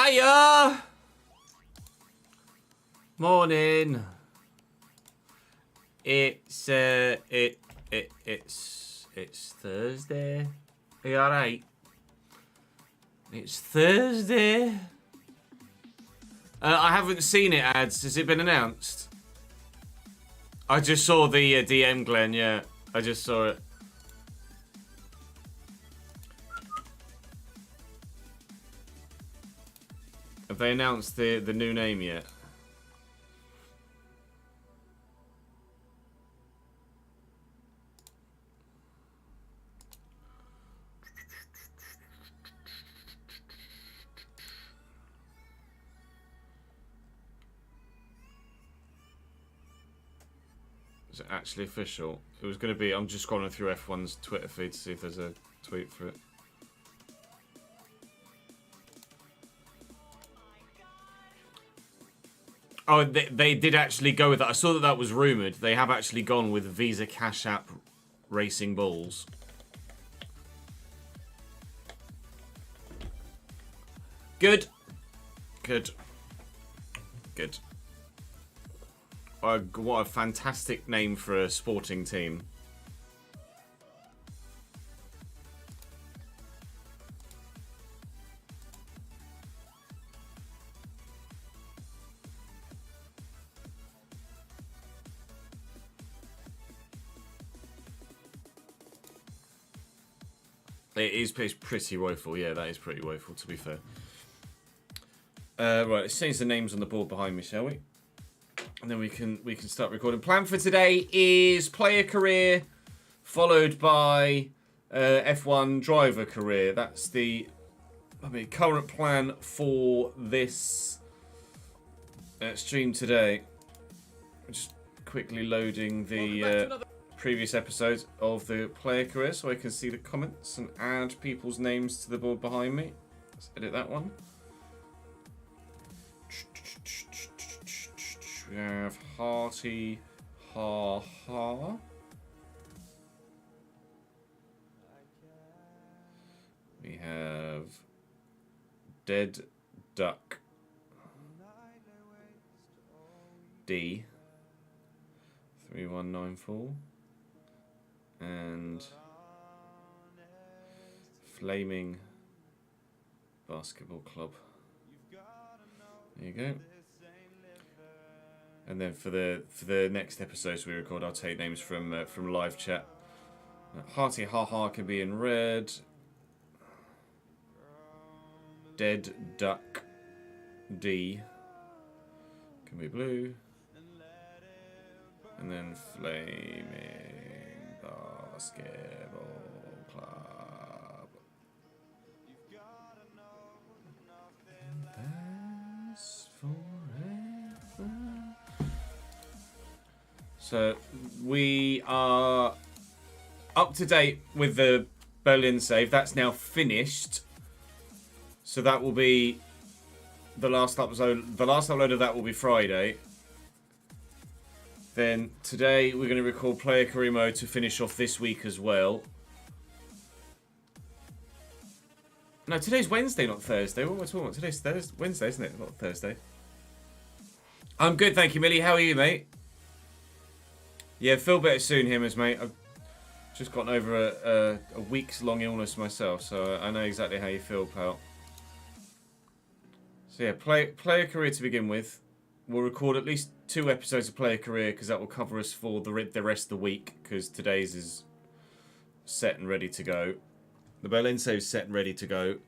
Hiya! Morning. It's Thursday. Are you alright? It's Thursday. I haven't seen it, ads. Has it been announced? I just saw the DM, Glenn. Yeah, I just saw it. Have they announced the new name yet? Is it actually official? It was going to be... I'm just scrolling through F1's Twitter feed to see if there's a tweet for it. Oh, they did actually go with that. I saw that that was rumoured. They have actually gone with Visa Cash App Racing Bulls. Good. Good. Good. What a fantastic name for a sporting team. It's pretty woeful, yeah, that is pretty woeful, to be fair. Right, let's change the names on the board behind me, shall we? And then we can start recording. Plan for today is player career, followed by F1 driver career. That's the current plan for this stream today. I'm just quickly loading the previous episodes of the player career so I can see the comments and add people's names to the board behind me. Let's edit that one. We have Hearty Ha Ha. We have Dead Duck D 3194 and Flaming Basketball Club. There you go. And then for the next episodes we record, I'll take names from live chat. Hearty Ha Ha can be in red. Dead Duck D can be blue. And then Flaming Basketball Club. That's forever. So we are up to date with the Berlin save. That's now finished. So that will be the last upload. The last upload of that will be Friday. Then today we're going to record player career mode to finish off this week as well. No, today's Wednesday, not Thursday. What am I talking about? Today's Thursday, Wednesday, isn't it? Not Thursday. I'm good, thank you, Millie. How are you, mate? Yeah, feel better soon, Himmers, mate. I've just gotten over a week's-long illness myself, so I know exactly how you feel, pal. So yeah, player career to begin with. We'll record at least 2 episodes of player career because that will cover us for the rest of the week because today's is set and ready to go. The Berlin save is set and ready to go.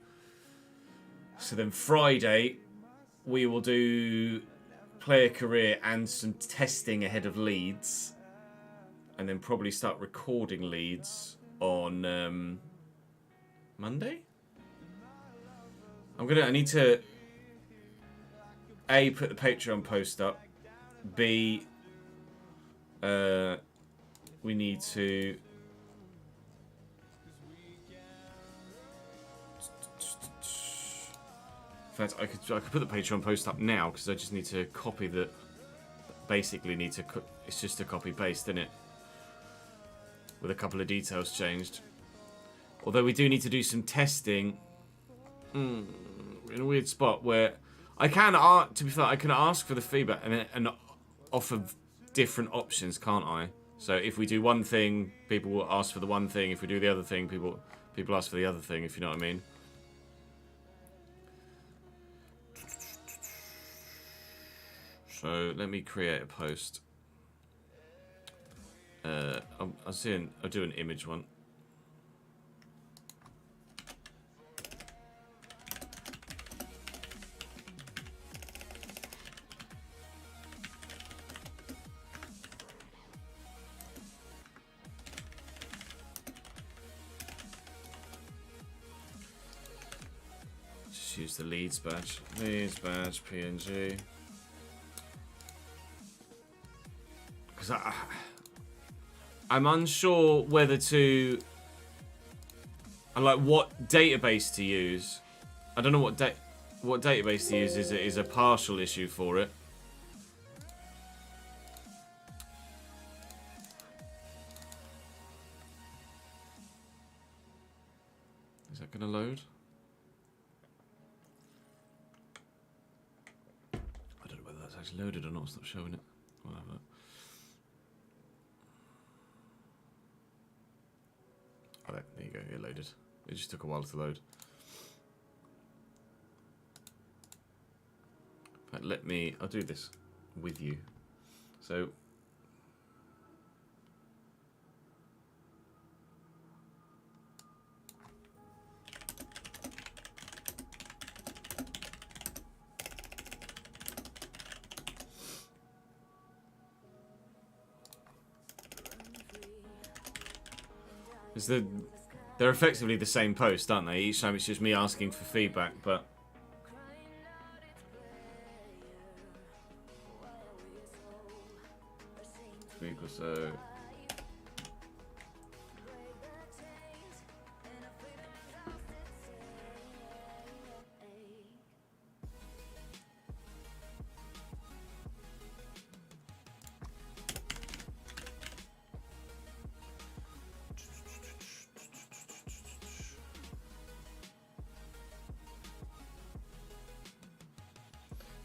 So then Friday we will do player career and some testing ahead of Leeds. And then probably start recording Leeds on Monday. I need to A, put the Patreon post up. B, we need to in fact, I could put the Patreon post up now because I just need to copy the. Basically, need to. It's just a copy paste, isn't it? With a couple of details changed. Although we do need to do some testing. in a weird spot where I can, to be fair, I can ask for the feedback and offer different options, can't I? So if we do one thing, people will ask for the one thing. If we do the other thing, people ask for the other thing, if you know what I mean. So let me create a post. I'll do an image one. Just use the Leeds badge. Leeds badge, PNG. Because I'm unsure whether to, like, what database to use. I don't know what database to use is a partial issue for it. Is that going to load? I don't know whether that's actually loaded or not. It's not showing it. We'll have that. Oh, there you go. It loaded. It just took a while to load. But I'll do this with you. So, they're effectively the same post, aren't they? Each time it's just me asking for feedback, but week or so.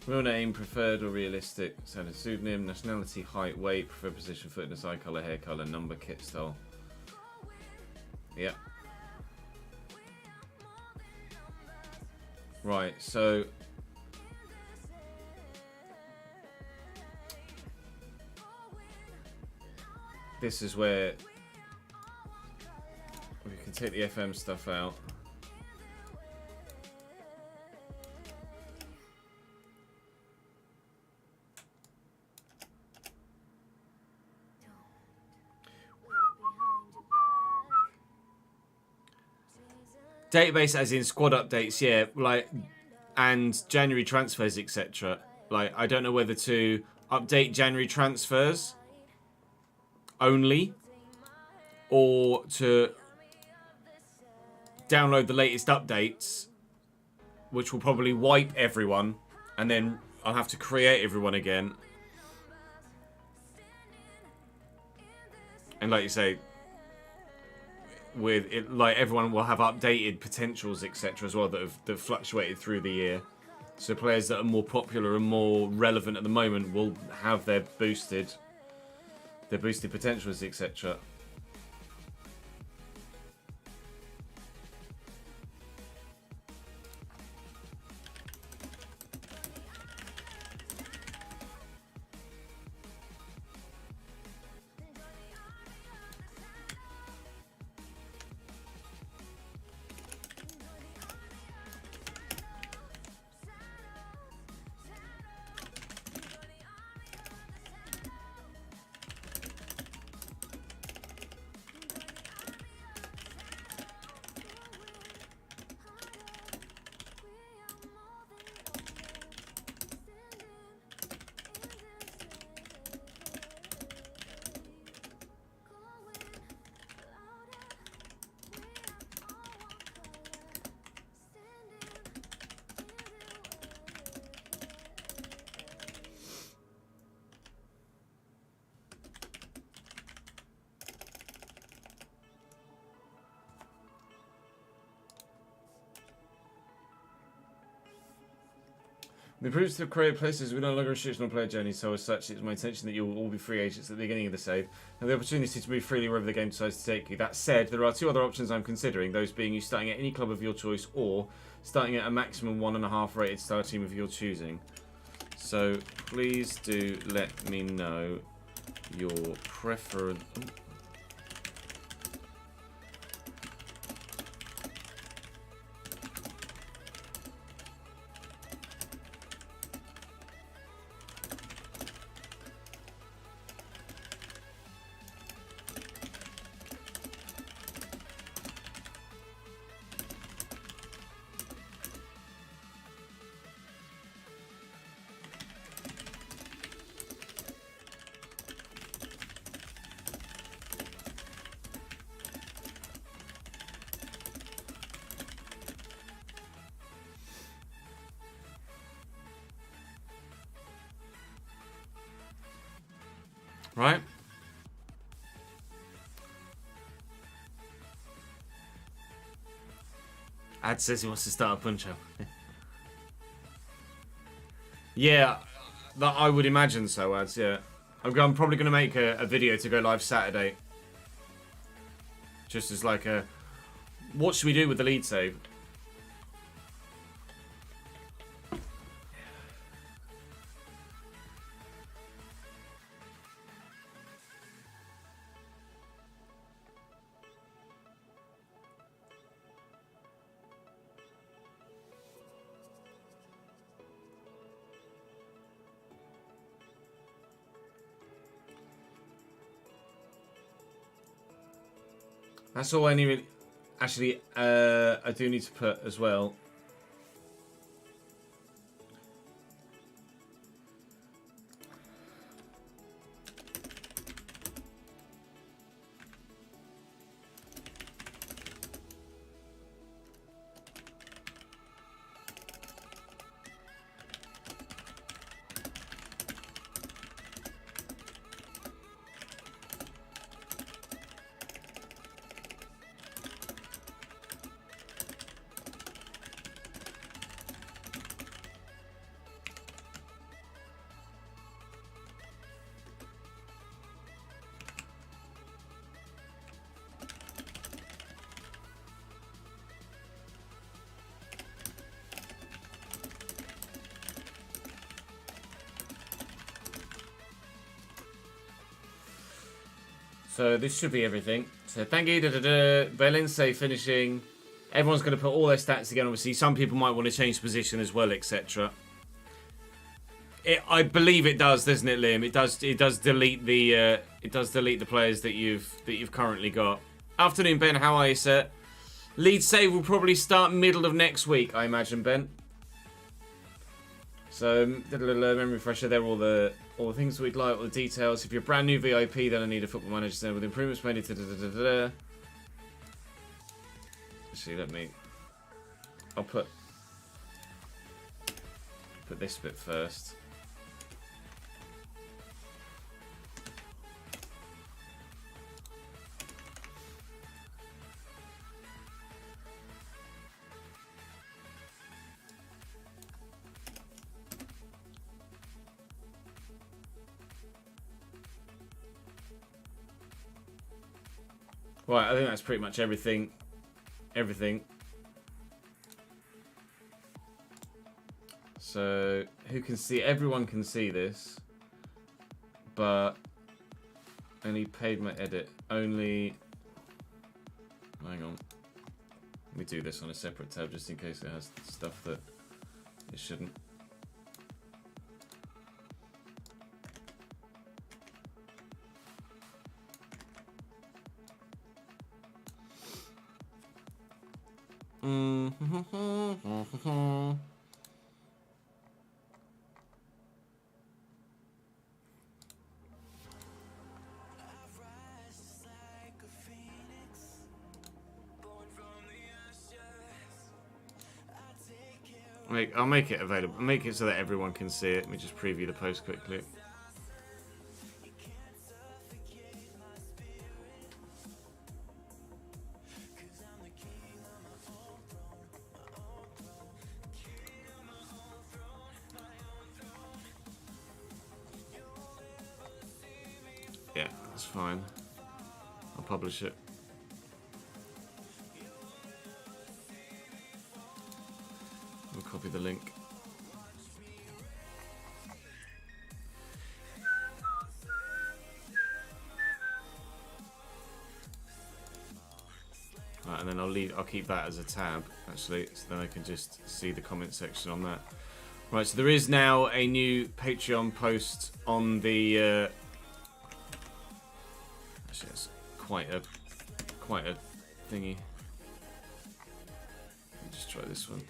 Real name, preferred or realistic, standard pseudonym, nationality, height, weight, preferred position, fitness, eye colour, hair colour, number, kit style. Yep. Right, so this is where we can take the FM stuff out. Database as in squad updates, yeah, like, and January transfers, etc. Like, I don't know whether to update January transfers only or to download the latest updates, which will probably wipe everyone, and then I'll have to create everyone again. And like you say, with it, like, everyone will have updated potentials, etc. as well that have fluctuated through the year. So players that are more popular and more relevant at the moment will have their boosted potentials, etc. The improvements to the career places we no longer restriction on player journey, so as such, it's my intention that you will all be free agents at the beginning of the save, and the opportunity to move freely wherever the game decides to take you. That said, there are two other options I'm considering, those being you starting at any club of your choice, or starting at a maximum 1.5 rated star team of your choosing. So, please do let me know your preference. Right? Ad says he wants to start a punch-up. Yeah, I would imagine so, Ads, yeah. I'm probably going to make a video to go live Saturday. Just as like a... What should we do with the lead save? That's all I need. Actually, I do need to put as well. So this should be everything. So thank you. Valencia finishing. Everyone's going to put all their stats again. Obviously, some people might want to change position as well, etc. I believe it does, doesn't it, Liam? It does delete the players that you've currently got. Afternoon, Ben. How are you, sir? Lead save will probably start middle of next week, I imagine, Ben. So memory refresher. There are all the things we'd like, all the details. If you're a brand new VIP, then I need a football manager center with improvements made. Actually, I'll put this bit first. Right, I think that's pretty much everything. So, who can see? Everyone can see this. But, only paid my edit. Only... Hang on. Let me do this on a separate tab just in case it has stuff that it shouldn't. I'll make it available. I'll make it so that everyone can see it. Let me just preview the post quickly. That's fine. I'll publish it. We'll copy the link. Right, and then I'll keep that as a tab actually, so then I can just see the comment section on that. Right, so there is now a new Patreon post on the. Actually, it's quite a thingy. Let me just try this one.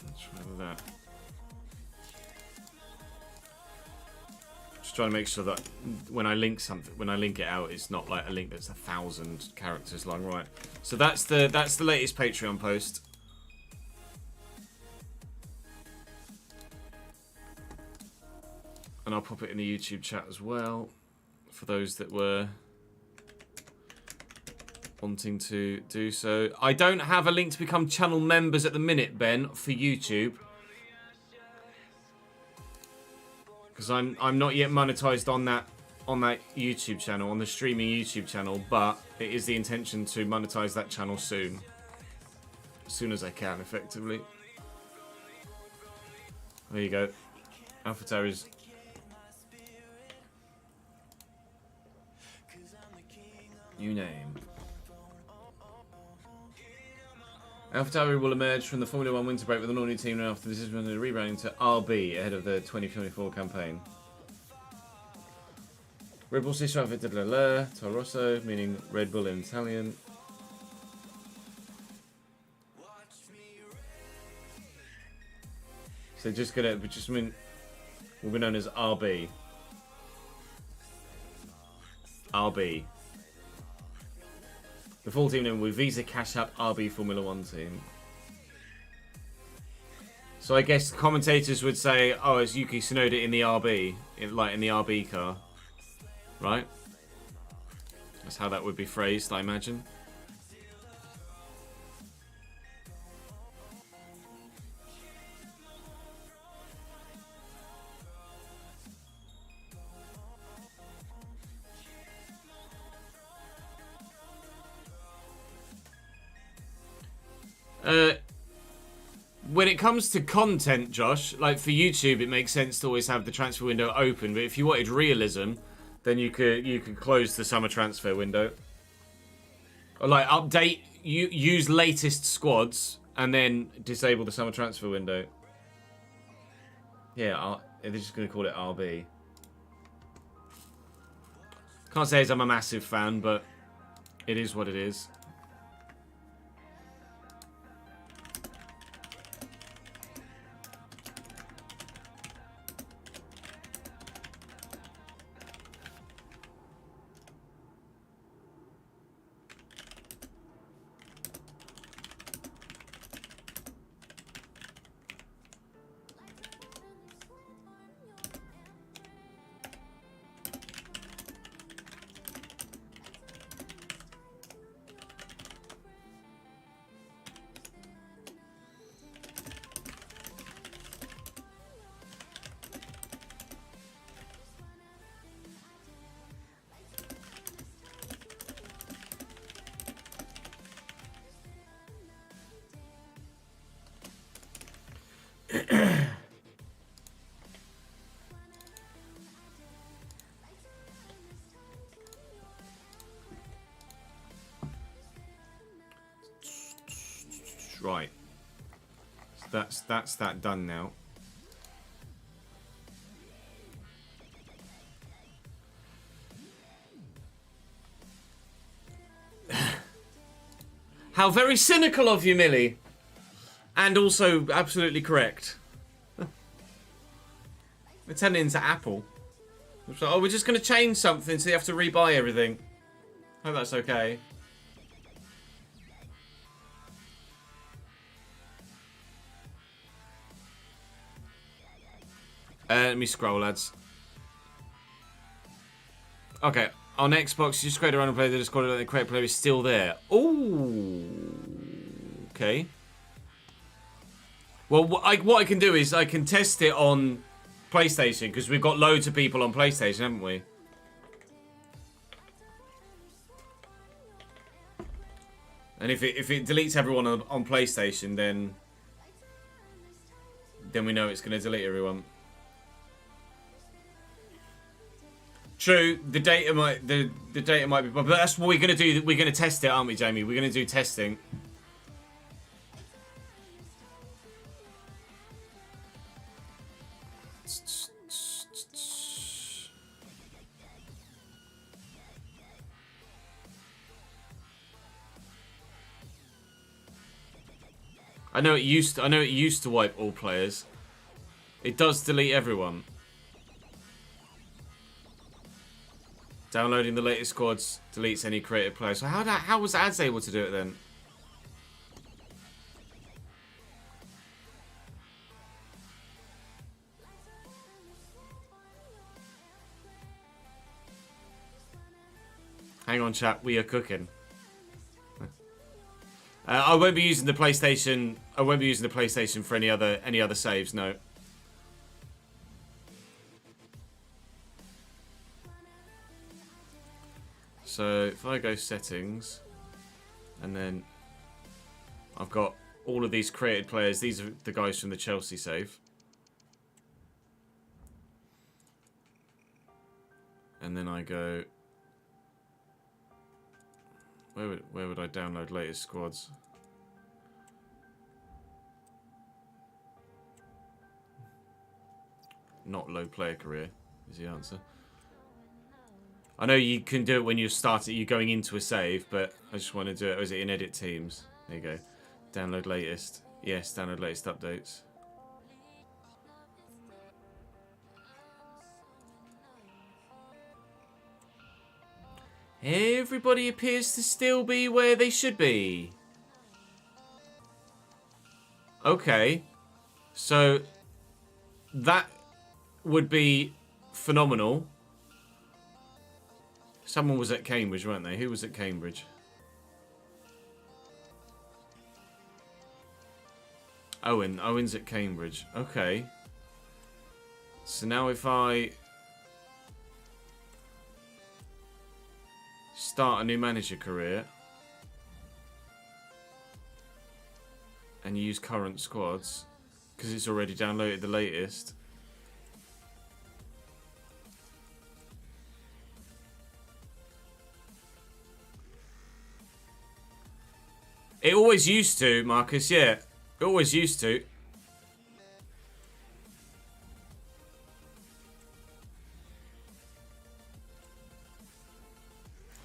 Let's try with that. Just trying to make sure that when I link something, when I link it out, it's not like a link that's 1,000 characters long. Right. So that's the latest Patreon post. And I'll pop it in the YouTube chat as well for those that were wanting to do so. I don't have a link to become channel members at the minute, Ben, for YouTube. Because I'm not yet monetized on that YouTube channel, on the streaming YouTube channel, but it is the intention to monetize that channel soon. As soon as I can, effectively. There you go. Alpha is. You name. AlphaTauri will emerge from the Formula 1 winter break with an all-new team after this is rebranding to RB ahead of the 2024 campaign. Red Bull Sister Alpha Toro Rosso, meaning Red Bull in Italian. So we'll be known as RB. RB. The full team name will Visa Cash App RB Formula 1 team. So I guess commentators would say, oh, it's Yuki Tsunoda in the RB, in the RB car, right? That's how that would be phrased, I imagine. When it comes to content, Josh, like for YouTube, it makes sense to always have the transfer window open. But if you wanted realism, then you could close the summer transfer window, or like use latest squads and then disable the summer transfer window. Yeah, they're just gonna call it RB. Can't say as I'm a massive fan, but it is what it is. Right. So that's that done now. How very cynical of you, Millie. And also absolutely correct. We're turning into Apple. It's like, oh, we're just going to change something so you have to rebuy everything. Hope that's okay. Let me scroll, lads. Okay, on Xbox, you just create a random player that just called it, the correct player is still there. Ooh. Okay. Well, what I can do is I can test it on PlayStation, because we've got loads of people on PlayStation, haven't we? And if it deletes everyone on PlayStation, then we know it's going to delete everyone. True, the data might be, but that's what we're going to do. We're going to test it, aren't we, Jamie? We're going to do testing. I know it used to wipe all players. It does delete everyone. Downloading the latest squads deletes any created player. So how was Ads able to do it then? Hang on, chat. We are cooking. I won't be using the PlayStation. I won't be using the PlayStation for any other saves. No. So if I go settings, and then I've got all of these created players. These are the guys from the Chelsea save. And then I go. Where would I download latest squads? Not low player career is the answer. I know you can do it when you're going into a save, but I just want to do it. Or is it in edit teams? There you go. Download latest. Yes, download latest updates. Everybody appears to still be where they should be. Okay. So that would be phenomenal. Someone was at Cambridge, weren't they? Who was at Cambridge? Owen. Owen's at Cambridge. Okay. So now if I start a new manager career and use current squads, because it's already downloaded the latest. It always used to, Marcus, yeah. It always used to.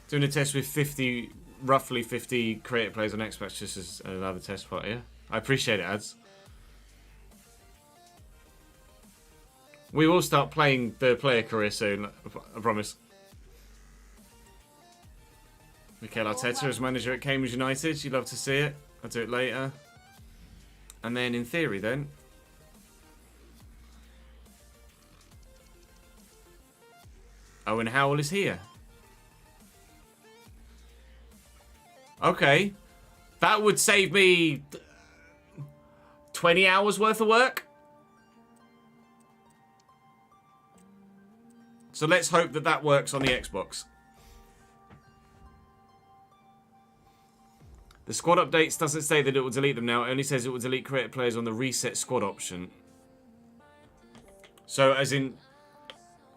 Doing a test with roughly 50 creative players on Xbox just as another test part, yeah. I appreciate it, Ads. We will start playing the player career soon, I promise. Mikel Arteta as manager at Cambridge United. You'd love to see it. I'll do it later. And then, in theory, then, Owen Howell is here. Okay. That would save me 20 hours worth of work. So let's hope that that works on the Xbox. The squad updates doesn't say that it will delete them now. It only says it will delete created players on the reset squad option. So as in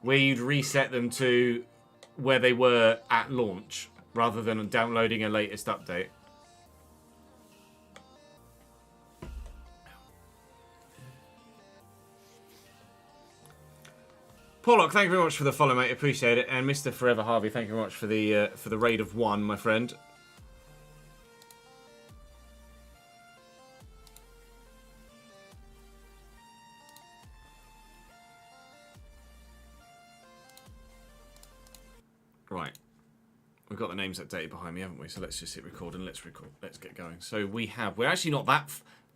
where you'd reset them to where they were at launch rather than downloading a latest update. Pollock, thank you very much for the follow, mate. Appreciate it. And Mr. Forever Harvey, thank you very much for the raid of 1, my friend. Right. We've got the names updated behind me, haven't we? So let's just hit record and let's record. Let's get going. So we're actually not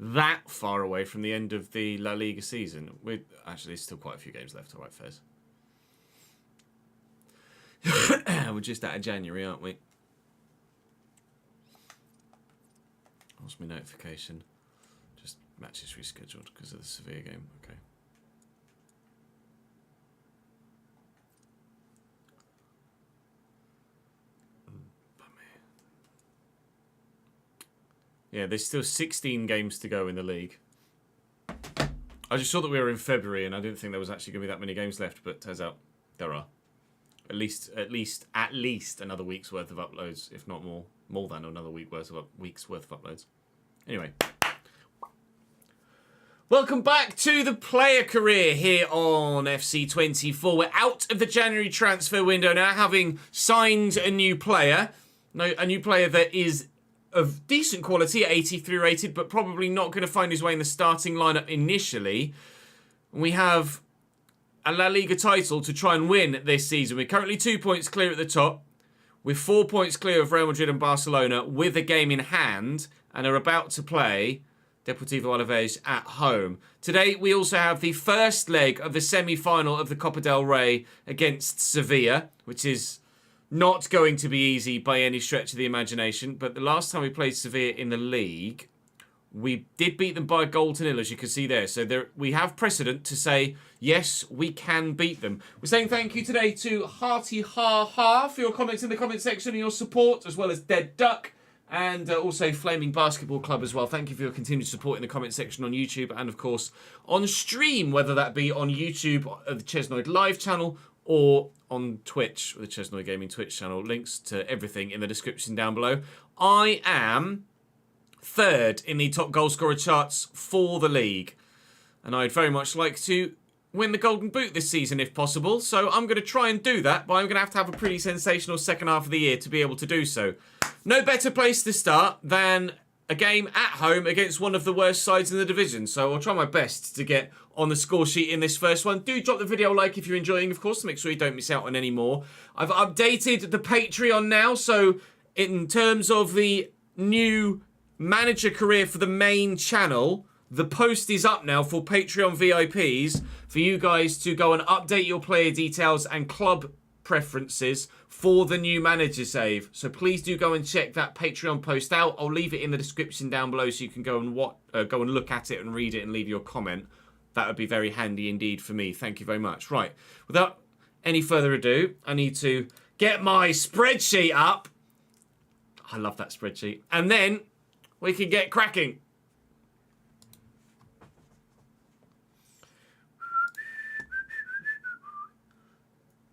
that far away from the end of the La Liga season. We're actually there's still quite a few games left, all right, Fez. We're just out of January, aren't we? What's my notification? Just Matches rescheduled because of the Sevilla game. Okay. Yeah, there's still 16 games to go in the league. I just saw that we were in February, and I didn't think there was actually going to be that many games left. But turns out there are. At least another week's worth of uploads, if not more than another week's worth of uploads. Anyway, welcome back to the player career here on FC24. We're out of the January transfer window now, having signed a new player. A new player that is of decent quality, 83 rated, but probably not going to find his way in the starting lineup initially. We have a La Liga title to try and win this season. We're currently 2 points clear at the top. We're 4 points clear of Real Madrid and Barcelona with a game in hand and are about to play Deportivo Alavés at home. Today, we also have the first leg of the semi-final of the Copa del Rey against Sevilla, which is not going to be easy by any stretch of the imagination. But the last time we played Sevilla in the league, we did beat them by a goal to nil, as you can see there. So we have precedent to say, yes, we can beat them. We're saying thank you today to Hearty Ha Ha for your comments in the comment section and your support, as well as Dead Duck, and also Flaming Basketball Club as well. Thank you for your continued support in the comment section on YouTube and, of course, on stream, whether that be on YouTube, the Chesnoid Live channel, or on Twitch, the Chesnoid Gaming Twitch channel. Links to everything in the description down below. I am third in the top goal scorer charts for the league, and I'd very much like to win the Golden Boot this season if possible, so I'm going to try and do that, but I'm going to have a pretty sensational second half of the year to be able to do so. No better place to start than a game at home against one of the worst sides in the division, so I'll try my best to get on the score sheet in this first one. Do drop the video a like if you're enjoying, of course, to make sure you don't miss out on any more. I've updated the Patreon now, so in terms of the new manager career for the main channel, the post is up now for Patreon VIPs for you guys to go and update your player details and club preferences for the new manager save. So please do go and check that Patreon post out. I'll leave it in the description down below so you can go and look at it and read it and leave your comment. That would be very handy indeed for me. Thank you very much. Right, without any further ado, I need to get my spreadsheet up. I love that spreadsheet. And then we can get cracking.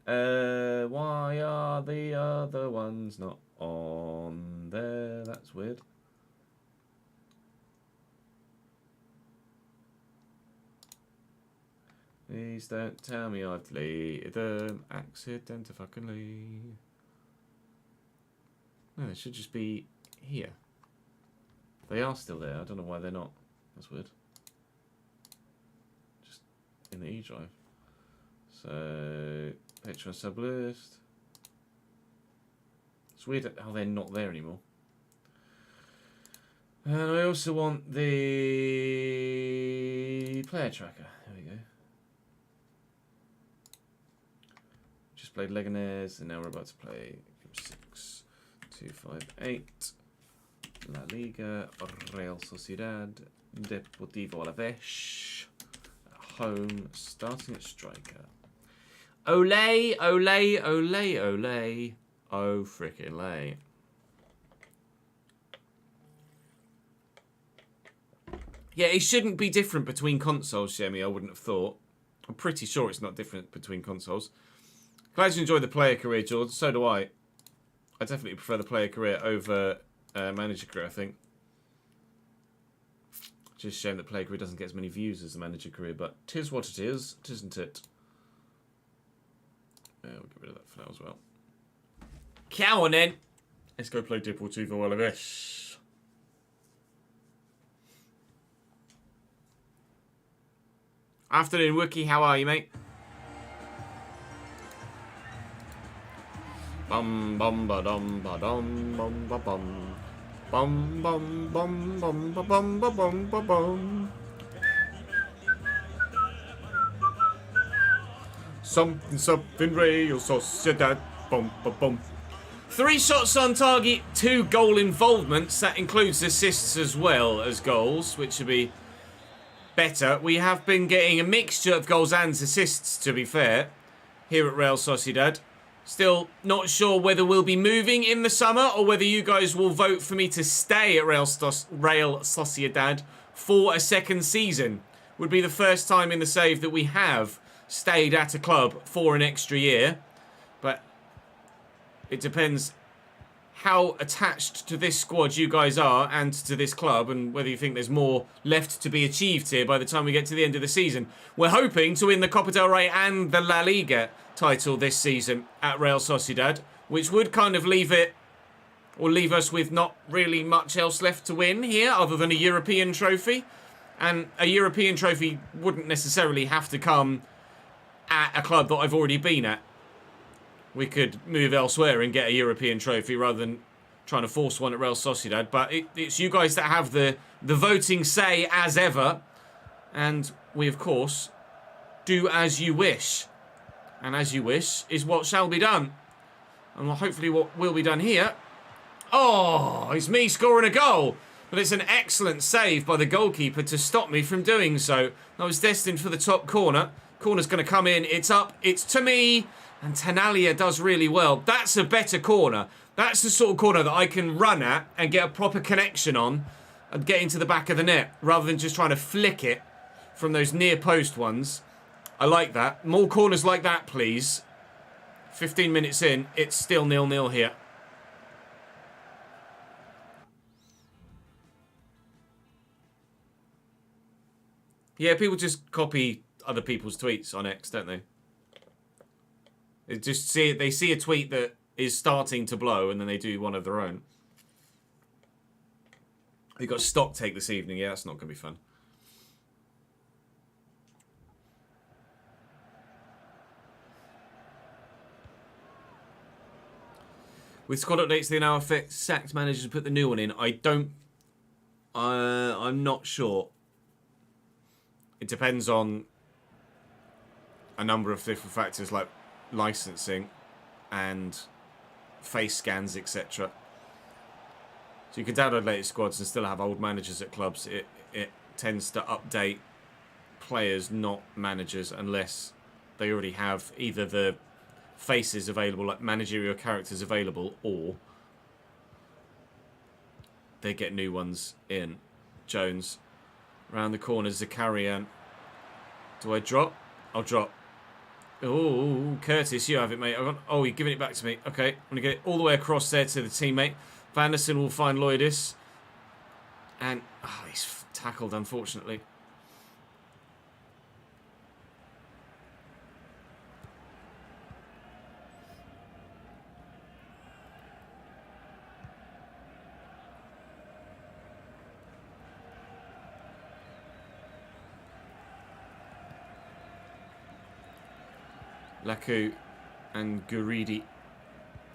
Why are the other ones not on there? That's weird. Please don't tell me I've deleted them accidentally. No, they should just be here. They are still there. I don't know why they're not. That's weird. Just in the E drive. So Patreon sub list. It's weird how they're not there anymore. And I also want the player tracker. There we go. Just played Leganés, and now we're about to play 6, 2, 5, 8. La Liga, Real Sociedad, Deportivo Alavés. At home, starting at striker. Ole, ole, ole, ole. Oh, frickin' lay. Yeah, it shouldn't be different between consoles, Shemi, I wouldn't have thought. I'm pretty sure it's not different between consoles. Glad you enjoyed the player career, George. So do I. I definitely prefer the player career over manager career, I think. Just a shame that player career doesn't get as many views as the manager career, but 'tis what it is, isn't it? We'll get rid of that for now as well. Come on then. Let's go play Deportivo Alavés. Afternoon, Wookie. How are you, mate? Bum bum ba dum ba dum bum ba bum. Bum bum bum bum ba bum ba bum ba bum. Something Real Sociedad. Bum ba bum. 3 shots on target, 2 goal involvements. That includes assists as well as goals, which would be better. We have been getting a mixture of goals and assists, to be fair, here at Real Sociedad. Still not sure whether we'll be moving in the summer or whether you guys will vote for me to stay at Real Sociedad for a second season. Would be the first time in the save that we have stayed at a club for an extra year. But it depends how attached to this squad you guys are and to this club, and whether you think there's more left to be achieved here by the time we get to the end of the season. We're hoping to win the Copa del Rey and the La Liga title this season at Real Sociedad, which would kind of leave us with not really much else left to win here other than a European trophy. And a European trophy wouldn't necessarily have to come at a club that I've already been at. We could move elsewhere and get a European trophy rather than trying to force one at Real Sociedad. But it's you guys that have the voting say as ever. And we, of course, do as you wish. And as you wish is what shall be done. And hopefully what will be done here. Oh, it's me scoring a goal. But it's an excellent save by the goalkeeper to stop me from doing so. I was destined for the top corner. Corner's going to come in. It's up. It's to me. And Tanalia does really well. That's a better corner. That's the sort of corner that I can run at and get a proper connection on and get into the back of the net rather than just trying to flick it from those near post ones. I like that. More corners like that, please. 15 minutes in, it's still 0-0 here. Yeah, people just copy other people's tweets on X, don't they? They see a tweet that is starting to blow, and then they do one of their own. We got stock take this evening. Yeah, that's not going to be fun. With squad updates, they now affect sacked managers to put the new one in. I'm not sure. It depends on a number of different factors like licensing and face scans, etc. So you can download latest squads and still have old managers at clubs. It tends to update players, not managers, unless they already have either the faces available, like managerial characters available, or they get new ones in. Jones. Round the corner, Zakarian. Do I drop? I'll drop. Oh, Curtis, you have it, mate. Oh, you're giving it back to me. Okay, I'm going to get it all the way across there to the teammate. Vanderson will find Lloydis. And he's tackled, unfortunately. Lacu and Guridi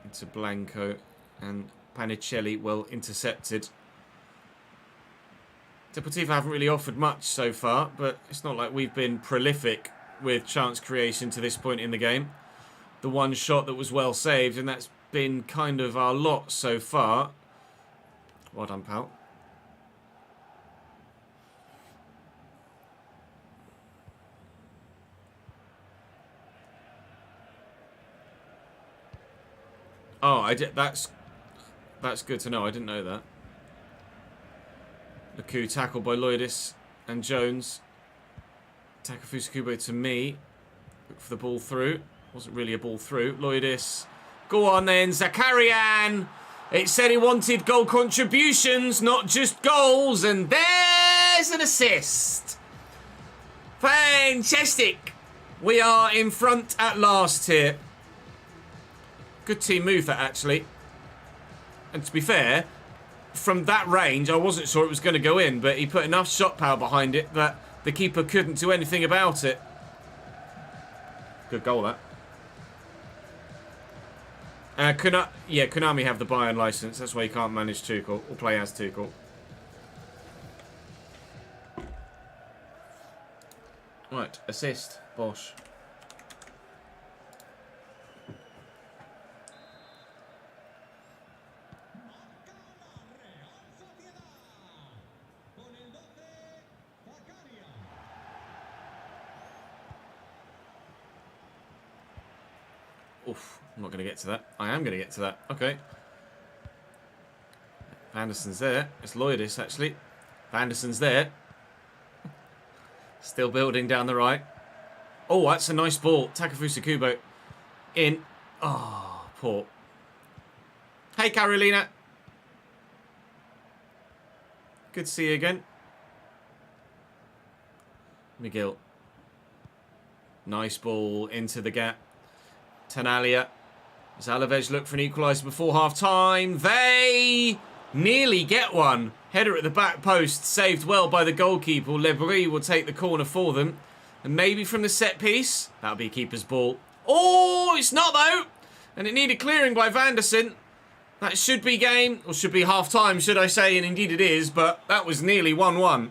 into Blanco, and Panicelli well intercepted. Deportivo haven't really offered much so far, but it's not like we've been prolific with chance creation to this point in the game. The one shot that was well saved, and that's been kind of our lot so far. Well done, pal. Oh, I did. That's good to know. I didn't know that. Laku tackled by Lloydis and Jones. Takafusa Kubo to me. Look for the ball through. Wasn't really a ball through. Lloydis. Go on then, Zakarian. It said he wanted goal contributions, not just goals. And there's an assist. Fantastic. We are in front at last here. Good team move, that, actually. And to be fair, from that range, I wasn't sure it was going to go in, but he put enough shot power behind it that the keeper couldn't do anything about it. Good goal, that. Konami have the Bayern license. That's why you can't manage Tuchel or play as Tuchel. Right, assist, Bosch. Oof, I'm not going to get to that. I am going to get to that. Okay. Anderson's there. It's Lloydis, actually. Anderson's there. Still building down the right. Oh, that's a nice ball. Takefusa Kubo. In. Oh, poor. Hey, Carolina. Good to see you again. McGill. Nice ball into the gap. Tanalia. As Alavés look for an equaliser before half-time. They nearly get one. Header at the back post. Saved well by the goalkeeper. Lebris will take the corner for them. And maybe from the set piece. That'll be a keeper's ball. Oh, it's not though. And it needed clearing by Vanderson. That should be game. Or should be half-time, should I say. And indeed it is. But that was nearly 1-1.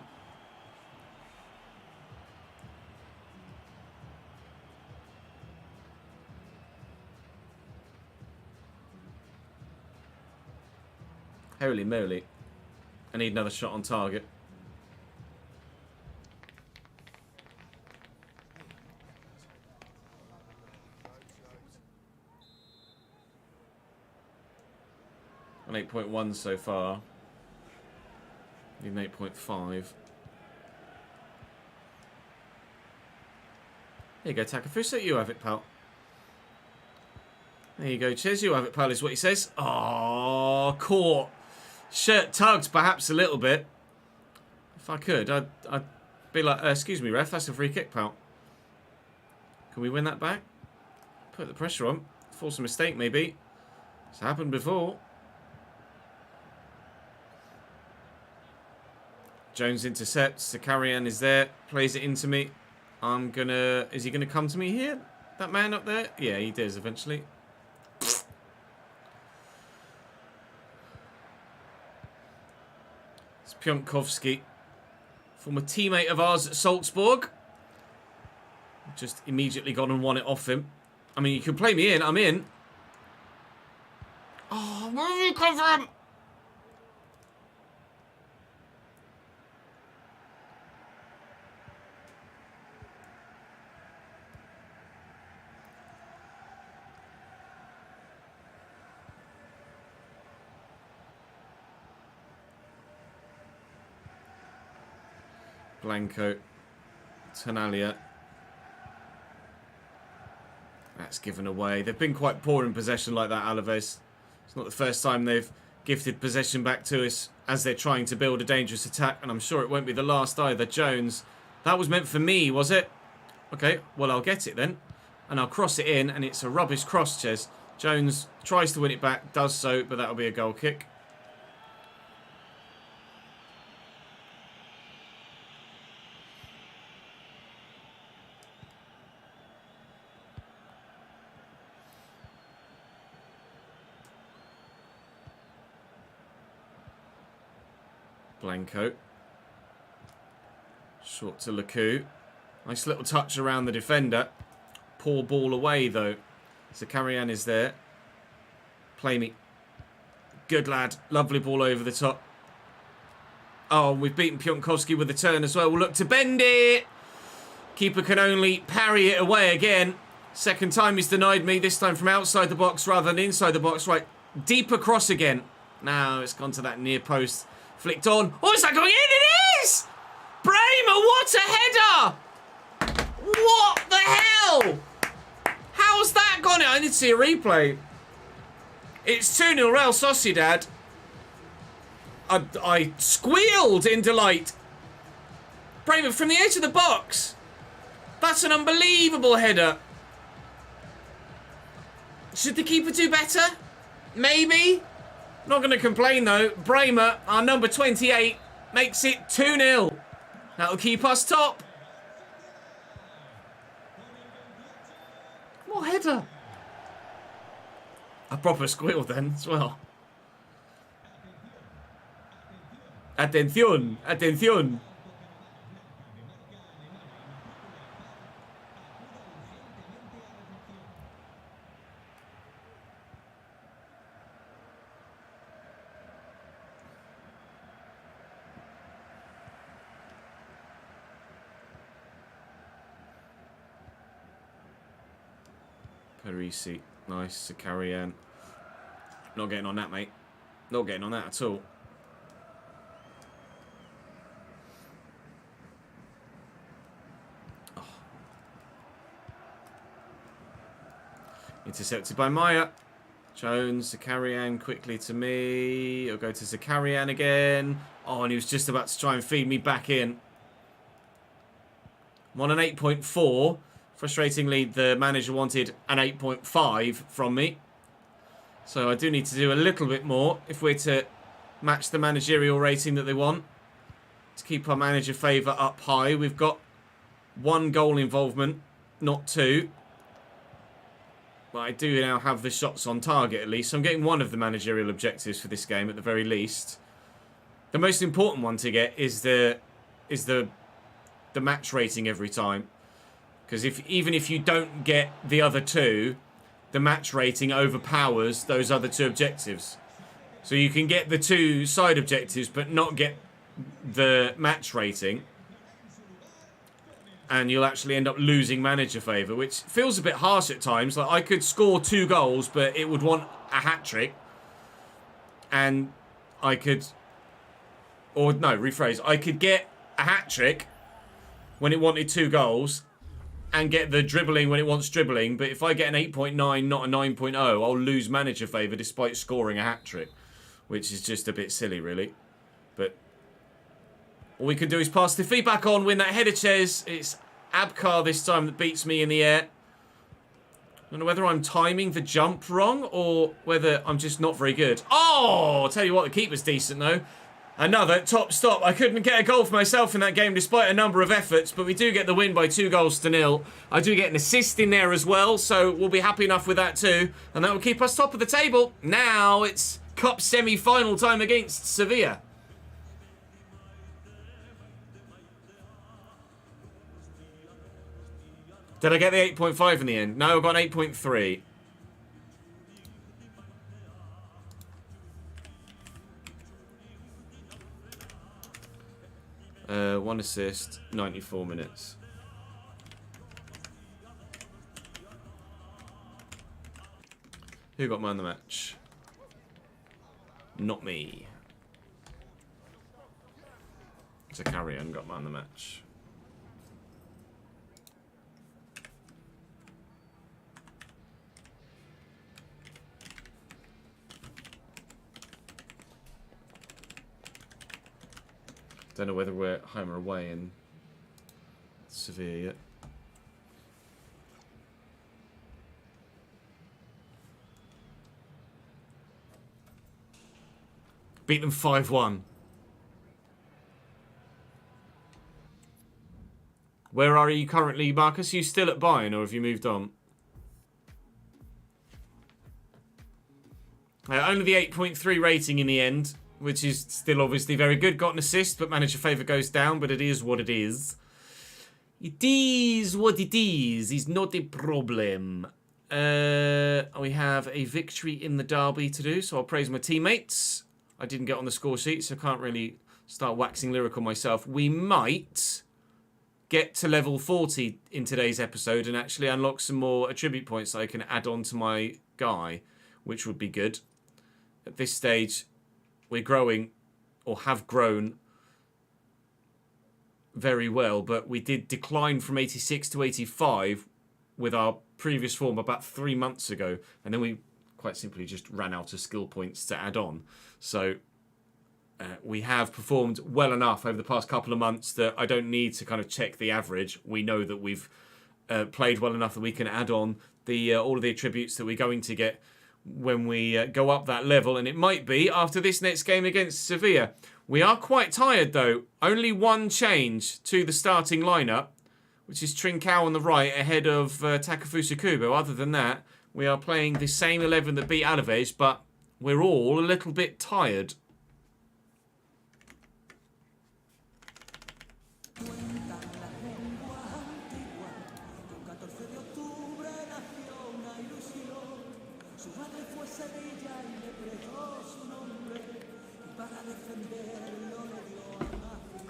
Holy moly. I need another shot on target. On 8.1 so far. Need an 8.5. There you go, Takefusa. You have it, pal. There you go, Ches. You have it, pal, is what he says. Oh, caught. Shirt tugged, perhaps a little bit. If I could, I'd be like, excuse me, ref, that's a free kick, pal. Can we win that back? Put the pressure on. Force a mistake, maybe. It's happened before. Jones intercepts. Zakarian is there. Plays it into me. I'm gonna... Is he gonna come to me here? That man up there? Yeah, he does eventually. Piontkowski, former teammate of ours at Salzburg. Just immediately gone and won it off him. I mean, you can play me in. I'm in. Oh, where did you come from? Blanco, Tanalia. That's given away. They've been quite poor in possession like that, Alavés. It's not the first time they've gifted possession back to us as they're trying to build a dangerous attack, and I'm sure it won't be the last either. Jones, that was meant for me, was it? Okay, well, I'll get it then. And I'll cross it in, and it's a rubbish cross, Ches. Jones tries to win it back, does so, but that'll be a goal kick. Blanco. Short to Lakou. Nice little touch around the defender. Poor ball away, though. Zakarian is there. Play me. Good lad. Lovely ball over the top. Oh, we've beaten Piontkowski with the turn as well. We'll look to bend it. Keeper can only parry it away again. Second time he's denied me. This time from outside the box rather than inside the box. Right. Deep across again. Now it's gone to that near post. Flicked on. Oh, is that going in? It is! Bremer, what a header! What the hell? How's that gone in? I need to see a replay. It's 2-0 Real Sociedad. I squealed in delight. Bremer from the edge of the box. That's an unbelievable header. Should the keeper do better? Maybe. Not going to complain, though. Bremer, our number 28, makes it 2-0. That'll keep us top. What header? A proper squeal, then, as well. Atención, atención. Parisi. Nice, Zakarian. Not getting on that, mate. Not getting on that at all. Oh. Intercepted by Maya. Jones, Zakarian quickly to me. I'll go to Zakarian again. Oh, and he was just about to try and feed me back in. I'm on an 8.4. Frustratingly, the manager wanted an 8.5 from me. So I do need to do a little bit more if we're to match the managerial rating that they want. To keep our manager favour up high. We've got 1 goal involvement, not 2. But I do now have the shots on target at least. So I'm getting one of the managerial objectives for this game at the very least. The most important one to get is the match rating every time. Because even if you don't get the other 2, the match rating overpowers those other 2 objectives. So you can get the 2 side objectives but not get the match rating. And you'll actually end up losing manager favour, which feels a bit harsh at times. Like I could score 2 goals, but it would want a hat-trick. And I could... Or, no, rephrase. I could get a hat-trick when it wanted 2 goals and get the dribbling when it wants dribbling. But if I get an 8.9, not a 9.0, I'll lose manager favour despite scoring a hat-trick. Which is just a bit silly, really. But all we can do is pass the feedback on, win that header, Ches. It's Abkar this time that beats me in the air. I don't know whether I'm timing the jump wrong or whether I'm just not very good. Oh, I'll tell you what, the keeper's decent, though. Another top stop. I couldn't get a goal for myself in that game despite a number of efforts, but we do get the win by 2-0. I do get an assist in there as well, so we'll be happy enough with that too. And that will keep us top of the table. Now it's Cup semi-final time against Sevilla. Did I get the 8.5 in the end? No, I got an 8.3. One assist, 94 minutes. Who got man of the match? Not me. Zakarian got man of the match. Don't know whether we're home or away in Sevilla yet. Beat them 5-1. Where are you currently, Marcus? Are you still at Bayern or have you moved on? Only the 8.3 rating in the end, which is still obviously very good. Got an assist, but manager favour goes down, but it is what it is. It is what it is. It's not a problem. We have a victory in the derby to do, so I'll praise my teammates. I didn't get on the score sheet, so I can't really start waxing lyrical myself. We might get to level 40 in today's episode and actually unlock some more attribute points that I can add on to my guy, which would be good. At this stage, we're growing, or have grown, very well, but we did decline from 86 to 85 with our previous form about 3 months ago, and then we quite simply just ran out of skill points to add on. So we have performed well enough over the past couple of months that I don't need to kind of check the average. We know that we've played well enough that we can add on the all of the attributes that we're going to get when we go up that level, and it might be after this next game against Sevilla. We are quite tired though. Only one change to the starting lineup, which is Trincao on the right ahead of Takefusa Kubo. Other than that, we are playing the same 11 that beat Alavés, but we're all a little bit tired.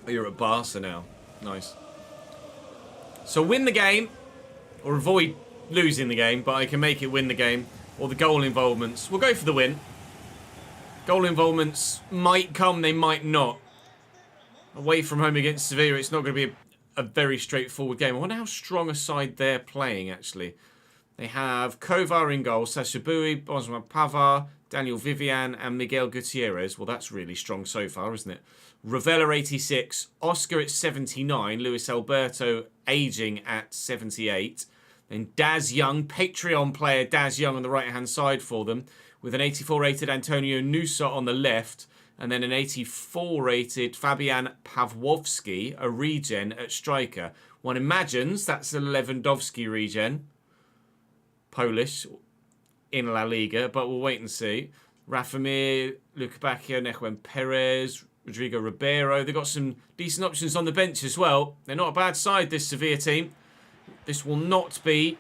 Oh, you're at Barca now. Nice. So win the game, or avoid losing the game, but I can make it win the game. or the goal involvements. We'll go for the win. Goal involvements might come, they might not. Away from home against Sevilla, it's not going to be a very straightforward game. I wonder how strong a side they're playing, actually. They have Kovar in goal, Sasha Bowie, Bosma Pavar, Daniel Vivian, and Miguel Gutierrez. Well, that's really strong so far, isn't it? Ravella 86, Oscar at 79, Luis Alberto aging at 78. Then Daz Young, Patreon player Daz Young on the right-hand side for them, with an 84 rated Antonio Nusa on the left, and then an 84 rated Fabian Pawłowski, a regen at striker. One imagines that's a Lewandowski regen, Polish, in La Liga, but we'll wait and see. Rafamir, Luca Bacchio, Nehuen Perez, Rodrigo Ribeiro. They've got some decent options on the bench as well. They're not a bad side, this Sevilla team. This will not be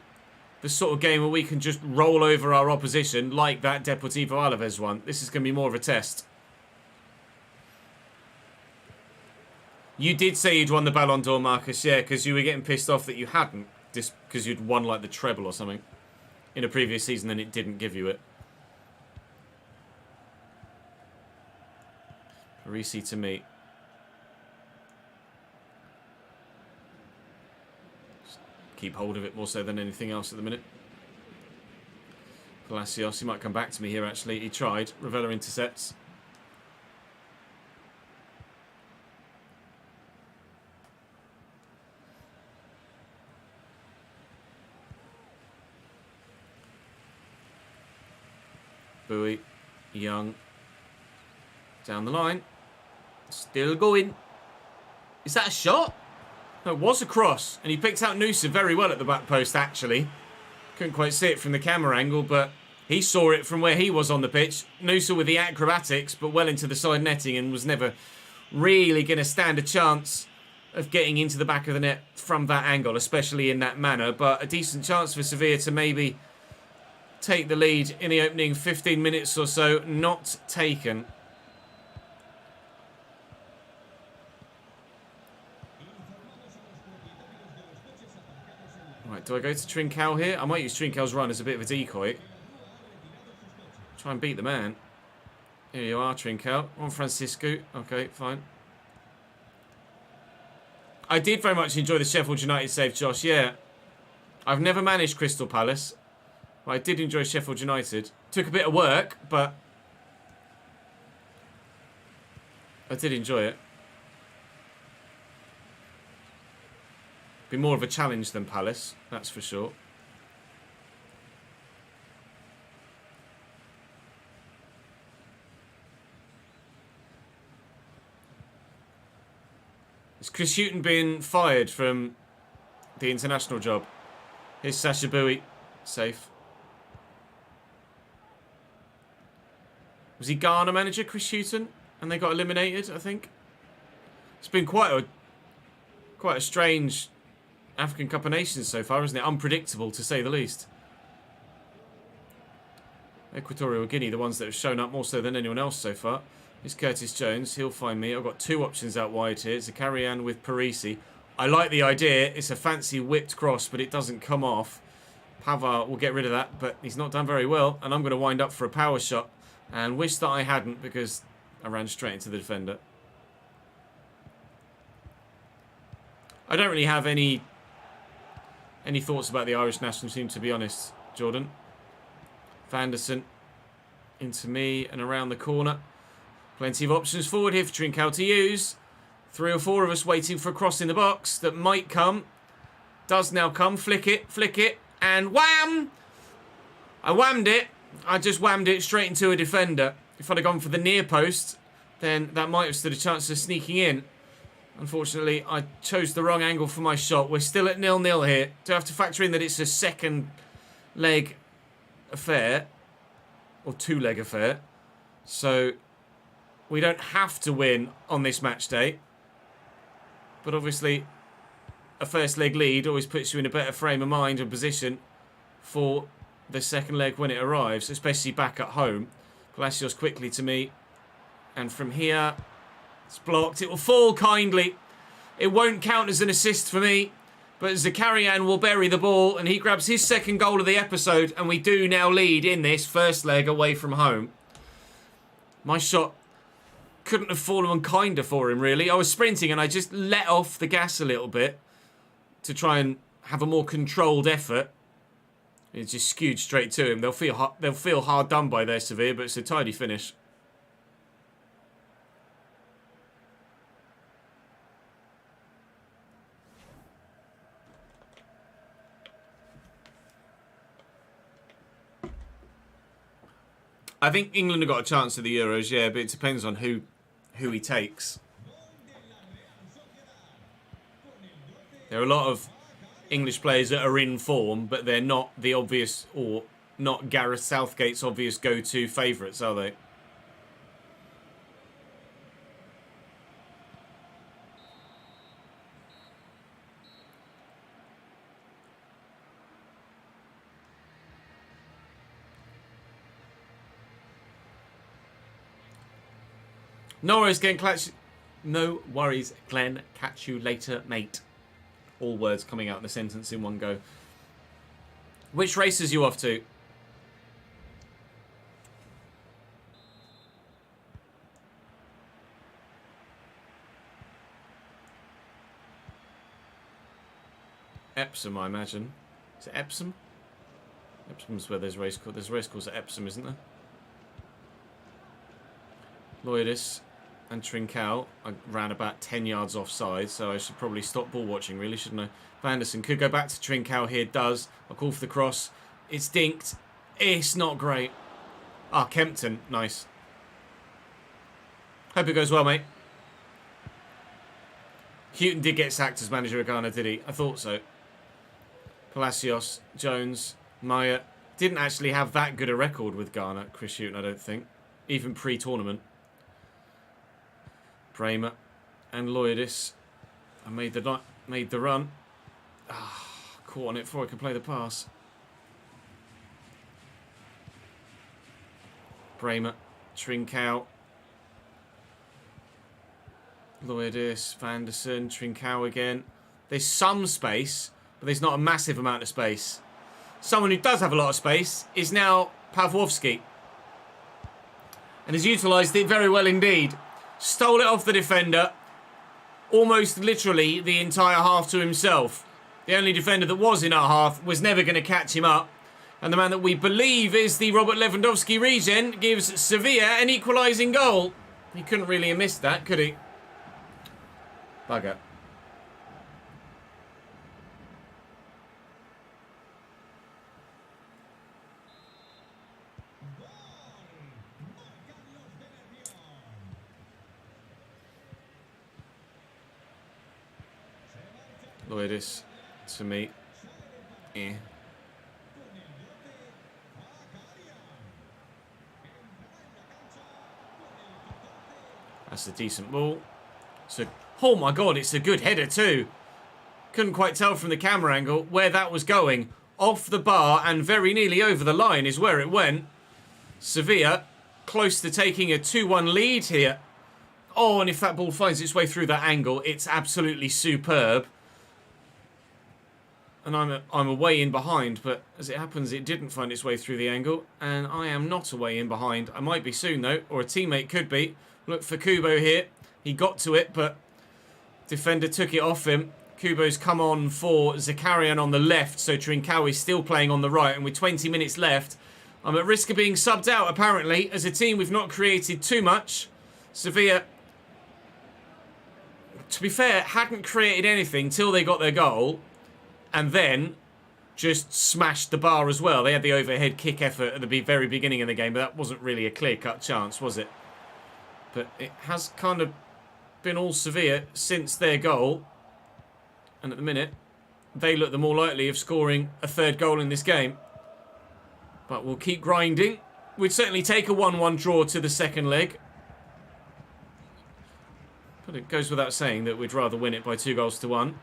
the sort of game where we can just roll over our opposition like that Deportivo Alavés one. This is going to be more of a test. You did say you'd won the Ballon d'Or, Marcus, yeah, because you were getting pissed off that you hadn't, just because you'd won like the treble or something in a previous season and it didn't give you it. Parisi to me. Just keep hold of it more so than anything else at the minute. Palacios, he might come back to me here actually. He tried. Ravella intercepts. Bowie, Young, down the line, still going. Is that a shot? No, it was a cross, and he picked out Nusa very well at the back post, actually. Couldn't quite see it from the camera angle, but he saw it from where he was on the pitch. Nusa with the acrobatics, but well into the side netting, and was never really going to stand a chance of getting into the back of the net from that angle, especially in that manner. But a decent chance for Sevilla to maybe take the lead in the opening 15 minutes or so. Not taken. Right, do I go to Trincao here? I might use Trincao's run as a bit of a decoy. Try and beat the man. Here you are, Trincao. On Francisco. Okay, fine. I did very much enjoy the Sheffield United save, Josh. Yeah. I've never managed Crystal Palace. I did enjoy Sheffield United. Took a bit of work, but I did enjoy it. Be more of a challenge than Palace, that's for sure. Has Chris Hughton been fired from the international job? Here's Sasha Bowie, safe. Was he Ghana manager, Chris Hughton? And they got eliminated, I think. It's been quite a strange African Cup of Nations so far, isn't it? Unpredictable, to say the least. Equatorial Guinea, the ones that have shown up more so than anyone else so far. It's Curtis Jones. He'll find me. I've got two options out wide here. Zakarian with Parisi. I like the idea. It's a fancy whipped cross, but it doesn't come off. Pavar will get rid of that, but he's not done very well. And I'm going to wind up for a power shot. And wish that I hadn't, because I ran straight into the defender. I don't really have any thoughts about the Irish national team, to be honest, Jordan. Vanderson into me and around the corner. Plenty of options forward here for Trincao to use. 3 or 4 of us waiting for a cross in the box that might come. Does now come. Flick it, and wham! I whammed it. I just whammed it straight into a defender. If I'd have gone for the near post, then that might have stood a chance of sneaking in. Unfortunately, I chose the wrong angle for my shot. We're still at 0-0 here. Do I have to factor in that it's a second leg affair? Or 2-leg affair. So we don't have to win on this match day. But obviously, a first leg lead always puts you in a better frame of mind and position for the second leg when it arrives, especially back at home. Palacios quickly to me. And from here, it's blocked. It will fall kindly. It won't count as an assist for me, But Zakarian will bury the ball, and he grabs his second goal of the episode, and we do now lead in this first leg away from home. My shot couldn't have fallen kinder for him, really. I was sprinting, and I just let off the gas a little bit to try and have a more controlled effort. It just skewed straight to him. They'll feel hard done by there, Sevilla, but it's a tidy finish. I think England have got a chance at the Euros, yeah, but it depends on who he takes. There are a lot of English players that are in form, but they're not the obvious, or not Gareth Southgate's obvious go-to favourites, are they? No worries, Glenn. Catch you later, mate. All words coming out in the sentence in one go. Which races are you off to? Epsom, I imagine. Is it Epsom? Epsom's where there's race course. There's a race course at Epsom, isn't there? Lloydis and Trincao. I ran about 10 yards offside, so I should probably stop ball watching, really, shouldn't I? Vanderson could go back to Trincao here. Does. I'll call for the cross. It's dinked. It's not great. Ah, Kempton. Nice. Hope it goes well, mate. Houghton did get sacked as manager of Ghana, did he? I thought so. Palacios, Jones, Maya. Didn't actually have that good a record with Ghana, Chris Houghton, I don't think. Even pre-tournament. Bramer and Lloydis. I made the run. Ah, caught on it before I could play the pass. Bramer, Trincao. Lloydis, Vanderson, Trincao again. There's some space, but there's not a massive amount of space. Someone who does have a lot of space is now Pawłowski. And has utilised it very well indeed. Stole it off the defender. Almost literally the entire half to himself. The only defender that was in our half was never going to catch him up. And the man that we believe is the Robert Lewandowski regen gives Sevilla an equalising goal. He couldn't really have missed that, could he? Bugger. Lloydis to me. Yeah. That's a decent ball. So, oh my god, it's a good header too. Couldn't quite tell from the camera angle where that was going. Off the bar and very nearly over the line is where it went. Sevilla close to taking a 2-1 lead here. Oh, and if that ball finds its way through that angle, it's absolutely superb. And I'm away in behind, but as it happens, it didn't find its way through the angle. And I am not away in behind. I might be soon, though, or a teammate could be. Look for Kubo here. He got to it, but defender took it off him. Kubo's come on for Zakarian on the left, so Trincao is still playing on the right. And with 20 minutes left, I'm at risk of being subbed out, apparently. As a team, we've not created too much. Sevilla, to be fair, hadn't created anything till they got their goal. And then just smashed the bar as well. They had the overhead kick effort at the very beginning of the game, but that wasn't really a clear-cut chance, was it? But it has kind of been all Sevilla since their goal. And at the minute, they look the more likely of scoring a third goal in this game. But we'll keep grinding. We'd certainly take a 1-1 draw to the second leg. But it goes without saying that we'd rather win it by 2-1.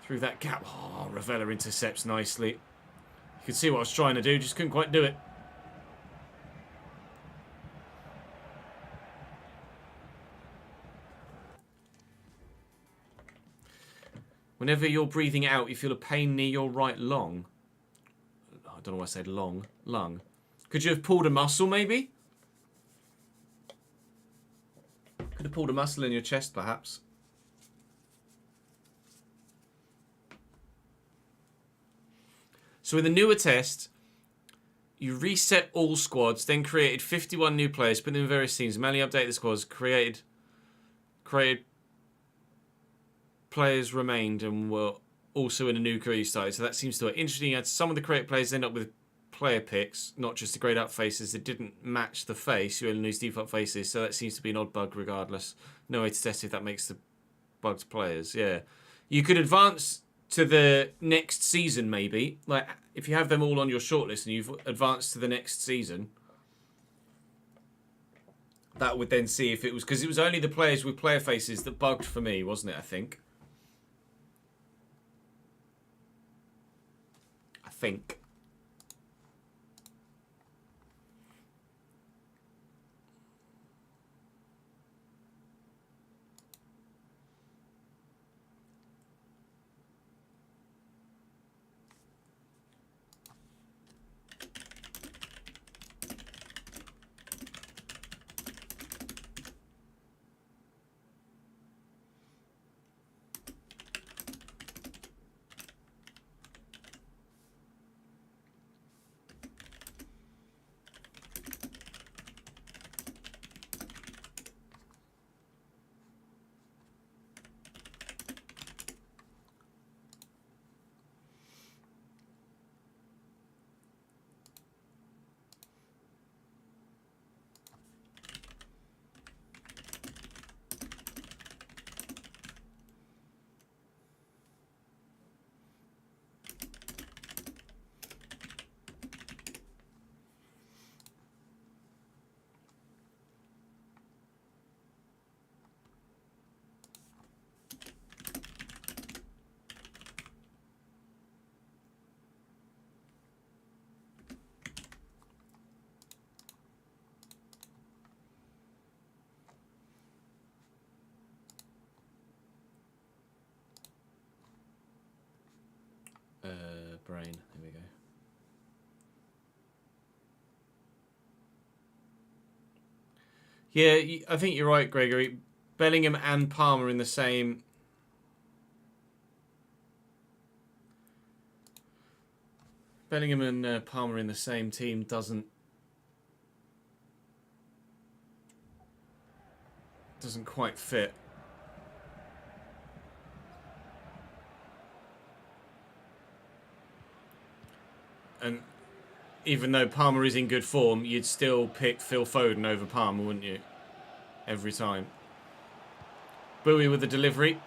Through that gap. Oh, Ravella intercepts nicely. You could see what I was trying to do, just couldn't quite do it. Whenever you're breathing out, you feel a pain near your right lung. I don't know why I said lung. Could you have pulled a muscle, maybe? Could have pulled a muscle in your chest, perhaps. So in the newer test, you reset all squads, then created 51 new players, put them in various teams, manually updated the squads, created players remained and were also in a new career started. So that seems to be interesting. You had some of the created players end up with player picks, not just the grayed out faces that didn't match the face. You only lose default faces, so that seems to be an odd bug regardless. No way to test if that makes the bugged players. Yeah, you could advance to the next season maybe. Like if you have them all on your shortlist and you've advanced to the next season, that would then see if it was, because it was only the players with player faces that bugged for me, wasn't it? I think. Brain. There we go. Yeah, I think you're right, Gregory. Bellingham and Palmer in the same. Bellingham and Palmer in the same team doesn't quite fit. And even though Palmer is in good form, you'd still pick Phil Foden over Palmer, wouldn't you? Every time. Bowie with the delivery.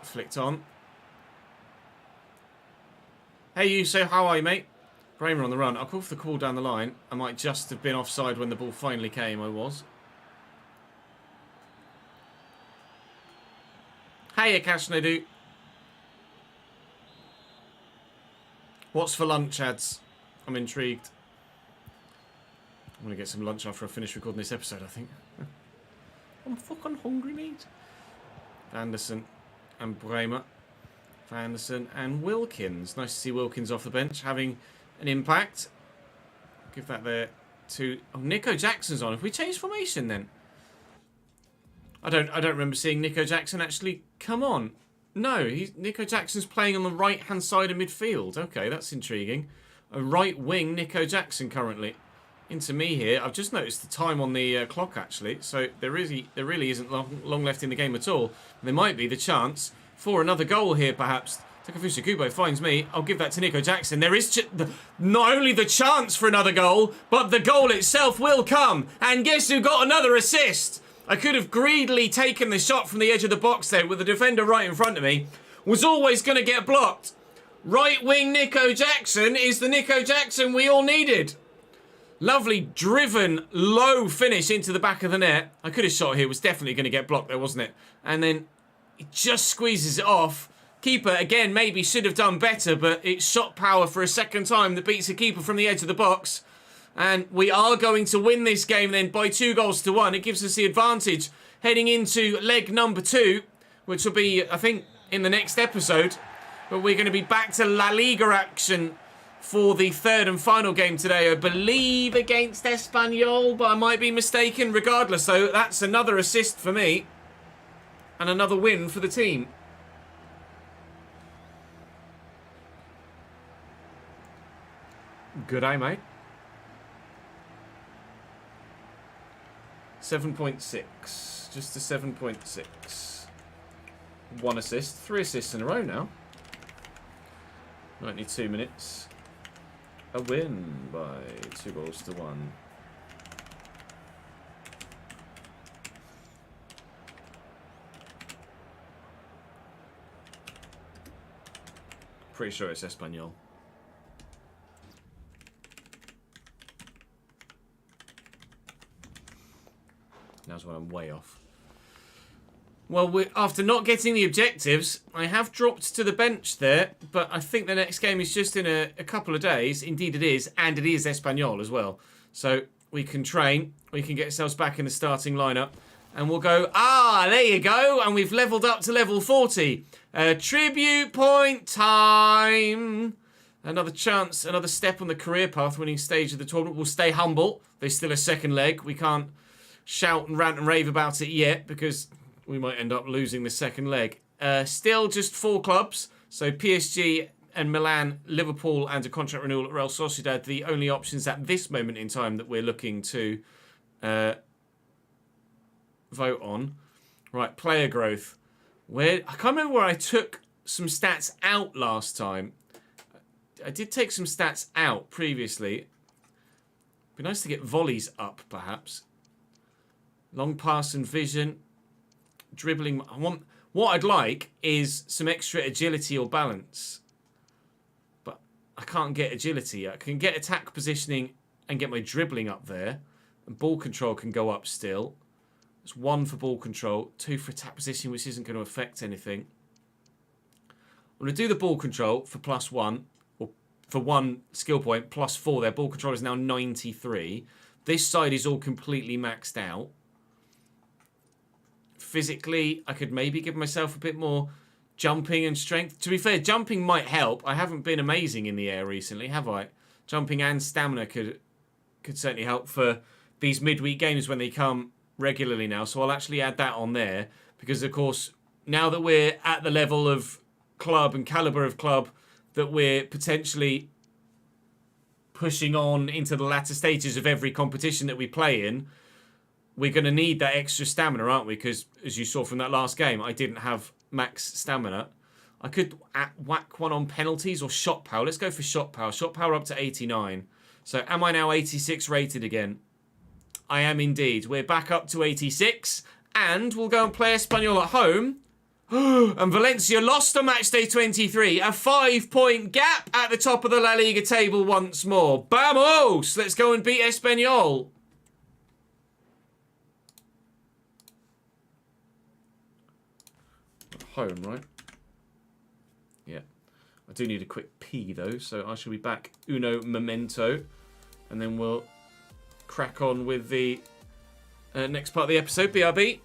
Flicked on. Hey, you, so how are you, mate? Bramer on the run. I'll call for the call down the line. I might just have been offside when the ball finally came. I was. Hey, Chesnoid. What's for lunch, ads? I'm intrigued. I'm going to get some lunch after I finish recording this episode, I think. I'm fucking hungry, mate. Anderson and Bremer. Anderson and Wilkins. Nice to see Wilkins off the bench having an impact. Give that there to... Oh, Nico Jackson's on. Have we changed formation then? I don't remember seeing Nico Jackson actually come on. No, Nico Jackson's playing on the right-hand side of midfield. Okay, that's intriguing. A right-wing Nico Jackson currently. Into me here. I've just noticed the time on the clock, actually. So there really isn't long left in the game at all. There might be the chance for another goal here, perhaps. Takefusa Kubo finds me. I'll give that to Nico Jackson. There is not only the chance for another goal, but the goal itself will come. And guess who got another assist? I could have greedily taken the shot from the edge of the box there with the defender right in front of me. Was always going to get blocked. Right wing Nico Jackson is the Nico Jackson we all needed. Lovely driven low finish into the back of the net. I could have shot here. Was definitely going to get blocked there, wasn't it? And then it just squeezes it off. Keeper, again, maybe should have done better, but it's shot power for a second time that beats the keeper from the edge of the box. And we are going to win this game then by 2-1. It gives us the advantage heading into leg number 2, which will be, I think, in the next episode. But we're going to be back to La Liga action for the third and final game today, I believe against Espanyol, but I might be mistaken. Regardless, though, that's another assist for me and another win for the team. Good eye, mate. 7.6. Just a 7.6. 1 assist. 3 assists in a row now. 92 minutes. A win by 2-1. Pretty sure it's Espanyol. Now's when I'm way off. Well, after not getting the objectives, I have dropped to the bench there, but I think the next game is just in a couple of days. Indeed it is, and it is Espanyol as well. So we can train, we can get ourselves back in the starting lineup, and we'll go, there you go, and we've leveled up to level 40. Tribute point time. Another chance, another step on the career path, winning stage of the tournament. We'll stay humble. There's still a second leg. We can't shout and rant and rave about it yet because we might end up losing the second leg. Still just 4 clubs. So PSG and Milan, Liverpool and a contract renewal at Real Sociedad, the only options at this moment in time that we're looking to vote on. Right, player growth. I can't remember where I took some stats out last time. I did take some stats out previously. It'd be nice to get volleys up, perhaps. Long pass and vision. Dribbling. What I'd like is some extra agility or balance. But I can't get agility. I can get attack positioning and get my dribbling up there. And ball control can go up still. It's 1 for ball control, 2 for attack positioning, which isn't going to affect anything. I'm going to do the ball control for +1, or for 1 skill point, +4 there. Ball control is now 93. This side is all completely maxed out. Physically, I could maybe give myself a bit more jumping and strength. To be fair, jumping might help. I haven't been amazing in the air recently, have I? Jumping and stamina could certainly help for these midweek games when they come regularly now. So I'll actually add that on there because, of course, now that we're at the level of club and calibre of club that we're potentially pushing on into the latter stages of every competition that we play in, we're going to need that extra stamina, aren't we? Because, as you saw from that last game, I didn't have max stamina. I could whack one on penalties or shot power. Let's go for shot power. Shot power up to 89. So, am I now 86 rated again? I am indeed. We're back up to 86. And we'll go and play Espanyol at home. And Valencia lost on match day 23. A 5-point gap at the top of the La Liga table once more. Vamos! Let's go and beat Espanyol. Home, right? Yeah. I do need a quick pee, though, so I shall be back uno momento. And then we'll crack on with the next part of the episode. BRB.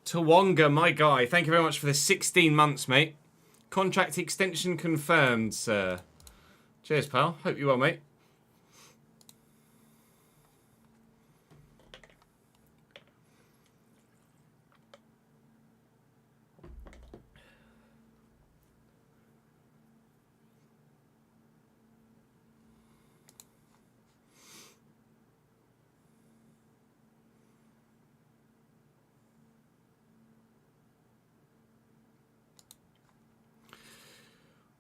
Tawonga, my guy. Thank you very much for the 16 months, mate. Contract extension confirmed, sir. Cheers, pal. Hope you well, mate.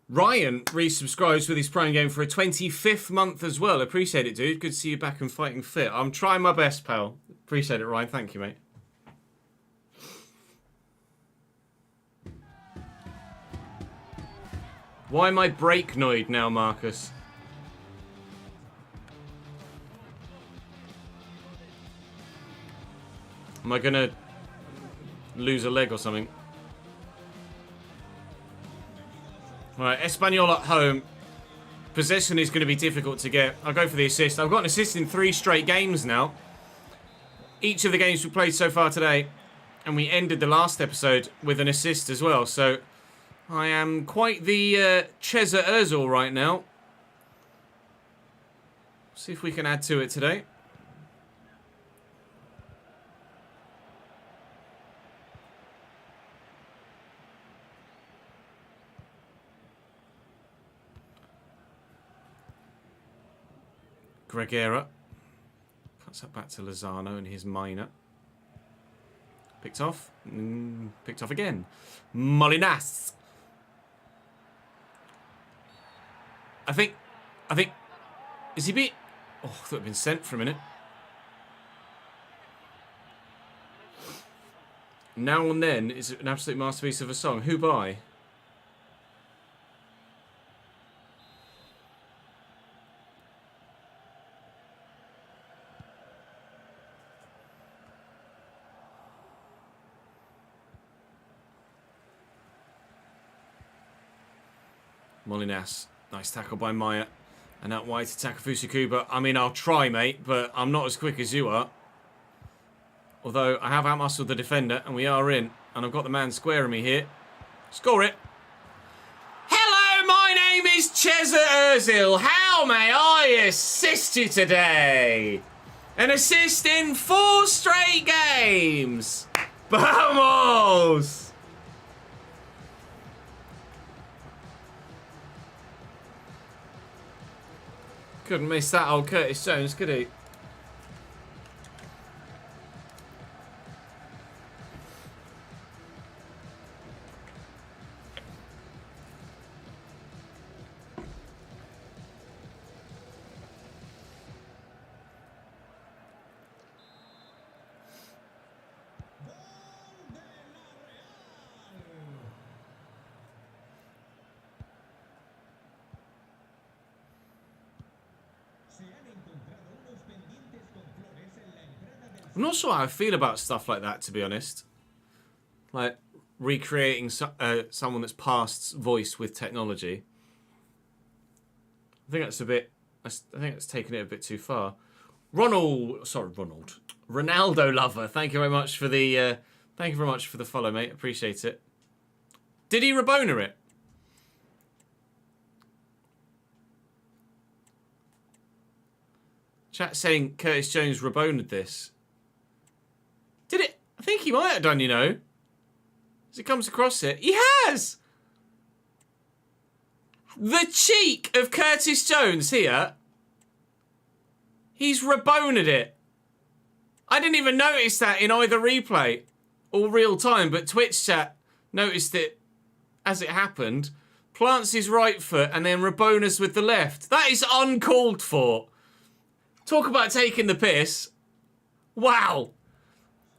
Ryan resubscribes with his Prime game for a 25th month as well. Appreciate it, dude. Good to see you back and fighting fit. I'm trying my best, pal. Appreciate it, Ryan. Thank you, mate. Why am I breaknoid now, Marcus? Am I going to lose a leg or something? Right, Espanyol at home. Possession is going to be difficult to get. I'll go for the assist. I've got an assist in 3 straight games now. Each of the games we played so far today. And we ended the last episode with an assist as well. So I am quite the Chesnoid right now. See if we can add to it today. Gregera. Puts that back to Lozano and his minor. Picked off. Picked off again. Molinas. I think... Is he beat? Oh, I thought it'd been sent for a minute. Now and Then is an absolute masterpiece of a song. Who by? Molinas. Nice tackle by Maya. And out wide to Takafusa Kuba. I mean, I'll try, mate, but I'm not as quick as you are. Although, I have outmuscled the defender, and we are in. And I've got the man squaring me here. Score it. Hello, my name is Chesnoid. How may I assist you today? An assist in 4 straight games. Vamos! Couldn't miss that old Curtis Jones, could he? I'm not sure how I feel about stuff like that, to be honest. Like, recreating someone that's past's voice with technology. I think that's a bit... I think that's taken it a bit too far. Ronaldo lover. Thank you very much for the... thank you very much for the follow, mate. Appreciate it. Did he Rabona it? Chat saying Curtis Jones Rabona'd this. Did it? I think he might have done, you know. As it comes across it. He has! The cheek of Curtis Jones here. He's Rabona'd it. I didn't even notice that in either replay or real time, but Twitch chat noticed it as it happened. Plants his right foot and then Rabonas with the left. That is uncalled for. Talk about taking the piss. Wow.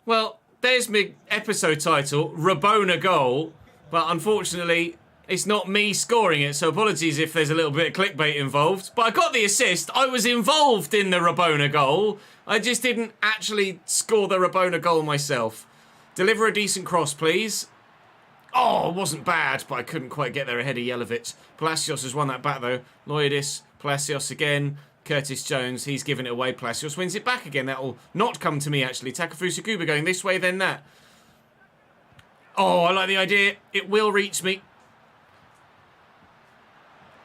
Well, there's my episode title, Rabona goal. But unfortunately, it's not me scoring it, so apologies if there's a little bit of clickbait involved. But I got the assist. I was involved in the Rabona goal. I just didn't actually score the Rabona goal myself. Deliver a decent cross, please. Oh, it wasn't bad, but I couldn't quite get there ahead of Jelic. Palacios has won that back, though. Loidis, Palacios again. Curtis Jones, he's given it away. Palacios wins it back again. That will not come to me, actually. Takefusa Kuba going this way, then that. Oh, I like the idea. It will reach me.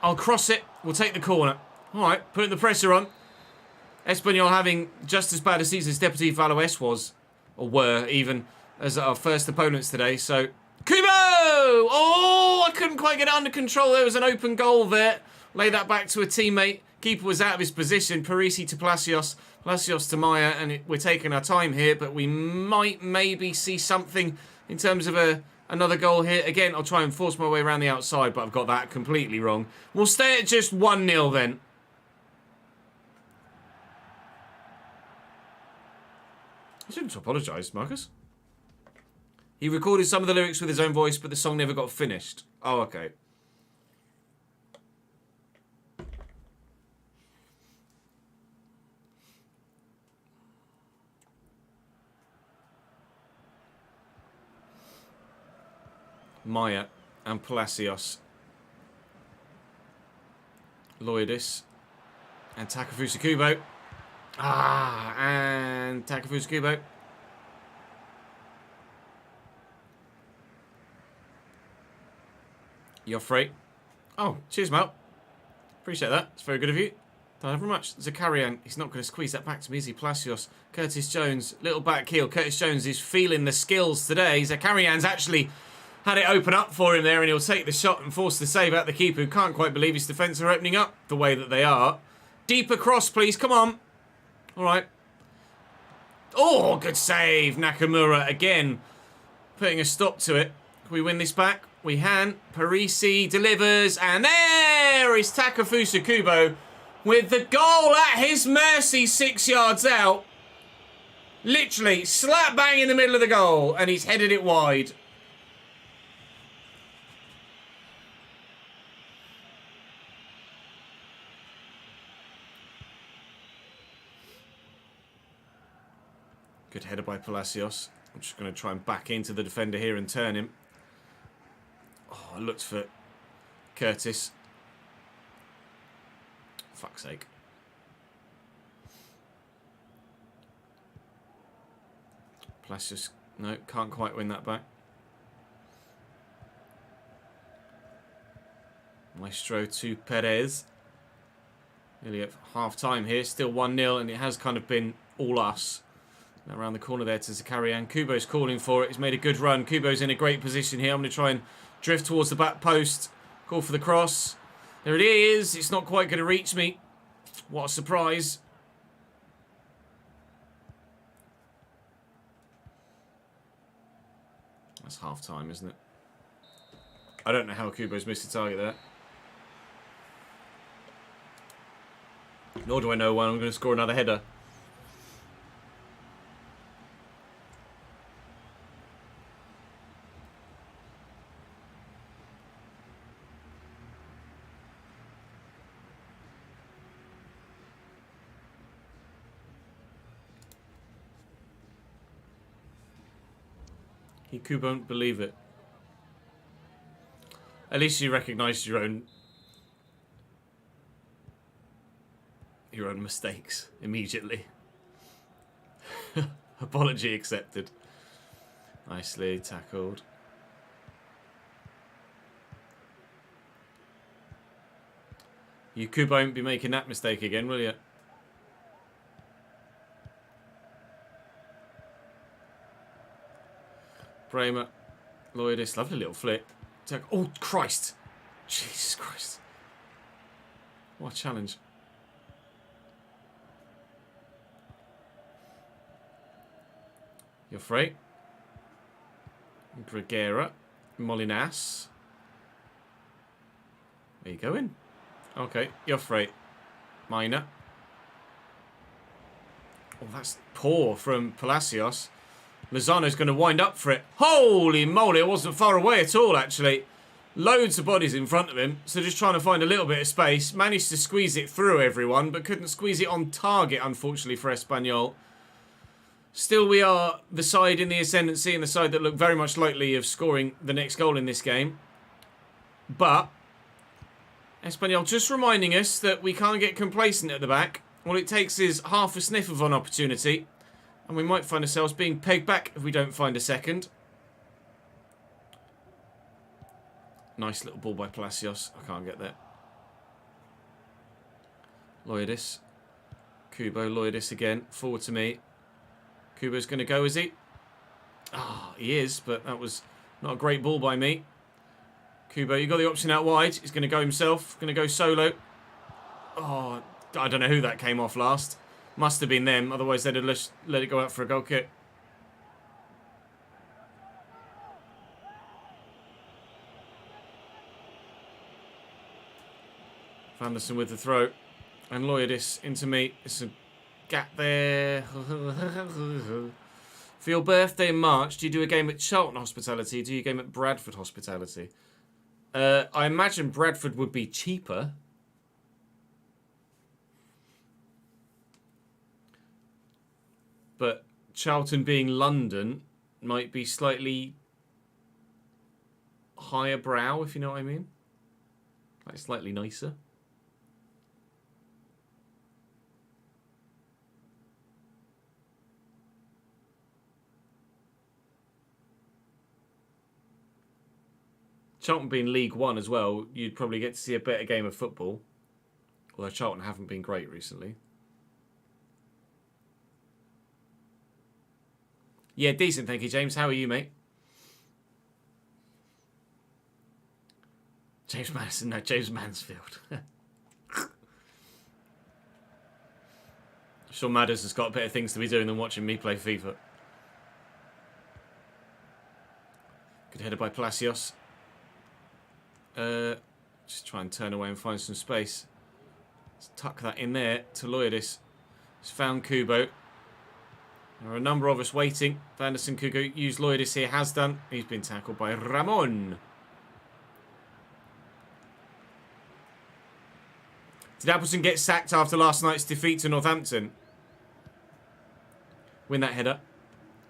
I'll cross it. We'll take the corner. All right, putting the pressure on. Espanyol having just as bad a season as Deportivo Alavés was, or were even, as our first opponents today. So, Kubo! Oh, I couldn't quite get it under control. There was an open goal there. Lay that back to a teammate. Keeper was out of his position. Parisi to Palacios. Palacios to Maya. And we're taking our time here, but we might maybe see something in terms of another goal here. Again, I'll try and force my way around the outside, but I've got that completely wrong. We'll stay at just 1-0 then. I shouldn't apologise, Marcus. He recorded some of the lyrics with his own voice, but the song never got finished. Oh, okay. Maya and Palacios. Loidis. And Takefusa Kubo. Ah, and Takefusa Kubo. You're free. Oh, cheers, Mal. Appreciate that. It's very good of you. Thank you very much. Zakarian, he's not going to squeeze that back to me, is he? Palacios. Curtis Jones, little back heel. Curtis Jones is feeling the skills today. Zakarian's actually had it open up for him there, and he'll take the shot and force the save out the keeper, who can't quite believe his defence are opening up the way that they are. Deeper cross, please. Come on. All right. Oh, good save. Nakamura again putting a stop to it. Can we win this back? We can. Parisi delivers, and there is Takefusa Kubo with the goal at his mercy 6 yards out. Literally slap bang in the middle of the goal, and he's headed it wide. Good header by Palacios. I'm just going to try and back into the defender here and turn him. Oh, I looked for Curtis. Fuck's sake. Palacios, no, can't quite win that back. Maestro to Perez. Nearly at half time here, still 1-0, and it has kind of been all us. Now around the corner there to Zakarian. Kubo's calling for it. He's made a good run. Kubo's in a great position here. I'm going to try and drift towards the back post. Call for the cross. There it is. It's not quite going to reach me. What a surprise. That's half time, isn't it? I don't know how Kubo's missed the target there. Nor do I know when I'm going to score another header. You won't believe it. At least you recognise your own mistakes immediately. Apology accepted. Nicely tackled. You won't be making that mistake again, will you? Bremer. Lloydis. Lovely little flick. Oh, Christ. Jesus Christ. What a challenge. You're free. Gregera. Molinas. Where you going? Okay, you're free. Minor. Oh, that's poor from Palacios. Lozano's going to wind up for it. Holy moly, it wasn't far away at all, actually. Loads of bodies in front of him, so just trying to find a little bit of space. Managed to squeeze it through everyone, but couldn't squeeze it on target, unfortunately, for Espanyol. Still, we are the side in the ascendancy and the side that look very much likely of scoring the next goal in this game. But Espanyol just reminding us that we can't get complacent at the back. All it takes is half a sniff of an opportunity, and we might find ourselves being pegged back if we don't find a second. Nice little ball by Palacios. I can't get that. Lloydis. Kubo, Lloydis again. Forward to me. Kubo's going to go, is he? Ah, he is, but that was not a great ball by me. Kubo, you got the option out wide. He's going to go himself. Going to go solo. Oh, I don't know who that came off last. Must have been them. Otherwise, they'd have let it go out for a goal kick. Anderson with the throw. And Lloydis into me. It's a gap there. For your birthday in March, do you do a game at Charlton Hospitality? Do you a game at Bradford Hospitality? I imagine Bradford would be cheaper. But Charlton being London might be slightly higher brow, if you know what I mean. Like slightly nicer. Charlton being League One as well, you'd probably get to see a better game of football. Although Charlton haven't been great recently. Yeah, decent, thank you, James. How are you, mate? James Madison, no, James Mansfield. Sure, Madders has got better things to be doing than watching me play FIFA. Good header by Palacios. Just try and turn away and find some space. Let's tuck that in there to Lloydis. He's found Kubo. There are a number of us waiting. Vanderson could go use Lloydis here. Has done. He's been tackled by Ramon. Did Appleton get sacked after last night's defeat to Northampton? Win that header.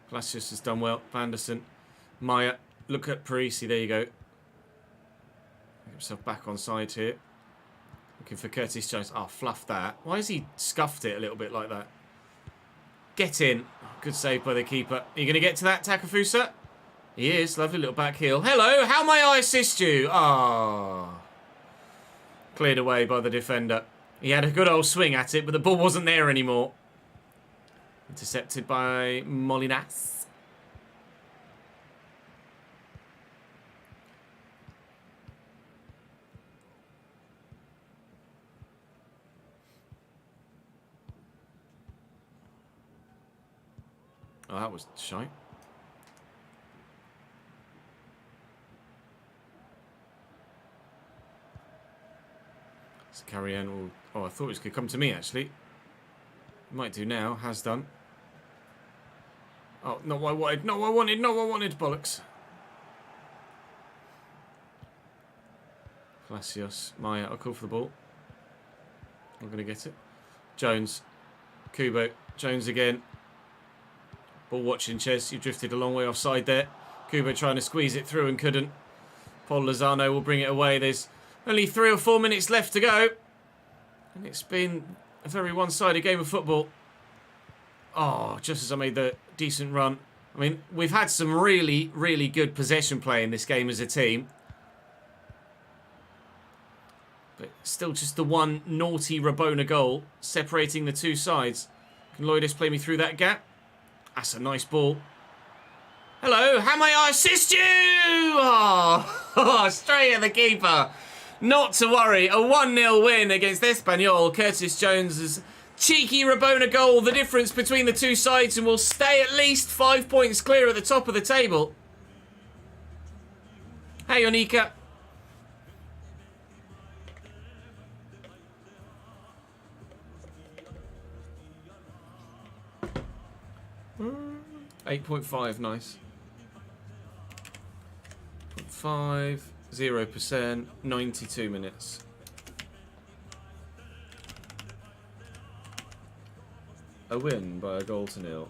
Palacios has done well. Vanderson. Maya. Look at Parisi. There you go. Get himself back on side here. Looking for Curtis Jones. Oh, fluffed that. Why has he scuffed it a little bit like that? Get in. Good save by the keeper. Are you going to get to that, Takafusa? He is. Lovely little back heel. Hello, how may I assist you? Ah. Oh. Cleared away by the defender. He had a good old swing at it, but the ball wasn't there anymore. Intercepted by Molinas. Oh, that was shite. Let's carry on. Oh, I thought it was going to come to me, actually. Might do now. Has done. Oh, not what I wanted. Not what I wanted. Not what I wanted. Bollocks. Palacios. Maya. I'll call for the ball. I'm going to get it. Jones. Kubo. Jones again. Ball watching, Ches. You drifted a long way offside there. Kubo trying to squeeze it through and couldn't. Paul Lozano will bring it away. There's only 3 or 4 minutes left to go. And it's been a very one-sided game of football. Oh, just as I made the decent run. I mean, we've had some really, really good possession play in this game as a team. But still just the one naughty Rabona goal separating the two sides. Can Lloydis play me through that gap? That's a nice ball. Hello, how may I assist you? Oh, straight at the keeper. Not to worry, a 1-0 win against Espanyol. Curtis Jones's cheeky Rabona goal, the difference between the two sides, and will stay at least 5 points clear at the top of the table. Hey, Onika. .5, nice. 0.5, 0%, 92 minutes. A win by a goal to 0.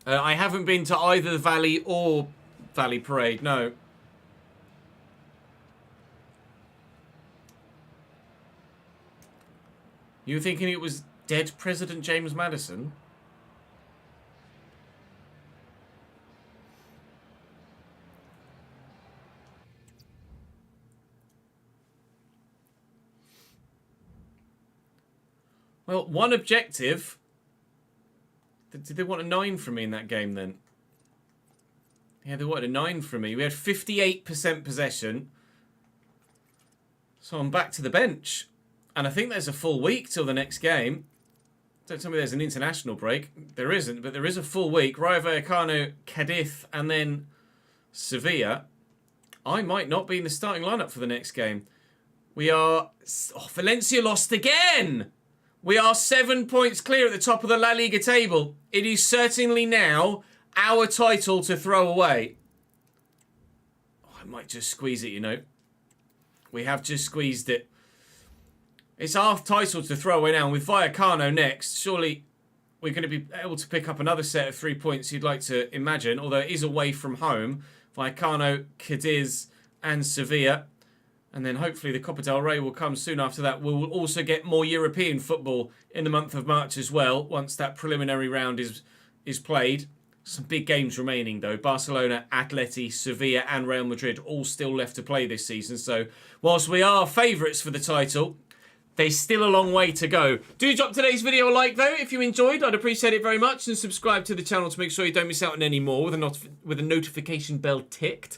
I haven't been to either the Valley or Valley Parade, no. You were thinking it was dead President James Madison? Well, one objective. Did they want a 9 from me in that game then? Yeah, they wanted a 9 from me. We had 58% possession. So I'm back to the bench. And I think there's a full week till the next game. Don't tell me there's an international break. There isn't, but there is a full week. Rayo Vallecano, Cádiz, and then Sevilla. I might not be in the starting lineup for the next game. We are... Oh, Valencia lost again! We are 7 points clear at the top of the La Liga table. It is certainly now our title to throw away. Oh, I might just squeeze it, you know. We have just squeezed it. It's our title to throw away now. And with Vallecano next, surely we're going to be able to pick up another set of 3 points you'd like to imagine. Although it is away from home. Vallecano, Cádiz and Sevilla. And then hopefully the Copa del Rey will come soon after that. We will also get more European football in the month of March as well, once that preliminary round is played. Some big games remaining, though. Barcelona, Atleti, Sevilla and Real Madrid all still left to play this season. So whilst we are favourites for the title, there's still a long way to go. Do drop today's video a like, though, if you enjoyed. I'd appreciate it very much. And subscribe to the channel to make sure you don't miss out on any more with a notification bell ticked.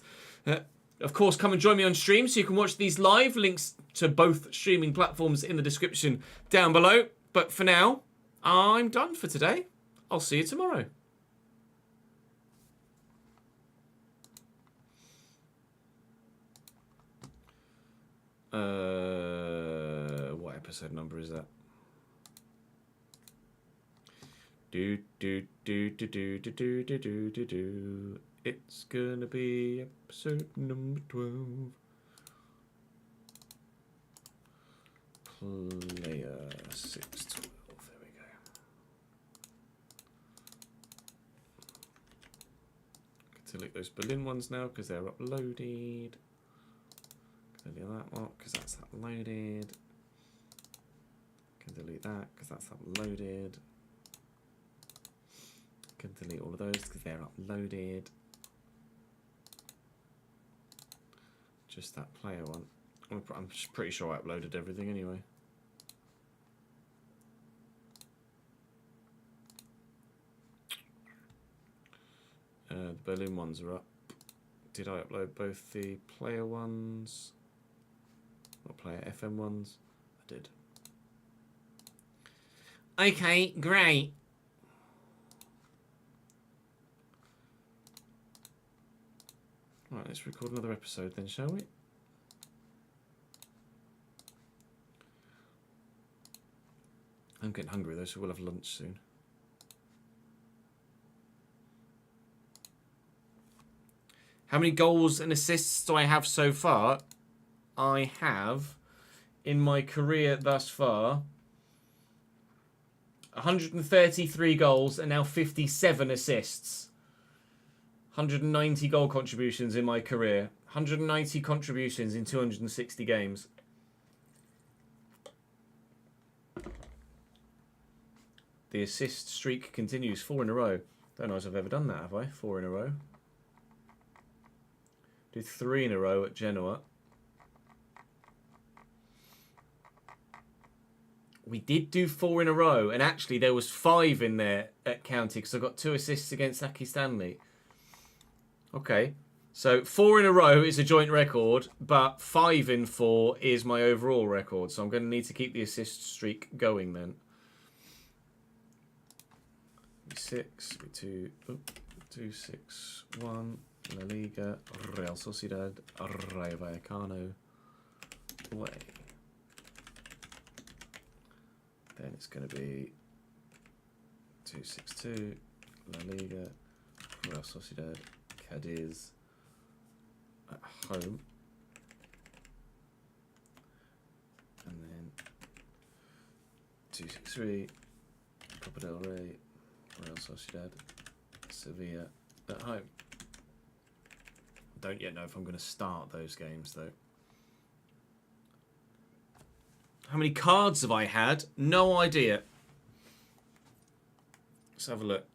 Of course, come and join me on stream so you can watch these live. Links to both streaming platforms in the description down below. But for now, I'm done for today. I'll see you tomorrow. What episode number is that? Do do do do do do do do do do do. It's gonna be episode number 12. Player 612. There we go. Can delete those Berlin ones now because they're uploaded. Can delete that one because that's uploaded. Can delete that because that's uploaded. Can delete all of those because they're uploaded. Just that player one. I'm pretty sure I uploaded everything anyway. The Berlin ones are up. Did I upload both the player ones? Not player FM ones? I did. Okay, great. Right, let's record another episode then, shall we? I'm getting hungry though, so we'll have lunch soon. How many goals and assists do I have so far? I have, in my career thus far, 133 goals and now 57 assists. 190 goal contributions in my career. 190 contributions in 260 games. The assist streak continues. 4 in a row. Don't know if I've ever done that, have I? 4 in a row. Did 3 in a row at Genoa. We did do 4 in a row, and actually there was 5 in there at County because I got 2 assists against Aki Stanley. Okay, so 4 in a row is a joint record, but 5 in 4 is my overall record. So I'm going to need to keep the assist streak going then. 2-6-1 La Liga, Real Sociedad, Rayo Vallecano away. Then it's going to be 2-6-2 La Liga, Real Sociedad, Cádiz at home. And then 2-6-3 Copa del Rey, Real Sociedad, Sevilla at home. Don't yet know if I'm going to start those games though. How many cards have I had? No idea. Let's have a look.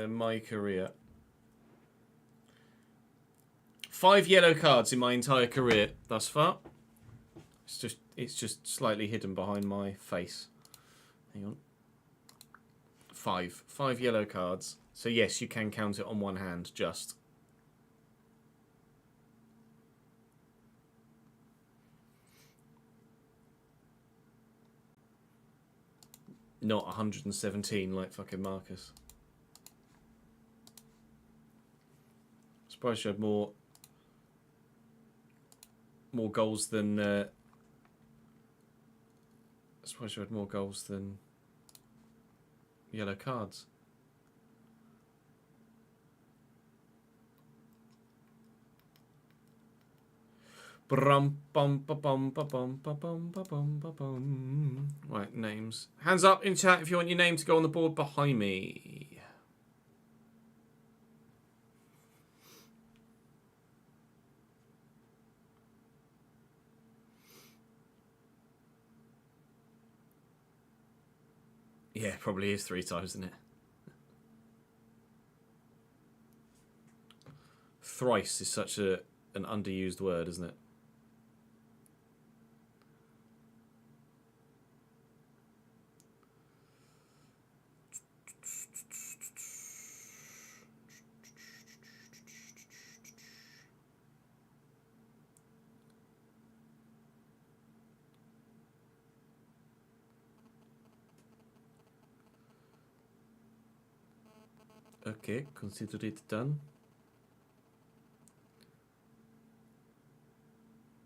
My career. 5 yellow cards in my entire career thus far. It's just slightly hidden behind my face. Hang on. 5 yellow cards. So yes, you can count it on one hand, just. Not 117 like fucking Marcus. Surprised you had more goals than surprised you had more goals than yellow cards. Right, names. Hands up in chat if you want your name to go on the board behind me. Yeah, probably is 3 times, isn't it? Thrice is such an underused word, isn't it? Okay, consider it done.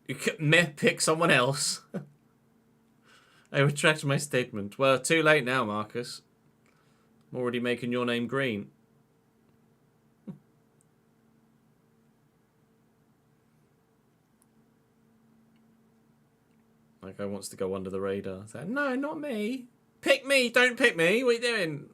You can pick someone else. I retract my statement. Well, too late now, Marcus. I'm already making your name green. Like, guy wants to go under the radar. So, no, not me. Pick me, don't pick me. What are you doing?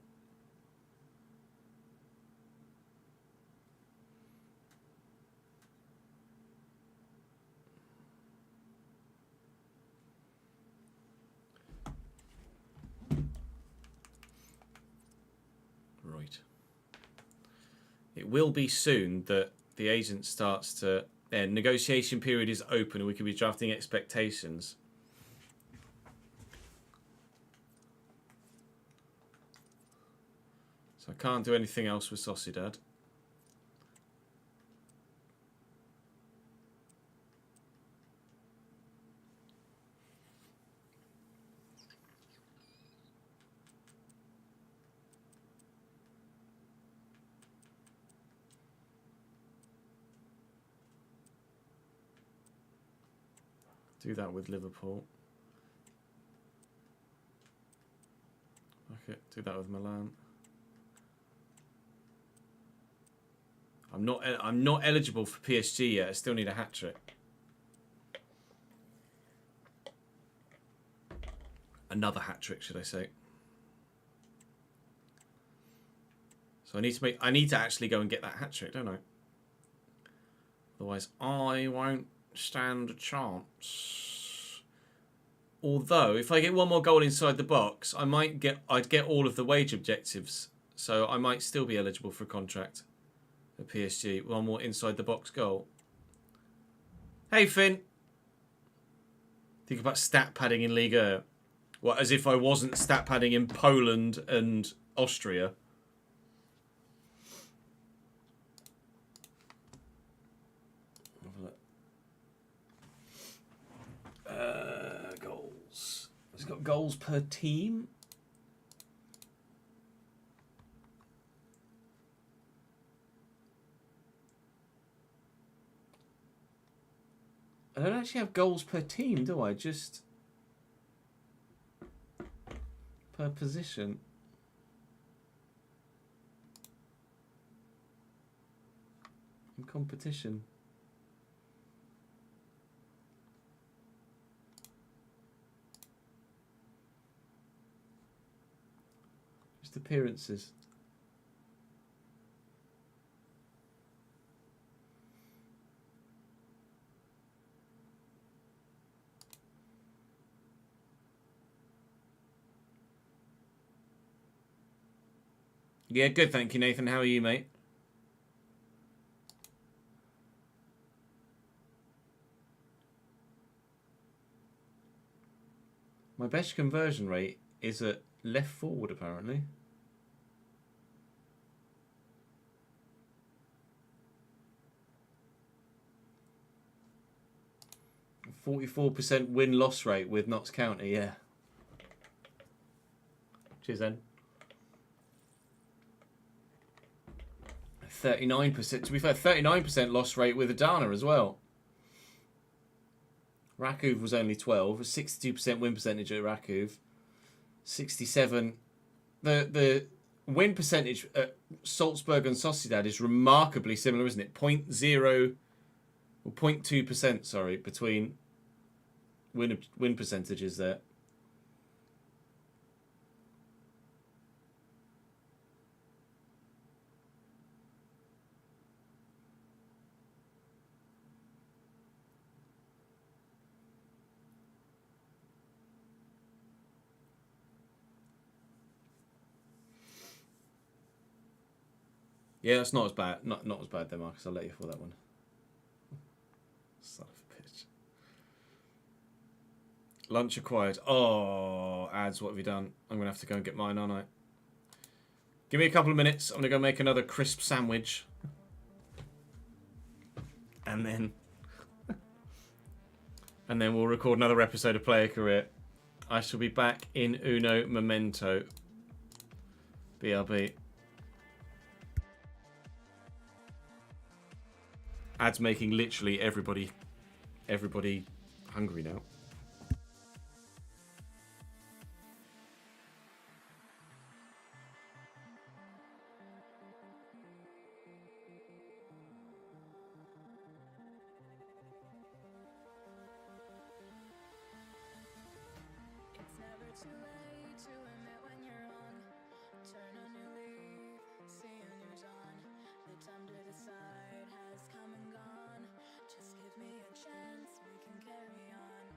Right. It will be soon that the agent starts to... negotiation period is open and we could be drafting expectations. So I can't do anything else with Sociedad. Do that with Liverpool. Okay, do that with Milan. I'm not eligible for PSG yet. I still need a hat trick. Another hat trick, should I say? So I need to actually go and get that hat trick, don't I? Otherwise, I won't stand a chance. Although, if I get one more goal inside the box, I'd get all of the wage objectives. So I might still be eligible for a contract at PSG. One more inside the box goal. Hey, Finn. Think about stat padding in Liga. What, as if I wasn't stat padding in Poland and Austria. Goals. It's got goals per team. I don't actually have goals per team, do I? Just per position. In competition. Just appearances. Yeah, good, thank you, Nathan. How are you, mate? My best conversion rate is at left forward, apparently. %44 win-loss rate with Notts County, yeah. Cheers, then. 39%. To be fair, 39% loss rate with Adana as well. Rakov was only 12. 62% win percentage at Rakov. 67. The win percentage at Salzburg and Sociedad is remarkably similar, isn't it? 0.2%, sorry, between win percentages there. Yeah, that's not as bad. Not as bad there, Marcus. I'll let you for that one. Son of a bitch. Lunch acquired. Oh, ads, what have you done? I'm going to have to go and get mine, aren't I? Give me a couple of minutes. I'm going to go make another crisp sandwich. And then... and then we'll record another episode of Player Career. I shall be back in Uno Momento. BRB. Ads making literally everybody hungry now. Time to decide has come and gone. Just give me a chance, we can carry on.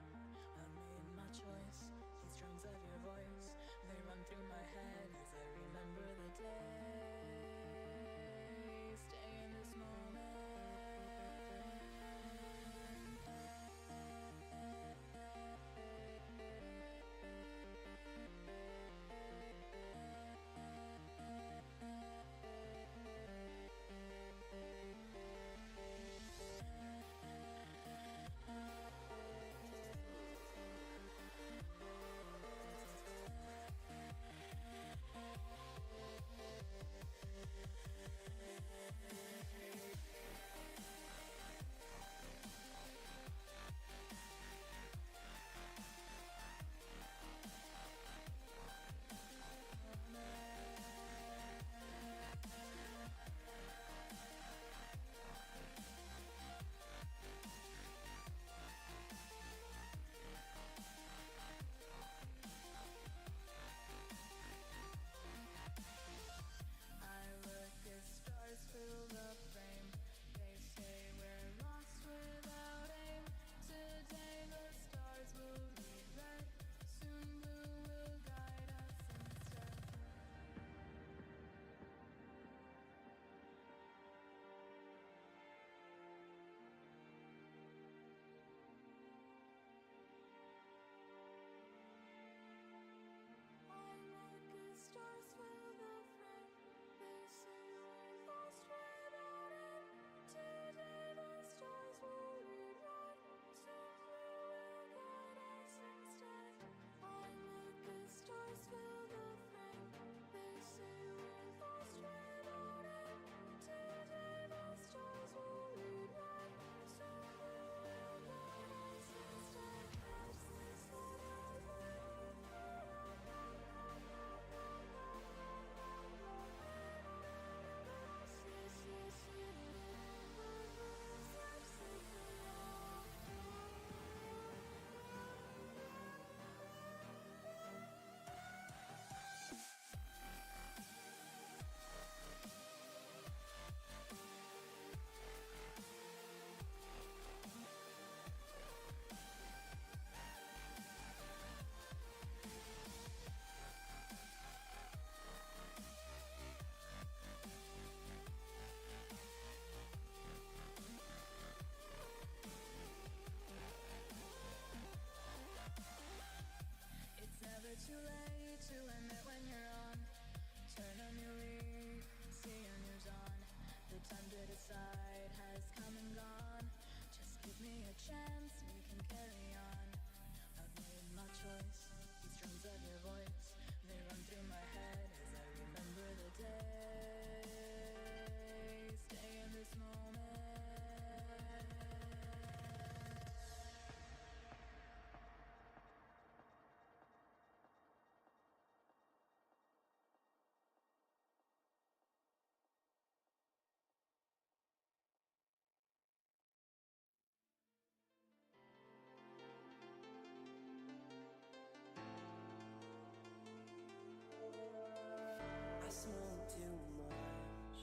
I smoke too much,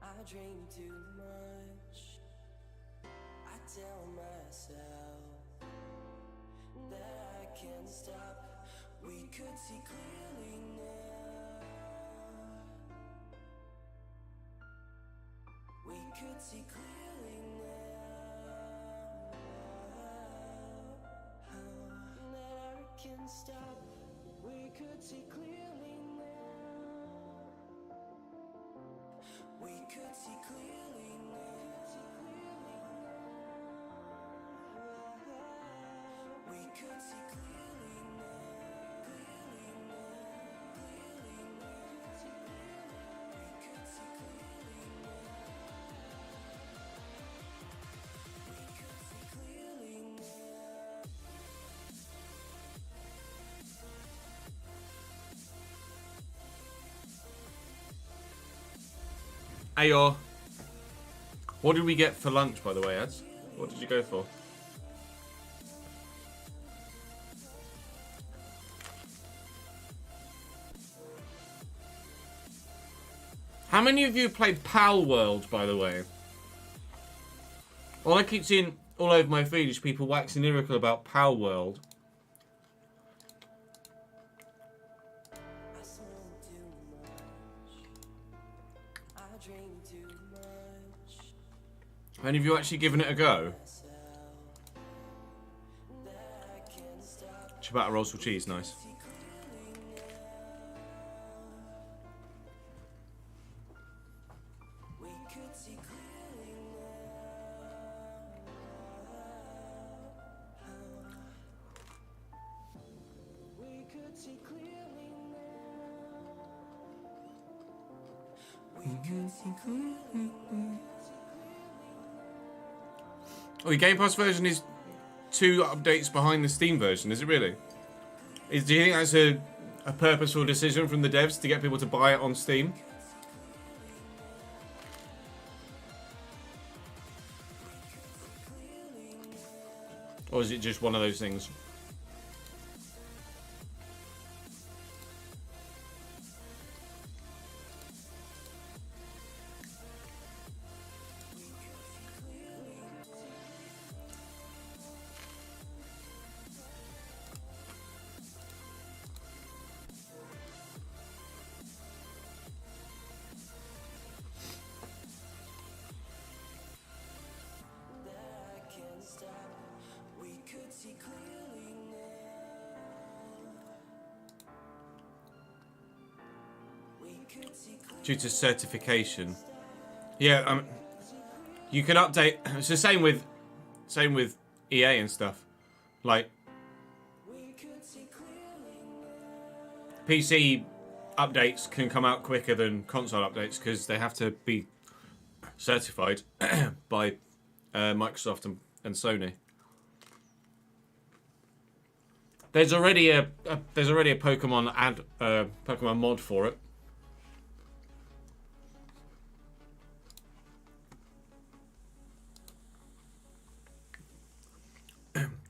I drink too much. I tell myself that I can't stop. We could see clearly now. We could see clearly now. That I can't stop. We could see clearly now. We could see clearly now. We could see clearly now. Clearly now. Clearly now. We could see clearly now. We could see clearly now. Ayo. What did we get for lunch, by the way, Ads? What did you go for? How many of you played Pal World, by the way? All I keep seeing all over my feed is people waxing lyrical about Pal World. I smoke too much. I drink too much. Have any of you actually given it a go? Ciabatta rolls with cheese, nice. We could see clearly now. We could see clearly now. We could see clearly now. Oh, the Game Pass version is 2 updates behind the Steam version, is it really? Do you think that's a purposeful decision from the devs to get people to buy it on Steam? Or is it just one of those things? Due to certification. Yeah, you can update. It's the same with EA and stuff. Like PC updates can come out quicker than console updates because they have to be certified by Microsoft and Sony. There's already a Pokemon Pokemon mod for it.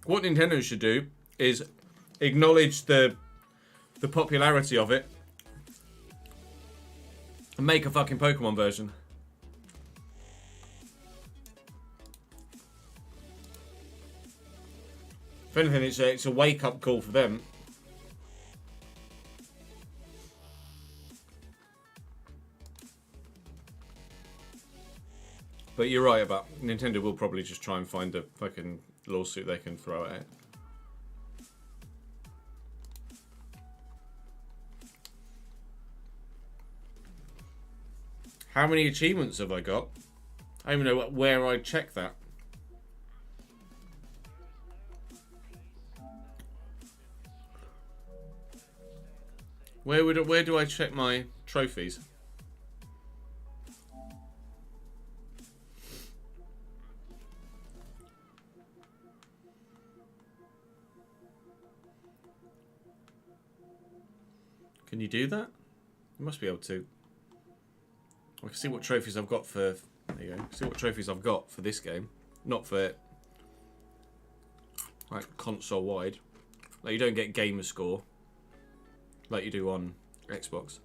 What Nintendo should do is acknowledge the popularity of it and make a fucking Pokemon version. If anything, it's a wake-up call for them. But you're right about Nintendo will probably just try and find a fucking lawsuit they can throw at it. How many achievements have I got? I don't even know where I check that. Where do I check my trophies? Can you do that? You must be able to. I can see what trophies I've got for. There you go. See what trophies I've got for this game, not for like console wide. Like you don't get gamer score like you do on Xbox.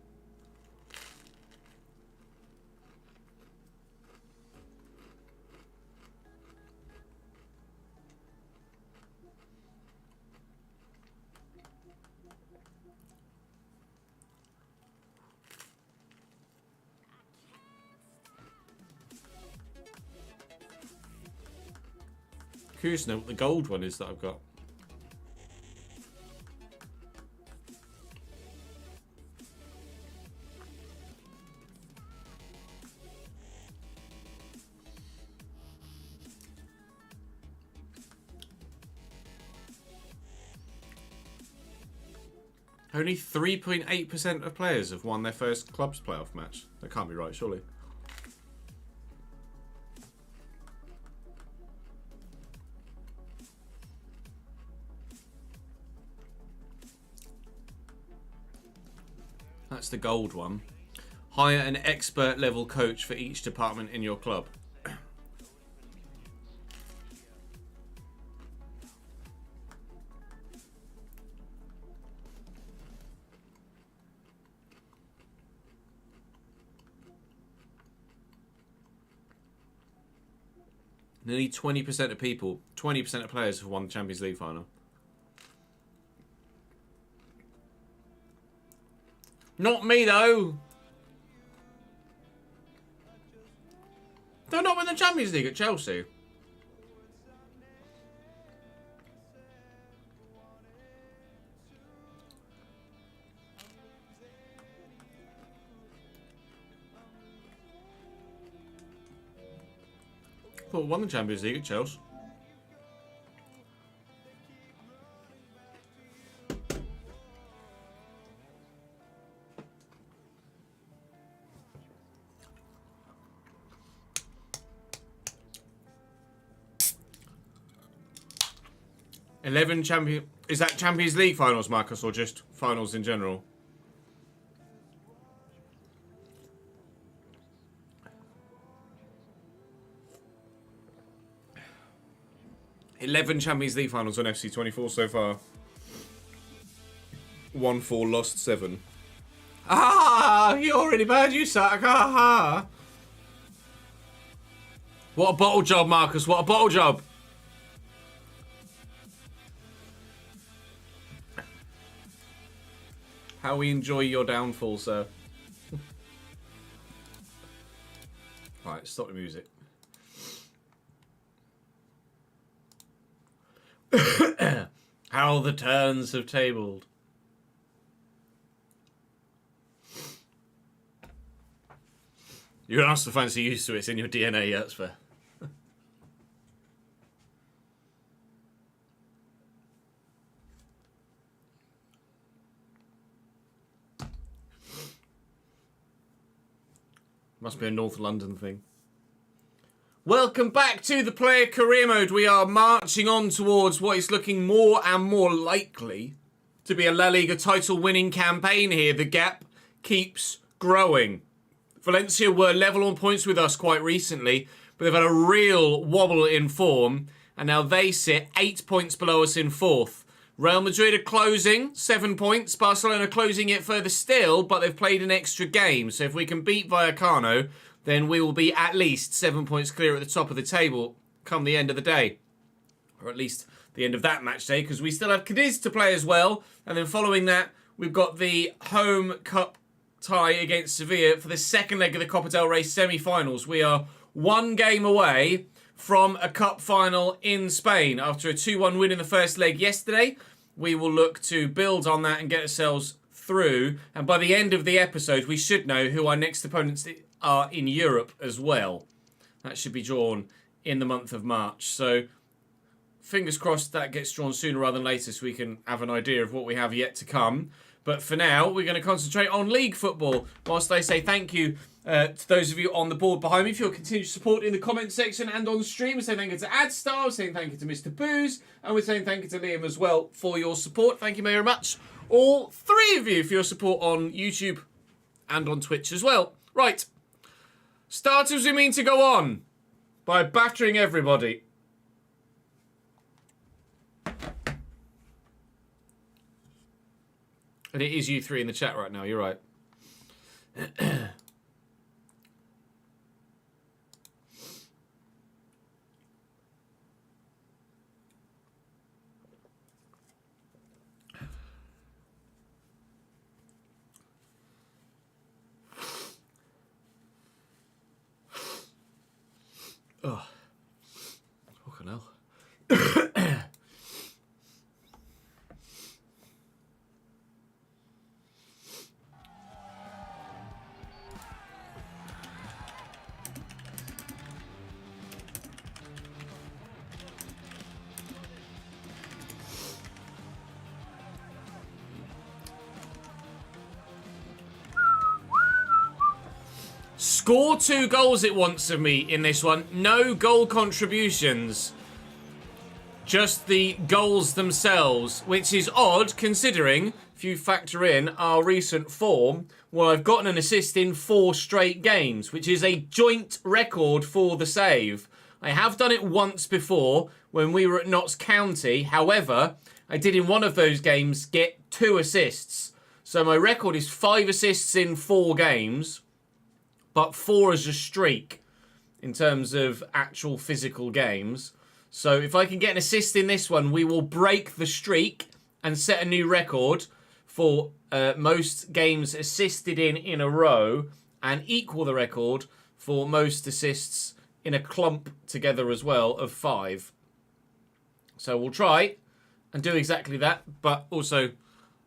Curious to know what the gold one is that I've got. Only 3.8% of players have won their first club's playoff match. That can't be right, surely. That's the gold one. Hire an expert level coach for each department in your club. Nearly 20% of people, 20% of players have won the Champions League final. Not me, though. They're not win the Champions League at Chelsea. I thought we won the Champions League at Chelsea. Is that Champions League finals, Marcus, or just finals in general? Champions League finals on FC24 so far. Won 4, lost 7. Ah, you're really bad, you suck. Ah. What a bottle job, Marcus. What a bottle job. How we enjoy your downfall, sir. Right, stop the music. How the turns have tabled. You're gonna ask to fancy used to it. It's in your DNA, yeah, that's fair. Must be a North London thing. Welcome back to the player career mode. We are marching on towards what is looking more and more likely to be a La Liga title winning campaign here. The gap keeps growing. Valencia were level on points with us quite recently, but they've had a real wobble in form, and now they sit 8 points below us in 4th. Real Madrid are closing 7 points. Barcelona closing it further still, but they've played an extra game. So if we can beat Vallecano, then we will be at least 7 points clear at the top of the table come the end of the day. Or at least the end of that match day, because we still have Cádiz to play as well. And then following that, we've got the home cup tie against Sevilla for the second leg of the Copa del Rey semi-finals. We are one game away from a cup final in Spain. After a 2-1 win in the first leg yesterday, we will look to build on that and get ourselves through. And by the end of the episode, we should know who our next opponents are in Europe as well. That should be drawn in the month of March. So fingers crossed that gets drawn sooner rather than later so we can have an idea of what we have yet to come. But for now, we're going to concentrate on league football. Whilst I say thank you to those of you on the board behind me for your continued support in the comment section and on stream. We're saying thank you to Adstar, we're saying thank you to Mr. Booze, and we're saying thank you to Liam as well for your support. Thank you very much, all three of you, for your support on YouTube and on Twitch as well. Right, start as we mean to go on by battering everybody. And it is you three in the chat right now, you're right. Oh, fucking hell. Score 2 goals it wants of me in this one. No goal contributions. Just the goals themselves, which is odd considering, if you factor in our recent form, well, I've gotten an assist in 4 straight games, which is a joint record for the save. I have done it once before when we were at Notts County. However, I did in one of those games get 2 assists. So my record is 5 assists in 4 games. But 4 as a streak in terms of actual physical games. So if I can get an assist in this one, we will break the streak and set a new record for most games assisted in a row and equal the record for most assists in a clump together as well of 5. So we'll try and do exactly that, but also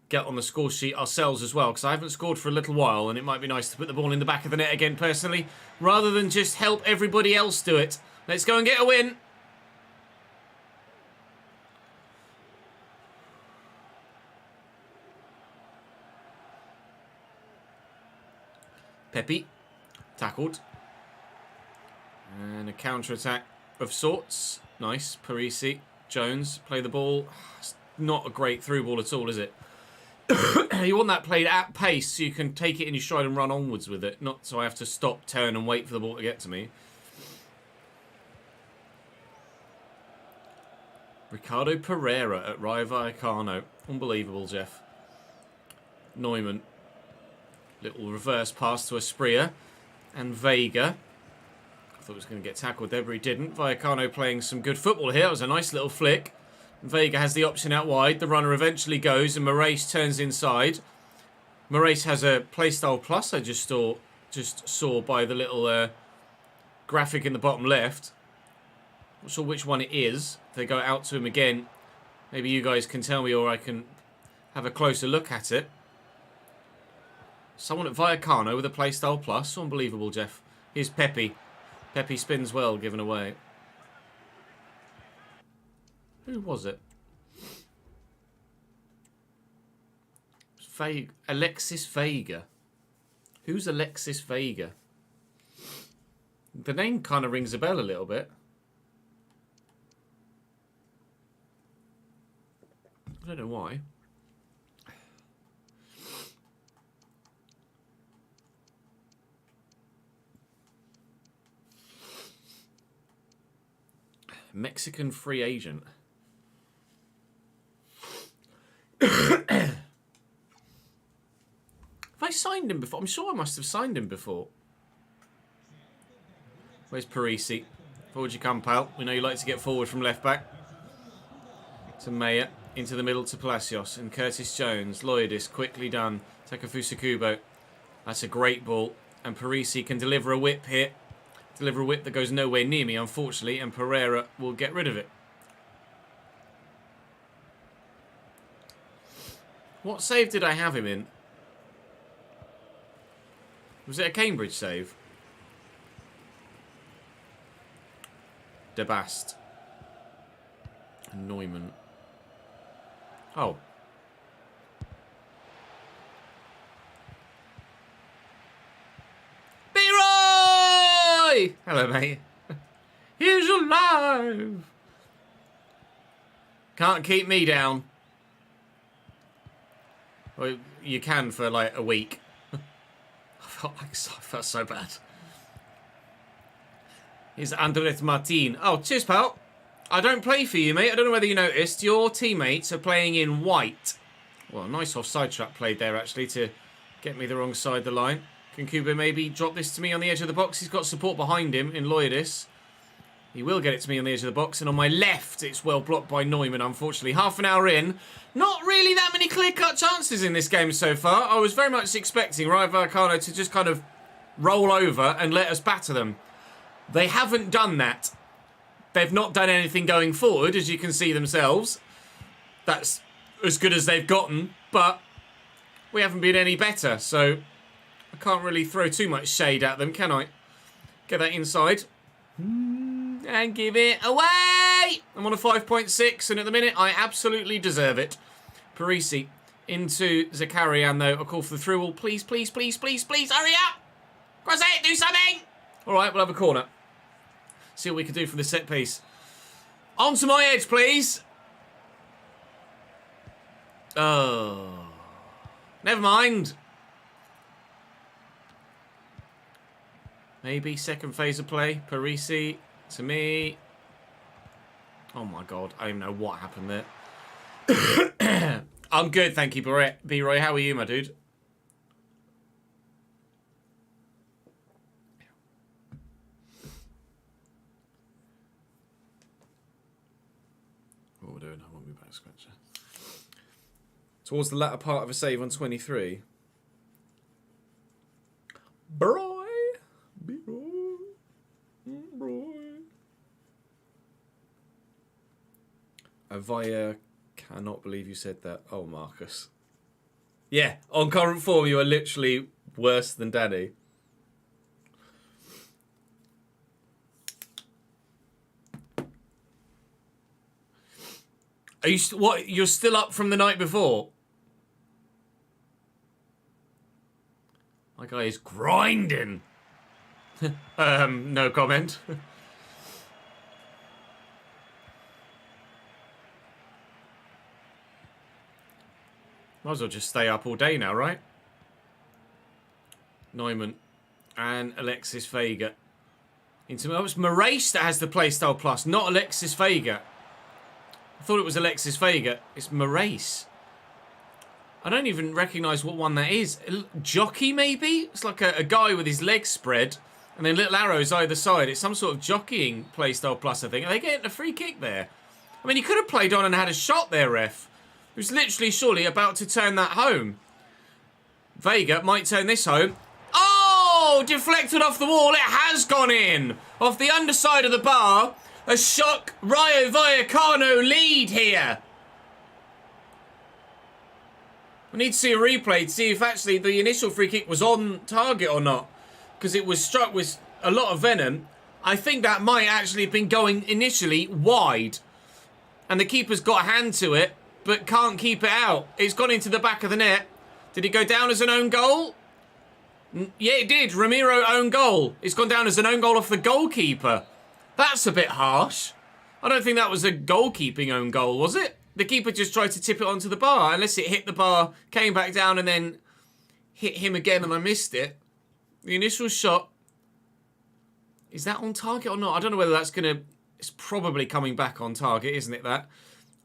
get on the score sheet ourselves as well, because I haven't scored for a little while and it might be nice to put the ball in the back of the net again personally, rather than just help everybody else do it. Let's go and get a win. Pepe, tackled. And a counter-attack of sorts. Nice, Parisi. Jones, play the ball. It's not a great through ball at all, is it? You want that played at pace so you can take it in your stride and run onwards with it, not so I have to stop, turn and wait for the ball to get to me. Ricardo Pereira at Rayo Vallecano. Unbelievable, Jeff. Neumann. Little reverse pass to Asprilla. And Vega. I thought he was going to get tackled there, but he didn't. Vallecano playing some good football here. It was a nice little flick. Vega has the option out wide. The runner eventually goes and Moraes turns inside. Moraes has a playstyle plus, I just saw by the little graphic in the bottom left. Not sure which one it is. If they go out to him again, maybe you guys can tell me or I can have a closer look at it. Someone at Vallecano with a playstyle plus. Unbelievable, Jeff. Here's Pepe. Pepe spins well, given away. Who was it? Alexis Vega. Who's Alexis Vega? The name kind of rings a bell a little bit. I don't know why. Mexican free agent. Have I signed him before? I'm sure I must have signed him before. Where's Parisi? Forward you come, pal. We know you like to get forward from left back. To Meyer. Into the middle to Palacios. And Curtis Jones. Loidis. Quickly done. Takefusa Kubo. That's a great ball. And Parisi can deliver a whip here. Deliver a whip that goes nowhere near me, unfortunately. And Pereira will get rid of it. What save did I have him in? Was it a Cambridge save? De Bast. Neumann. Oh. B-Roy! Hello, mate. Here's your live. Can't keep me down. Well, you can for like a week. I felt so bad. Here's Andres Martin. Oh, cheers, pal. I don't play for you, mate. I don't know whether you noticed. Your teammates are playing in white. Well, nice offside trap played there, actually, to get me the wrong side of the line. Can Kuba maybe drop this to me on the edge of the box? He's got support behind him in Loyadis. He will get it to me on the edge of the box. And on my left, it's well blocked by Neumann, unfortunately. Half an hour in. Not really that many clear-cut chances in this game so far. I was very much expecting Rayo Vallecano to just kind of roll over and let us batter them. They haven't done that. They've not done anything going forward, as you can see themselves. That's as good as they've gotten, but we haven't been any better, so I can't really throw too much shade at them, can I? Get that inside. And give it away! I'm on a 5.6, and at the minute, I absolutely deserve it. Parisi into Zakarian, though. A call for the through ball. Please, please, please, please, please, hurry up! Cross it, do something! All right, we'll have a corner. See what we can do from the set piece. Onto my edge, please. Oh. Never mind. Maybe second phase of play. Parisi to me. Oh my god. I don't know what happened there. I'm good, thank you, B-Roy. How are you, my dude? What we're doing, I won't be back scratcher. Towards the latter part of a save on 23. Bro. Avaya cannot believe you said that. Oh, Marcus. Yeah, on current form, you are literally worse than Danny. Are you what? You're still up from the night before? My guy is grinding. No comment. Might as well just stay up all day now, right? Neumann and Alexis Vega. It's Moraes that has the playstyle plus, not Alexis Vega. I thought it was Alexis Vega. It's Moraes. I don't even recognise what one that is. Jockey, maybe? It's like a guy with his legs spread and then little arrows either side. It's some sort of jockeying playstyle plus, I think. Are they getting a free kick there? I mean, he could have played on and had a shot there, ref. He was literally surely about to turn that home. Vega might turn this home. Oh! Deflected off the wall. It has gone in. Off the underside of the bar. A shock Rayo Vallecano lead here. We need to see a replay to see if actually the initial free kick was on target or not. Because it was struck with a lot of venom. I think that might actually have been going initially wide. And the keeper's got a hand to it, but can't keep it out. It's gone into the back of the net. Did it go down as an own goal? Yeah, it did. Ramiro own goal. It's gone down as an own goal off the goalkeeper. That's a bit harsh. I don't think that was a goalkeeping own goal, was it? The keeper just tried to tip it onto the bar, unless it hit the bar, came back down, and then hit him again, and I missed it. The initial shot, is that on target or not? I don't know whether that's going to... It's probably coming back on target, isn't it, that?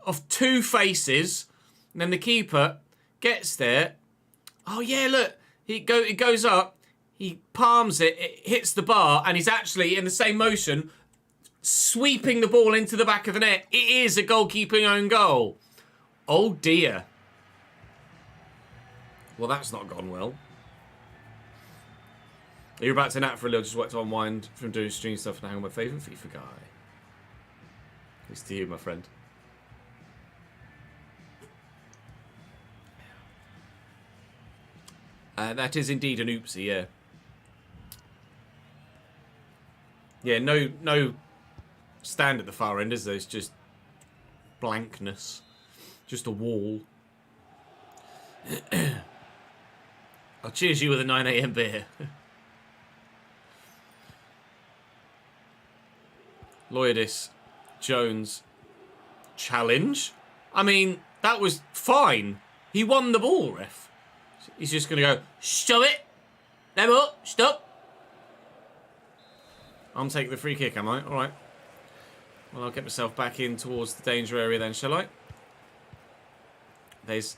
Of two faces, and then the keeper gets there. Oh, yeah, look. It goes up, he palms it, it hits the bar, and he's actually, in the same motion, sweeping the ball into the back of the net. It is a goalkeeping own goal. Oh, dear. Well, that's not gone well. You're about to nap for a little, just want to unwind from doing stream stuff and hang on my favourite FIFA guy. It's to you, my friend. That is indeed an oopsie, yeah. Yeah, no stand at the far end, is there? It's just blankness. Just a wall. I'll cheers you with a 9 AM beer. Lloydis, Jones, challenge. I mean, that was fine. He won the ball, ref. He's just going to go, stop it. Never, stop. I'm taking the free kick, am I? All right. Well, I'll get myself back in towards the danger area then, shall I? There's...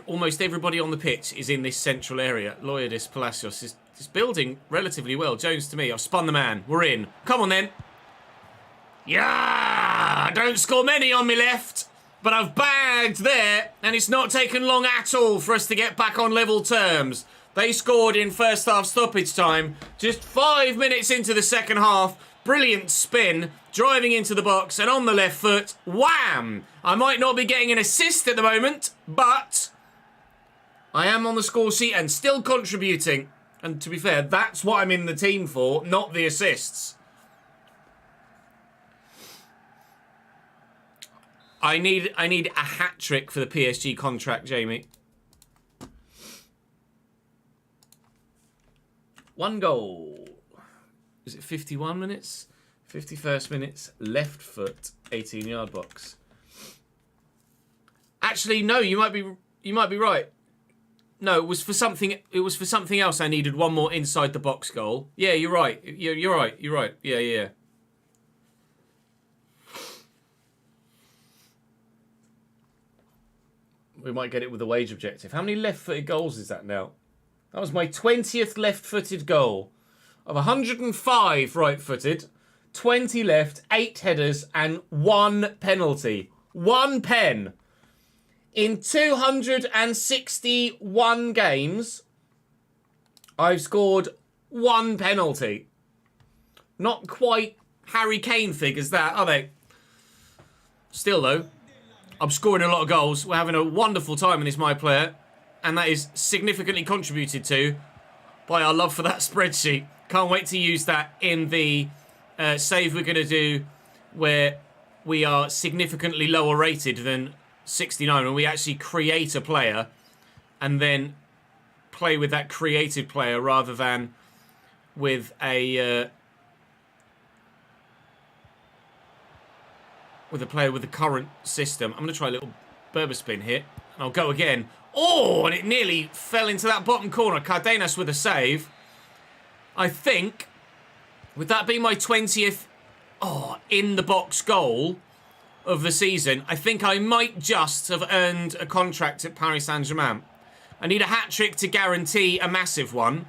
almost everybody on the pitch is in this central area. Lloydis Palacios is building relatively well. Jones to me. I've spun the man. We're in. Come on then. Yeah! Don't score many on me left. But I've bagged there. And it's not taken long at all for us to get back on level terms. They scored in first half stoppage time. Just 5 minutes into the second half. Brilliant spin. Driving into the box. And on the left foot. Wham! I might not be getting an assist at the moment. But I am on the score sheet and still contributing. And to be fair, that's what I'm in the team for, not the assists. I need a hat-trick for the PSG contract, Jamie. 1 goal. Is it 51 minutes? 51st minutes, left foot, 18-yard box. Actually, no, you might be right. No, it was for something else I needed one more inside the box goal. Yeah, you're right. You're right. Yeah. We might get it with the wage objective. How many left-footed goals is that now? That was my 20th left-footed goal. Of 105 right-footed, 20 left, 8 headers, and 1 penalty. 1 pen. In 261 games, I've scored 1 penalty. Not quite Harry Kane figures that, are they? Still, though, I'm scoring a lot of goals. We're having a wonderful time in this My Player. And that is significantly contributed to by our love for that spreadsheet. Can't wait to use that in the save we're going to do where we are significantly lower rated than 69, when we actually create a player and then play with that created player rather than with a player with the current system. I'm going to try a little Berber spin here, and I'll go again. Oh, and it nearly fell into that bottom corner. Cardenas with a save. I think, with that being my 20th in the box goal of the season, I think I might just have earned a contract at Paris Saint-Germain. I need a hat-trick to guarantee a massive one,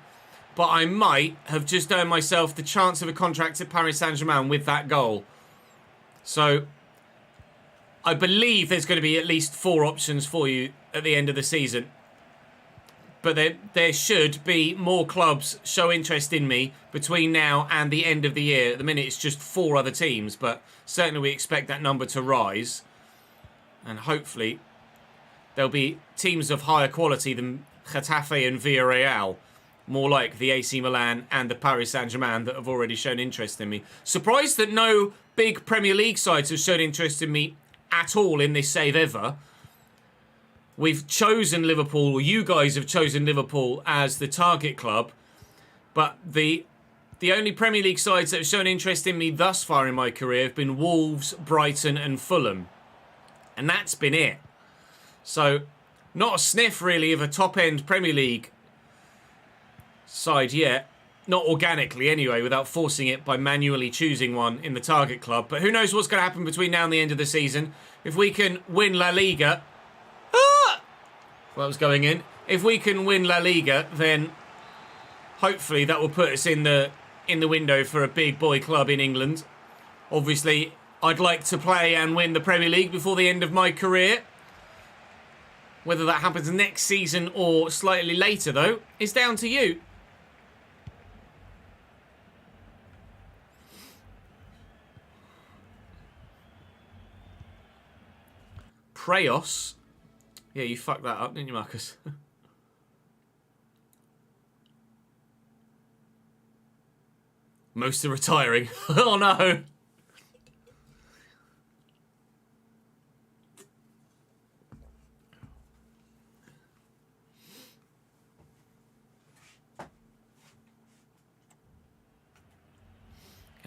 but I might have just earned myself the chance of a contract at Paris Saint-Germain with that goal. So I believe there's going to be at least 4 options for you at the end of the season. But there should be more clubs show interest in me between now and the end of the year. At the minute, it's just 4 other teams, but certainly we expect that number to rise. And hopefully, there'll be teams of higher quality than Getafe and Villarreal, more like the AC Milan and the Paris Saint-Germain that have already shown interest in me. Surprised that no big Premier League sides have shown interest in me at all in this save ever. We've chosen Liverpool, or you guys have chosen Liverpool as the target club, but the only Premier League sides that have shown interest in me thus far in my career have been Wolves, Brighton and Fulham. And that's been it. So, not a sniff really of a top-end Premier League side yet. Not organically anyway, without forcing it by manually choosing one in the target club. But who knows what's going to happen between now and the end of the season. If we can win La Liga... Well, that was going in. If we can win La Liga, then hopefully that will put us in the window for a big boy club in England. Obviously, I'd like to play and win the Premier League before the end of my career. Whether that happens next season or slightly later, though, is down to you. Preos. Yeah, you fucked that up, didn't you, Marcus? Most are retiring. Oh, no.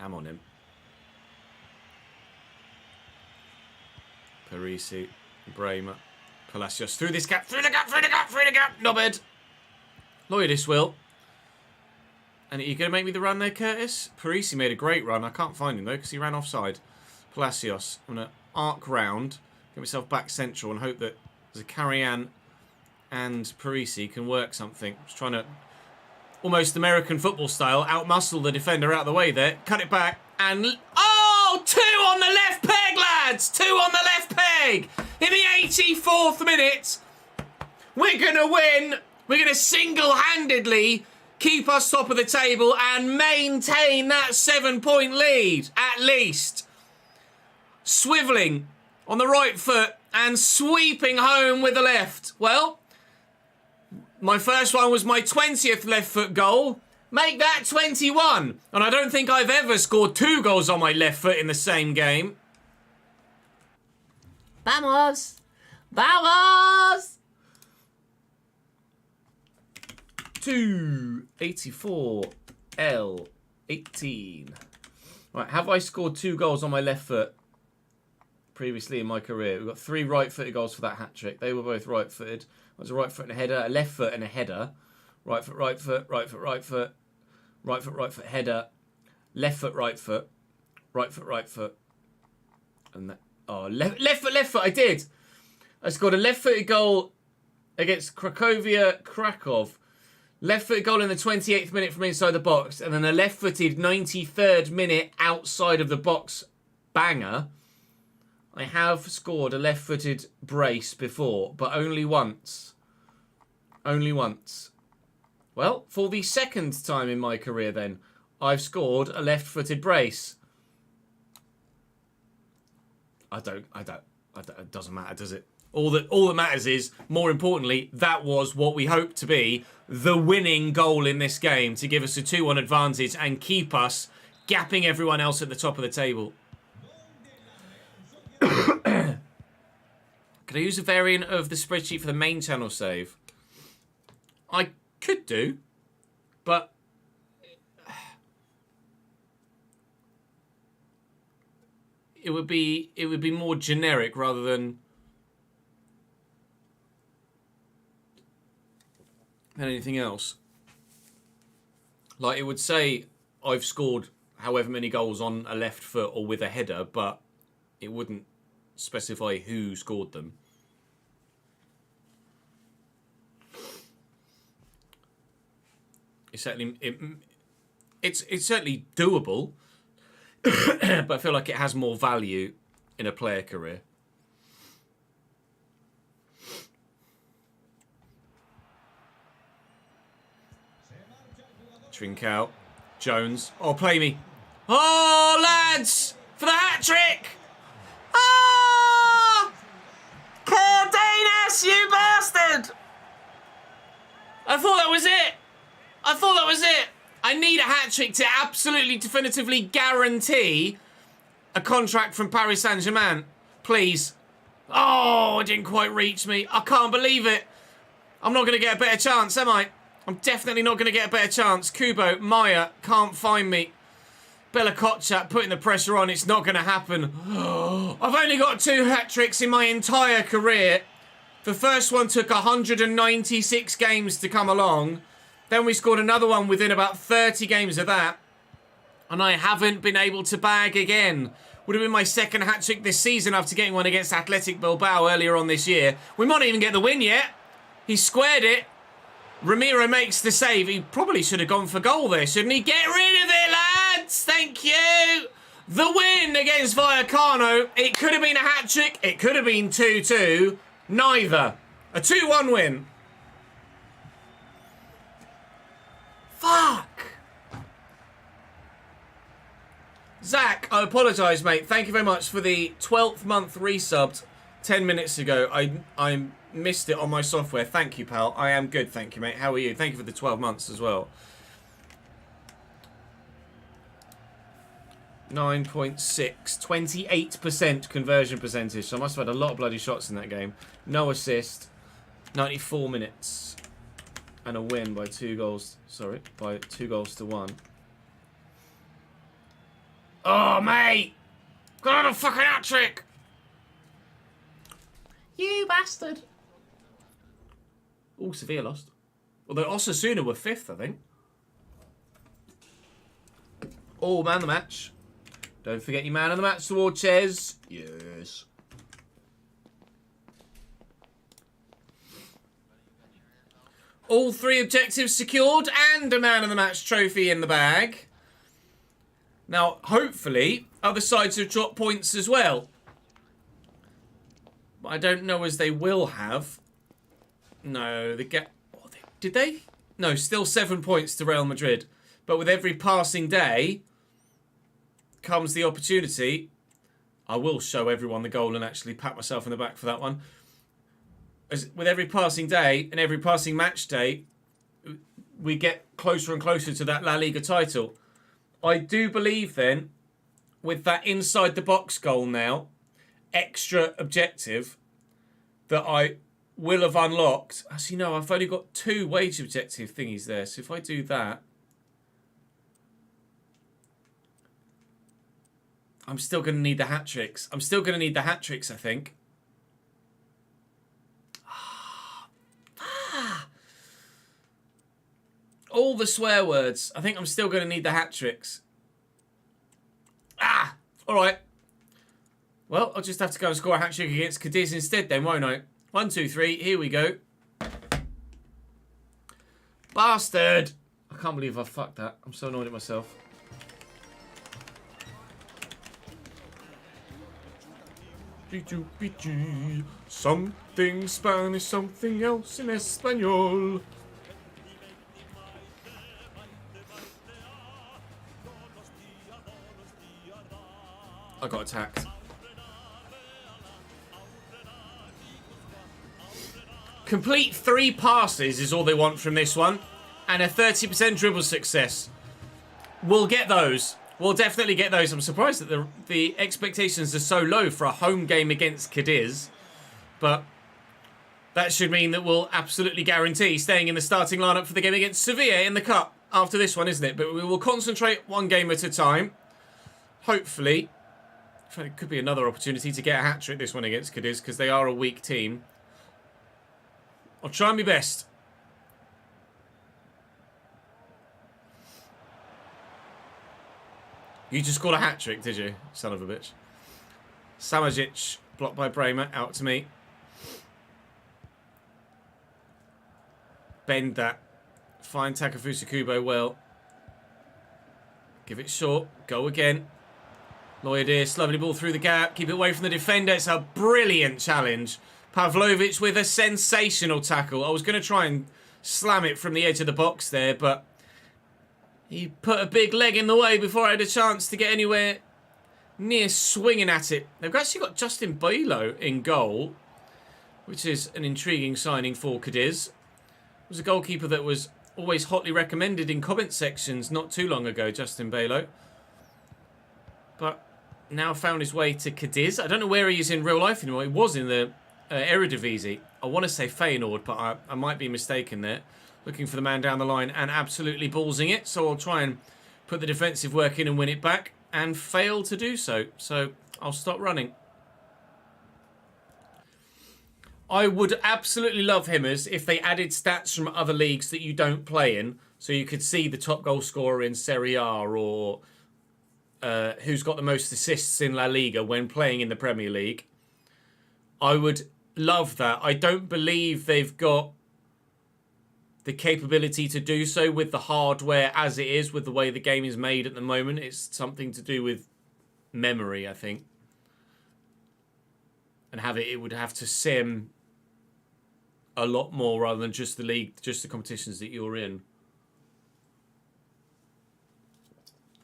ham on him. Parisi, Bremer, Palacios through this gap, through the gap, knobhead. Lloydis will. And are you going to make me the run there, Curtis? Parisi made a great run. I can't find him, though, because he ran offside. Palacios. I'm going to arc round, get myself back central, and hope that Zakarian and Parisi can work something. Just trying to, almost American football style, outmuscle the defender out of the way there. Cut it back, and... Oh! 2 on the left peg, lads! 2 on the left peg! In the 84th minute, we're going to win. We're going to single-handedly keep us top of the table and maintain that 7-point lead, at least. Swivelling on the right foot and sweeping home with the left. Well, my first one was my 20th left foot goal. Make that 21. And I don't think I've ever scored 2 goals on my left foot in the same game. Vamos! Vamos! 284 L18. Right, have I scored 2 goals on my left foot previously in my career? We've got 3 right-footed goals for that hat-trick. They were both right-footed. It was a right foot and a header, a left foot and a header. Right foot, right foot, right foot, right foot. Right foot, right foot, header. Left foot, right foot. Right foot, right foot. And that... Oh, left foot, I did. I scored a left-footed goal against Krakow. Left-footed goal in the 28th minute from inside the box, and then a left-footed 93rd minute outside of the box banger. I have scored a left-footed brace before, but only once. Only once. Well, for the second time in my career then, I've scored a left-footed brace. It doesn't matter, does it? All that matters is, more importantly, that was what we hoped to be the winning goal in this game to give us a 2-1 advantage and keep us gapping everyone else at the top of the table. Could I use a variant of the spreadsheet for the main channel save? I could do, but it would be more generic rather than anything else. Like, it would say I've scored however many goals on a left foot or with a header, but it wouldn't specify who scored them. It's certainly it's certainly doable, but I feel like it has more value in a player career. Trincao, Jones. Oh, play me. Oh, lads! For the hat-trick! Ah! Cardenas, you bastard! I thought that was it. I need a hat-trick to absolutely definitively guarantee a contract from Paris Saint-Germain. Please. Oh, it didn't quite reach me. I can't believe it. I'm not going to get a better chance, am I? I'm definitely not going to get a better chance. Kubo, Maya, can't find me. Bella Kotchap putting the pressure on. It's not going to happen. I've only got 2 hat-tricks in my entire career. The first one took 196 games to come along. Then we scored another one within about 30 games of that. And I haven't been able to bag again. Would have been my second hat-trick this season after getting one against Athletic Bilbao earlier on this year. We might not even get the win yet. He squared it. Ramiro makes the save. He probably should have gone for goal there, shouldn't he? Get rid of it, lads! Thank you! The win against Vallecano. It could have been a hat-trick. It could have been 2-2. Neither. A 2-1 win. Fuck! Zach, I apologise, mate. Thank you very much for the 12th month resubbed 10 minutes ago. I missed it on my software. Thank you, pal. I am good, thank you, mate. How are you? Thank you for the 12 months as well. 9.6. 28% conversion percentage. So I must have had a lot of bloody shots in that game. No assist. 94 minutes. And a win by 2 goals. Sorry, by 2 goals to 1. Oh, mate! Got another fucking hat-trick! You bastard! Oh, Sevilla lost. Although Osasuna were 5th, I think. Oh, man of the match. Don't forget your man of the match toward Ches. Yes. All 3 objectives secured and a man of the match trophy in the bag. Now, hopefully, other sides have dropped points as well. But I don't know as they will have. No, did they? No, still 7 points to Real Madrid. But with every passing day comes the opportunity. I will show everyone the goal and actually pat myself in the back for that one. As with every passing day and every passing match day, we get closer and closer to that La Liga title. I do believe then, with that inside the box goal now, extra objective, that I will have unlocked. Actually, no, I've only got 2 wage objective thingies there. So if I do that, I'm still going to need the hat-tricks. I'm still going to need the hat-tricks, I think. All the swear words. I think I'm still going to need the hat-tricks. All right. Well, I'll just have to go and score a hat-trick against Cádiz instead then, won't I? 1, 2, 3. Here we go. Bastard. I can't believe I fucked that. I'm so annoyed at myself. Something Spanish, something else in Espanyol. I got attacked. Complete 3 passes is all they want from this one. And a 30% dribble success. We'll get those. We'll definitely get those. I'm surprised that the expectations are so low for a home game against Cádiz. But that should mean that we'll absolutely guarantee staying in the starting lineup for the game against Sevilla in the Cup after this one, isn't it? But we will concentrate one game at a time. Hopefully. It could be another opportunity to get a hat-trick this one against Cádiz because they are a weak team. I'll try my best. You just scored a hat-trick, did you? Son of a bitch. Samajic, blocked by Bremer, out to me. Bend that. Find Takefusa Kubo well. Give it short. Go again. Loyadis, lovely ball through the gap. Keep it away from the defender. It's a brilliant challenge. Pavlovic with a sensational tackle. I was going to try and slam it from the edge of the box there, but he put a big leg in the way before I had a chance to get anywhere near swinging at it. They've actually got Justin Bailo in goal, which is an intriguing signing for Cádiz. It was a goalkeeper that was always hotly recommended in comment sections not too long ago, Justin Bailo. But now found his way to Cádiz. I don't know where he is in real life anymore. He was in the Eredivisie. I want to say Feyenoord, but I might be mistaken there. Looking for the man down the line and absolutely ballsing it. So I'll try and put the defensive work in and win it back. And fail to do so. So I'll stop running. I would absolutely love Himmers if they added stats from other leagues that you don't play in. So you could see the top goal scorer in Serie A or who's got the most assists in La Liga when playing in the Premier League. I would love that. I don't believe they've got the capability to do so with the hardware as it is, with the way the game is made at the moment. It's something to do with memory, I think. And it would have to sim a lot more rather than just the league, just the competitions that you're in.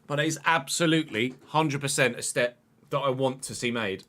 But it is absolutely 100% a step that I want to see made.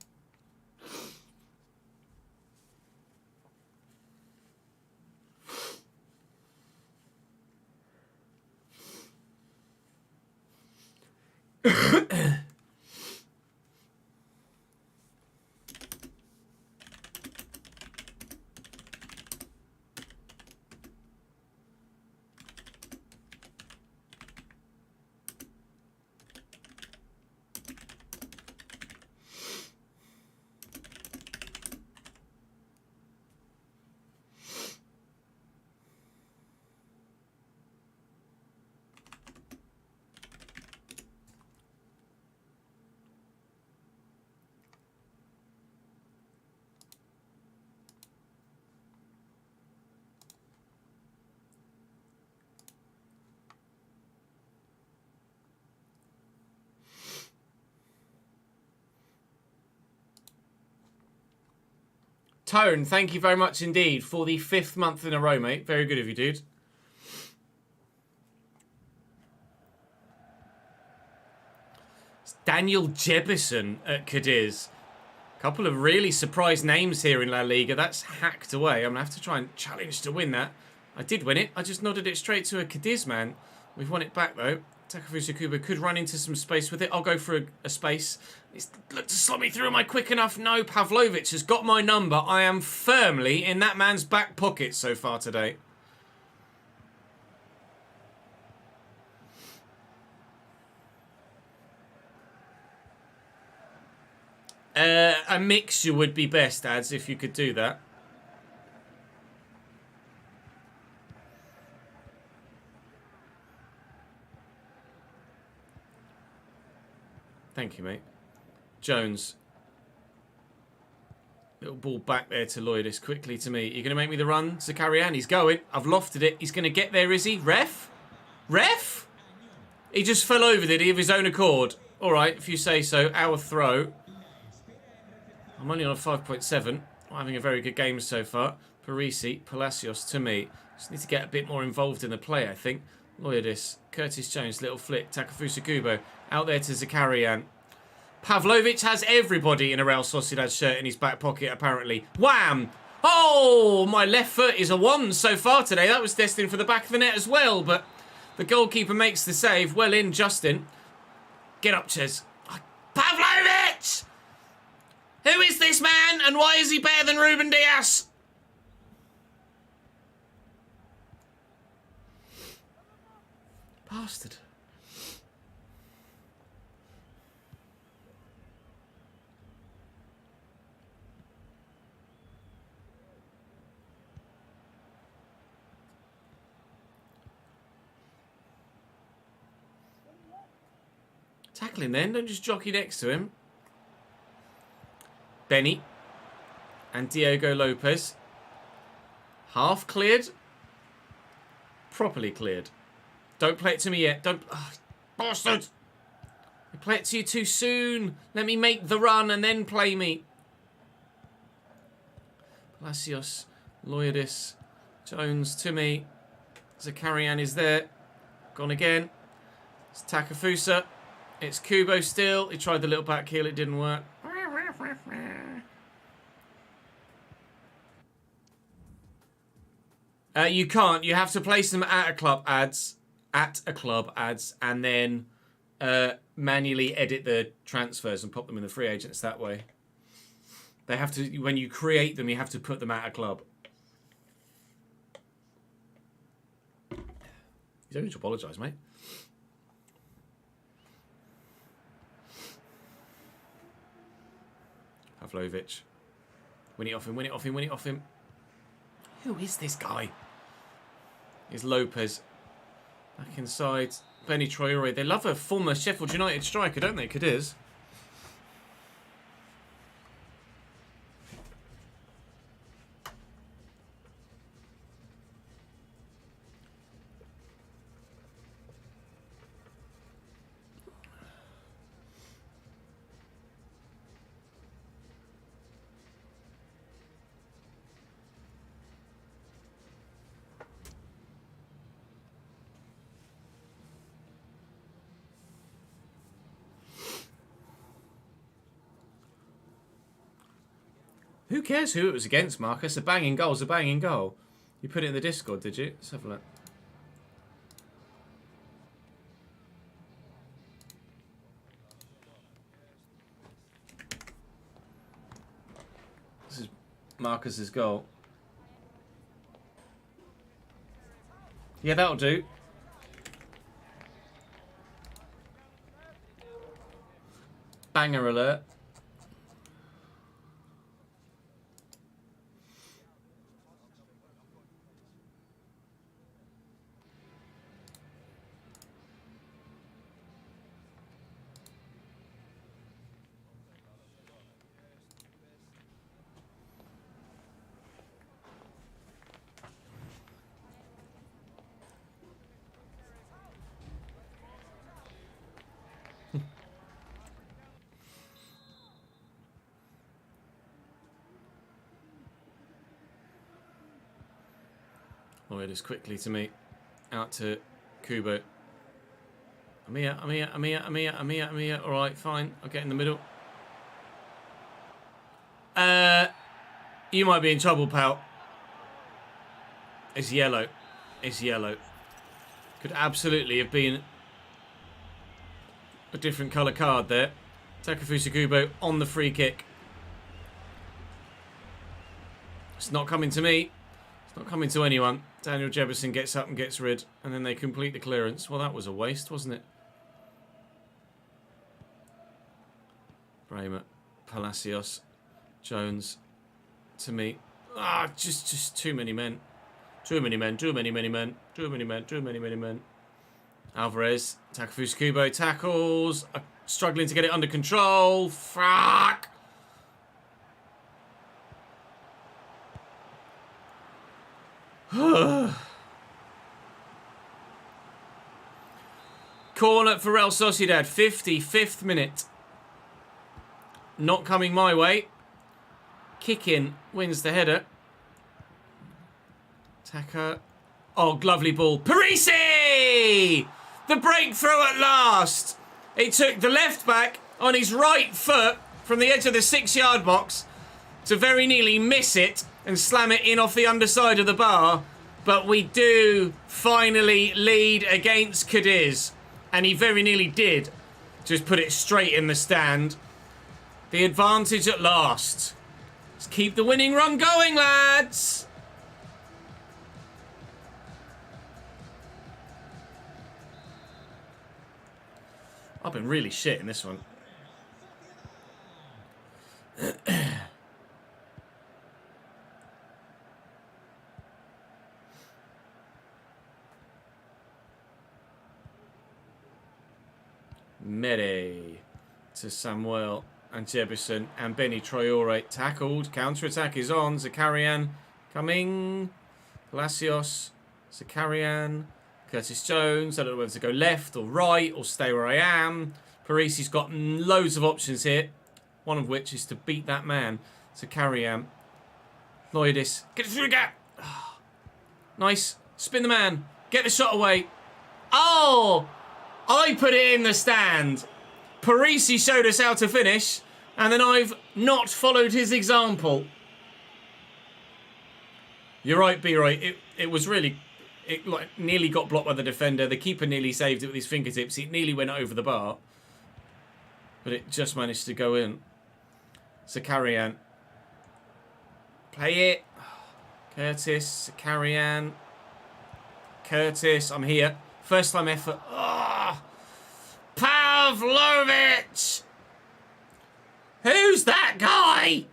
Tone, thank you very much indeed for the 5th month in a row, mate. Very good of you, dude. It's Daniel Jebison at Cadiz. Couple of really surprise names here in La Liga. That's hacked away. I'm going to have to try and challenge to win that. I did win it. I just nodded it straight to a Cadiz man. We've won it back, though. Takefusa Kubo could run into some space with it. I'll go for a space. He's looked to slot me through. Am I quick enough? No. Pavlovic has got my number. I am firmly in that man's back pocket so far today. A mixture would be best, Ads, if you could do that. Thank you, mate. Jones. Little ball back there to Lloydis. Quickly to me. You're going to make me the run? Zakarian, he's going. I've lofted it. He's going to get there, is he? Ref? Ref? He just fell over, did he, of his own accord? All right, if you say so. Our throw. I'm only on a 5.7. I'm having a very good game so far. Parisi, Palacios to me. Just need to get a bit more involved in the play, I think. Lloydis, Curtis Jones, little flick. Takefusa Kubo. Out there to Zakarian. Pavlovic has everybody in a Real Sociedad shirt in his back pocket, apparently. Wham! Oh, my left foot is a 1 so far today. That was destined for the back of the net as well, but the goalkeeper makes the save. Well in, Justin. Get up, Ches. Pavlovic! Who is this man, and why is he better than Ruben Diaz? Bastard. Tackling then, don't just jockey next to him. Benny and Diego Lopez. Half cleared. Properly cleared. Don't play it to me yet. Don't... Oh, bastard! I play it to you too soon. Let me make the run and then play me. Palacios, Lloydis, Jones to me. Zakarian is there. Gone again. It's Takefusa. It's Kubo still. He tried the little back heel. It didn't work. You can't. You have to place them at a club ads. And then manually edit the transfers and pop them in the free agents that way. They have to, when you create them, you have to put them at a club. You don't need to apologise, mate. Pavlovic. Win it off him, win it off him, win it off him. Who is this guy? It's Lopez. Back inside. Benny Traore. They love a former Sheffield United striker, don't they, Cadiz? Who cares who it was against, Marcus? A banging goal's a banging goal. You put it in the Discord, did you? Let's have a look. This is Marcus's goal. Yeah, that'll do. Banger alert. Oh, it is quickly to me. Out to Kubo. I'm here. All right, fine. I'll get in the middle. You might be in trouble, pal. It's yellow. It's yellow. Could absolutely have been a different colour card there. Takefusa Kubo on the free kick. It's not coming to me. It's not coming to anyone. Daniel Jefferson gets up and gets rid, and then they complete the clearance. Well, that was a waste, wasn't it? Bramer, Palacios, Jones, to me. Ah, just too many men. Too many men. Alvarez, Takefusa Kubo tackles. Struggling to get it under control. Fuck! Corner for Real Sociedad, 55th minute. Not coming my way. Kick in, wins the header. Taka. Oh, lovely ball. Parisi! The breakthrough at last. It took the left back on his right foot from the edge of the 6-yard box to very nearly miss it and slam it in off the underside of the bar. But we do finally lead against Cádiz. And he very nearly did. Just put it straight in the stand. The advantage at last. Let's keep the winning run going, lads. I've been really shit in this one. Mere to Samuel and Jefferson and Benny Traore tackled. Counter-attack is on. Zakarian coming. Palacios. Zakarian. Curtis Jones. I don't know whether to go left or right or stay where I am. Parisi's got loads of options here. One of which is to beat that man. Zakarian. Lloydis. Get through the gap. Oh, nice. Spin the man. Get the shot away. Oh! I put it in the stand. Parisi showed us how to finish, and then I've not followed his example. You're right, B-Roy. It was really... It like nearly got blocked by the defender. The keeper nearly saved it with his fingertips. It nearly went over the bar. But it just managed to go in. Zakarian. Play it. Curtis. Zakarian. Curtis. I'm here. First time effort. Oh, Pavlovic! Who's that guy?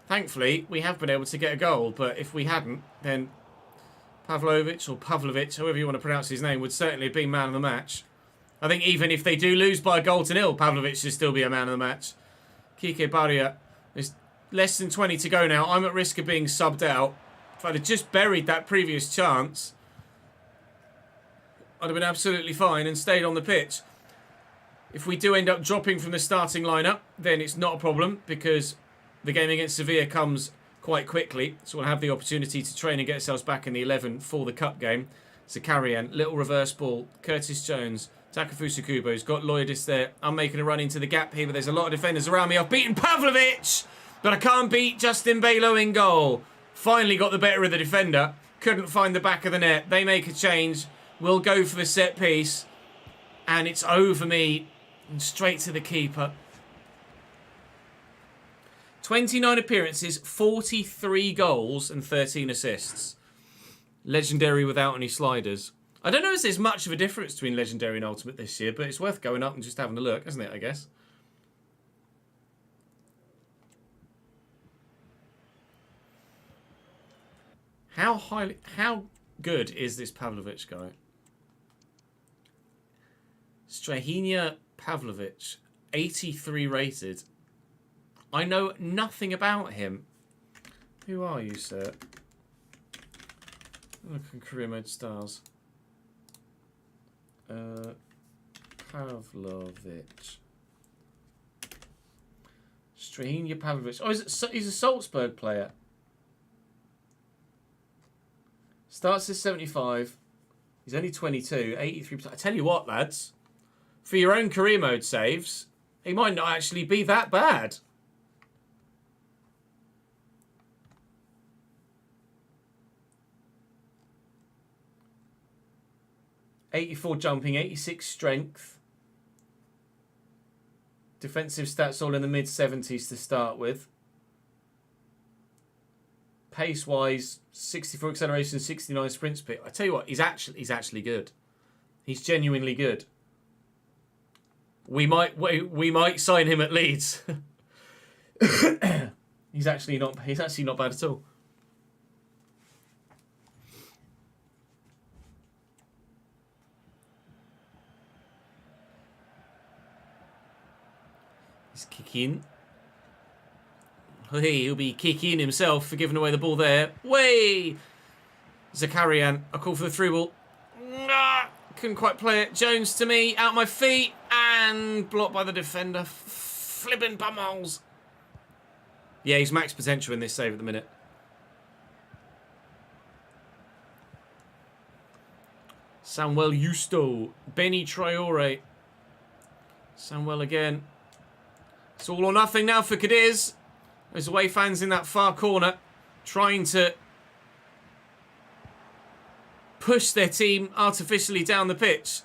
Thankfully, we have been able to get a goal, but if we hadn't, then Pavlovic, or Pavlovic, however you want to pronounce his name, would certainly have been man of the match. I think even if they do lose by a goal to nil, Pavlovic should still be a man of the match. Kike Barria, there's less than 20 to go now. I'm at risk of being subbed out. If I'd have just buried that previous chance, I'd have been absolutely fine and stayed on the pitch. If we do end up dropping from the starting lineup, then it's not a problem because the game against Sevilla comes quite quickly. So we'll have the opportunity to train and get ourselves back in the 11 for the cup game. Zakarian, little reverse ball. Curtis Jones, Takefusa Kubo's got Lloydis there. I'm making a run into the gap here, but there's a lot of defenders around me. I've beaten Pavlovic, but I can't beat Justin Balo in goal. Finally got the better of the defender. Couldn't find the back of the net. They make a change. We'll go for the set piece. And it's over me. And straight to the keeper. 29 appearances, 43 goals and 13 assists. Legendary without any sliders. I don't know if there's much of a difference between Legendary and Ultimate this year, but it's worth going up and just having a look, isn't it, I guess? How good is this Pavlovic guy? Strahinja Pavlovic, 83 rated. I know nothing about him. Who are you, sir? Look at career mode stars. Pavlovic. Strahinja Pavlovic. Oh, he's a Salzburg player. Starts at 75. He's only 22, 83%. I tell you what, lads. For your own career mode saves, he might not actually be that bad. .84 jumping, 86 strength. Defensive stats all in the mid-70s to start with. Pace-wise, 64 acceleration, 69 sprint speed. I tell you what, he's actually good. He's genuinely good. We might sign him at Leeds. He's actually not bad at all. He's kicking. Hey, he'll be kicking himself for giving away the ball there. Way! Zakarian, a call for the through ball. Couldn't quite play it. Jones to me, out my feet, and blocked by the defender. Flipping bumholes. Yeah, he's max potential in this save at the minute. Samuel Justo. Benny Traore. Samuel again. It's all or nothing now for Cadiz. There's away fans in that far corner trying to push their team artificially down the pitch.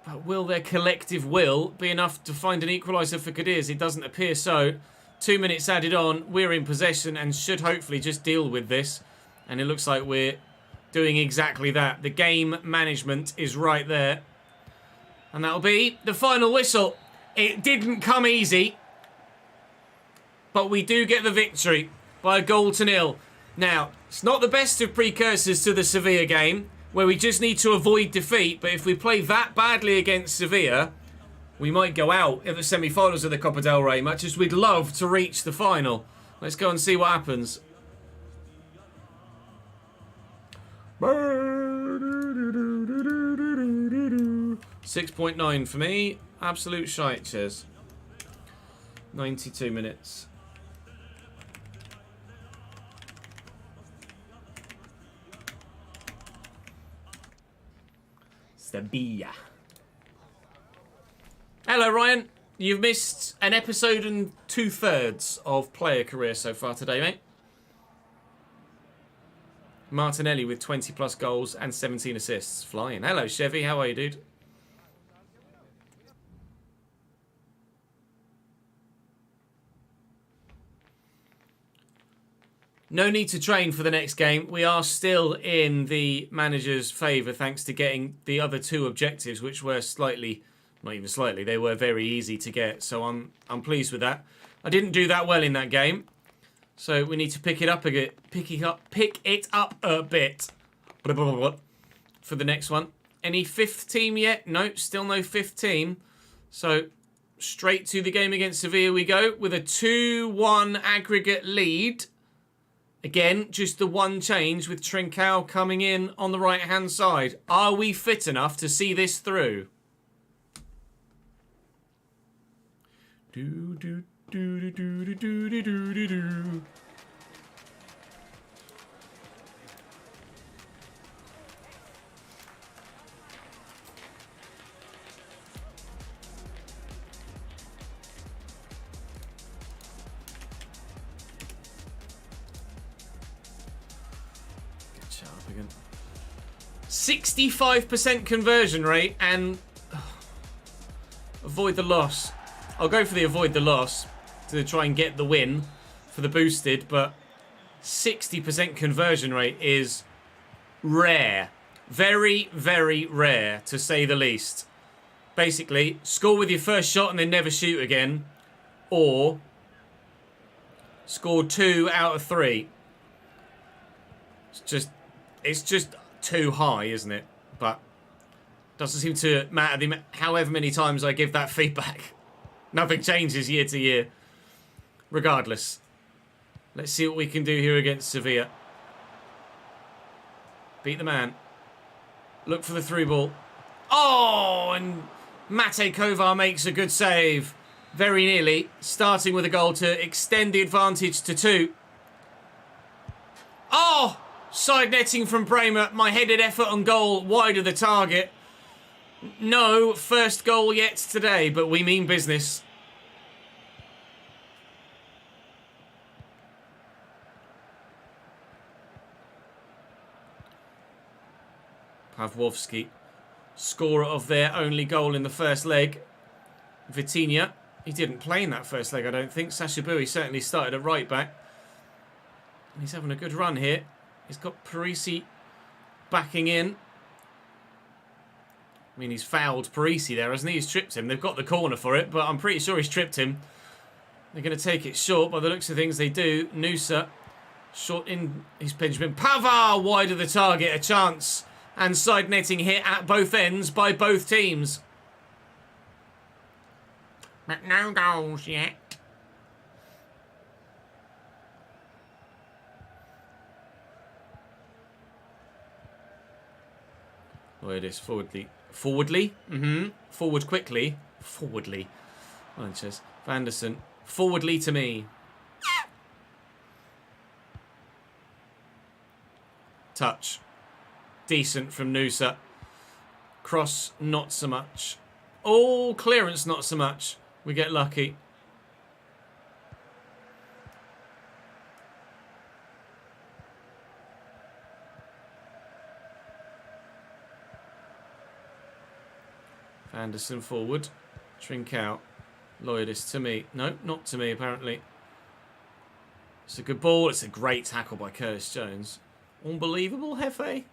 But will their collective will be enough to find an equaliser for Cadiz? It doesn't appear so. 2 minutes added on. We're in possession and should hopefully just deal with this. And it looks like we're doing exactly that. The game management is right there. And that'll be the final whistle. It didn't come easy, but we do get the victory by a 1-0. Now, it's not the best of precursors to the Sevilla game, where we just need to avoid defeat, but if we play that badly against Sevilla, we might go out in the semi-finals of the Copa del Rey, much as we'd love to reach the final. Let's go and see what happens. 6.9 for me. Absolute shite, Ches. 92 minutes. Sevilla. Hello, Ryan. You've missed an episode and 2/3 of player career so far today, mate. Martinelli with 20 plus goals and 17 assists. Flying. Hello, Chevy. How are you, dude? No need to train for the next game. We are still in the manager's favour thanks to getting the other 2 objectives, which were slightly, not even slightly, they were very easy to get. So I'm pleased with that. I didn't do that well in that game. So we need to pick it up a bit. Pick it up a bit for the next one. Any 5th team yet? No, still no 5th team. So straight to the game against Sevilla we go with a 2-1 aggregate lead. Again, just the one change with Trincao coming in on the right-hand side. Are we fit enough to see this through? Do. Get shut up again. 65% conversion rate and avoid the loss. I'll go for the avoid the loss to try and get the win for the boosted, but 60% conversion rate is rare. Very, very rare, to say the least. Basically, score with your first shot and then never shoot again, or score 2 out of 3. It's just too high, isn't it? But doesn't seem to matter however many times I give that feedback. Nothing changes year to year. Regardless. Let's see what we can do here against Sevilla. Beat the man. Look for the through ball. Oh, and Mate Kovar makes a good save. Very nearly. Starting with a goal to extend the advantage to 2. Oh! Side netting from Bremer. My headed effort on goal wide of the target. No first goal yet today, but we mean business. Pawłowski, scorer of their only goal in the first leg. Vitinha, he didn't play in that first leg, I don't think. Sashabui certainly started at right back. And he's having a good run here. He's got Parisi backing in. I mean, he's fouled Parisi there, hasn't he? He's tripped him. They've got the corner for it, but I'm pretty sure he's tripped him. They're going to take it short. By the looks of things, they do. Noosa, short in his Benjamin. Pavard, wide of the target, a chance. And side netting hit at both ends by both teams. But no goals yet. Look at this, forwardly. Forwardly? Forward quickly. Forwardly. Manchester. Vanderson. Forwardly to me. Touch. Decent from Noosa. Cross, not so much. Oh, clearance, not so much. We get lucky. Anderson forward. Trincao. Loyalist to me. No, not to me, apparently. It's a good ball. It's a great tackle by Curtis Jones. Unbelievable, Hefe.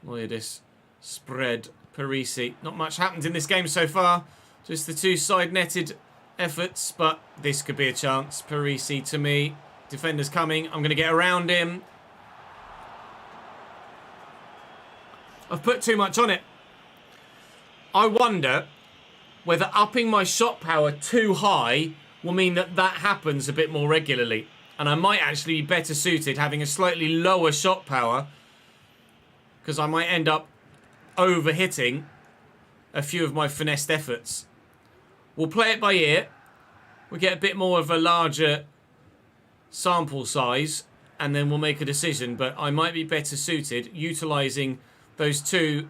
Loyalist. Spread. Parisi. Not much happened in this game so far. Just the two side-netted efforts, but this could be a chance. Parisi to me. Defender's coming. I'm going to get around him. I've put too much on it. I wonder whether upping my shot power too high will mean that that happens a bit more regularly. And I might actually be better suited having a slightly lower shot power, because I might end up over-hitting a few of my finessed efforts. We'll play it by ear. We'll get a bit more of a larger sample size, and then we'll make a decision. But I might be better suited utilising those two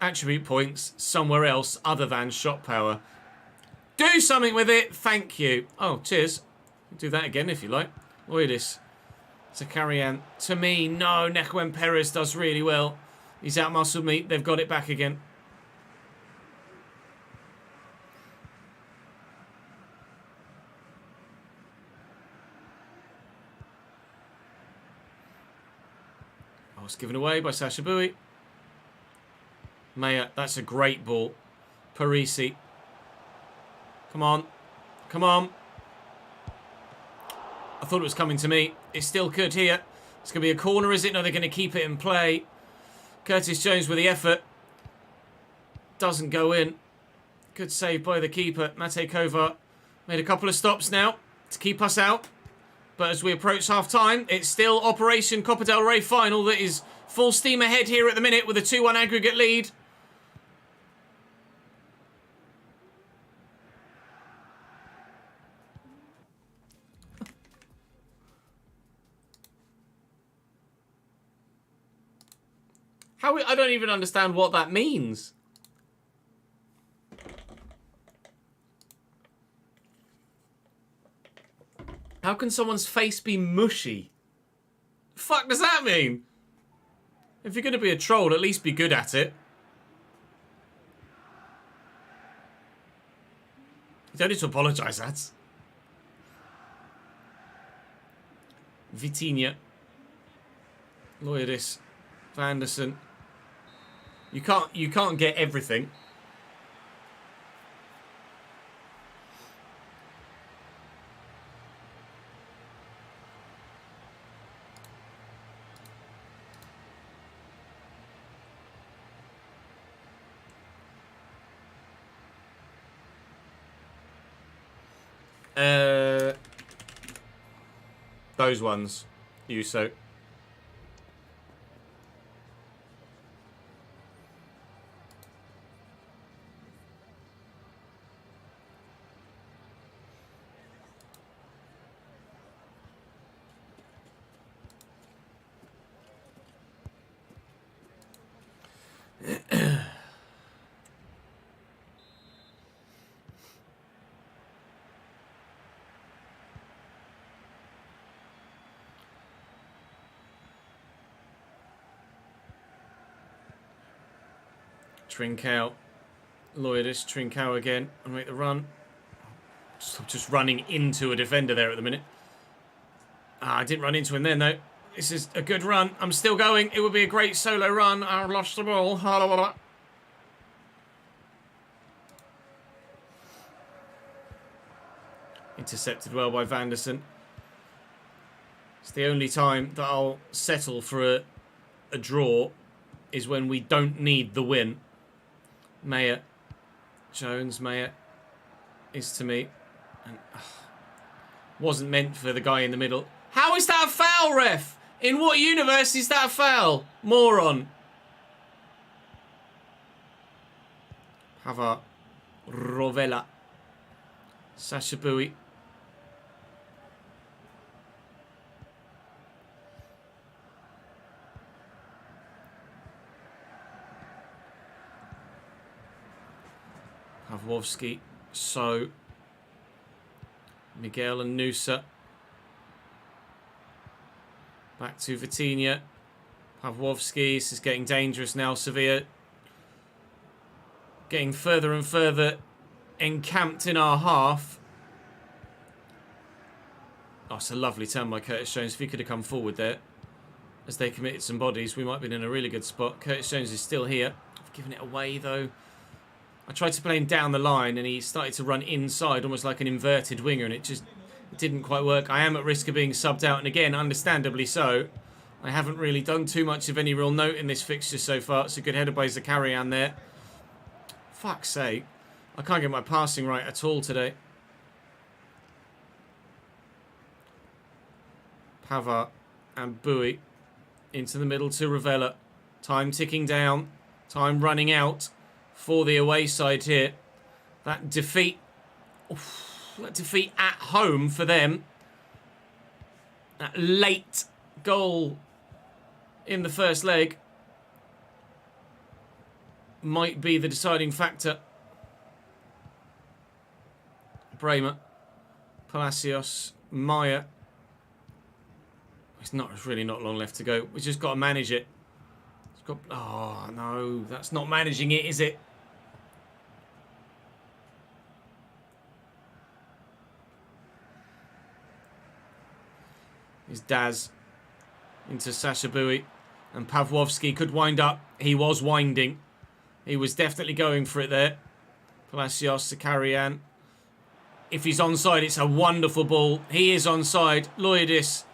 attribute points somewhere else other than shot power. Do something with it. Thank you. Oh, cheers. Do that again if you like. Look at this. Zakarian. To me, no. Nekwen Perez does really well. He's out-muscled me. They've got it back again. Oh, it's given away by Sashabui. Maya, that's a great ball. Parisi. Come on. Come on. I thought it was coming to me. It still could here. It's going to be a corner, is it? No, they're going to keep it in play. Curtis Jones with the effort. Doesn't go in. Good save by the keeper. Mate Kovar made a couple of stops now to keep us out. But as we approach half-time, it's still Operation Copa del Rey final that is full steam ahead here at the minute with a 2-1 aggregate lead. I don't even understand what that means. How can someone's face be mushy? The fuck does that mean? If you're going to be a troll, at least be good at it. You don't need to apologise, lads. Vitinha. Loyalist. Vanderson. You can't get everything. Those ones. Uso. Trincao. Loyalist. Trincao again. And make the run. Just running into a defender there at the minute. I didn't run into him then, though. This is a good run. I'm still going. It would be a great solo run. I lost the ball. Intercepted well by Vanderson. It's the only time that I'll settle for a draw is when we don't need the win. Mayer. Jones, Mayer is to me. And, wasn't meant for the guy in the middle. How is that a foul, ref? In what universe is that a foul? Moron. Havard. Rovella. Sasha Bowie. Pavlovsky. So. Miguel and Nusa. Back to Vitinha. Pavlovsky. This is getting dangerous now. Sevilla getting further and further encamped in our half. Oh, it's a lovely turn by Curtis Jones. If he could have come forward there as they committed some bodies, we might have been in a really good spot. Curtis Jones is still here. I've given it away, though. I tried to play him down the line, and he started to run inside, almost like an inverted winger, and it just didn't quite work. I am at risk of being subbed out, and again, understandably so. I haven't really done too much of any real note in this fixture so far. It's a good header by Zakarian there. Fuck's sake. I can't get my passing right at all today. Pavard and Bowie into the middle to Rovella. Time ticking down. Time running out for the away side here. That defeat. That defeat at home for them. That late goal in the first leg might be the deciding factor. Bremer, Palacios, Maya. It's really not long left to go. We've just got to manage it. Oh, no. That's not managing it, is it? Here's Daz into Sasha Bowie. And Pavlovsky could wind up. He was winding. He was definitely going for it there. Palacios, Zakarian. If he's onside, it's a wonderful ball. He is onside. Loyadis.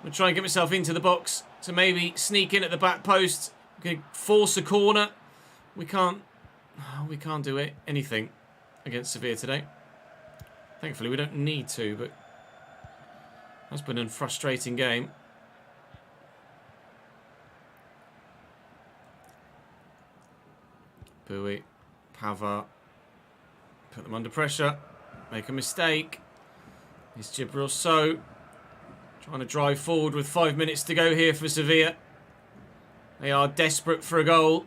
I'll try and get myself into the box to maybe sneak in at the back post. We can force a corner. We can't do anything against Sevilla today. Thankfully, we don't need to, but that's been a frustrating game. Bowie, Pavard, put them under pressure, make a mistake. Here's Jibril So, trying to drive forward with 5 minutes to go here for Sevilla. They are desperate for a goal,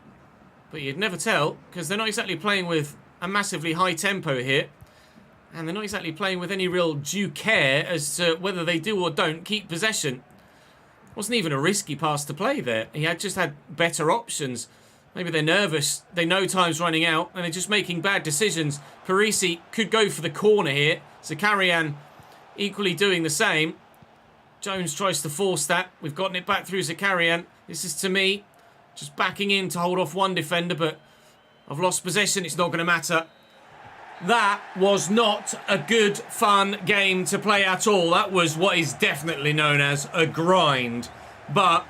but you'd never tell because they're not exactly playing with a massively high tempo here, and they're not exactly playing with any real due care as to whether they do or don't keep possession. Wasn't even a risky pass to play there. He had just had better options. Maybe they're nervous. They know time's running out, and they're just making bad decisions. Parisi could go for the corner here. Zakarian equally doing the same. Jones tries to force that. We've gotten it back through Zakarian. This is to me. Just backing in to hold off one defender, but I've lost possession. It's not going to matter. That was not a good, fun game to play at all. That was what is definitely known as a grind. But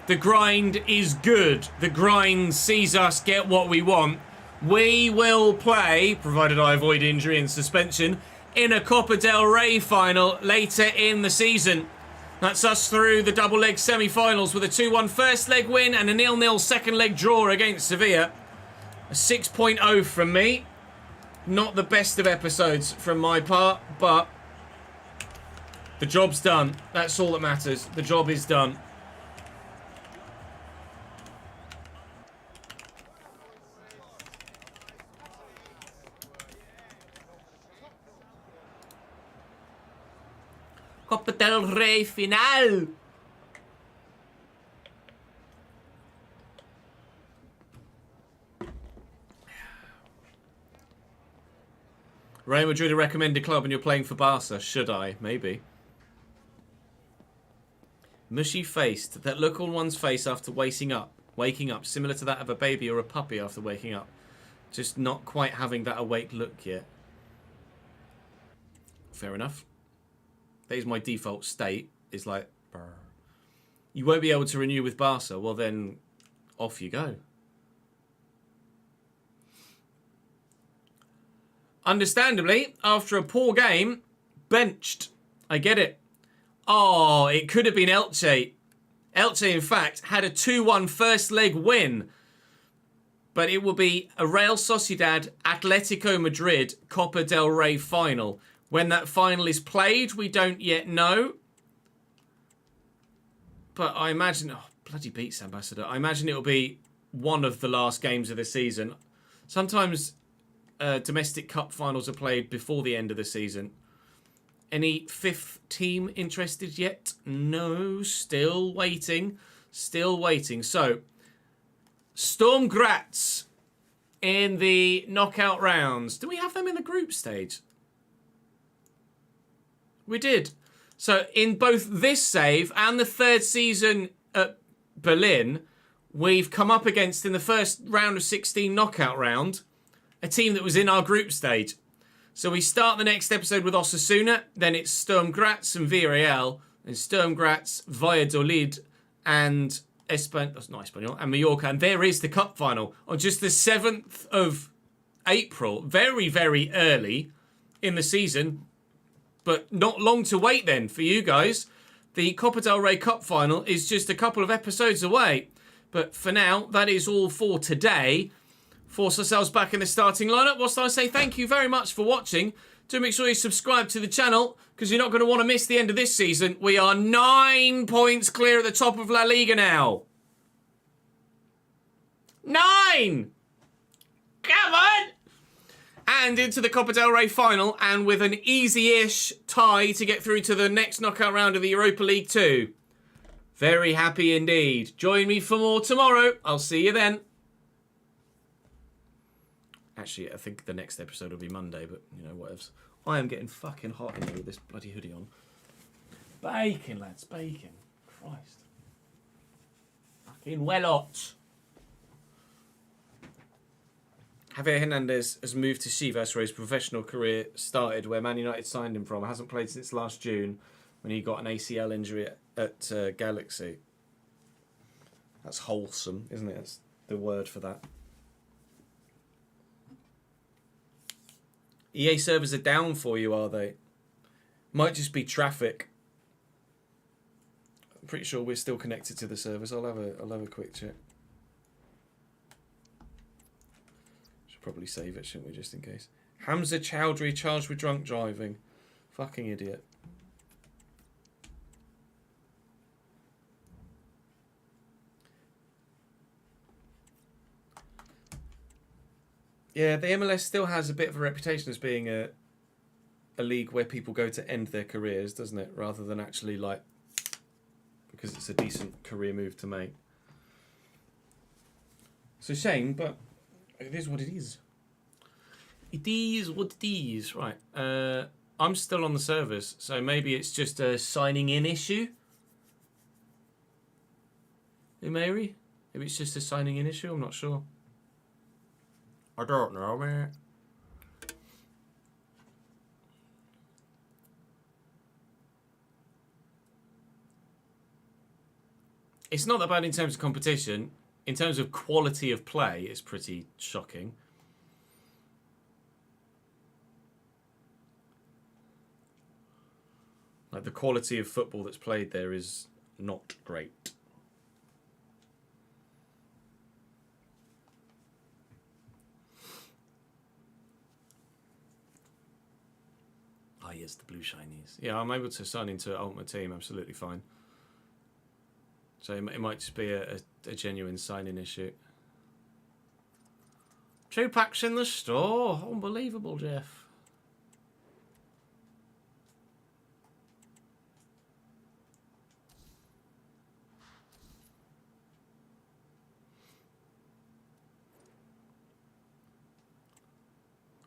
the grind is good. The grind sees us get what we want. We will play, provided I avoid injury and suspension, in a Copa del Rey final later in the season. That's us through the double leg semi-finals with a 2-1 first leg win and a 0-0 second leg draw against Sevilla. A 6.0 from me. Not the best of episodes from my part, but the job's done. That's all that matters. The job is done. Copa del Rey final. Real Madrid a recommended club and you're playing for Barca. Should I? Maybe. Mushy faced. That look on one's face after waking up. Similar to that of a baby or a puppy after waking up. Just not quite having that awake look yet. Fair enough. That is my default state. Is like, brr. You won't be able to renew with Barca. Well then, off you go. Understandably, after a poor game, benched. I get it. Oh, it could have been Elche. Elche, in fact, had a 2-1 first leg win. But it will be a Real Sociedad Atletico Madrid Copa del Rey final. When that final is played, we don't yet know. But I imagine... Oh, bloody beats, Ambassador. I imagine it will be one of the last games of the season. Sometimes domestic cup finals are played before the end of the season. Any fifth team interested yet? No, still waiting. Still waiting. So, Sturm Graz in the knockout rounds. Do we have them in the group stage? We did. So, in both this save and the third season at Berlin, we've come up against, in the first round of 16 knockout round, a team that was in our group stage. So we start the next episode with Osasuna, then it's Sturm Graz and Villarreal, and Sturm Graz, Valladolid, and Espanyol, and Mallorca. And there is the cup final on just the 7th of April. Very, very early in the season, but not long to wait then for you guys. The Copa del Rey Cup final is just a couple of episodes away. But for now, that is all for today. Force ourselves back in the starting lineup. Whilst I say thank you very much for watching, do make sure you subscribe to the channel because you're not going to want to miss the end of this season. We are 9 points clear at the top of La Liga now. 9! Come on! And into the Copa del Rey final, and with an easy-ish tie to get through to the next knockout round of the Europa League 2. Very happy indeed. Join me for more tomorrow. I'll see you then. Actually, I think the next episode will be Monday, but, you know, whatevs. I am getting fucking hot in here with this bloody hoodie on. Bacon, lads, bacon. Christ. Fucking well hot. Javier Hernandez has moved to Chivas, where his professional career started, where Man United signed him from. Hasn't played since last June, when he got an ACL injury at Galaxy. That's wholesome, isn't it? That's the word for that. EA servers are down for you, are they? Might just be traffic. I'm pretty sure we're still connected to the servers. I'll have a quick check. Should probably save it, shouldn't we, just in case. Hamza Chowdhury charged with drunk driving. Fucking idiot. Yeah, the MLS still has a bit of a reputation as being a league where people go to end their careers, doesn't it? Rather than actually, like, because it's a decent career move to make. It's a shame, but it is what it is. It is what it is. Right. I'm still on the servers, so maybe it's just a signing in issue. Hey, Mary? Maybe it's just a signing in issue, I'm not sure. I don't know, man. It's not that bad in terms of competition. In terms of quality of play, it's pretty shocking. Like, the quality of football that's played there is not great. Ah, yes, the blue shinies. Yeah, I'm able to sign into Ultimate Team, absolutely fine. So it might just be a genuine sign-in issue. 2 packs in the store. Unbelievable, Jeff.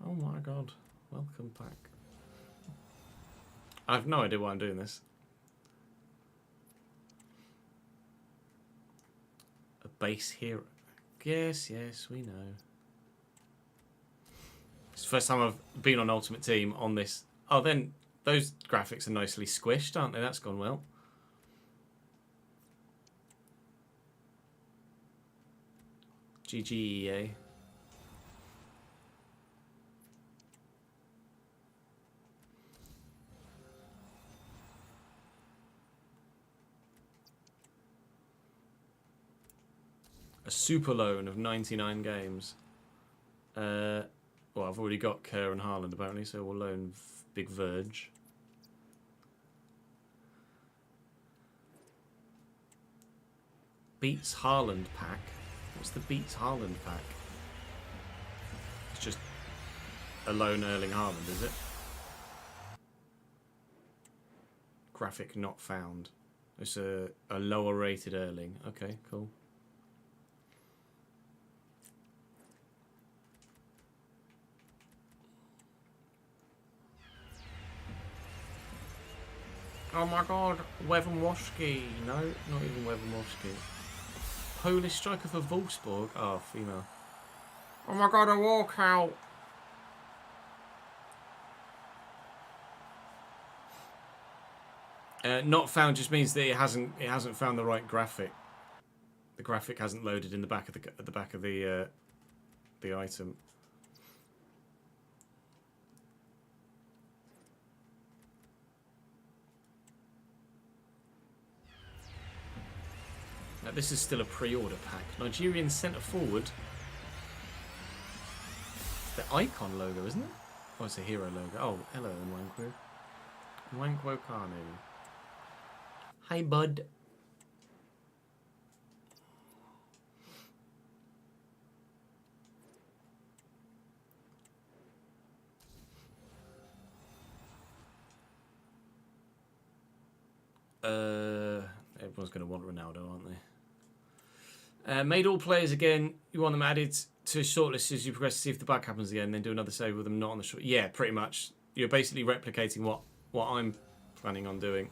Oh my God. Welcome back. I have no idea why I'm doing this. A base hero. Yes, yes, we know. It's the first time I've been on Ultimate Team on this. Oh, then those graphics are nicely squished, aren't they? That's gone well. GG EA. A super loan of 99 games. Well, I've already got Kerr and Haaland apparently, so we'll loan Big Verge. Beats Haaland pack. What's the Beats Haaland pack? It's just a lone Erling Haaland, is it? Graphic not found. It's a lower rated Erling. Okay, cool. Oh my god, Wevenwoski. No, not even Wevenwoski. Polish striker for Wolfsburg. Oh, female. Oh my god, a walkout. Not found just means that it hasn't found the right graphic. The graphic hasn't loaded in the back of the item. Now, this is still a pre-order pack. Nigerian centre forward. The icon logo, isn't it? Oh, it's a hero logo. Oh, hello, Nwankwo. Nwankwo Kanu. Hi, bud. Everyone's going to want Ronaldo, aren't they? Made all players again. You want them added to shortlists as you progress to see if the bug happens again. Then do another save with them not on the short. Yeah, pretty much. You're basically replicating what I'm planning on doing.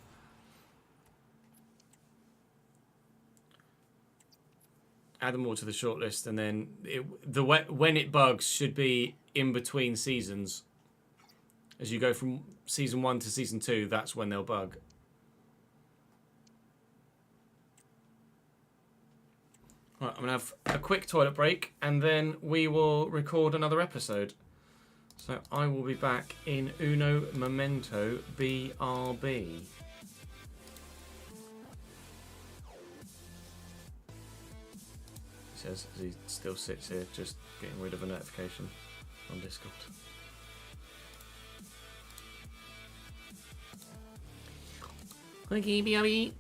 Add them all to the shortlist, and then when it bugs should be in between seasons. As you go from season 1 to season 2, that's when they'll bug. Right, I'm going to have a quick toilet break and then we will record another episode. So I will be back in Uno Momento BRB. He says as he still sits here just getting rid of a notification on Discord. Okay, BRB.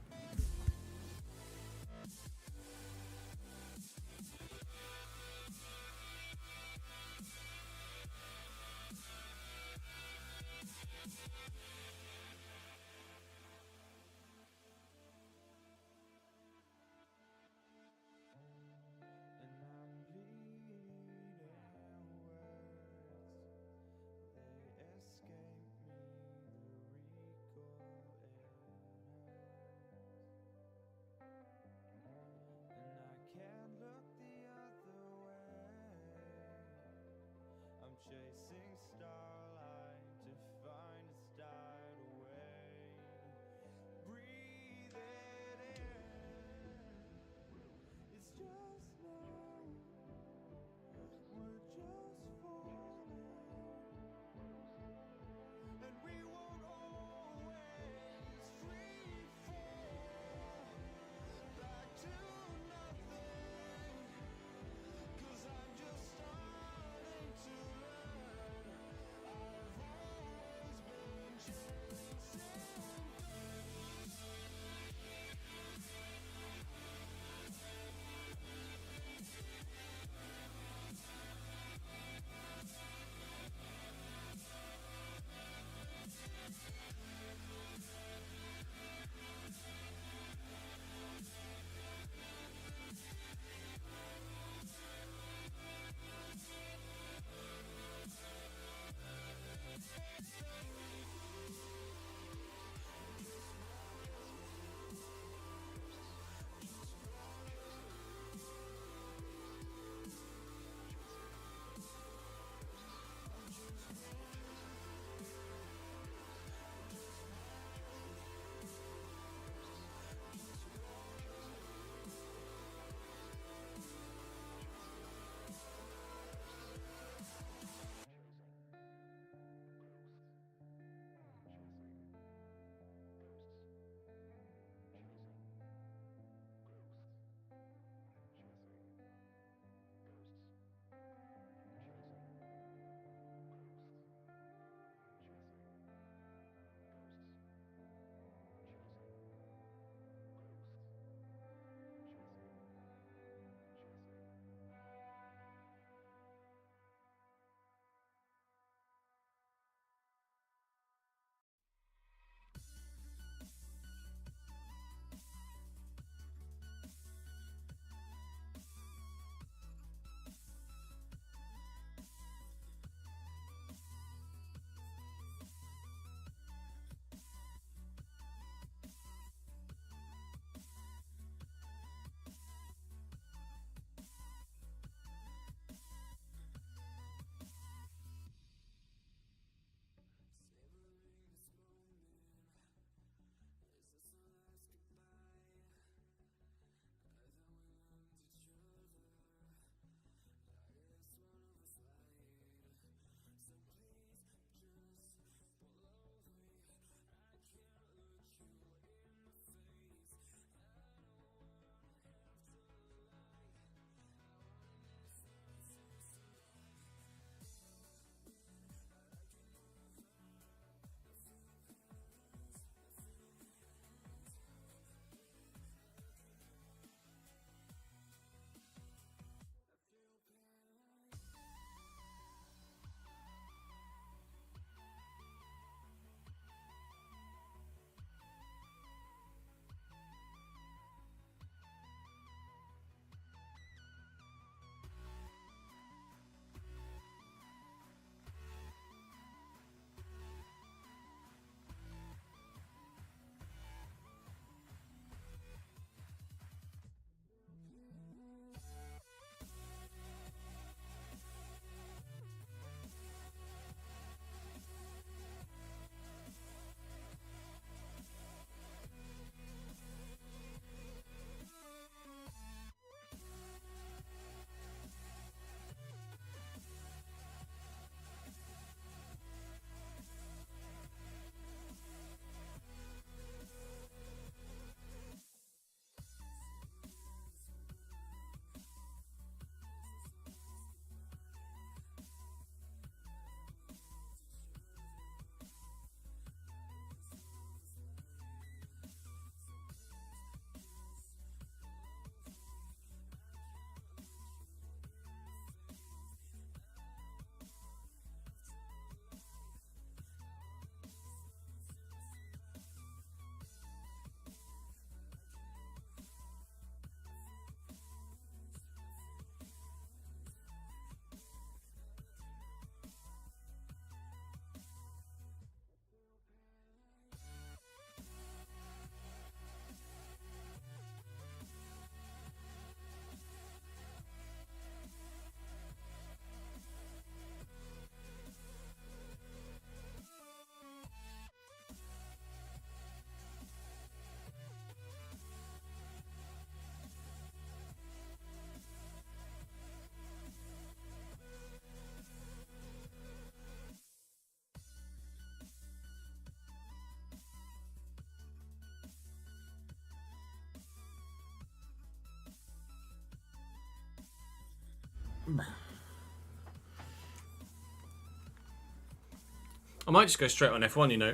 I might just go straight on F1, you know.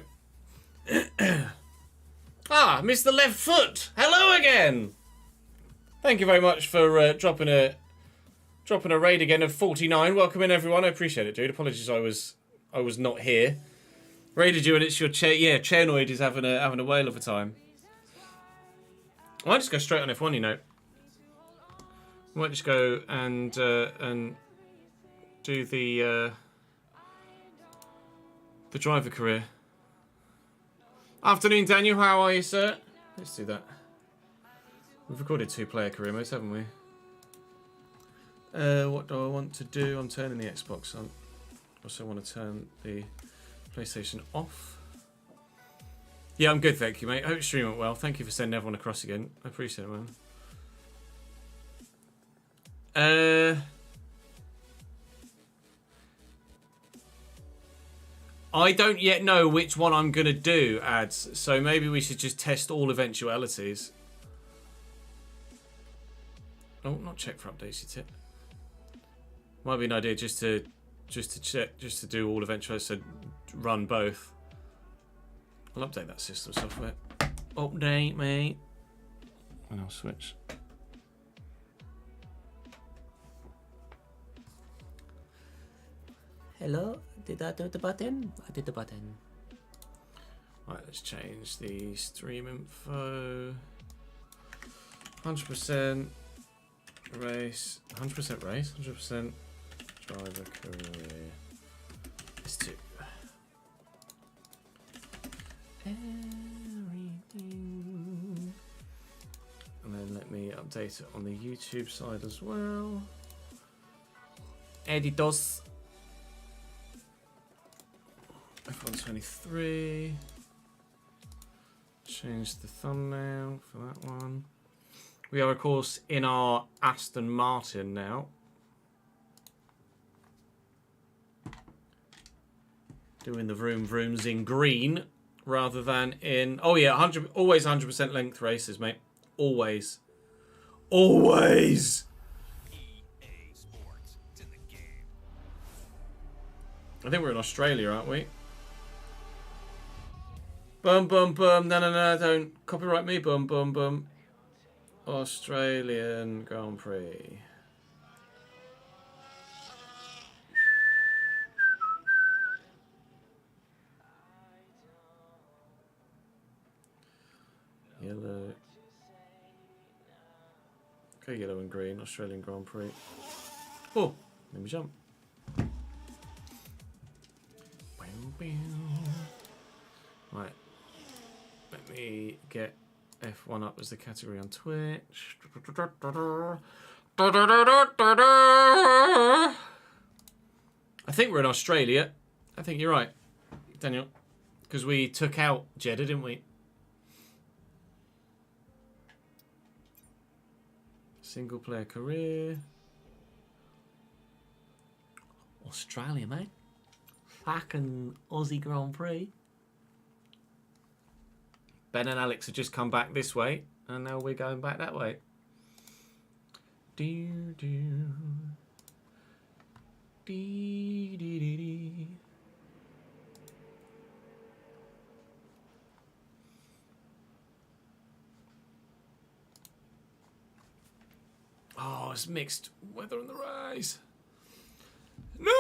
Ah, Mr. Left Foot. Hello again. Thank you very much for dropping a raid again of 49. Welcome in, everyone. I appreciate it, dude. Apologies, I was not here. Raided you, and it's your yeah. Chesnoid is having a whale of a time. I might just go straight on F1, you know. I might just go and do the driver career. Afternoon, Daniel. How are you, sir? Let's do that. We've recorded 2-player career modes, haven't we? What do I want to do? I'm turning the Xbox on. Also want to turn the PlayStation off. Yeah, I'm good, thank you, mate. I hope the stream went well. Thank you for sending everyone across again. I appreciate it, man. I don't yet know which one I'm going to do, ads, so maybe we should just test all eventualities. Oh, not check for updates, you tip. Might be an idea just to check, just to do all eventualities, so run both. I'll update that system software. Update, mate. And I'll switch. Hello? Did I do the button? I did the button. Right, let's change the stream info. 100% race. 100% race? 100% driver career. Let's do everything. And then let me update it on the YouTube side as well. Editors. F123. Change the thumbnail for that one. We are, of course, in our Aston Martin now. Doing the vroom vrooms in green rather than in... Oh, yeah, always 100% length races, mate. Always. Always! I think we're in Australia, aren't we? Bum, bum, bum. No, no, no, don't copyright me. Bum, bum, bum. Australian Grand Prix. Yellow. Okay, yellow and green. Australian Grand Prix. Oh, let me jump. Right. Let me get F1 up as the category on Twitch. I think we're in Australia. I think you're right, Daniel. Because we took out Jeddah, didn't we? Single player career. Australia, mate. Fucking Aussie Grand Prix. Ben and Alex have just come back this way, and now we're going back that way. Do do. Dee dee dee dee. Oh, it's mixed weather on the rise. No!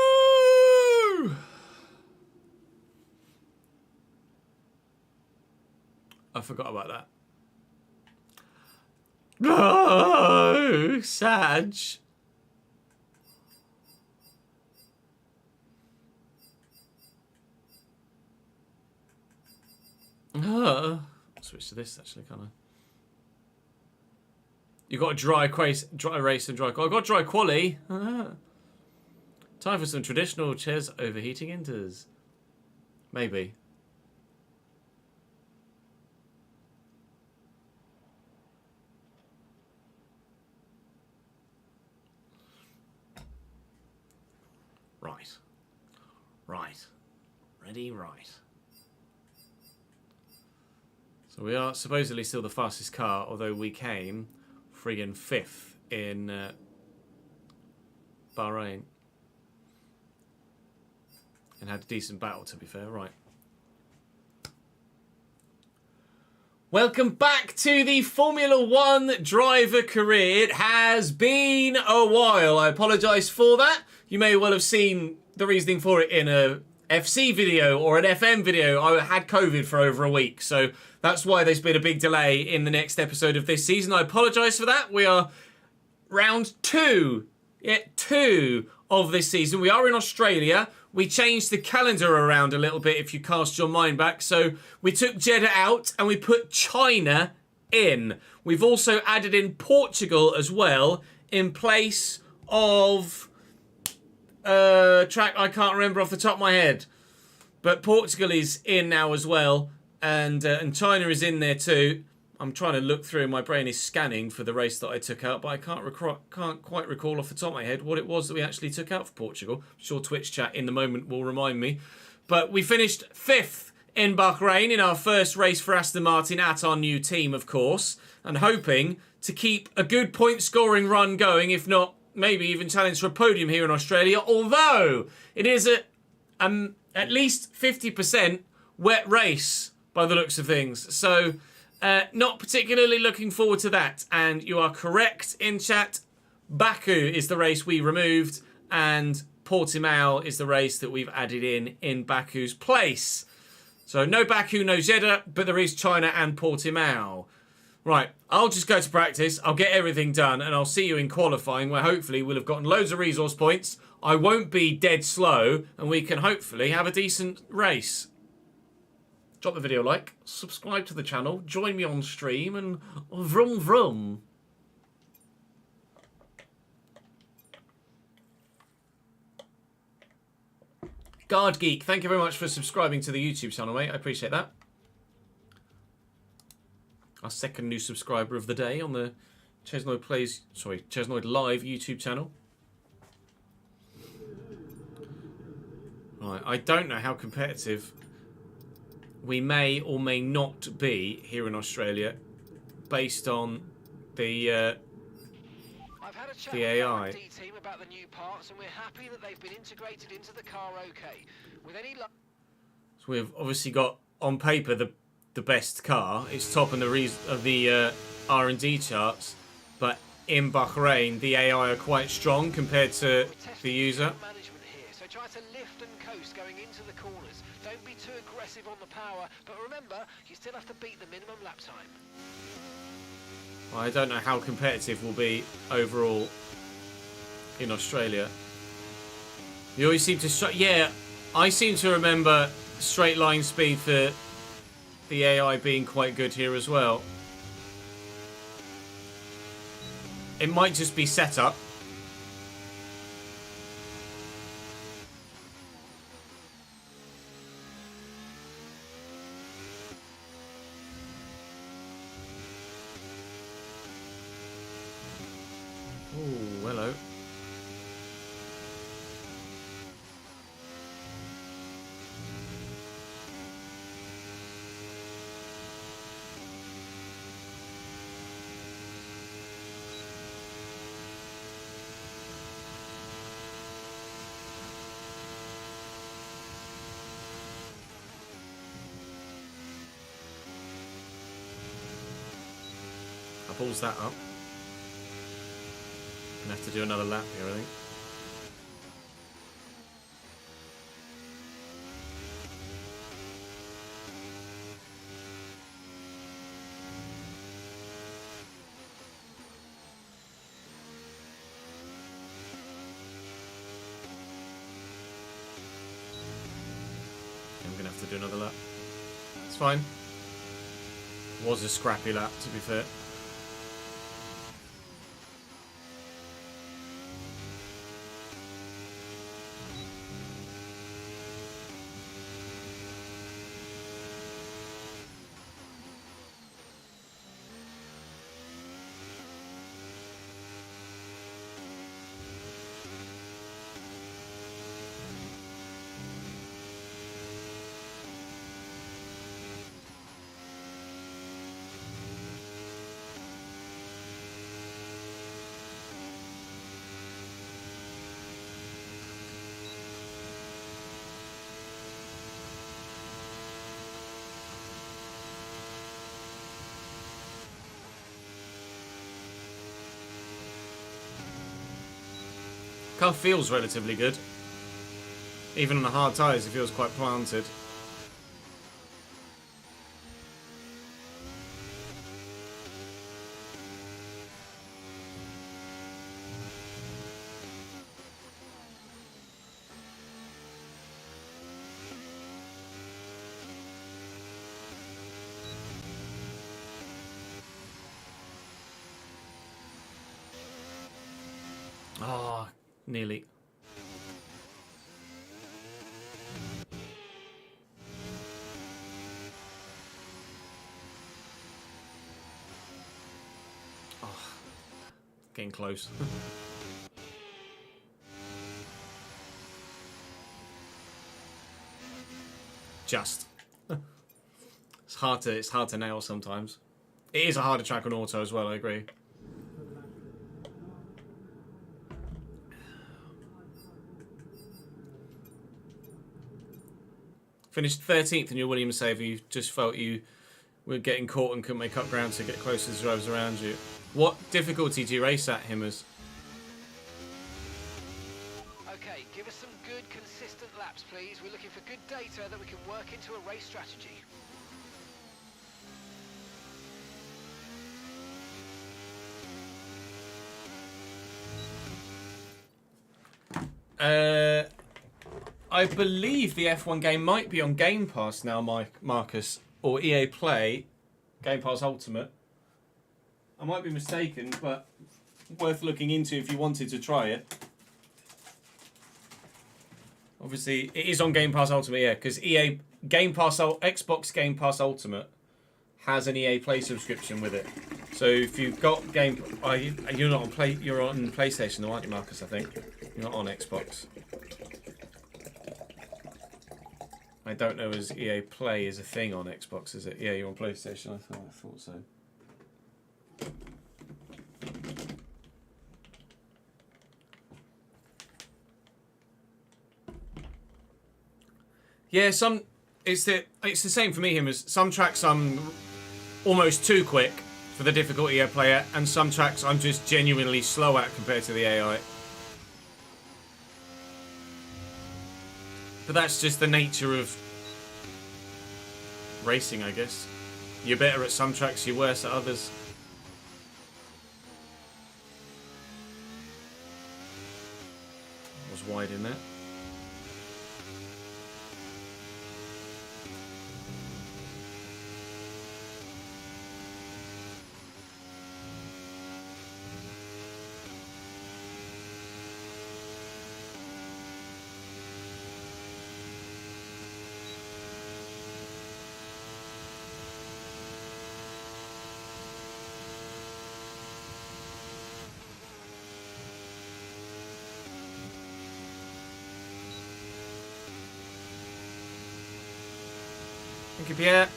I forgot about that. No, Sag. I'll switch to this actually, can't I? You got a dry race and dry quali. I got dry quali. Time for some traditional Ches overheating inters. Maybe. Right. Right. Ready, right. So we are supposedly still the fastest car, although we came friggin' 5th in Bahrain. And had a decent battle, to be fair. Right. Welcome back to the Formula 1 driver career. It has been a while. I apologise for that. You may well have seen the reasoning for it in a FC video or an FM video. I had COVID for over a week, so that's why there's been a big delay in the next episode of this season. I apologise for that. We are round 2. Yeah, 2 of this season. We are in Australia. We changed the calendar around a little bit if you cast your mind back. So we took Jeddah out and we put China in. We've also added in Portugal as well in place of track I can't remember off the top of my head. But Portugal is in now as well, and China is in there too. I'm trying to look through. My brain is scanning for the race that I took out, but I can't quite recall off the top of my head what it was that we actually took out for Portugal. I'm sure Twitch chat in the moment will remind me. But we finished 5th in Bahrain in our first race for Aston Martin at our new team, of course, and hoping to keep a good point-scoring run going, if not maybe even challenge for a podium here in Australia, although it is at least 50% wet race by the looks of things. So not particularly looking forward to that. And you are correct in chat. Baku is the race we removed, and Portimao is the race that we've added in Baku's place. So no Baku, no Jeddah, but there is China and Portimao. Right, I'll just go to practice, I'll get everything done, and I'll see you in qualifying, where hopefully we'll have gotten loads of resource points, I won't be dead slow, and we can hopefully have a decent race. Drop the video a like, subscribe to the channel, join me on stream, and vroom vroom. Guard Geek, thank you very much for subscribing to the YouTube channel, mate. I appreciate that. Our second new subscriber of the day on the Chesnoid Live YouTube channel. Right, I don't know how competitive we may or may not be here in Australia, based on the I've had a chat the with AI. the R&D team about the new parts, and we're happy that they've been integrated into the car. Okay, with any luck. So we've obviously got on paper the best car. It's top in the R&D charts, but in Bahrain the AI are quite strong compared to the user. Management here, so try to lift and coast going into the corners. Don't be too aggressive on the power, but remember, you still have to beat the minimum lap time. I don't know how competitive we'll be overall in Australia. You always seem to... Yeah, I seem to remember straight line speed for the AI being quite good here as well. It might just be setup. Oh, hello. I balls that up. Gonna have to do another lap here, I think. I'm gonna have to do another lap. It's fine. Was a scrappy lap, to be fair. Car feels relatively good. Even on the hard tyres, it feels quite planted. Oh, nearly. Oh, getting close. Just. It's hard to nail sometimes. It is a harder track on auto as well, I agree. Finished 13th in your Williams save. You just felt you were getting caught and couldn't make up ground to get close to the drivers around you. What difficulty do you race at, him as? Okay, give us some good, consistent laps, please. We're looking for good data that we can work into a race strategy. I believe the F1 game might be on Game Pass now, Marcus, or EA Play, Game Pass Ultimate. I might be mistaken, but worth looking into if you wanted to try it. Obviously, it is on Game Pass Ultimate, yeah, because EA Game Pass, Xbox Game Pass Ultimate has an EA Play subscription with it. So if you've got you're not on you're on PlayStation, though, aren't you, Marcus? I think you're not on Xbox. I don't know as EA Play is a thing on Xbox, is it? Yeah, you're on PlayStation. I thought so. Yeah, it's the same for me. As some tracks I'm almost too quick for the difficulty I play at, and some tracks I'm just genuinely slow at compared to the AI. But that's just the nature of racing, I guess. You're better at some tracks, you're worse at others. I was wide in there. Thank you, Pierre.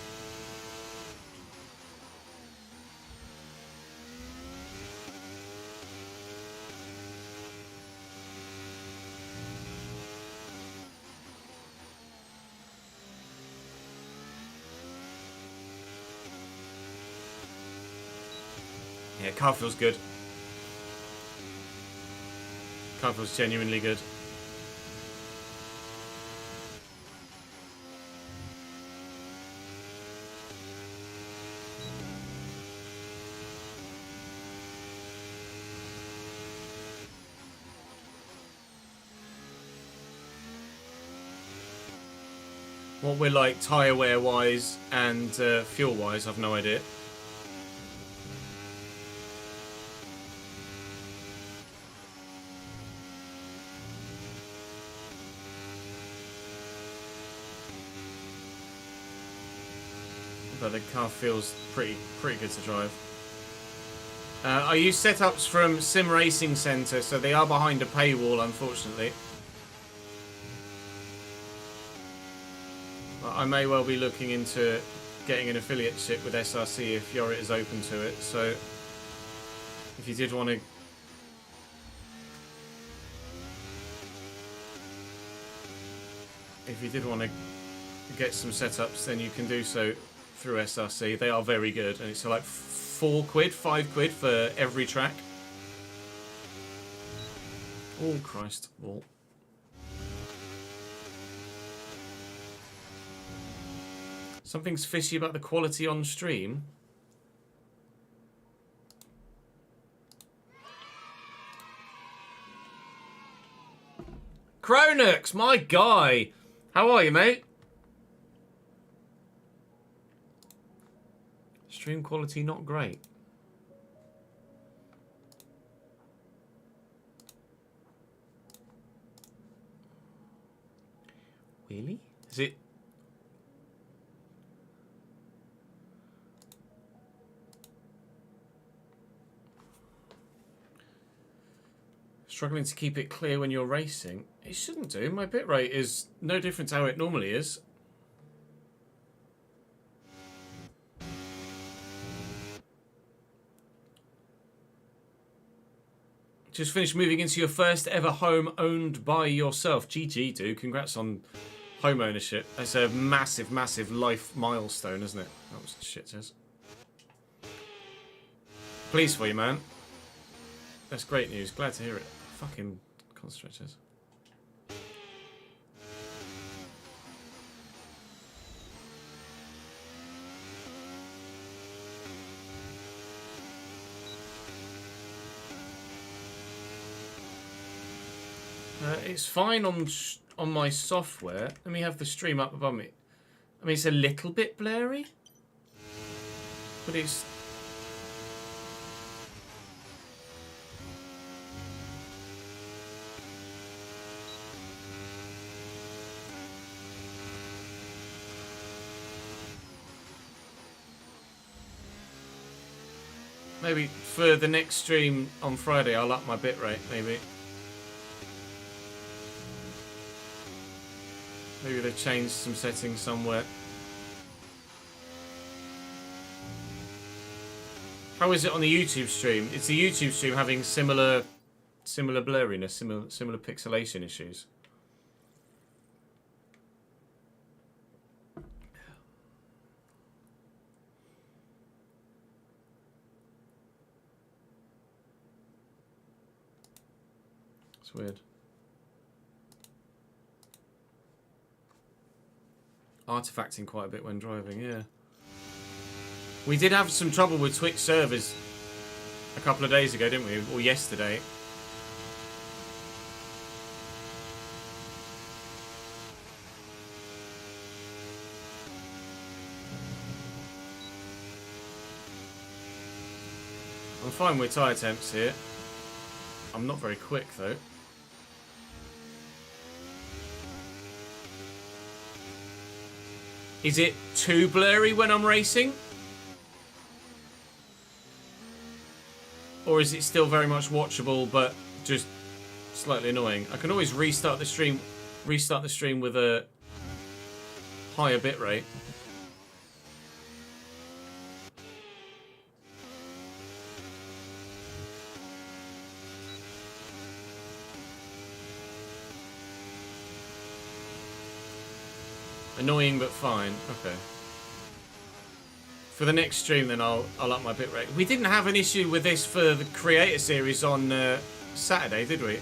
Yeah, car feels good. Car feels genuinely good. What we're like tyre wear wise and fuel wise, I've no idea. But the car feels pretty good to drive. I use setups from Sim Racing Centre, so they are behind a paywall, unfortunately. I may well be looking into getting an affiliateship with SRC if Yorit is open to it. So if you did want to get some setups, then you can do so through SRC. They are very good, and it's like £4, £5 for every track. Oh, Christ. Wall. Something's fishy about the quality on stream. Cronux, my guy. How are you, mate? Stream quality not great. Really? Is it? Struggling to keep it clear when you're racing? It shouldn't do. My bitrate is no different to how it normally is. Just finished moving into your first ever home owned by yourself. GG, dude. Congrats on home ownership. That's a massive, massive life milestone, isn't it? That was shit, says. Pleased for you, man. That's great news. Glad to hear it. Fucking concentrate, says. It's fine on my software. Let me have the stream up above me. I mean, it's a little bit blurry, but it's... Maybe for the next stream on Friday, I'll up my bitrate, maybe. Maybe they've changed some settings somewhere. How is it on the YouTube stream? Is the YouTube stream having similar blurriness, similar pixelation issues? It's weird. Artifacting quite a bit when driving, yeah. We did have some trouble with Twitch servers a couple of days ago, didn't we? Or yesterday. I'm fine with tyre temps here. I'm not very quick though. Is it too blurry when I'm racing? Or is it still very much watchable but just slightly annoying? I can always restart the stream with a higher bitrate. Annoying but fine. Okay. For the next stream, then I'll up my bitrate. We didn't have an issue with this for the Creator Series on Saturday, did we?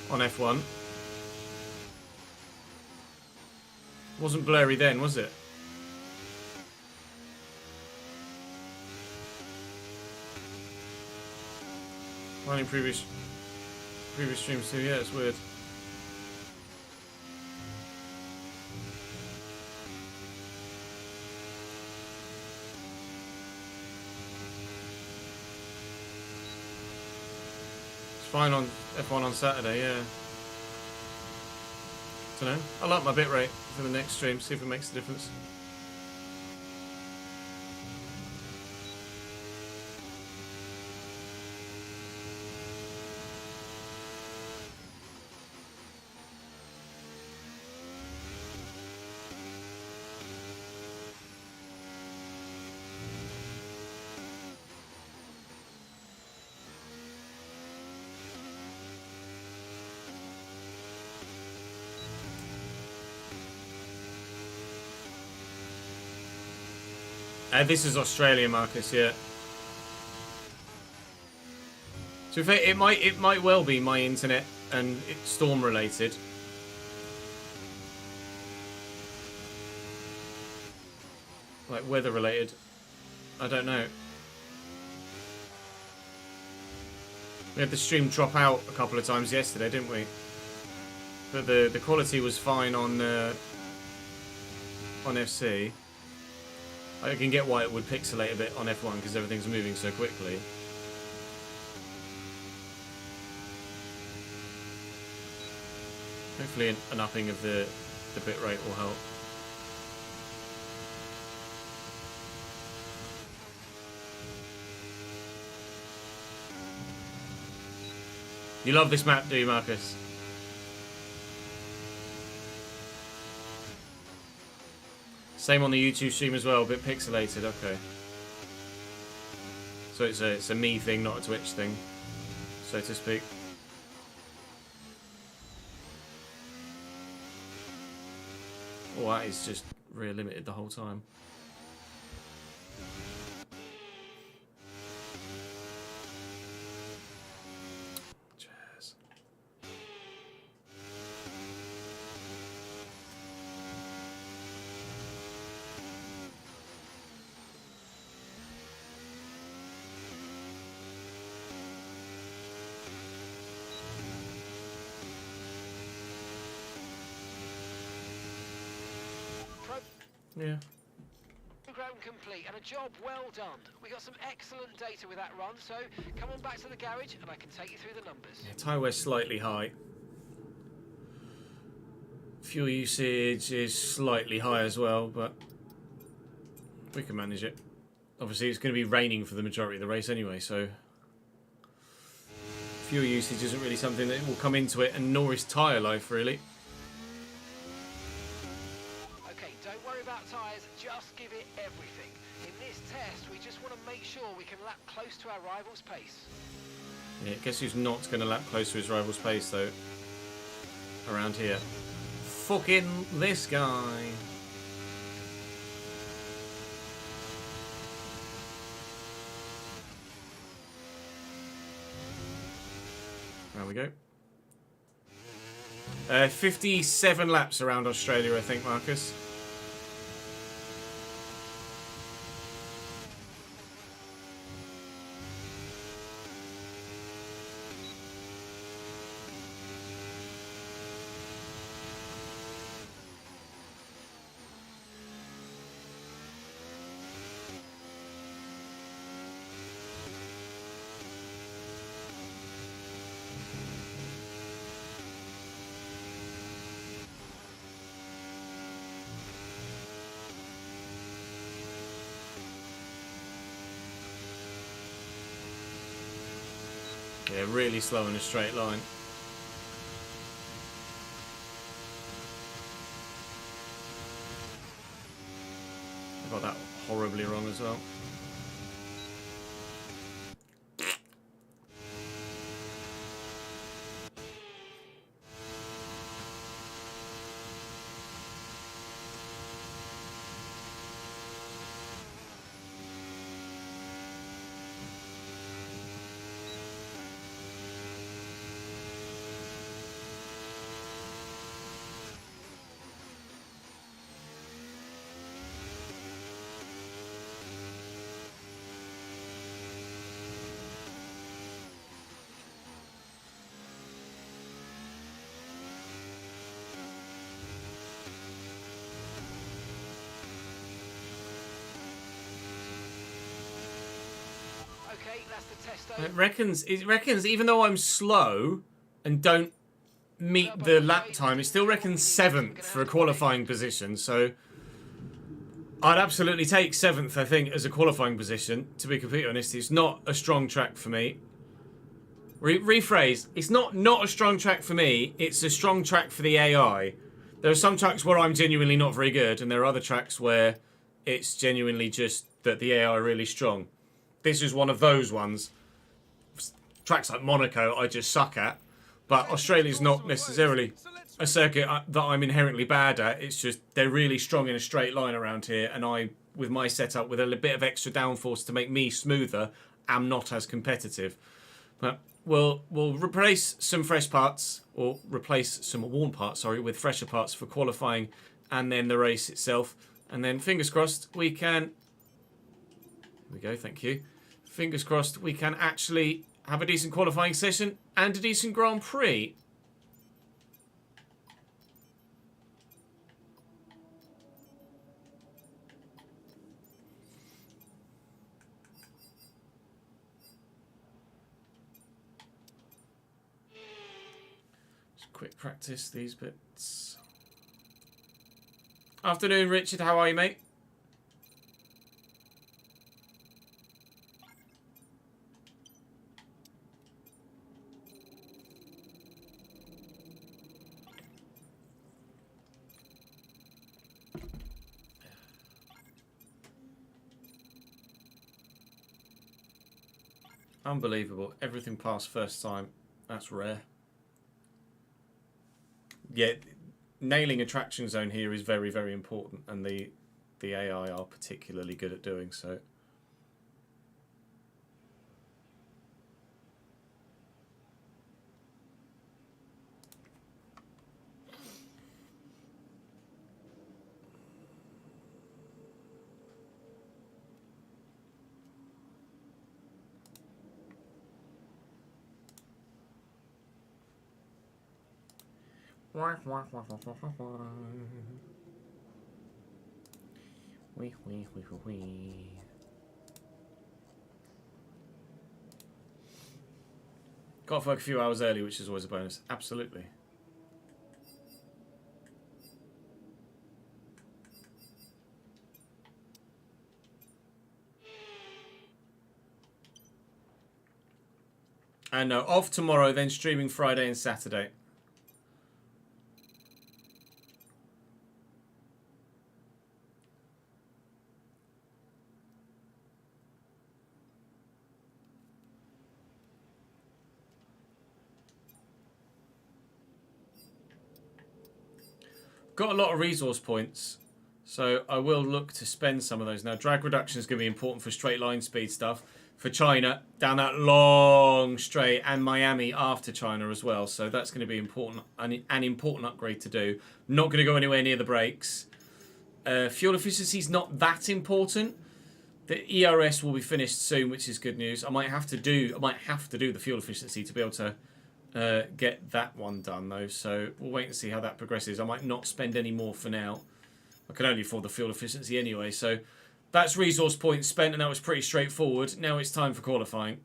On F1. Wasn't blurry then, was it? Running previous streams too. Yeah, it's weird. Fine on F1 on Saturday, yeah. Dunno. I'll up my bitrate for the next stream, see if it makes a difference. This is Australia, Marcus. Yeah. So it might well be my internet and it's storm related. Like weather related. I don't know. We had the stream drop out a couple of times yesterday, didn't we? But the quality was fine on FC. I can get why it would pixelate a bit on F1 because everything's moving so quickly. Hopefully an upping of the bit rate will help. You love this map, do you, Marcus? Same on the YouTube stream as well, a bit pixelated, okay. So it's a me thing, not a Twitch thing, so to speak. Oh, that is just rear limited the whole time. Cheers. Yeah. Program complete and a job well done. We got some excellent data with that run, so come on back to the garage and I can take you through the numbers. Yeah, tyre wear's slightly high. Fuel usage is slightly high as well, but we can manage it. Obviously, it's going to be raining for the majority of the race anyway, so fuel usage isn't really something that will come into it, and nor is tyre life, really. Don't worry about tyres, just give it everything. In this test, we just want to make sure we can lap close to our rival's pace. Yeah, guess who's not going to lap close to his rival's pace, though? Around here. Fucking this guy. There we go. 57 laps around Australia, I think, Marcus. Yeah, really slow in a straight line. I got that horribly wrong as well. Okay, that's the test over. It reckons even though I'm slow and don't meet the lap time, it still reckons 7th for a qualifying position, so I'd absolutely take 7th, I think, as a qualifying position, to be completely honest. It's not a strong track for me. Rephrase, it's not a strong track for me, it's a strong track for the AI. There are some tracks where I'm genuinely not very good, and there are other tracks where it's genuinely just that the AI are really strong. This is one of those ones. Tracks like Monaco I just suck at, but Australia's not necessarily a circuit that I'm inherently bad at. It's just they're really strong in a straight line around here, and I, with my setup, with a bit of extra downforce to make me smoother, am not as competitive. But we'll replace some fresh parts, or replace some worn parts, sorry, with fresher parts for qualifying and then the race itself. And then fingers crossed we can... Here we go, thank you. Fingers crossed we can actually have a decent qualifying session and a decent Grand Prix. Quick practice these bits. Afternoon, Richard. How are you, mate? Unbelievable. Everything passed first time. That's rare. Yeah, nailing a traction zone here is very, very important, and the AI are particularly good at doing so. Got off work a few hours early, which is always a bonus. Absolutely. And no, off tomorrow, then streaming Friday and Saturday. Got a lot of resource points, so I will look to spend some of those. Now, drag reduction is going to be important for straight line speed stuff. For China, down that long straight, and Miami after China as well. So that's going to be important, an important upgrade to do. Not going to go anywhere near the brakes. Fuel efficiency is not that important. The ERS will be finished soon, which is good news. I might have to do the fuel efficiency to be able to get that one done though, so we'll wait and see how that progresses. I might not spend any more for now. I can only afford the fuel efficiency anyway, so that's resource points spent, and that was pretty straightforward. Now it's time for qualifying.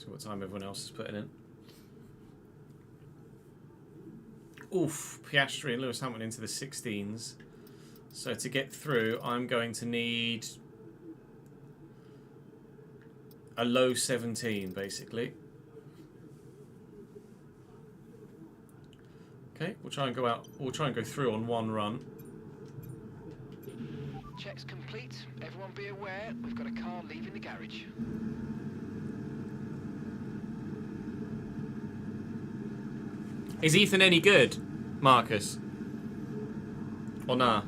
What time everyone else is putting in. Oof, Piastri and Lewis Hamilton into the 16s. So to get through, I'm going to need a low 17, basically. Okay, we'll try and go out. We'll try and go through on one run. Checks complete. Everyone be aware, we've got a car leaving the garage. Is Ethan any good, Marcus? Or nah?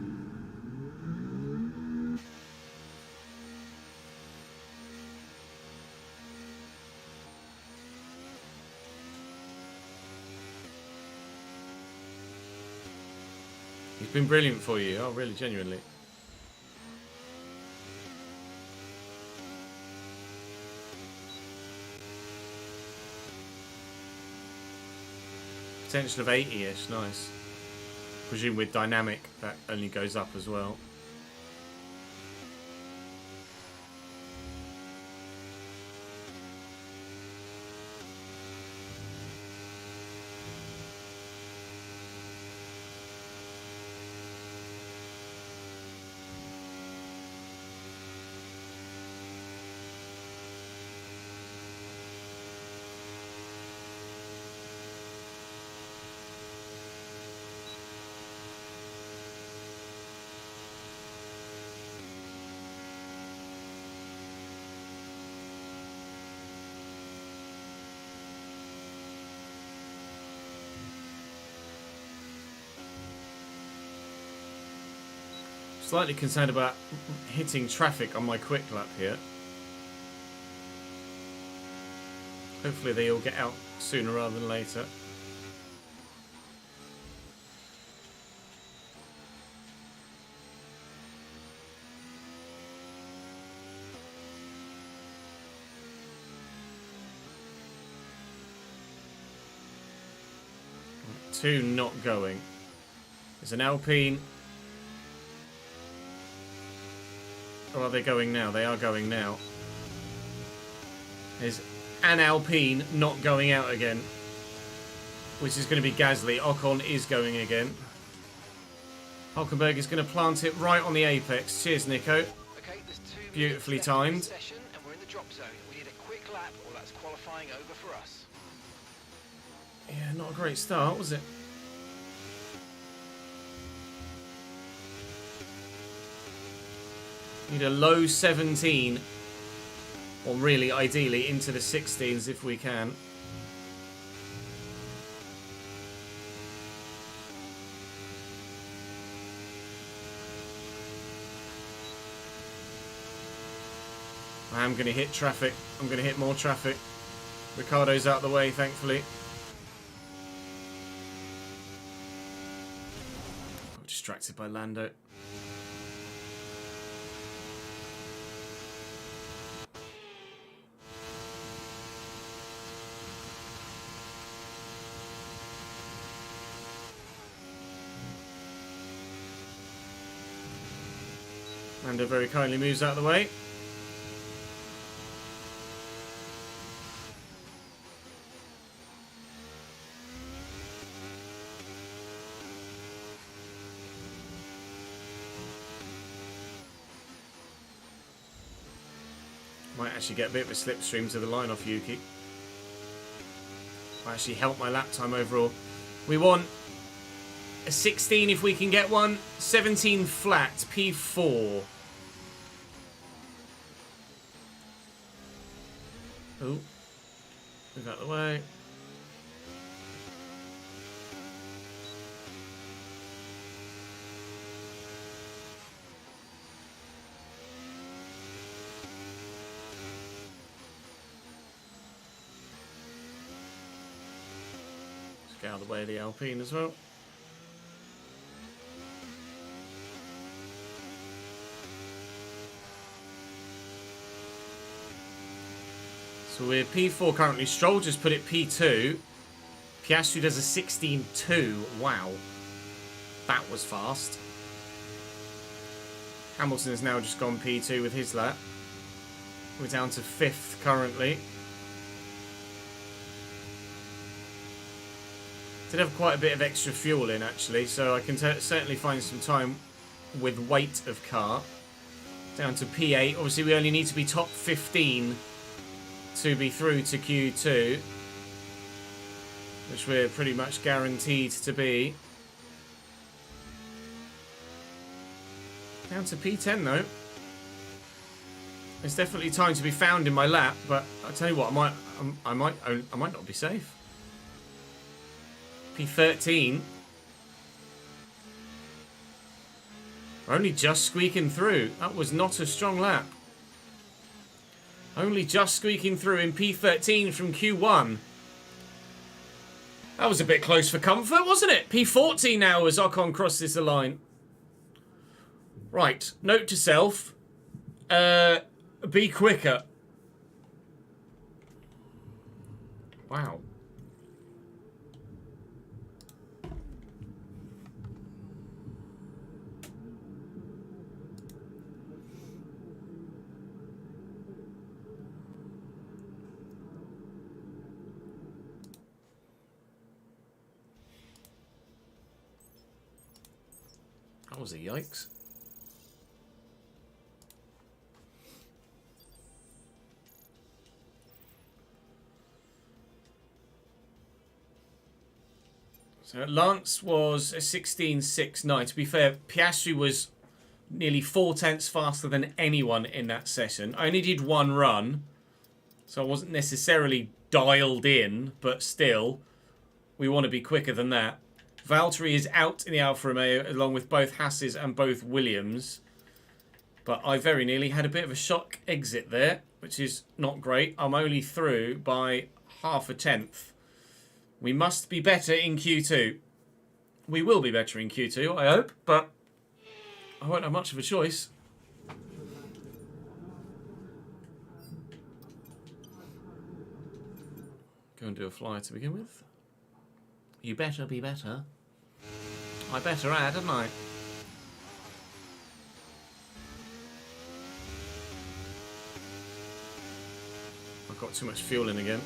He's been brilliant for you. Oh, really, genuinely. Potential of 80-ish, nice. Presume with dynamic, that only goes up as well. Slightly concerned about hitting traffic on my quick lap here. Hopefully they all get out sooner rather than later. Two not going. There's an Alpine. Or are they going now? They are going now. There's an Alpine not going out again, which is going to be Gasly. Ocon is going again. Hulkenberg is going to plant it right on the apex. Cheers, Nico. Okay, there's 2 Beautifully minutes left in timed. this session, and we're in the drop zone. We need a quick lap, or that's qualifying over for us. Yeah, not a great start, was it? Need a low 17, or really, ideally, into the 16s if we can. I am going to hit traffic. I'm going to hit more traffic. Ricardo's out of the way, thankfully. Got distracted by Lando. Lando very kindly moves out of the way. Might actually get a bit of a slipstream to the line off Yuki. Might actually help my lap time overall. We want a 16 if we can get one. 17 flat, P4. Oh, move out of the way. Let's get out of the way of the Alpine as well. So we're P4 currently. Stroll just put it P2. Piastri does a 16.2. Wow. That was fast. Hamilton has now just gone P2 with his lap. We're down to 5th currently. Did have quite a bit of extra fuel in actually, so I can certainly find some time with weight of car. Down to P8. Obviously we only need to be top 15 to be through to Q2, which we're pretty much guaranteed to be. Down to P10 though. There's definitely time to be found in my lap, but I tell you what, I might not be safe. P13. We're only just squeaking through. That was not a strong lap. Only just squeaking through in P13 from Q1. That was a bit close for comfort, wasn't it? P14 now as Ocon crosses the line. Right, note to self. Be quicker. Wow. That was a yikes. So Lance was a 16.69. To be fair, Piastri was nearly 4/10 faster than anyone in that session. I only did one run, so I wasn't necessarily dialed in, but still, we want to be quicker than that. Valtteri is out in the Alfa Romeo along with both Hasses and both Williams. But I very nearly had a bit of a shock exit there, which is not great. I'm only through by half a tenth. We must be better in Q2. We will be better in Q2, I hope, but I won't have much of a choice. Go and do a flyer to begin with. You better be better. I better add, hadn't I? I've got too much fuel in again.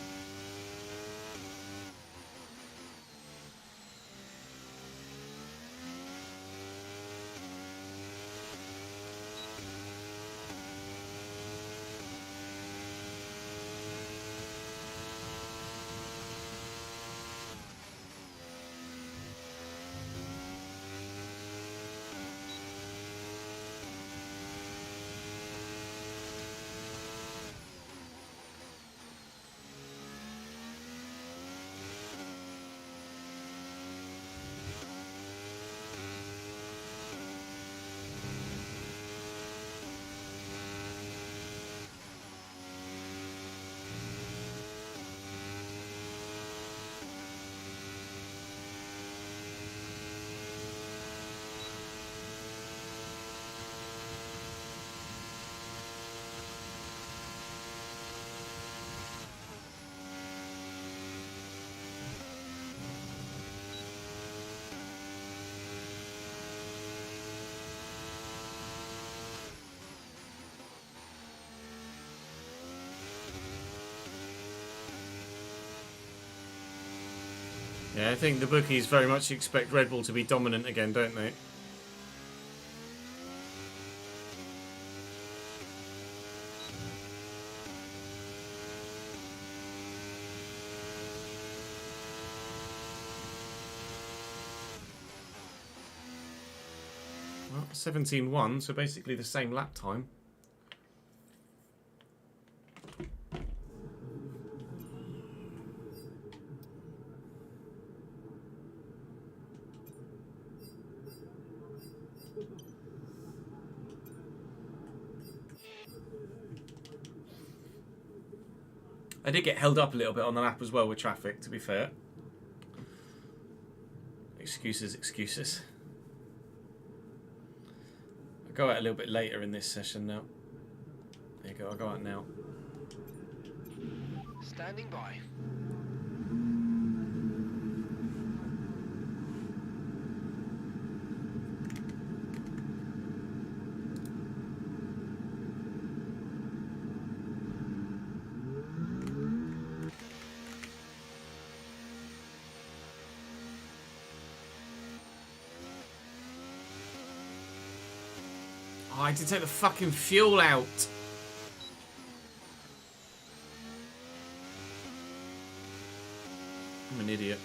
Yeah, I think the bookies very much expect Red Bull to be dominant again, don't they? Well, 17.1, so basically the same lap time. I did get held up a little bit on the lap as well with traffic, to be fair. Excuses, excuses. I'll go out a little bit later in this session now. There you go, I'll go out now. Standing by. Oh, I did take the fucking fuel out. I'm an idiot.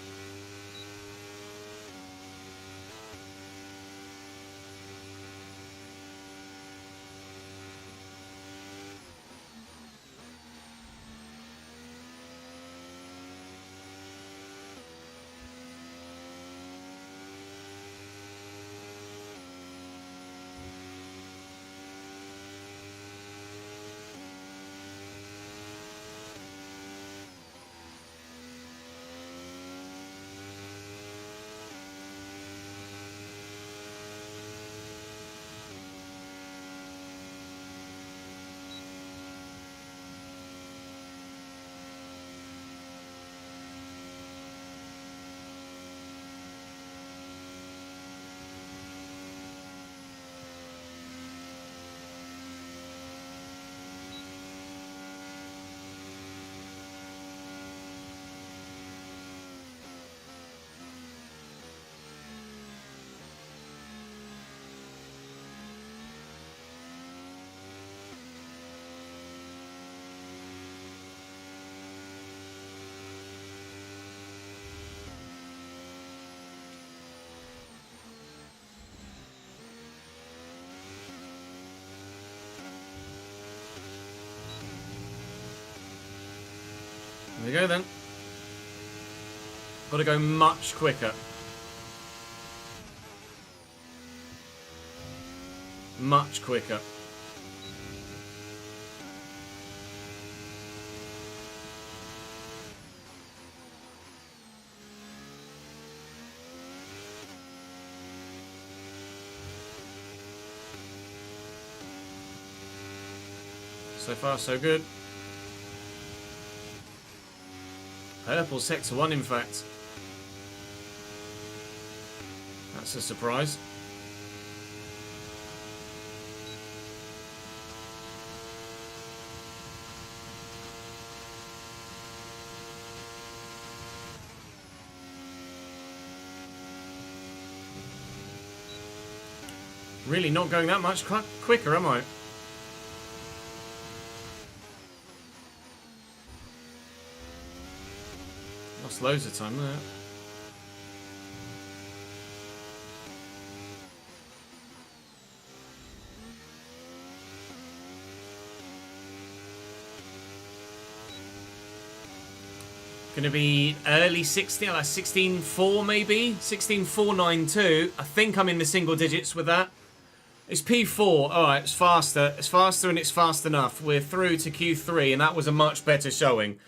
There we go then. Got to go much quicker. Much quicker. So far, so good. Purple sector 1, in fact. That's a surprise. Really not going that much quicker, am I? Lost loads of time there. Gonna be early 16, like 16.4 maybe? 16.492. I think I'm in the single digits with that. It's P4. Alright, it's faster. It's faster and it's fast enough. We're through to Q3 and that was a much better showing.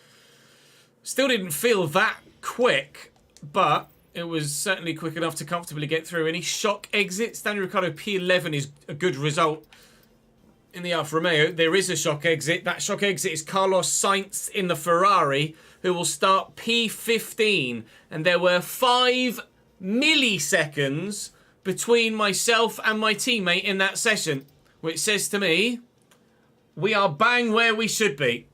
Still didn't feel that quick, but it was certainly quick enough to comfortably get through. Any shock exits? Daniel Ricciardo P11 is a good result in the Alfa Romeo. There is a shock exit. That shock exit is Carlos Sainz in the Ferrari, who will start P15. And there were 5 milliseconds between myself and my teammate in that session, which says to me, we are bang where we should be.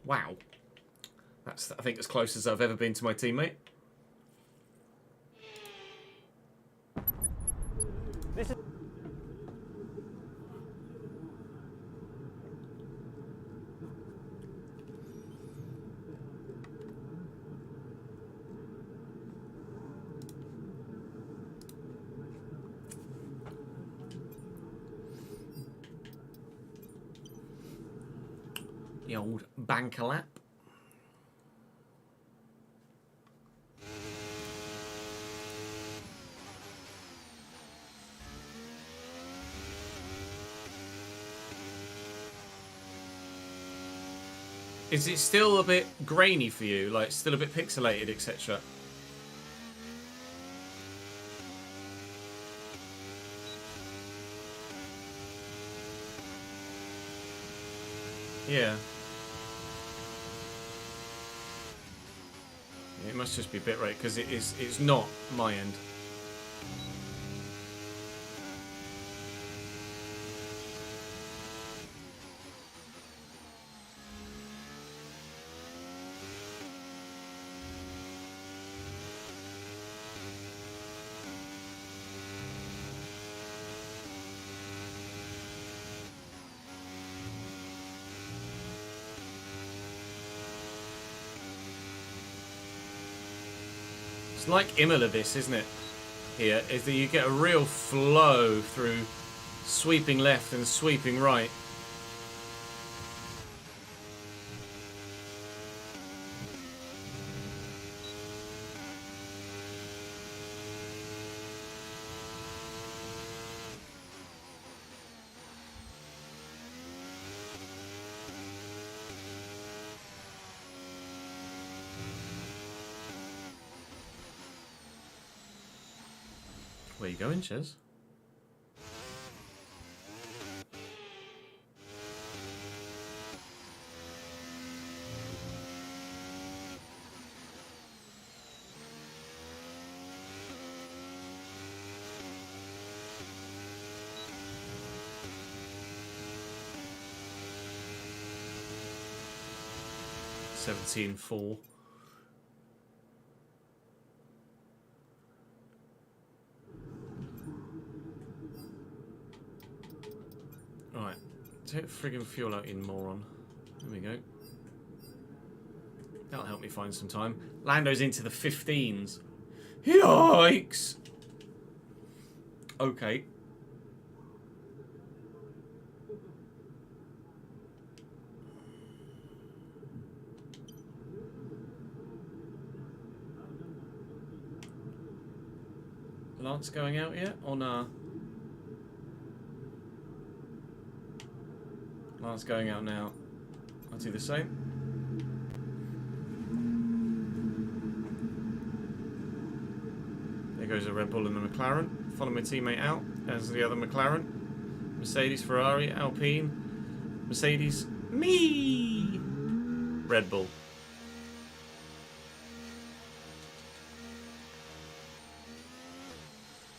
Wow. That's, I think, as close as I've ever been to my teammate. This is the old banker lap. Is it still a bit grainy for you? Like, still a bit pixelated, etc.? Yeah. It must just be bitrate, because it's not my end. It's like Imola, this, isn't it? Here is that you get a real flow through sweeping left and sweeping right. Where you going, Ches? $17.4. Right, take friggin' fuel out, you moron. There we go. That'll help me find some time. Lando's into the 15s. Yikes! Okay. Lance going out yet? Or nah? Lance going out now. I'll do the same. There goes a Red Bull and the McLaren. Follow my teammate out as the other McLaren. Mercedes, Ferrari, Alpine, Mercedes, me! Red Bull.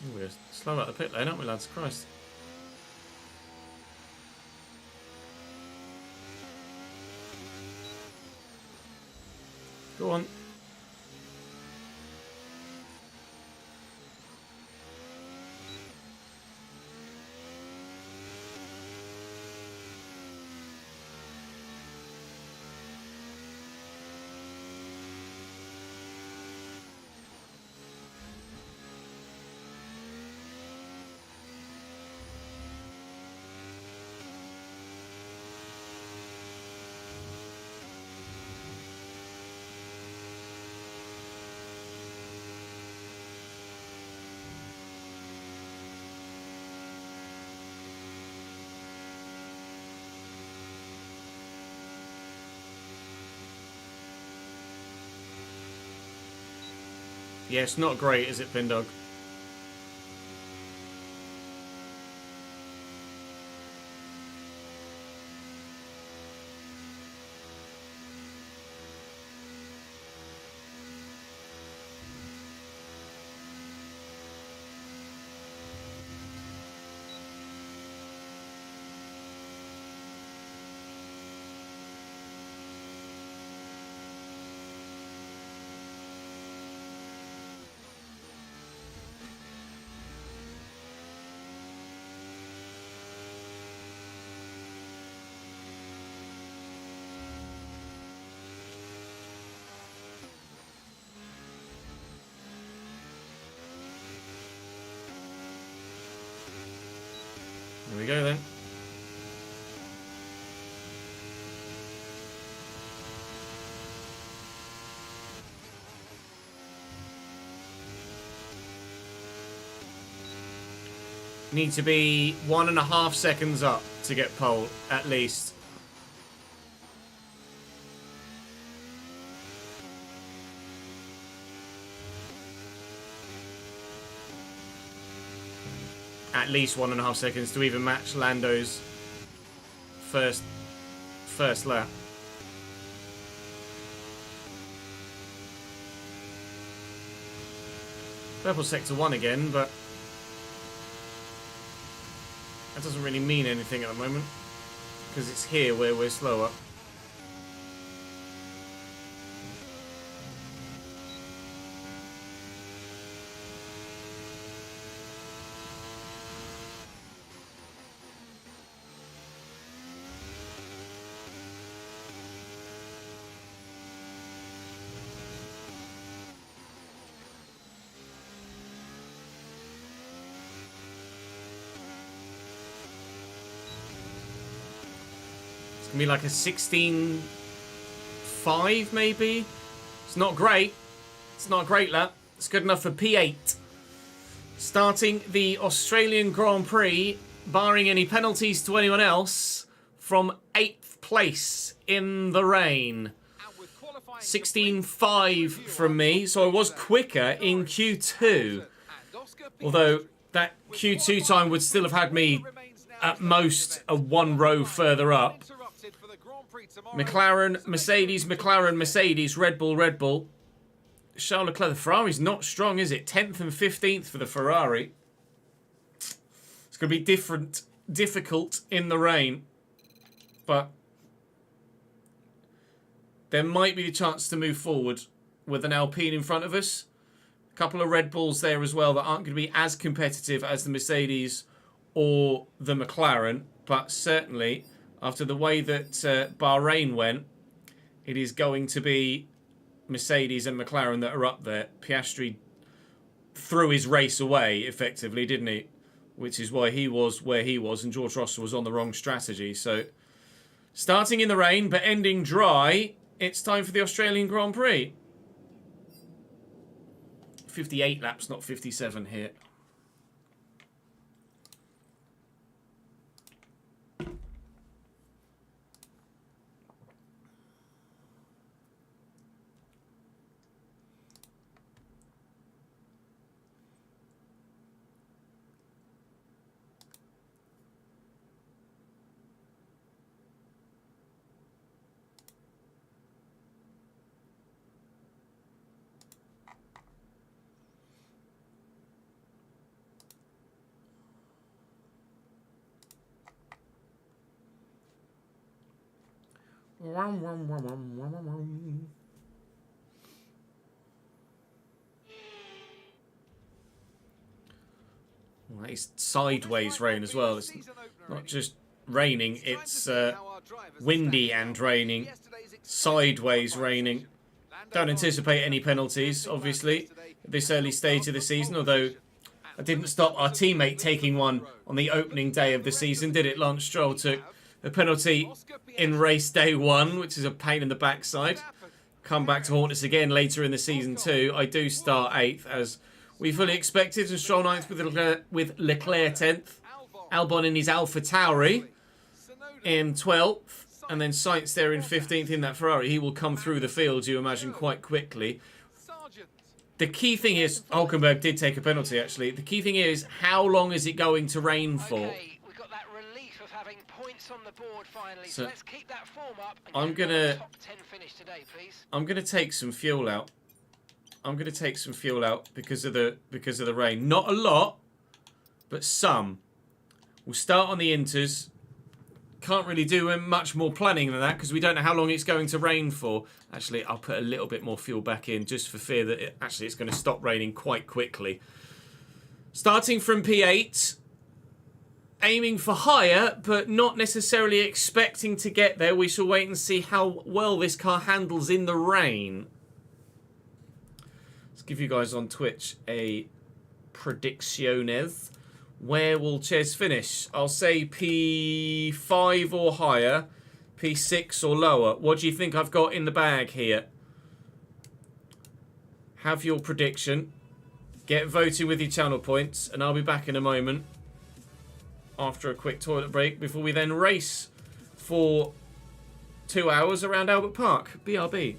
Ooh, we're slow out the pit lane, aren't we, lads? Christ. Go on. Yeah, it's not great, is it, Pindog? Here we go then. Need to be 1.5 seconds up to get pole, at least. At least 1.5 seconds to even match Lando's first lap. Purple sector 1 again, but that doesn't really mean anything at the moment because it's here where we're slower. Be like a 16.5 maybe. It's not great. It's not a great lap. It's good enough for P8. Starting the Australian Grand Prix, barring any penalties to anyone else, from 8th place in the rain. 16.5 from me, so I was quicker in Q2. Although that Q2 time would still have had me at most a 1 row further up. McLaren, Mercedes, McLaren, Mercedes, Red Bull, Red Bull. Charles Leclerc, the Ferrari's not strong, is it? 10th and 15th for the Ferrari. It's going to be difficult in the rain. But there might be a chance to move forward with an Alpine in front of us. A couple of Red Bulls there as well that aren't going to be as competitive as the Mercedes or the McLaren. But certainly, after the way that Bahrain went, it is going to be Mercedes and McLaren that are up there. Piastri threw his race away, effectively, didn't he? Which is why he was where he was, and George Russell was on the wrong strategy. So, starting in the rain, but ending dry, it's time for the Australian Grand Prix. 58 laps, not 57 here. Well, it's sideways rain as well. It's not just raining, it's windy and raining. Sideways raining. Don't anticipate any penalties, obviously, at this early stage of the season, although I didn't stop our teammate taking one on the opening day of the season, did it? Lance Stroll took a penalty in race day 1, which is a pain in the backside. Come back to haunt us again later in the season too. I do start 8th, as we fully expected, and Stroll 9th with Leclerc 10th. Albon in his Alpha Tauri in 12th. And then Sainz there in 15th in that Ferrari. He will come through the field, you imagine, quite quickly. The key thing is, Hulkenberg did take a penalty, actually. The key thing is, how long is it going to rain for? Okay, we've got that relief of having points on the board finally. So, So let's keep that form up. And I'm get gonna- a top 10 finish today, please. I'm going to take some fuel out. I'm going to take some fuel out because of the rain. Not a lot, but some. We'll start on the inters. Can't really do much more planning than that because we don't know how long it's going to rain for. Actually, I'll put a little bit more fuel back in just for fear that it's going to stop raining quite quickly. Starting from P8, aiming for higher, but not necessarily expecting to get there. We shall wait and see how well this car handles in the rain. Let's give you guys on Twitch a predicciones. Where will Ches finish? I'll say P5 or higher, P6 or lower. What do you think I've got in the bag here? Have your prediction. Get voting with your channel points, and I'll be back in a moment after a quick toilet break before we then race for 2 hours around Albert Park. BRB.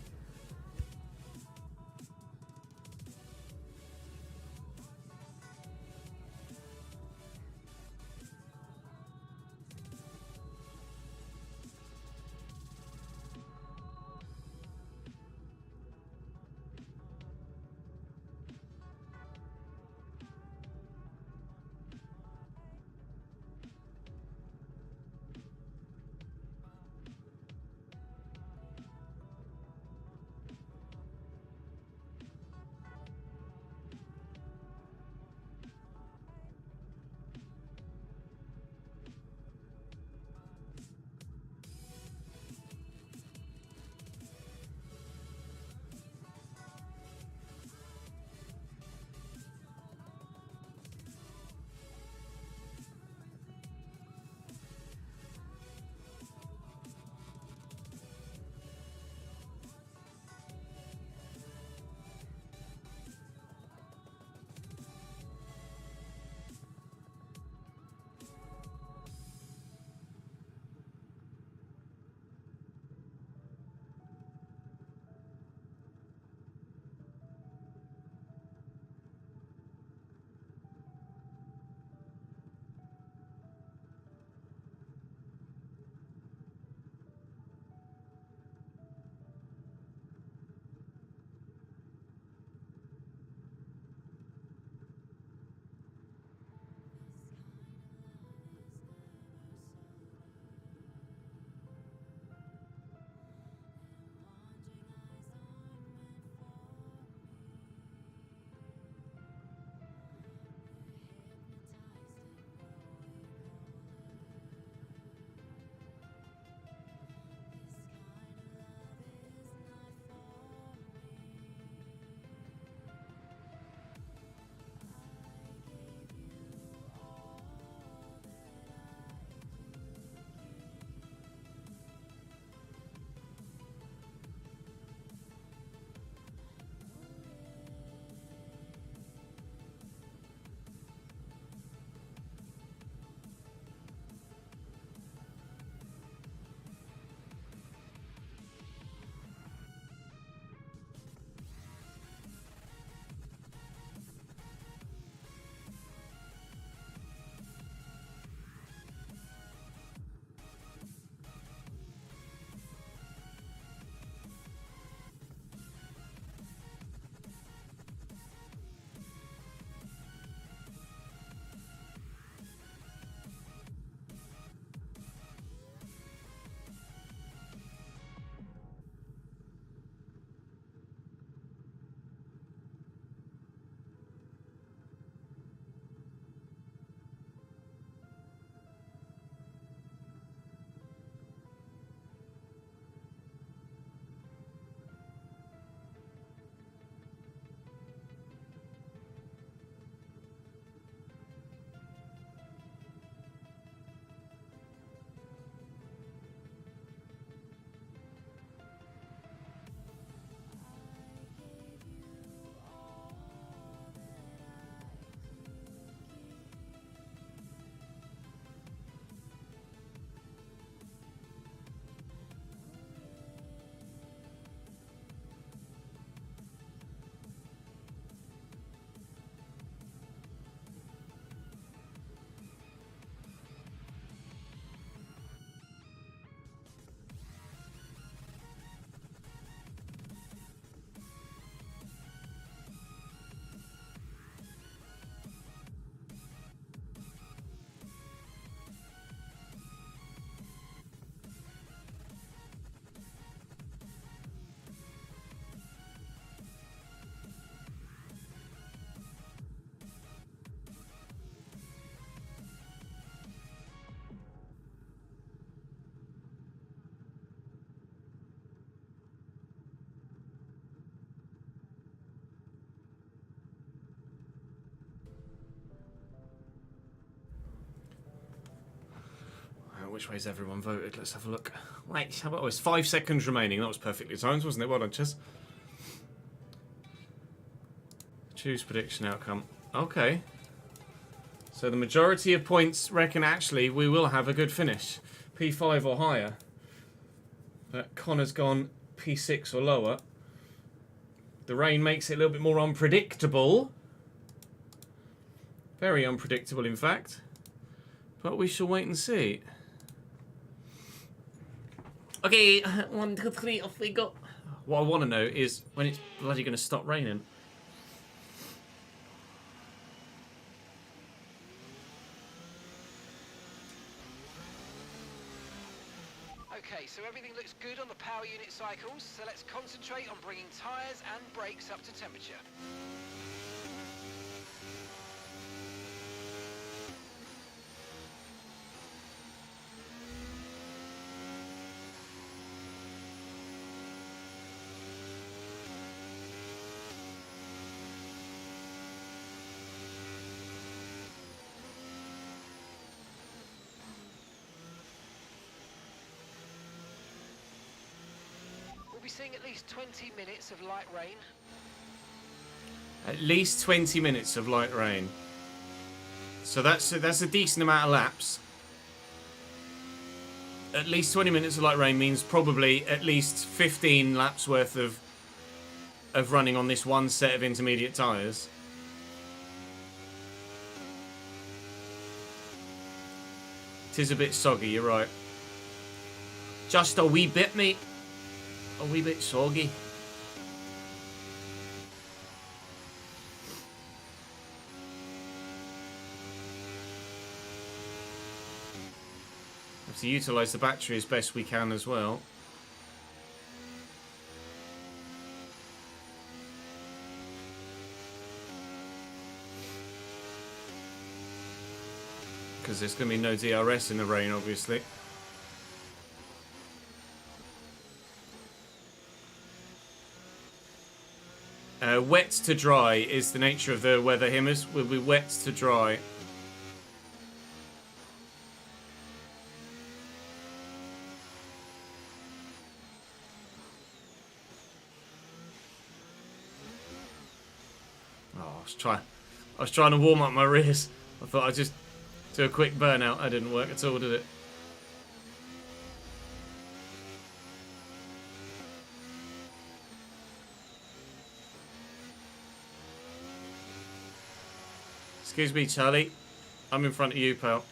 which way's everyone voted. Let's have a look. Wait, how about it was 5 seconds remaining. That was perfectly timed, wasn't it? Well done, Ches. Choose prediction outcome. Okay. So the majority of points reckon actually we will have a good finish. P5 or higher. But Connor's gone P6 or lower. The rain makes it a little bit more unpredictable. Very unpredictable, in fact. But we shall wait and see. Okay, 1, 2, 3, off we go. What I want to know is when it's bloody going to stop raining. Okay, so everything looks good on the power unit cycles, so let's concentrate on bringing tyres and brakes up to temperature. We'll be seeing at least 20 minutes of light rain. At least 20 minutes of light rain. So that's a decent amount of laps. At least 20 minutes of light rain means probably at least 15 laps worth of running on this one set of intermediate tyres. It is a bit soggy, you're right. Just a wee bit, mate. A wee bit soggy. Have to utilise the battery as best we can as well. Because there's going to be no DRS in the rain, obviously. Wet to dry is the nature of the weather himmers. Will be wet to dry. Oh, I was trying to warm up my rears. I thought I'd just do a quick burnout. That didn't work at all, did it? Excuse me, Charlie. I'm in front of you, pal.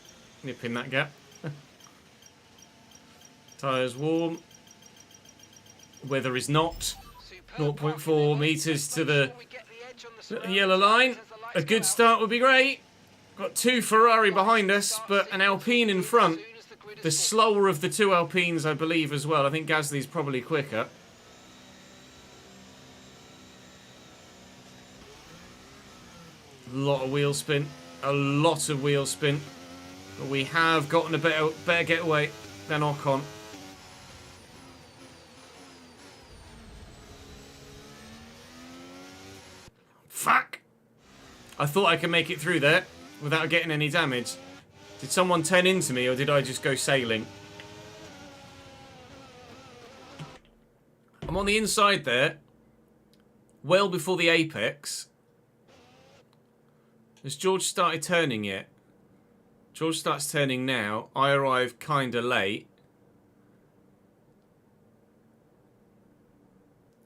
Nipping that gap. Tyres warm. Weather is not. 0.4 metres to the yellow line. A good start would be great. Got 2 Ferrari behind us, but an Alpine in front. The slower of the 2 Alpines, I believe, as well. I think Gasly's probably quicker. A lot of wheel spin. A lot of wheel spin. But we have gotten a better getaway than Ocon. Fuck! I thought I could make it through there without getting any damage. Did someone turn into me or did I just go sailing? I'm on the inside there. Well before the apex. Has George started turning yet? George starts turning now. I arrive kinda late.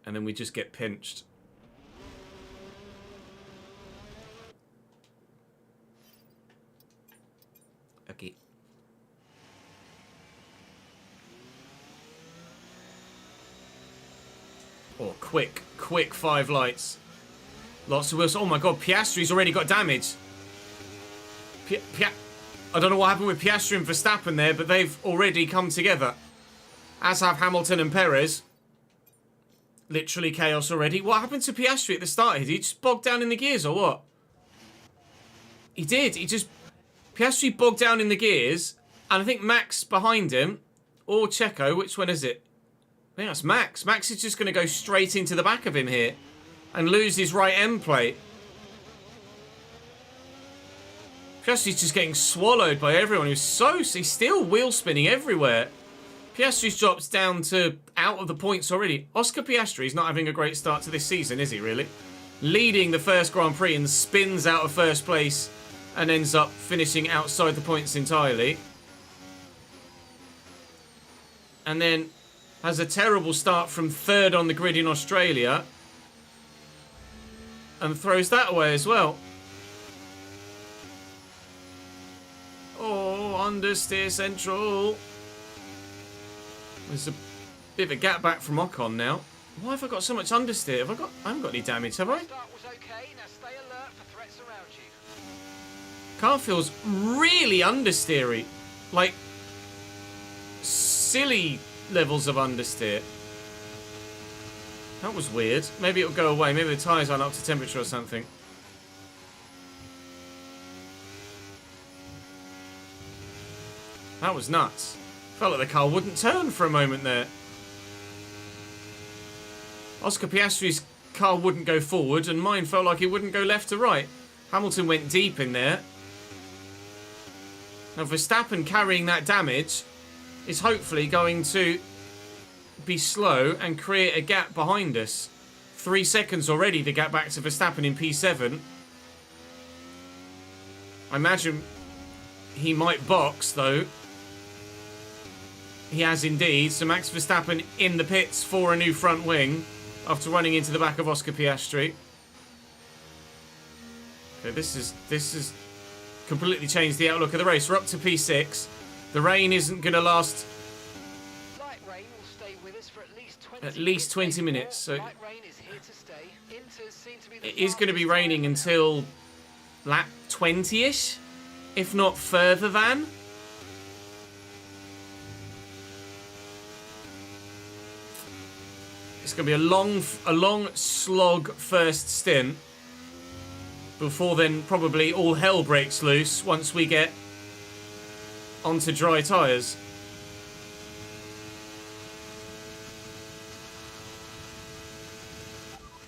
And then we just get pinched. Okay. Oh, quick 5 lights. Lots of wheels. Oh my god, Piastri's already got damage. I don't know what happened with Piastri and Verstappen there, but they've already come together. As have Hamilton and Perez. Literally chaos already. What happened to Piastri at the start? Did he just bog down in the gears or what? He did. Piastri bogged down in the gears. And I think Max behind him. Or Checo. Which one is it? I think that's Max. Max is just going to go straight into the back of him here. And lose his right end plate. Piastri's just getting swallowed by everyone. He's still wheel spinning everywhere. Piastri's drops down to out of the points already. Oscar Piastri's not having a great start to this season, is he really? Leading the first Grand Prix and spins out of first place and ends up finishing outside the points entirely. And then has a terrible start from third on the grid in Australia. And throws that away as well. Oh, understeer central. There's a bit of a gap back from Ocon now. Why have I got so much understeer? I haven't got any damage, have I? Start was okay. Now stay alert for threats around you. Car feels really understeery. Like, silly levels of understeer. That was weird. Maybe it'll go away. Maybe the tyres aren't up to temperature or something. That was nuts. Felt like the car wouldn't turn for a moment there. Oscar Piastri's car wouldn't go forward, and mine felt like it wouldn't go left to right. Hamilton went deep in there. Now Verstappen carrying that damage is hopefully going to be slow and create a gap behind us. 3 seconds already, the gap back to Verstappen in P7. I imagine he might box, though. He has indeed. So Max Verstappen in the pits for a new front wing after running into the back of Oscar Piastri. Okay, this is completely changed the outlook of the race. We're up to P6. The rain isn't going to last Light rain will stay with us for at least 20 minutes. So Light rain is here to stay. Inters seem to be the it is going to be fastest raining driver until lap 20-ish, if not further than. It's going to be a long slog first stint before then probably all hell breaks loose once we get onto dry tyres.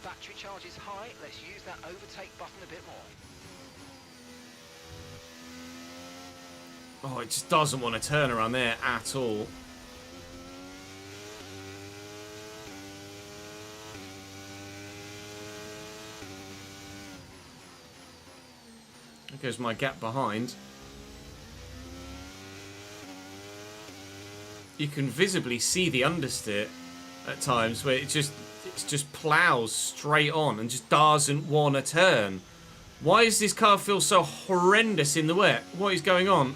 Battery charge is high. Let's use that overtake button a bit more. Oh, it just doesn't want to turn around there at all. There goes my gap behind. You can visibly see the understeer at times where it just plows straight on and just doesn't want to turn. Why does this car feel so horrendous in the wet? What is going on?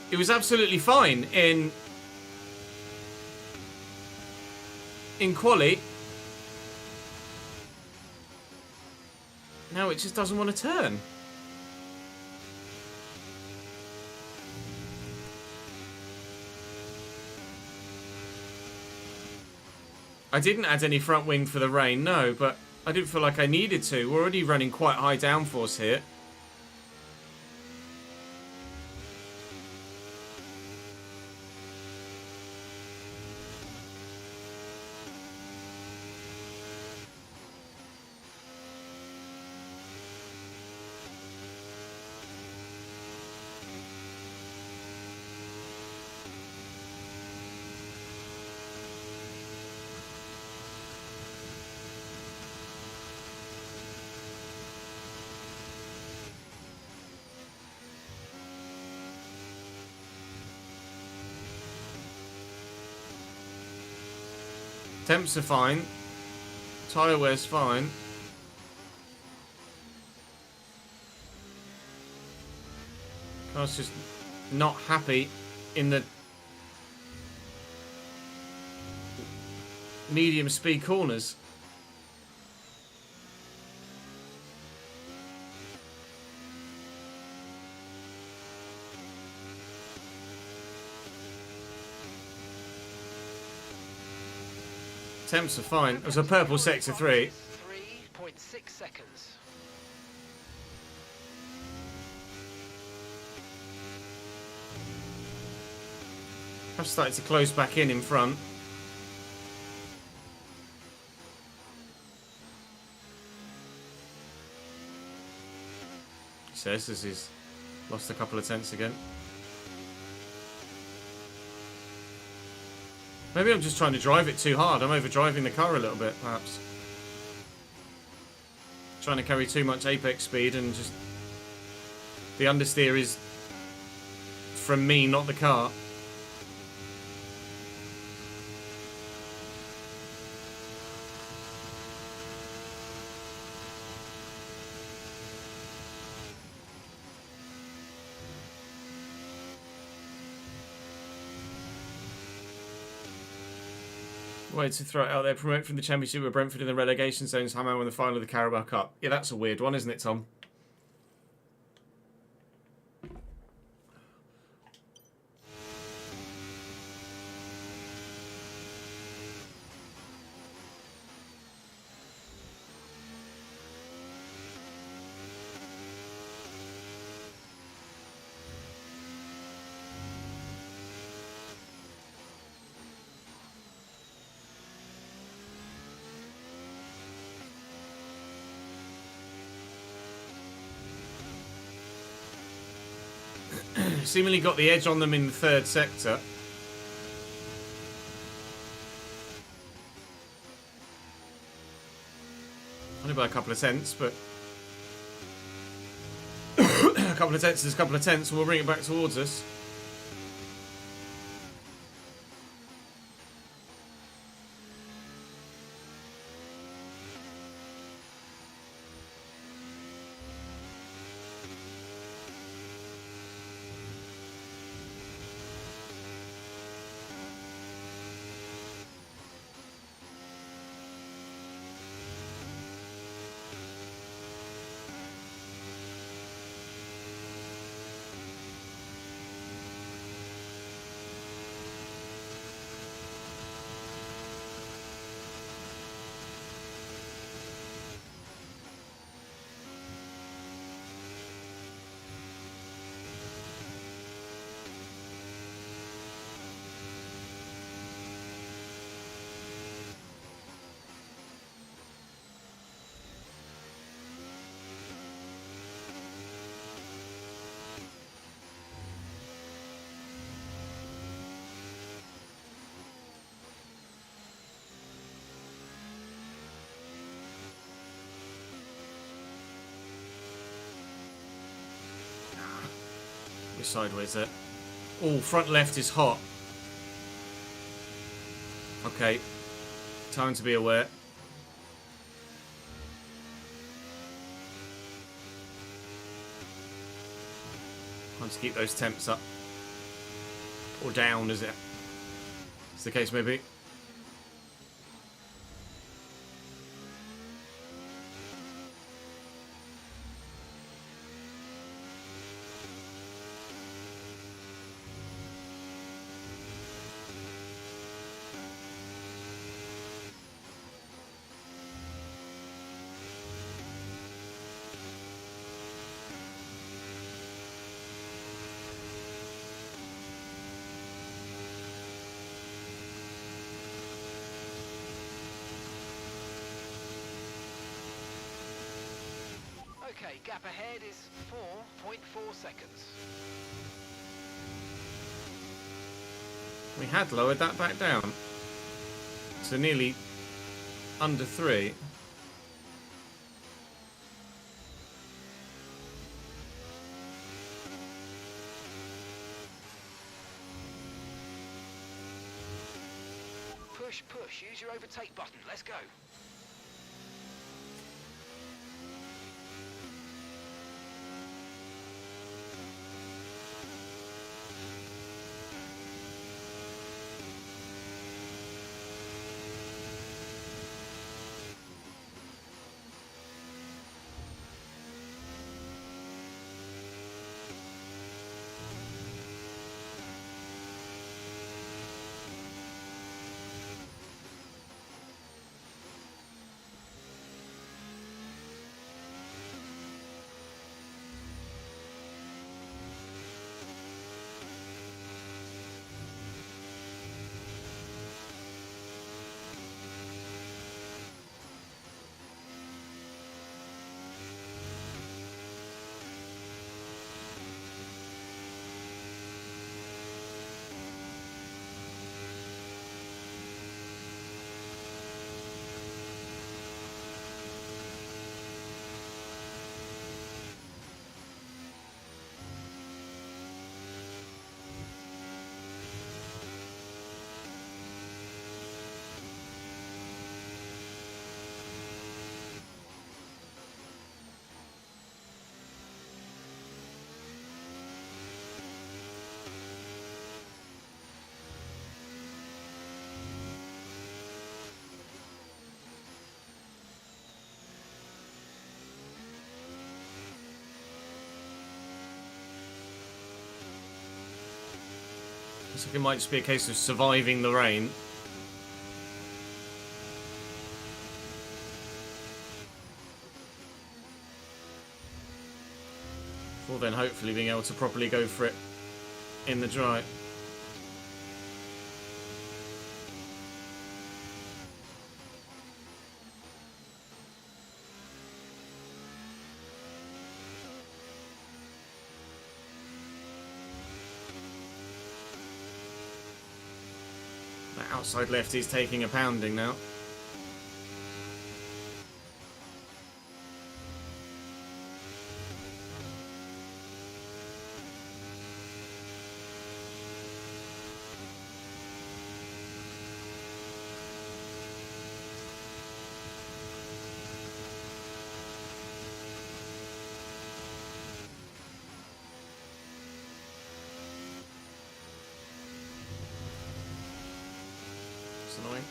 It was absolutely fine in quali. Now it just doesn't want to turn. I didn't add any front wing for the rain, no, but I didn't feel like I needed to. We're already running quite high downforce here. Temps are fine. Tyre wear's fine. Car's just not happy in the medium speed corners. Temps are fine. It was a purple sector 3. 3.6 seconds. I've started to close back in front. says as he's lost a couple of tenths again. Maybe I'm just trying to drive it too hard. I'm overdriving the car a little bit, perhaps. Trying to carry too much apex speed and just... The understeer is from me, not the car. Way to throw it out there. Promote from the Championship with Brentford in the relegation zones. Hammer in the final of the Carabao Cup. Yeah, that's a weird one, isn't it, Tom? Seemingly got the edge on them in the third sector. Only by a couple of tenths, but a couple of tenths is a couple of tenths, and we'll bring it back towards us. We're sideways there. Oh, front left is hot. Okay. Time to be aware. Time to keep those temps up. Or down, as the case may be. Okay, gap ahead is 4.4 seconds. We had lowered that back down. So nearly under 3. Push, push. Use your overtake button. Let's go. Looks like it might just be a case of surviving the rain. Before then hopefully being able to properly go for it in the dry. That outside left is taking a pounding now. It's annoying.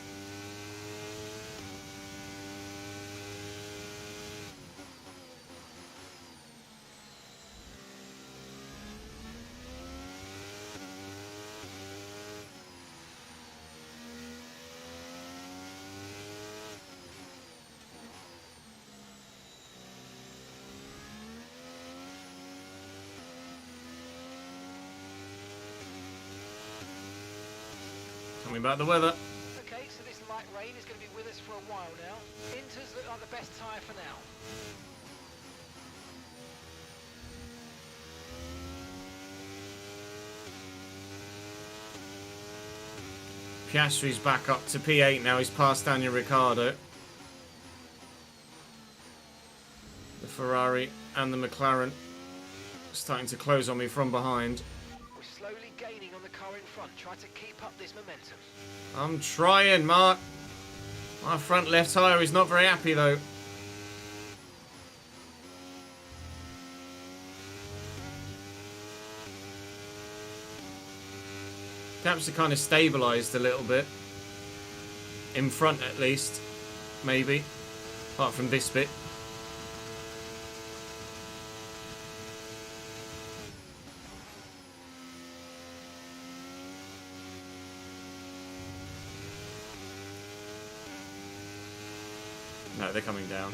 Tell me about the weather. Okay, so this light rain is going to be with us for a while now. Inters look like the best tyre for now. Piastri's back up to P8 now. He's passed Daniel Ricciardo. The Ferrari and the McLaren starting to close on me from behind. We're slowly gaining on the car in front. Try to keep up this momentum. I'm trying, Mark. My front left tyre is not very happy though. Perhaps it kind of stabilised a little bit. In front at least. Maybe. Apart from this bit. No, they're coming down.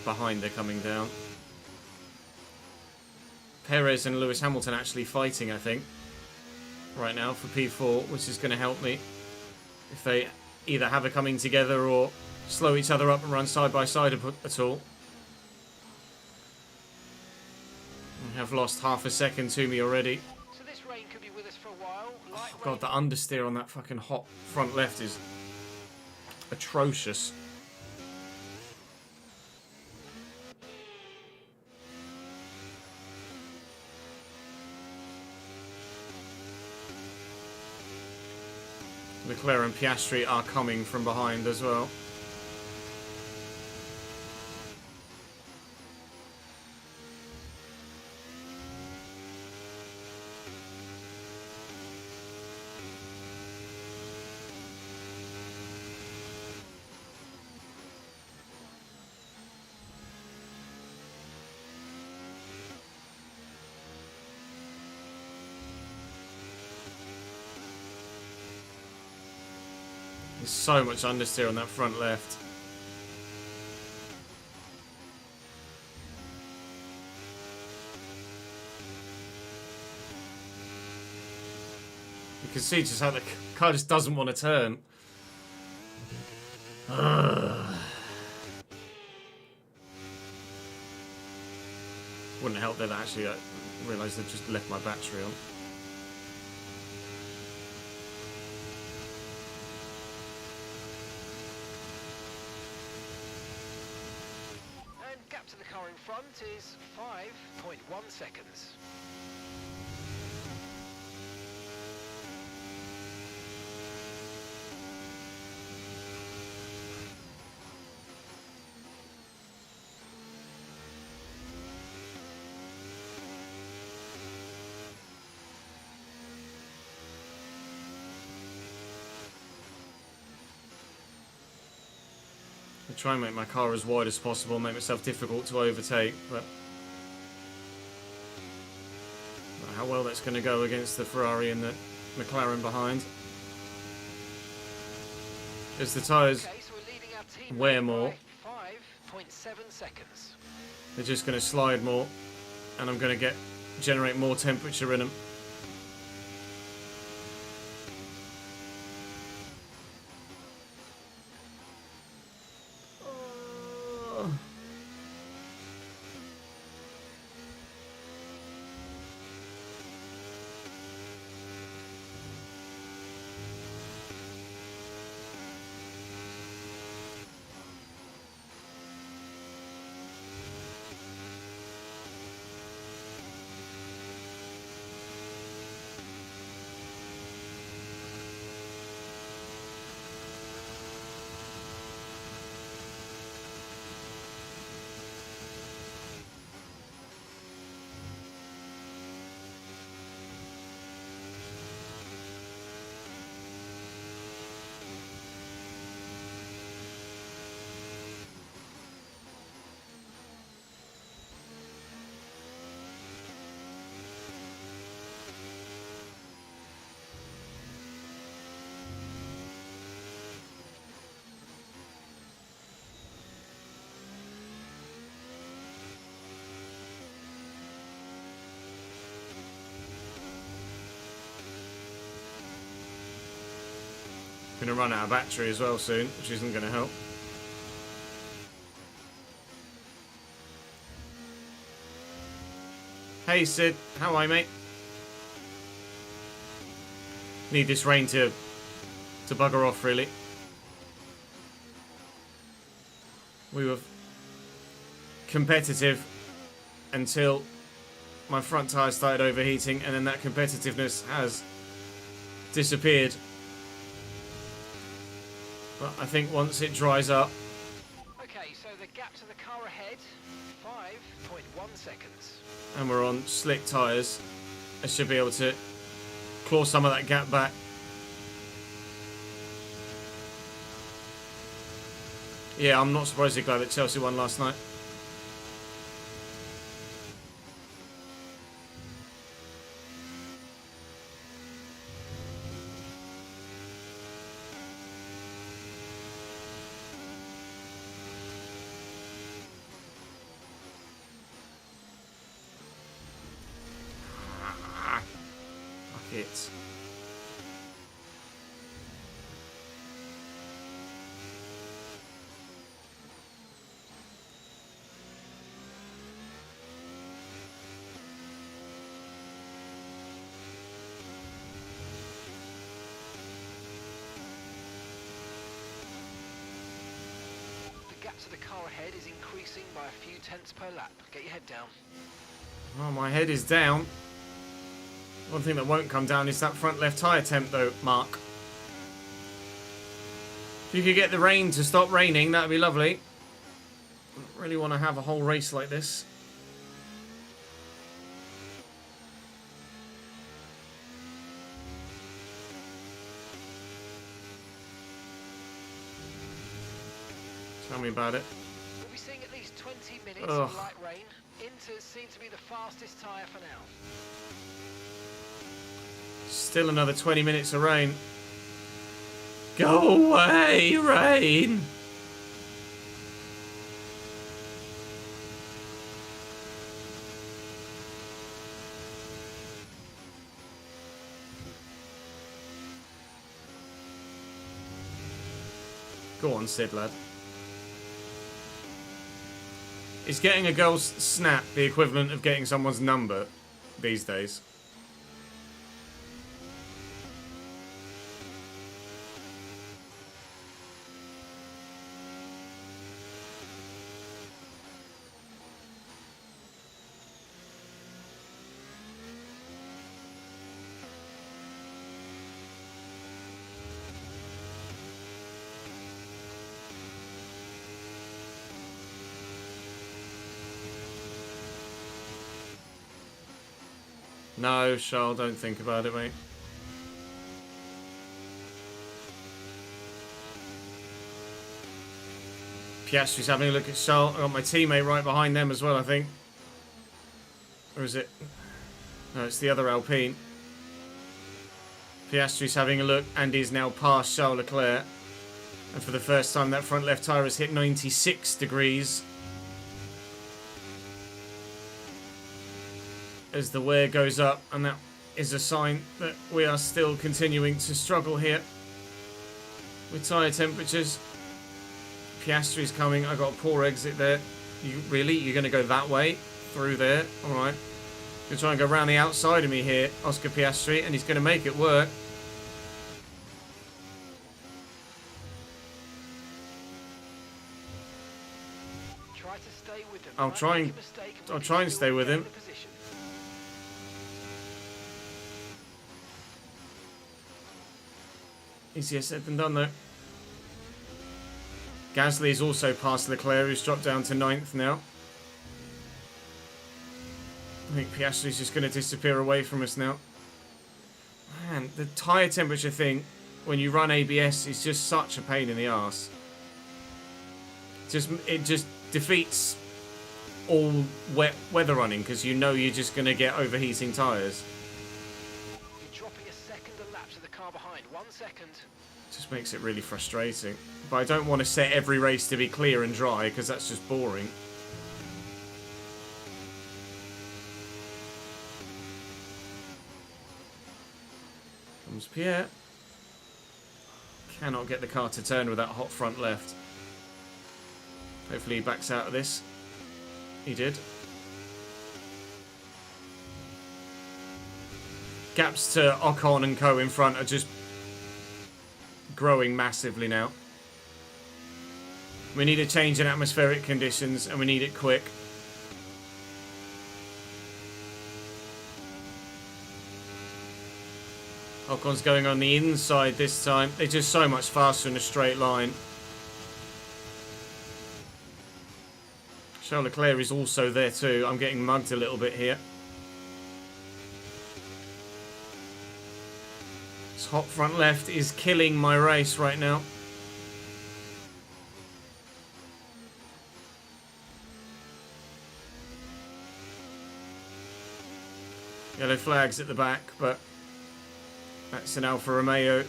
Behind, they're coming down. Perez and Lewis Hamilton actually fighting, I think, right now for P4, which is going to help me if they either have a coming together or slow each other up and run side by side at all. I have lost half a second to me already. So this rain could be with us for a while. Light rain. God, the understeer on that fucking hot front left is atrocious. Leclerc and Piastri are coming from behind as well. There's so much understeer on that front left. You can see just how the car just doesn't want to turn. Wouldn't help that actually I realised I've just left my battery on. Gap to the car in front is 5.1 seconds. I try and make my car as wide as possible, make myself difficult to overtake, but how well that's going to go against the Ferrari and the McLaren behind. As the tyres Okay, so we're leading our team wear by more, 5.7 seconds. they're just going to slide more, and I'm going to generate more temperature in them. Gonna run out of battery as well soon, which isn't gonna help. Hey Sid, how are you, mate? Need this rain to bugger off, really. We were competitive until my front tyre started overheating, and then that competitiveness has disappeared. But I think once it dries up... Okay, so the gap to the car ahead, 5.1 seconds. and we're on slick tyres, I should be able to claw some of that gap back. Yeah, I'm not surprisingly glad that Chelsea won last night. Fuck it. The gap to the car ahead is increasing by a few tenths per lap. Get your head down. Oh, my head is down. One thing that won't come down is that front left tyre temp though, Mark. If you could get the rain to stop raining, that would be lovely. I don't really want to have a whole race like this. Tell me about it. We'll be seeing at least 20 minutes Ugh. of light rain. Inters seem to be the fastest tyre for now. Still another 20 minutes of rain. Go away, rain! Go on, Sid, lad. Is getting a girl's snap the equivalent of getting someone's number these days? No, Charles, don't think about it, mate. Piastri's having a look at Charles. I got my teammate right behind them as well, I think. Or is it? No, it's the other Alpine. Piastri's having a look and is now past Charles Leclerc. And for the first time, that front left tyre has hit 96 degrees. As the wear goes up, and that is a sign that we are still continuing to struggle here with tyre temperatures. Piastri's coming. I got a poor exit there. You're going to go that way? Through there? Alright. Going to try and go around the outside of me here, Oscar Piastri, and he's going to make it work. Try to stay with him. I'll try and stay with him. Easier said than done though. Gasly's also past Leclerc, who's dropped down to 9th now. I think Piastri's just going to disappear away from us now. Man, the tyre temperature thing, when you run ABS, is just such a pain in the arse. It just defeats all wet weather running, because you know you're just going to get overheating tyres. You're dropping a second a lap to the car behind. 1 second. Just makes it really frustrating. But I don't want to set every race to be clear and dry, because that's just boring. Comes Pierre. Cannot get the car to turn with that hot front left. Hopefully he backs out of this. He did. Gaps to Ocon and co in front are just growing massively now. We need a change in atmospheric conditions, and we need it quick. Ocon's going on the inside this time. They're just so much faster in a straight line. Charles Leclerc is also there too. I'm getting mugged a little bit here. This hot front left is killing my race right now. Yellow flags at the back, but that's an Alfa Romeo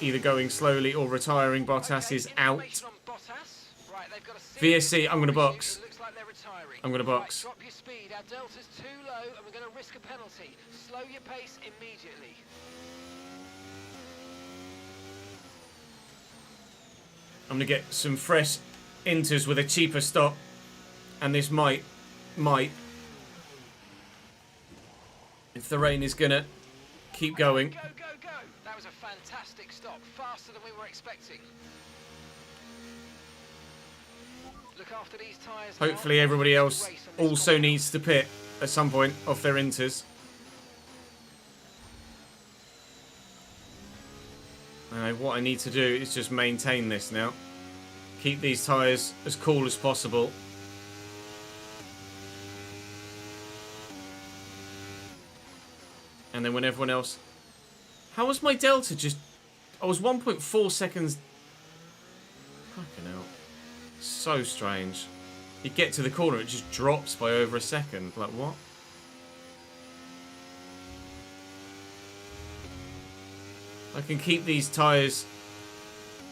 either going slowly or retiring. Bottas is out. VSC, I'm going to box. I'm going to box. Drop your speed. Our delta's too low, and we're going to risk a penalty. Slow your pace immediately. I'm going to get some fresh inters with a cheaper stop, and this might, if the rain is going to keep going. Go, go, go! That was a fantastic stop, faster than we were expecting. Look after these tyres. Hopefully everybody else also needs to pit at some point off their inters. What I need to do is just maintain this now. Keep these tyres as cool as possible. And then when everyone else... How was my delta just... I was 1.4 seconds... Fucking hell. So strange. You get to the corner, it just drops by over a second. Like, what? I can keep these tyres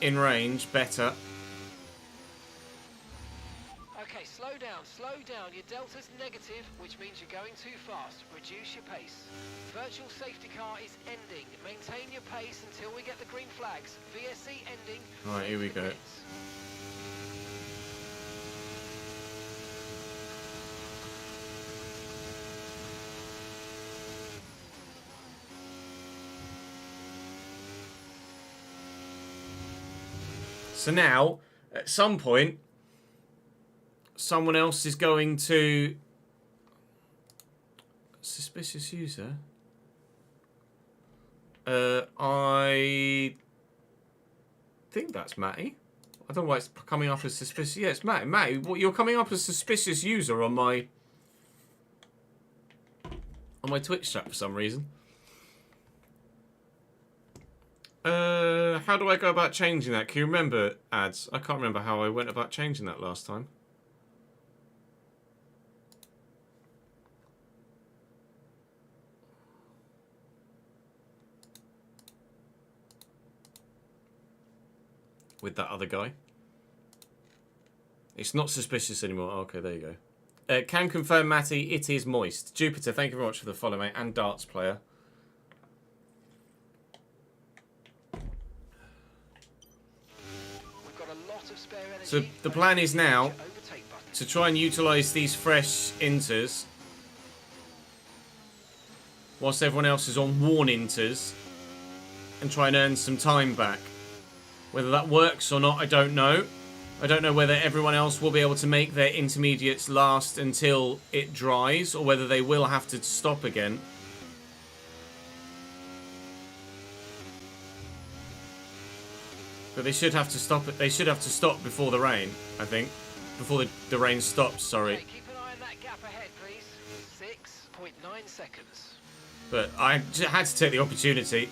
in range better. Okay, slow down, slow down. Your delta's negative, which means you're going too fast. Reduce your pace. Virtual safety car is ending. Maintain your pace until we get the green flags. VSC ending. Right, here we go. So now, at some point, someone else is going to... Suspicious user? I think that's Matty. I don't know why it's coming up as suspicious. Yeah, it's Matty. Matty, you're coming up as suspicious user on my Twitch chat for some reason. How do I go about changing that? Can you remember, ads? I can't remember how I went about changing that last time. with that other guy. It's not suspicious anymore. Okay, there you go. Can confirm, Matty, it is moist. Jupiter, thank you very much for the follow, mate. And darts player. We've got a lot of spare energy. So the plan is now to try and utilise these fresh inters whilst everyone else is on worn inters and try and earn some time back. Whether that works or not, I don't know. I don't know whether everyone else will be able to make their intermediates last until it dries, or whether they will have to stop again. But they should have to stop it. They should have to stop before the rain, I think. Before the rain stops, sorry. Okay, keep an eye on that gap ahead, please. 6.9 seconds. But I had to take the opportunity.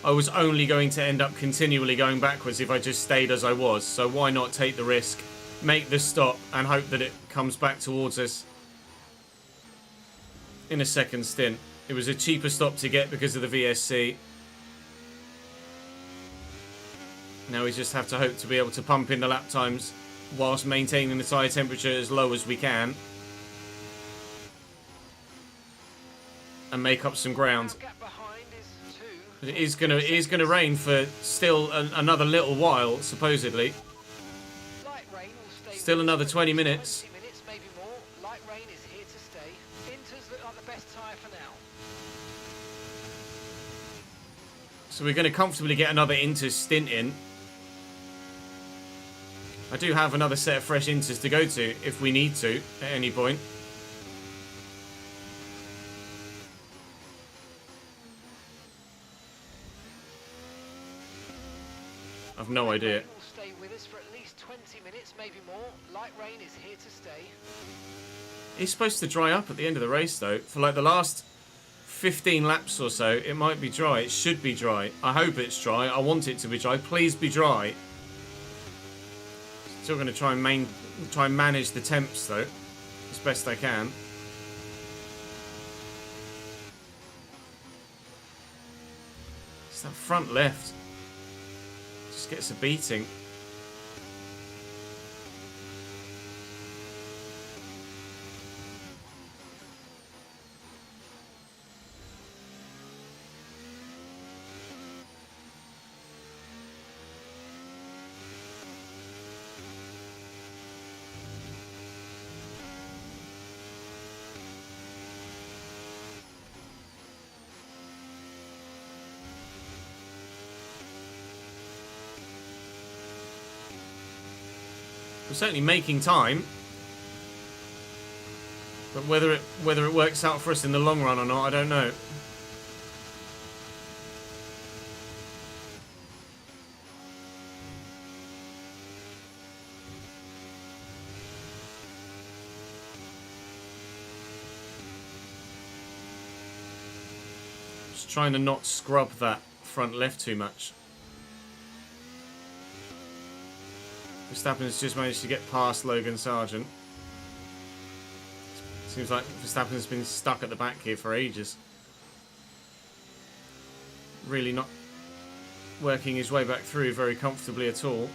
I was only going to end up continually going backwards if I just stayed as I was. So why not take the risk, make the stop, and hope that it comes back towards us in a second stint. It was a cheaper stop to get because of the VSC. Now we just have to hope to be able to pump in the lap times whilst maintaining the tyre temperature as low as we can. And make up some ground. Gap behind is 2. But it is gonna rain for still another little while, supposedly. Light rain will stay Still with us another for 20 minutes. 20 minutes, maybe more. Light rain is here to stay. Inters look like the best tyre for now. So we're going to comfortably get another Inter stint in. I do have another set of fresh Inters to go to if we need to at any point. I've no idea. Rain will stay with us for at least 20 minutes, maybe more. Light rain is here to stay. It's supposed to dry up at the end of the race though. For like the last 15 laps or so, it might be dry. It should be dry. I hope it's dry. I want it to be dry. Please be dry. Still going to try and manage the temps though, as best I can. It's that front left. Just gets a beating. We're certainly making time, but whether it works out for us in the long run or not, I don't know. Just trying to not scrub that front left too much. Verstappen's just managed to get past Logan Sargent. Seems like Verstappen's been stuck at the back here for ages. Really not working his way back through very comfortably at all.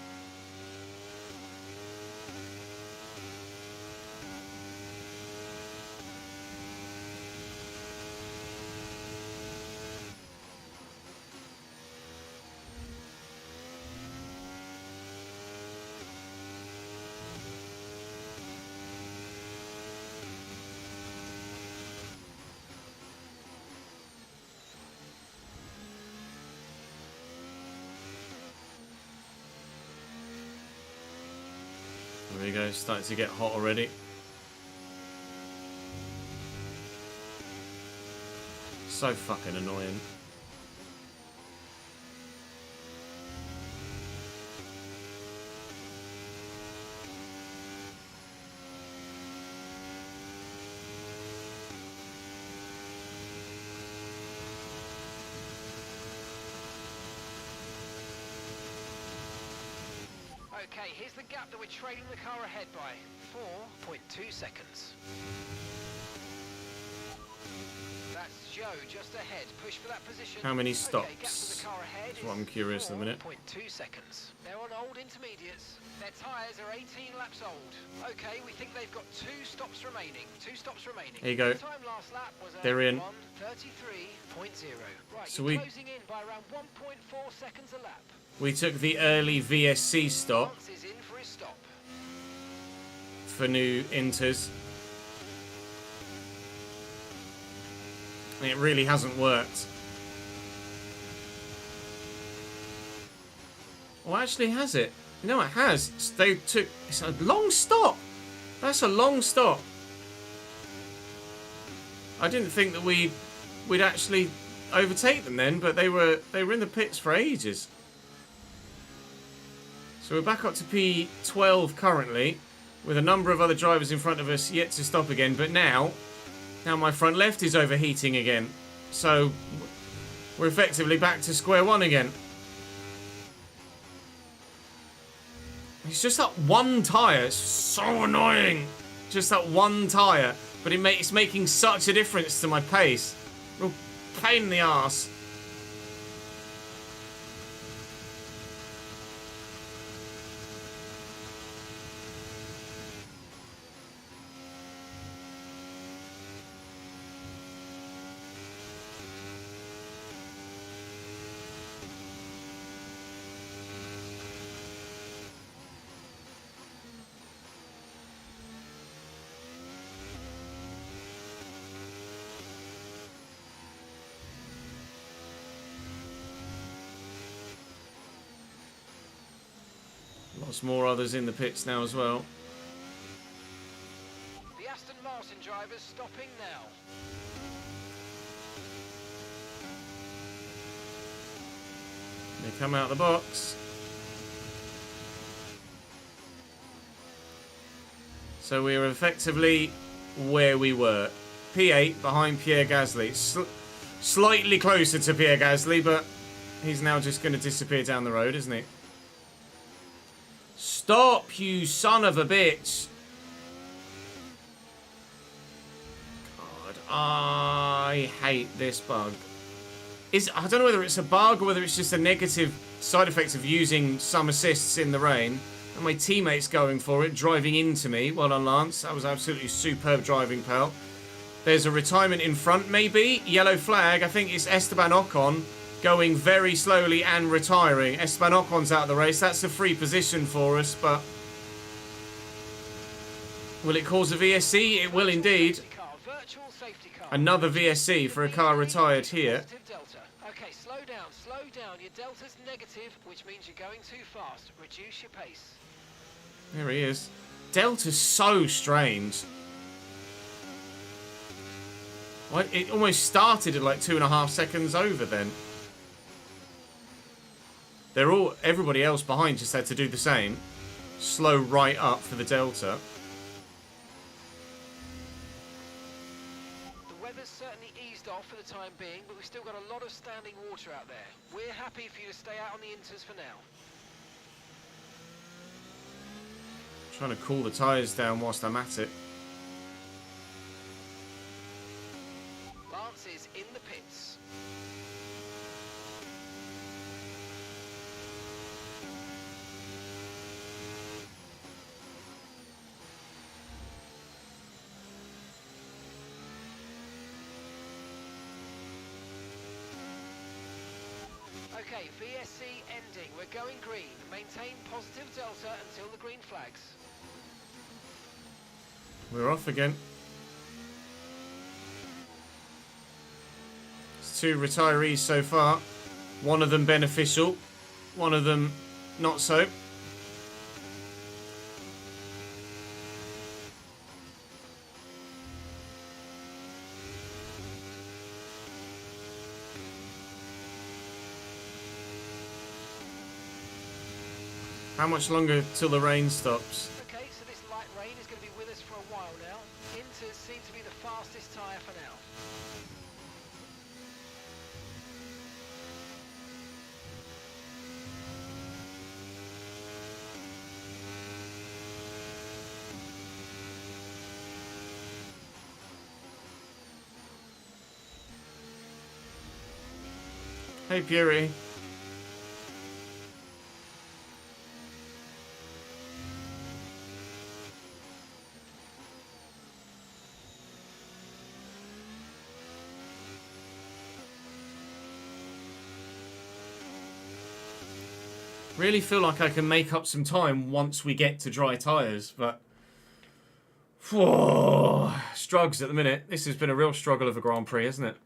There we go, starting to get hot already. So fucking annoying. Okay, here's the gap that we're trailing the car ahead by. 4.2 seconds. That's Joe just ahead. Push for that position. How many Okay, gap to stops? the car ahead That's what is I'm curious in a minute. 4.2 seconds. They're on old intermediates. Their tyres are 18 laps old. Okay, we think they've got 2 stops remaining. 2 stops remaining. Here you go. The time last lap was They're in. 1:33.0. Right, So you're we- closing in by around 1.4 seconds a lap. We took the early VSC stop Lance is in for his stop. for new inters. And it really hasn't worked. Well, actually, has it? No, it has. They took... It's a long stop. That's a long stop. I didn't think that we'd actually overtake them then, but they were in the pits for ages. So we're back up to P12 currently, with a number of other drivers in front of us yet to stop again. But now my front left is overheating again. So we're effectively back to square one again. It's just that one tyre. It's so annoying. Just that one tyre. But it's making such a difference to my pace. Real pain in the arse. Lots more others in the pits now as well. The Aston Martin drivers stopping now. They come out of the box. So we are effectively where we were. P8 behind Pierre Gasly. Slightly closer to Pierre Gasly, but he's now just going to disappear down the road, isn't he? Stop, you son of a bitch. God, I hate this bug. I don't know whether it's a bug or whether it's just a negative side effect of using some assists in the rain. And my teammates going for it, driving into me. Well done, Lance. That was absolutely superb driving, pal. There's a retirement in front, maybe. Yellow flag. I think it's Esteban Ocon going very slowly and retiring. Esteban Ocon's out of the race. That's a free position for us, but will it cause a VSC? It will indeed. Virtual safety car. Another VSC for a car retired here. Okay, slow down. Your delta's negative, which means you're going too fast. Reduce your pace. There he is. Delta's so strange. Well, it almost started at like 2.5 seconds over then. Everybody else behind just had to do the same. Slow right up for the Delta. The weather's certainly eased off for the time being, but we've still got a lot of standing water out there. We're happy for you to stay out on the inters for now. Trying to cool the tyres down whilst I'm at it. Lance is in the pits. Okay, VSC ending. We're going green. Maintain positive delta until the green flags. We're off again. It's 2 retirees so far. One of them beneficial. One of them not so. How much longer till the rain stops? Okay, so this light rain is going to be with us for a while now. Inters seem to be the fastest tyre for now. Hey, Puri. Really feel like I can make up some time once we get to dry tyres, but... Whoa, struggles at the minute. This has been a real struggle of a Grand Prix, hasn't it?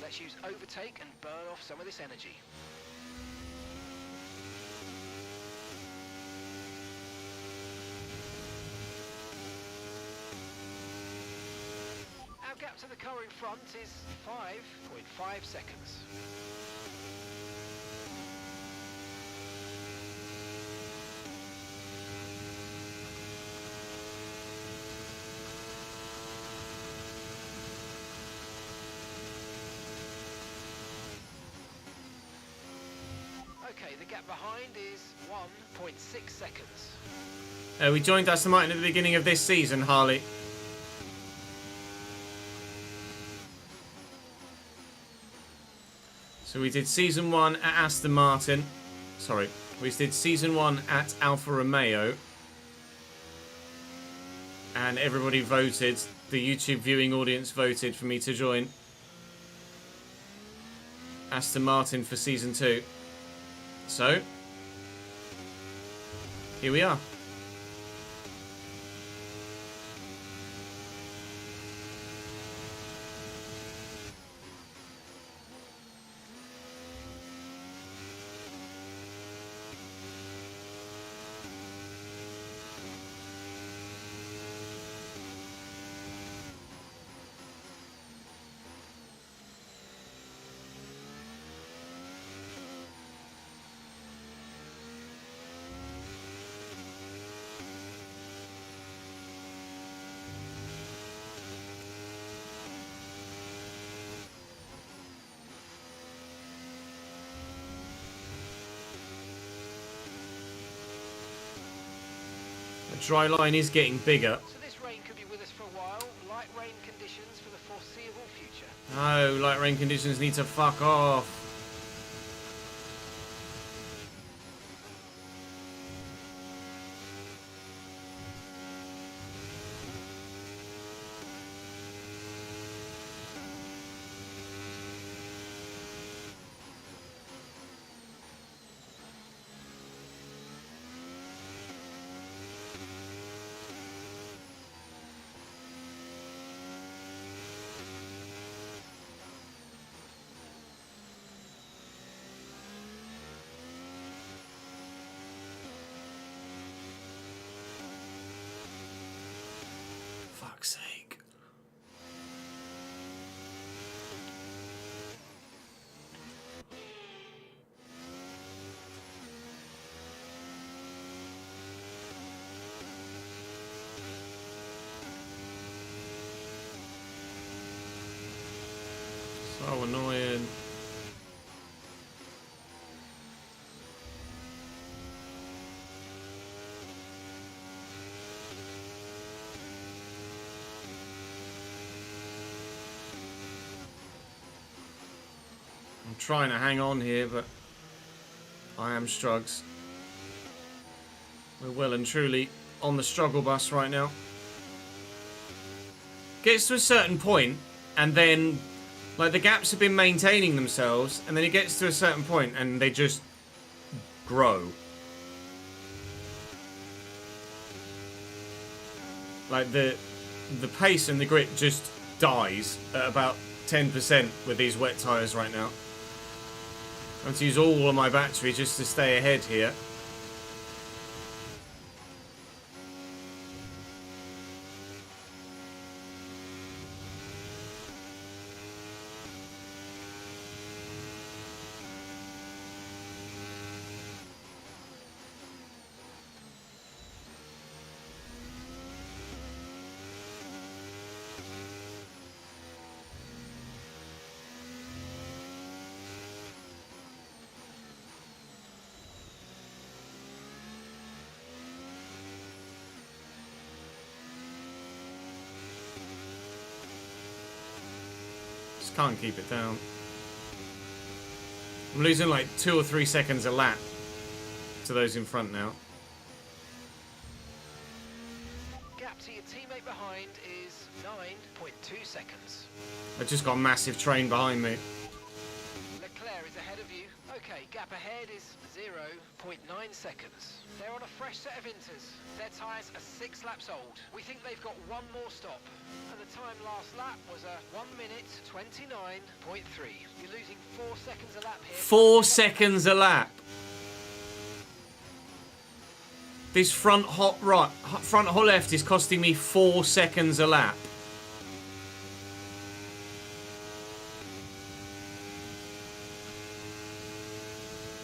Let's use overtake and burn off some of this energy. Our gap to the car in front is 5.5 seconds. Okay, the gap behind is 1.6 seconds. We joined Aston Martin at the beginning of this season, Harley. So we did season 1 at Aston Martin. Sorry, we did season 1 at Alfa Romeo. And everybody voted, the YouTube viewing audience voted for me to join Aston Martin for season 2. So, here we are. The dry line is getting bigger. So this rain could be with us for a while. Light rain conditions for the foreseeable future. No, light rain conditions need to fuck off. Fuck's sake. So annoying. I'm trying to hang on here, but I am struggles. We're well and truly on the struggle bus right now. Gets to a certain point, and then, like, the gaps have been maintaining themselves, and then it gets to a certain point, and they just grow. Like, the pace and the grip just dies at about 10% with these wet tyres right now. I have to use all of my battery just to stay ahead here. Just can't keep it down. I'm losing like 2 or 3 seconds a lap to those in front now. Gap to your teammate behind is 9.2 seconds. I just got a massive train behind me. Leclerc is ahead of you. Okay, gap ahead is 0.9 seconds. They're on a fresh set of inters. Their tyres are 6 laps old. We think they've got one more stop. And the time last lap was a 1 minute 29.3. You're losing 4 seconds a lap here. 4 seconds a lap. This front hot left is costing me 4 seconds a lap.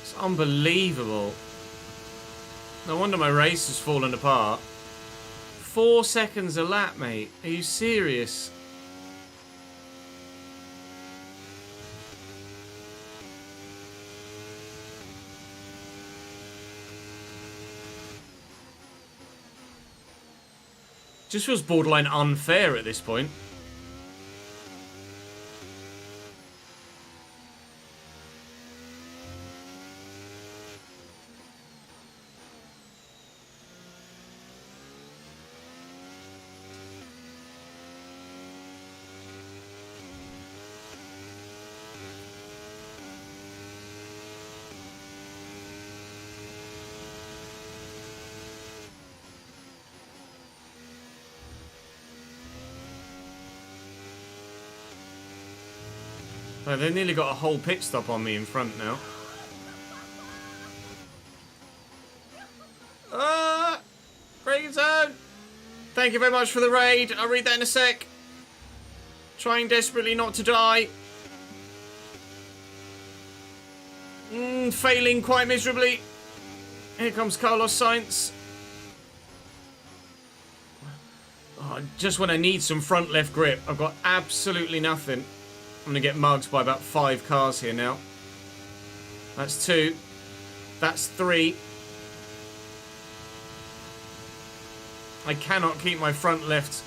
It's unbelievable. No wonder my race has fallen apart. 4 seconds a lap, mate. Are you serious? Just feels borderline unfair at this point. Oh, they've nearly got a whole pit stop on me in front now. Braking zone! Thank you very much for the raid. I'll read that in a sec. Trying desperately not to die. Failing quite miserably. Here comes Carlos Sainz. Oh, just when I need some front left grip, I've got absolutely nothing. I'm going to get mugged by about 5 cars here now. That's 2. That's 3. I cannot keep my front left.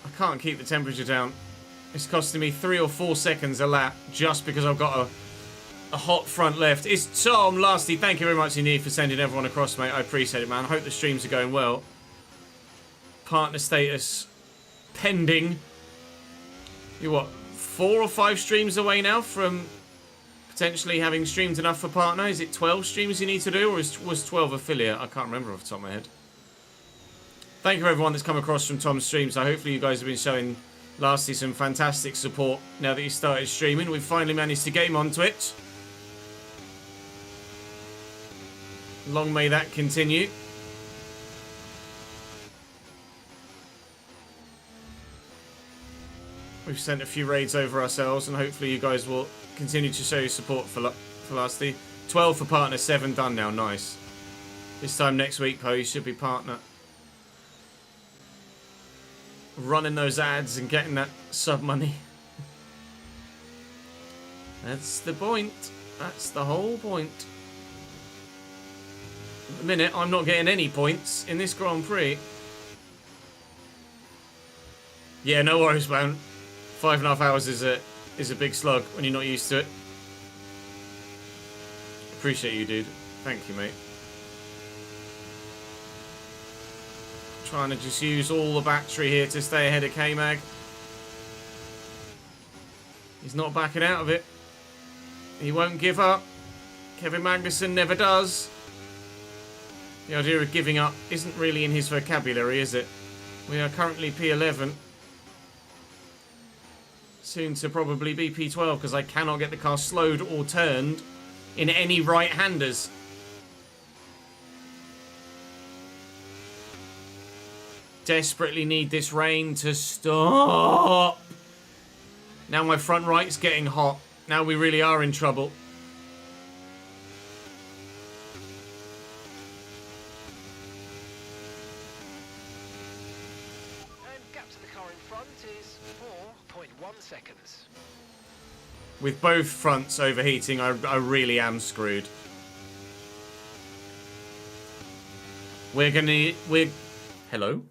I can't keep the temperature down. It's costing me 3 or 4 seconds a lap just because I've got a hot front left. It's Tom Lasty. Thank you very much indeed for sending everyone across, mate. I appreciate it, man. I hope the streams are going well. Partner status pending. You're what, 4 or 5 streams away now from potentially having streamed enough for partner? Is it 12 streams you need to do, or was 12 affiliate? I can't remember off the top of my head. Thank you for everyone that's come across from Tom's streams. So hopefully you guys have been showing Lasty some fantastic support now that he started streaming. We've finally managed to get him on Twitch. Long may that continue. We've sent a few raids over ourselves, and hopefully you guys will continue to show your support for Lasty. 12 for partner, 7 done now. Nice. This time next week, Poe, you should be partner. Running those ads and getting that sub money. That's the point. That's the whole point. At the minute, I'm not getting any points in this Grand Prix. Yeah, no worries, man. 5.5 hours is a big slug when you're not used to it. Appreciate you, dude. Thank you, mate. Trying to just use all the battery here to stay ahead of K-Mag. He's not backing out of it. He won't give up. Kevin Magnussen never does. The idea of giving up isn't really in his vocabulary, is it? We are currently P11. Soon to probably be P12 because I cannot get the car slowed or turned in any right-handers. Desperately need this rain to stop. Now my front right's getting hot. Now we really are in trouble. And gap to the car in front is 4.1 seconds. With both fronts overheating, I really am screwed. Hello?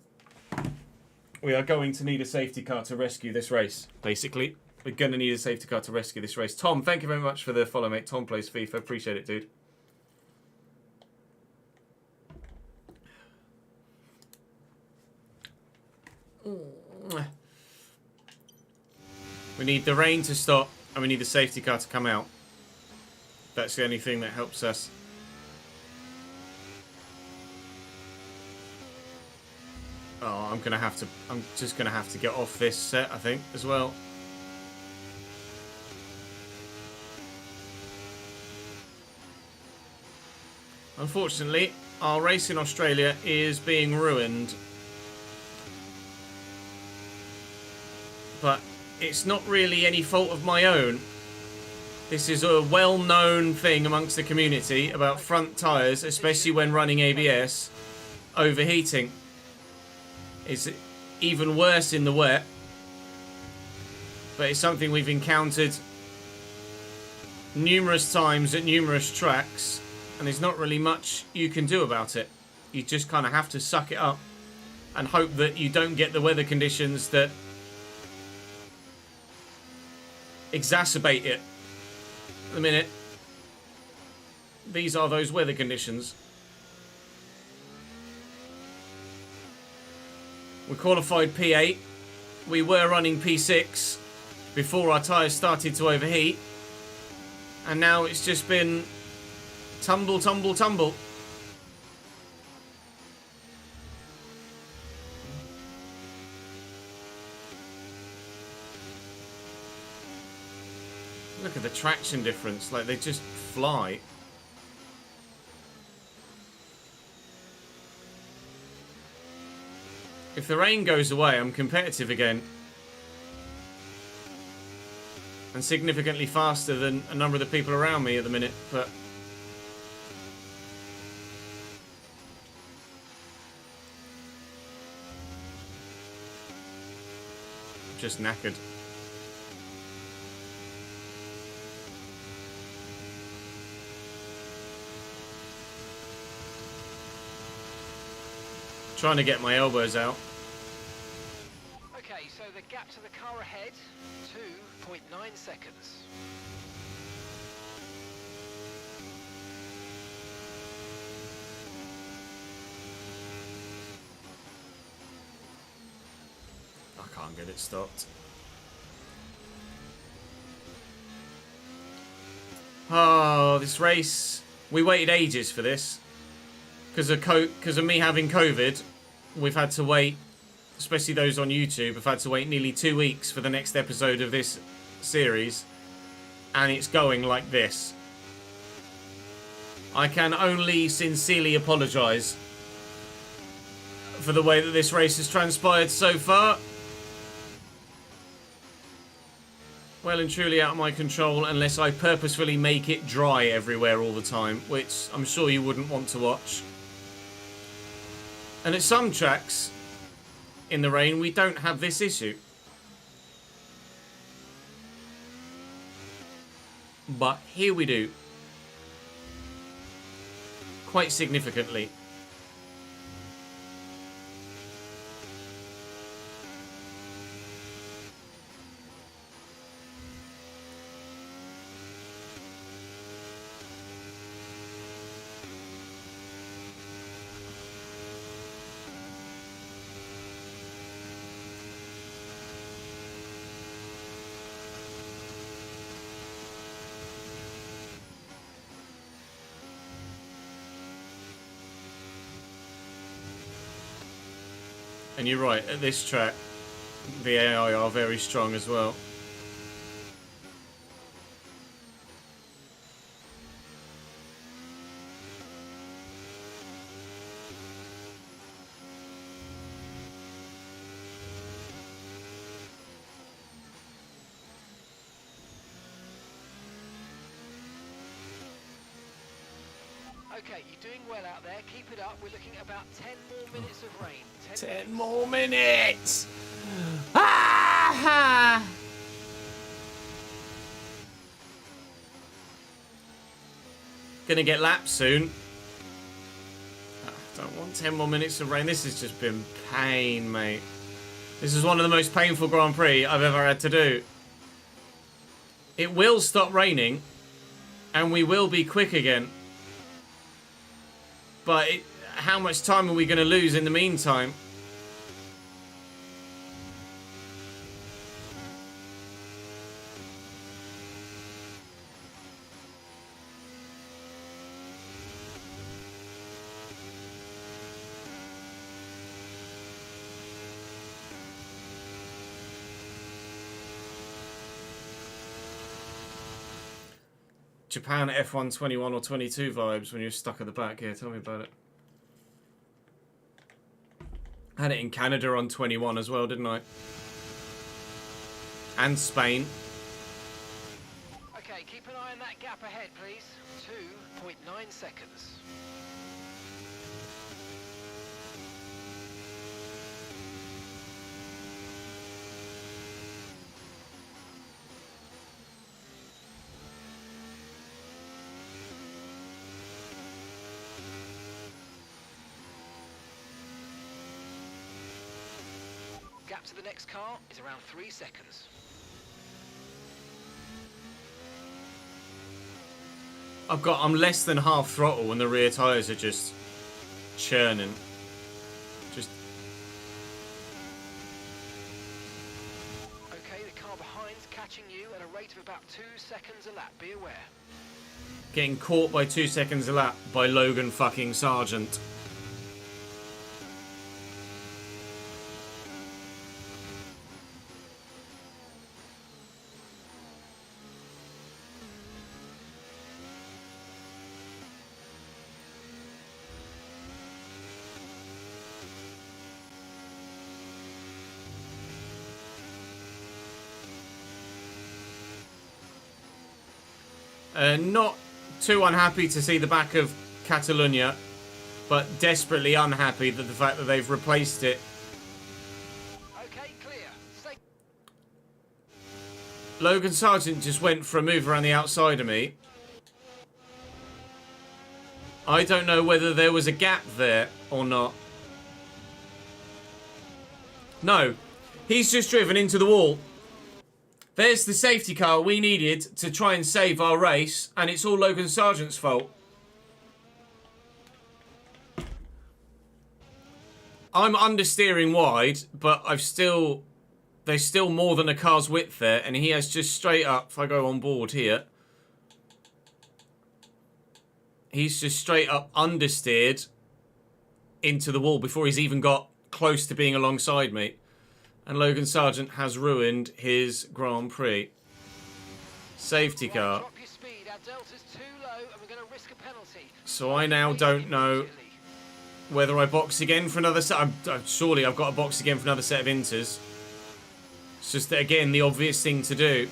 We are going to need a safety car to rescue this race, basically. We're going to need a safety car to rescue this race. Tom, thank you very much for the follow, mate. Tom plays FIFA. Appreciate it, dude. We need the rain to stop, and we need the safety car to come out. That's the only thing that helps us. Oh, I'm just gonna have to get off this set, I think, as well. Unfortunately, our race in Australia is being ruined. But it's not really any fault of my own. This is a well-known thing amongst the community about front tyres, especially when running ABS, overheating. It's even worse in the wet. But it's something we've encountered numerous times at numerous tracks. And there's not really much you can do about it. You just kind of have to suck it up and hope that you don't get the weather conditions that exacerbate it. At the minute, these are those weather conditions. We qualified P8. We were running P6 before our tyres started to overheat. And now it's just been tumble, tumble, tumble. Look at the traction difference, like they just fly. If the rain goes away, I'm competitive again. And significantly faster than a number of the people around me at the minute, but just knackered. Trying to get my elbows out. Okay, so the gap to the car ahead, 2.9 seconds. I can't get it stopped. Oh, this race. We waited ages for this. Because of me having COVID, we've had to wait, especially those on YouTube, have had to wait nearly 2 weeks for the next episode of this series. And it's going like this. I can only sincerely apologise for the way that this race has transpired so far. Well and truly out of my control, unless I purposefully make it dry everywhere all the time, which I'm sure you wouldn't want to watch. And at some tracks in the rain, we don't have this issue. But here we do. Quite significantly. And you're right, at this track, the AI are very strong as well. Okay, you're doing well out there. Keep it up. We're looking at about 10 more minutes of rain. 10 more minutes! Ah! Gonna get lapped soon. Don't want 10 more minutes of rain. This has just been pain, mate. This is one of the most painful Grand Prix I've ever had to do. It will stop raining, and we will be quick again. But how much time are we going to lose in the meantime? Japan F1 21 or 22 vibes when you're stuck at the back here. Tell me about it. I had it in Canada on 21 as well, didn't I? And Spain. Okay, keep an eye on that gap ahead, please. 2.9 seconds. Gap to the next car is around 3 seconds. I'm less than half throttle and the rear tyres are just churning. Just. Okay, the car behind's catching you at a rate of about 2 seconds a lap. Be aware. Getting caught by 2 seconds a lap by Logan fucking Sargent. Not too unhappy to see the back of Catalonia, but desperately unhappy that the fact that they've replaced it. Okay, clear. Stay. Logan Sargent just went for a move around the outside of me. I don't know whether there was a gap there or not. No, he's just driven into the wall. There's the safety car we needed to try and save our race, and it's all Logan Sargent's fault. I'm understeering wide, but there's still more than a car's width there, and he has just straight up, if I go on board here, he's just straight up understeered into the wall before he's even got close to being alongside me. And Logan Sargent has ruined his Grand Prix. Safety car. Drop your speed. Our delta's too low, and we're going to risk a penalty. So I now don't know whether I box again for another set. Surely I've got to box again for another set of inters. It's just that, again, the obvious thing to do.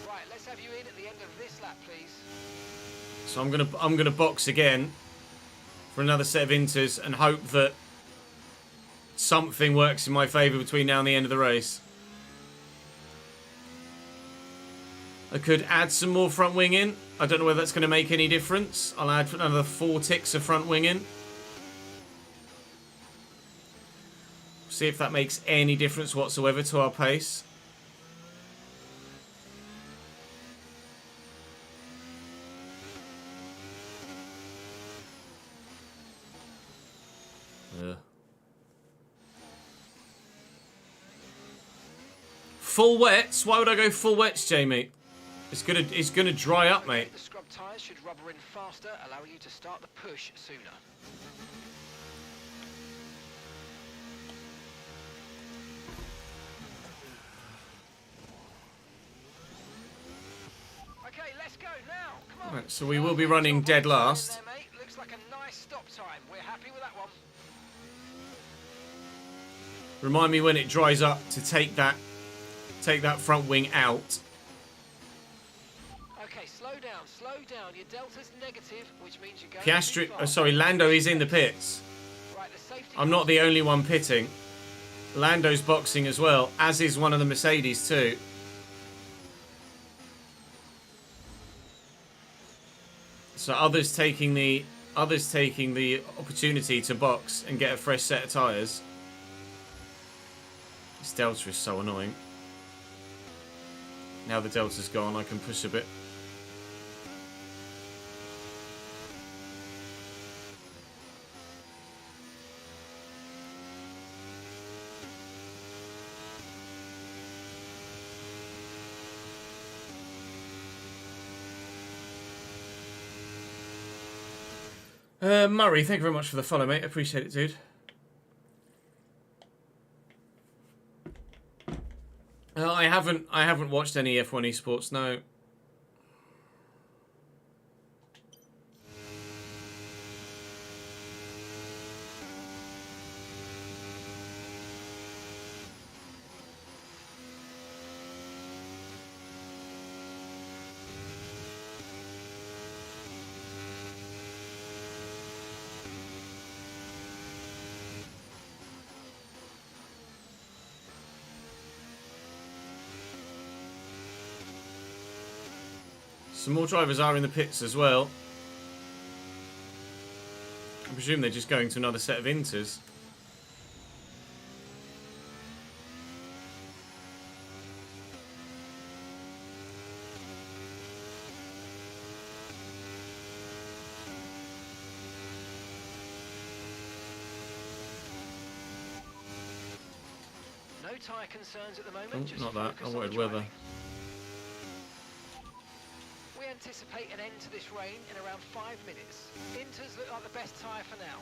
Right, let's have you in at the end of this lap, please. So I'm gonna box again for another set of inters and hope that something works in my favour between now and the end of the race. I could add some more front wing in. I don't know whether that's going to make any difference. I'll add another 4 ticks of front wing in. See if that makes any difference whatsoever to our pace. Full wets? Why would I go full wets, Jamie? It's gonna dry up, mate. The scrub tyres should rubber in faster, allowing you to start the push sooner. Okay, let's go now. Come on. Right, so we will be running dead last. There, mate. Looks like a nice stop time. We're happy with that one. Remind me when it dries up to take that front wing out. Okay, slow down, slow down. Your delta's negative, which means you're going Piastri, too fast. sorry, Lando is in the pits. Right, the safety I'm not the only one pitting. Lando's boxing as well, as is one of the Mercedes too. So others taking the Others taking the opportunity to box and get a fresh set of tyres. This Delta is so annoying. Now the Delta's gone, I can push a bit. Murray, thank you very much for the follow, mate. Appreciate it, dude. I haven't watched any F1 esports, no. Some more drivers are in the pits as well. I presume they're just going to another set of inters. No tyre concerns at the moment. Oh, just not that. focus I on wanted the weather. driving. We anticipate an end to this rain in around 5 minutes. Inters look like the best tyre for now.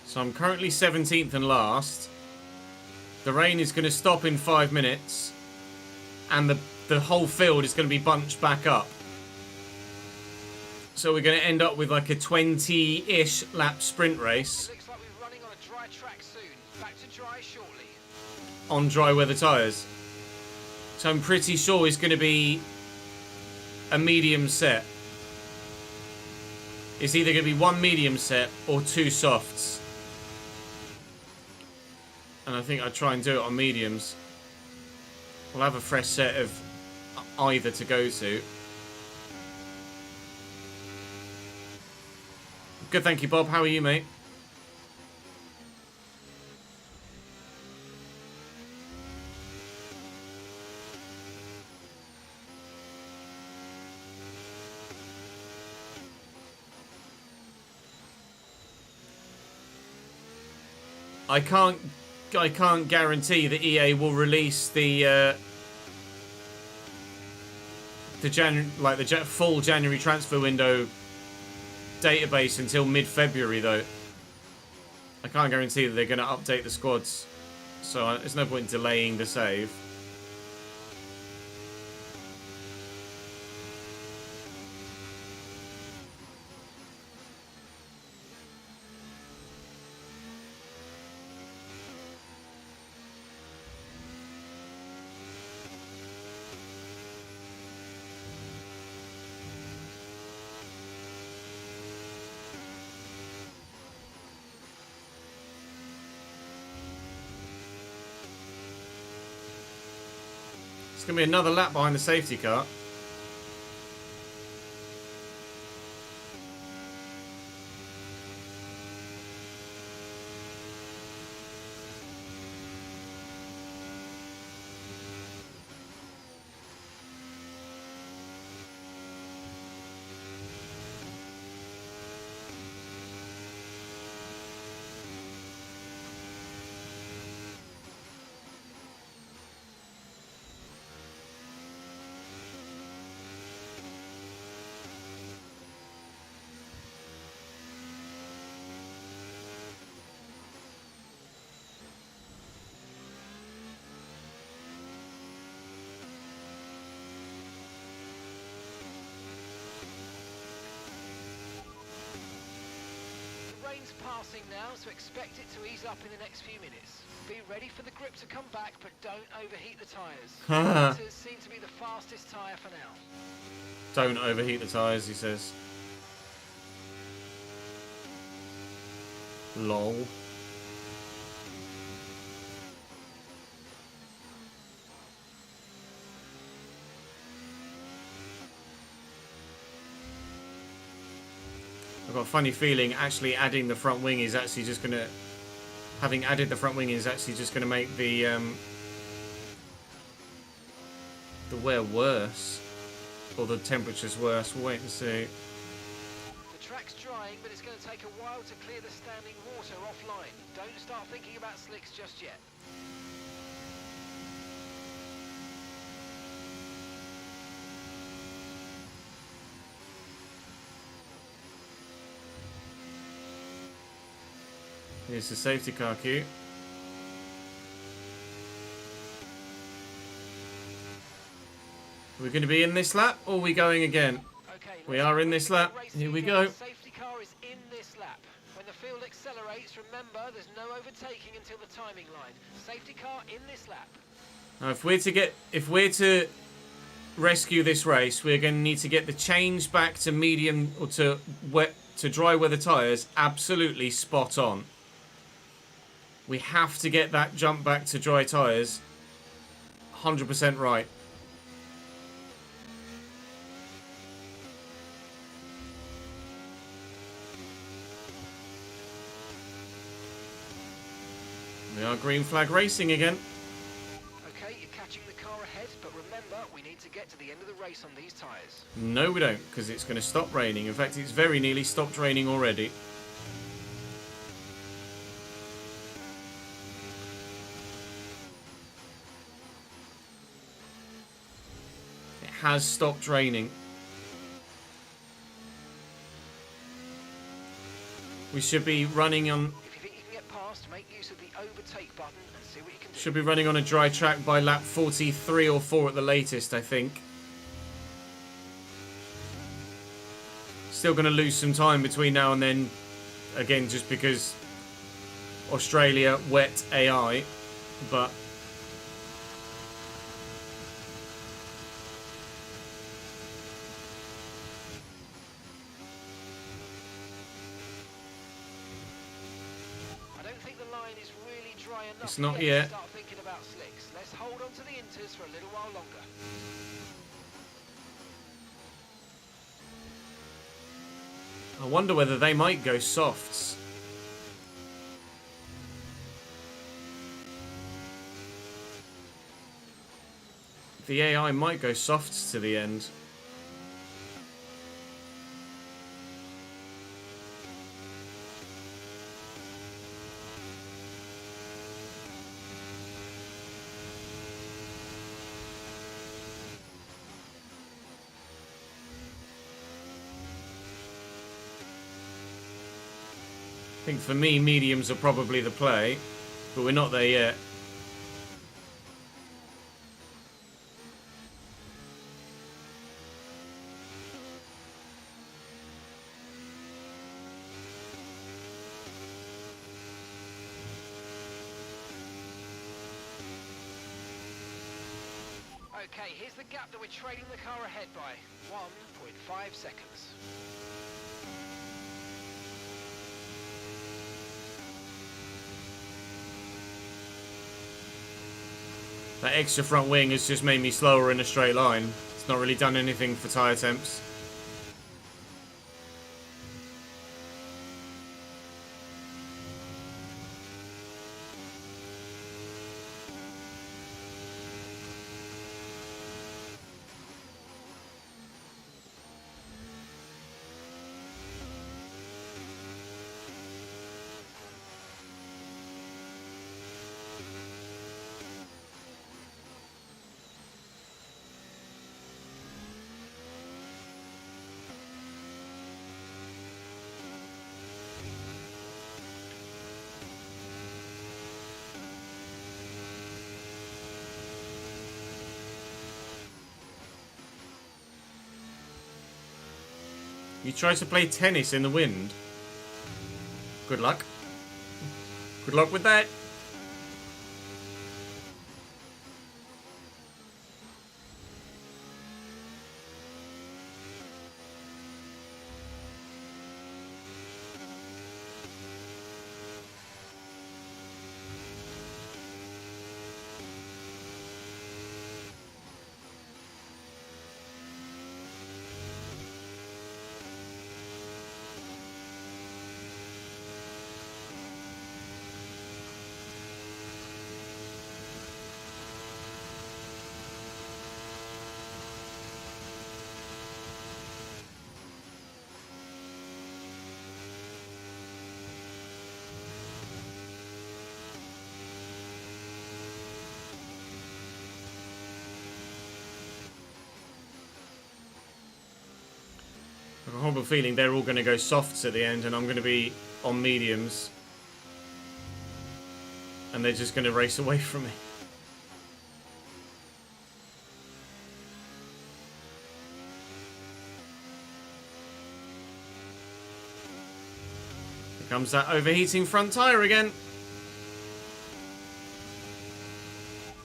So I'm currently 17th and last. The rain is going to stop in 5 minutes. And the whole field is going to be bunched back up. So we're going to end up with like a 20-ish lap sprint race. It looks like we're running on a dry track soon. Back to dry shortly. On dry weather tyres. So I'm pretty sure it's going to be a medium set. It's either going to be one medium set or two softs. And I think I'd try and do it on mediums. We'll have a fresh set of either to go to. Good, thank you, Bob. How are you, mate? I can't guarantee that EA will release the full January transfer window database until mid-February, though. I can't guarantee that they're going to update the squads, so there's no point in delaying the save. It's going to be another lap behind the safety car. Rain's passing now, so expect it to ease up in the next few minutes. Be ready for the grip to come back, but don't overheat the tyres. Inters seem to be the fastest tyre for now. Don't overheat the tyres, he says. Lol. got a funny feeling actually adding the front wing is actually just going to... Having added the front wing is actually just going to make the wear worse. Or the temperatures worse. We'll wait and see. The track's drying, but it's going to take a while to clear the standing water offline. Don't start thinking about slicks just yet. Here's the safety car queue. We're going to be in this lap, or are we going again? Okay, We are in this lap. Here we go. Safety car is in this lap. When the field accelerates, remember there's no overtaking until the timing line. Safety car in this lap. Now, if we're to rescue this race, we're going to need to get the change back to medium or to wet to dry weather tyres absolutely spot on. We have to get that jump back to dry tyres 100% right. We are green flag racing again. Okay, you're catching the car ahead, but remember, we need to get to the end of the race on these tyres. No, we don't, because it's going to stop raining. In fact, it's very nearly stopped raining already. It has stopped raining. We should be running on... If you think you can get past, make use of the overtake button and see what you can do. Should be running on a dry track by lap 43 or 4 at the latest, I think. Still going to lose some time between now and then. Again, just because Australia, wet AI. But... I don't think the line is really dry enough It's not to yet. start thinking about slicks. Let's hold on to the inters for a little while longer. I wonder whether they might go softs. The AI might go softs to the end. I think for me, mediums are probably the play, but we're not there yet. Okay, here's the gap that we're trading the car ahead by. 1.5 seconds. That extra front wing has just made me slower in a straight line. It's not really done anything for tyre temps. You try to play tennis in the wind. Good luck. Good luck with that. a horrible feeling they're all going to go softs at the end and I'm going to be on mediums. And they're just going to race away from me. Here comes that overheating front tyre again.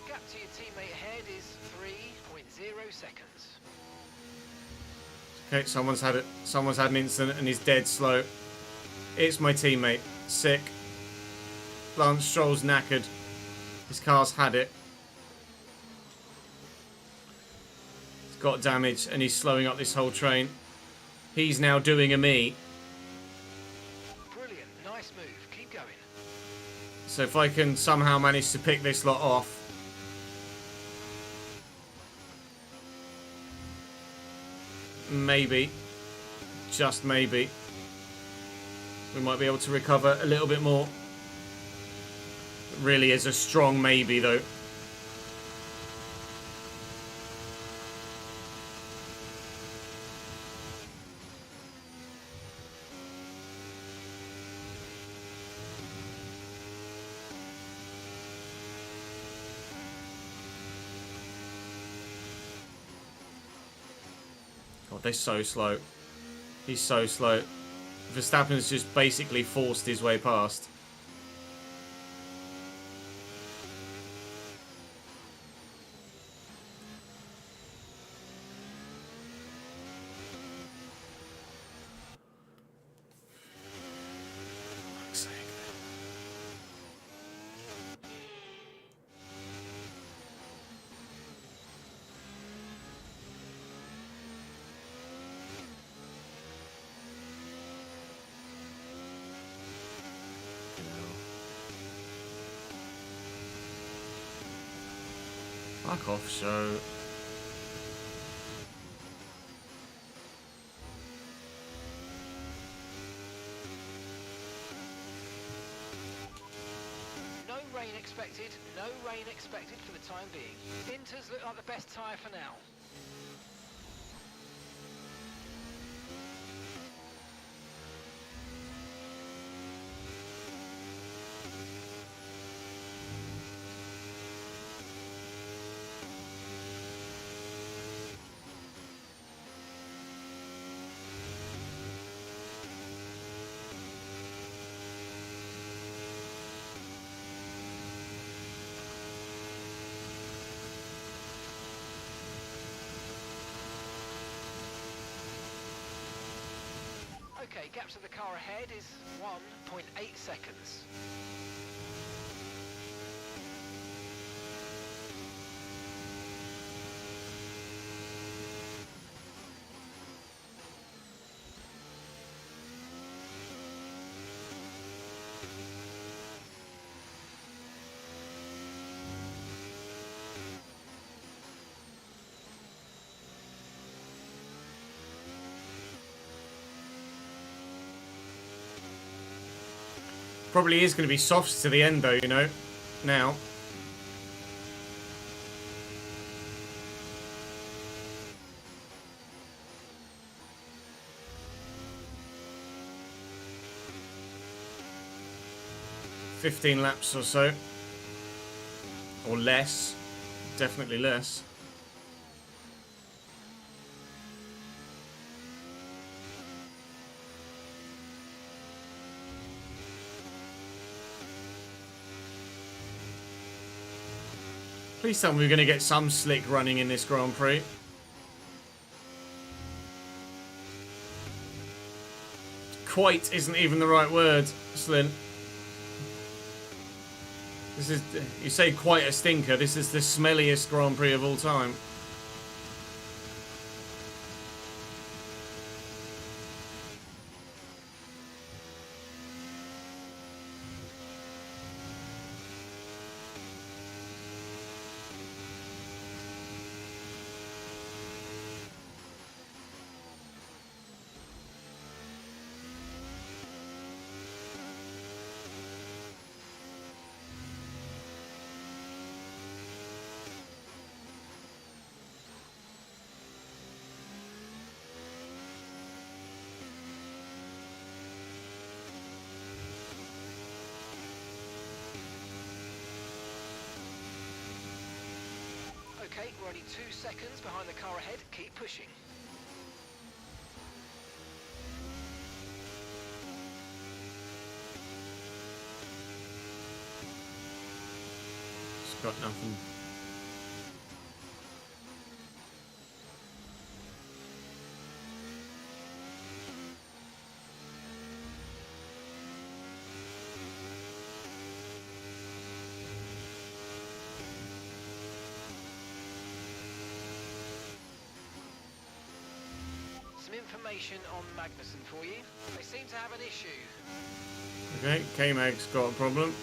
Gap to your teammate ahead is 3.0 seconds. Okay, someone's had an incident and he's dead slow. It's my teammate. Sick. Lance Stroll's knackered. His car's had it. He's got damage and he's slowing up this whole train. He's now doing a me. Brilliant, nice move, keep going. So if I can somehow manage to pick this lot off. Maybe. Just maybe. We might be able to recover a little bit more. It really is a strong maybe though. God, they're so slow. He's so slow. Verstappen's just basically forced his way past. Fuck's sake. Fuck off, show. No rain expected, no rain expected for the time being. Inters look like the best tyre for now. Okay, gap to the car ahead is 1.8 seconds. Probably is going to be softs to the end though, you know, now. "15 laps or so. Or less. Definitely less. Please tell me we're going to get some slick running in this Grand Prix. Quite isn't even the right word, Slyn. This is, you say quite a stinker, this is the smelliest Grand Prix of all time. Okay, we're only 2 seconds behind the car ahead. Keep pushing. It's got nothing. Some information on Magnussen for you. They seem to have an issue. Okay, K-Mag's got a problem.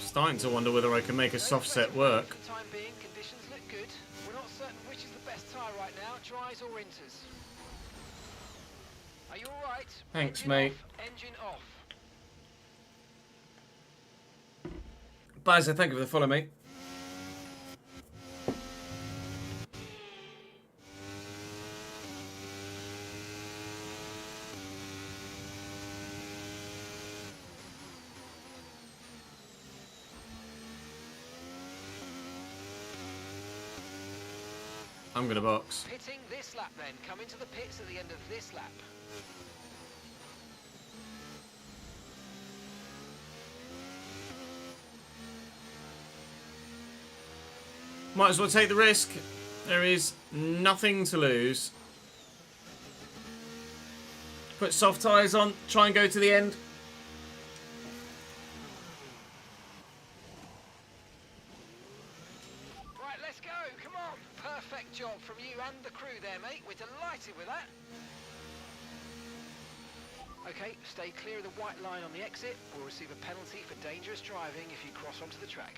Starting to wonder whether I can make a soft set work. For the time being, conditions look good. We're not certain which is the best tyre right now, dries or inters. Are you all right? Thanks, Engine mate. Off, engine off. Bazza, thank you for the follow, mate. I'm gonna box. Pitting this lap then. Come into the pits at the end of this lap. Might as well take the risk. There is nothing to lose. Put soft tyres on, try and go to the end. Right, let's go. Come on. Perfect job from you and the crew there, mate. We're delighted with that. Okay, stay clear of the white line on the exit. We'll receive a penalty for dangerous driving if you cross onto the track.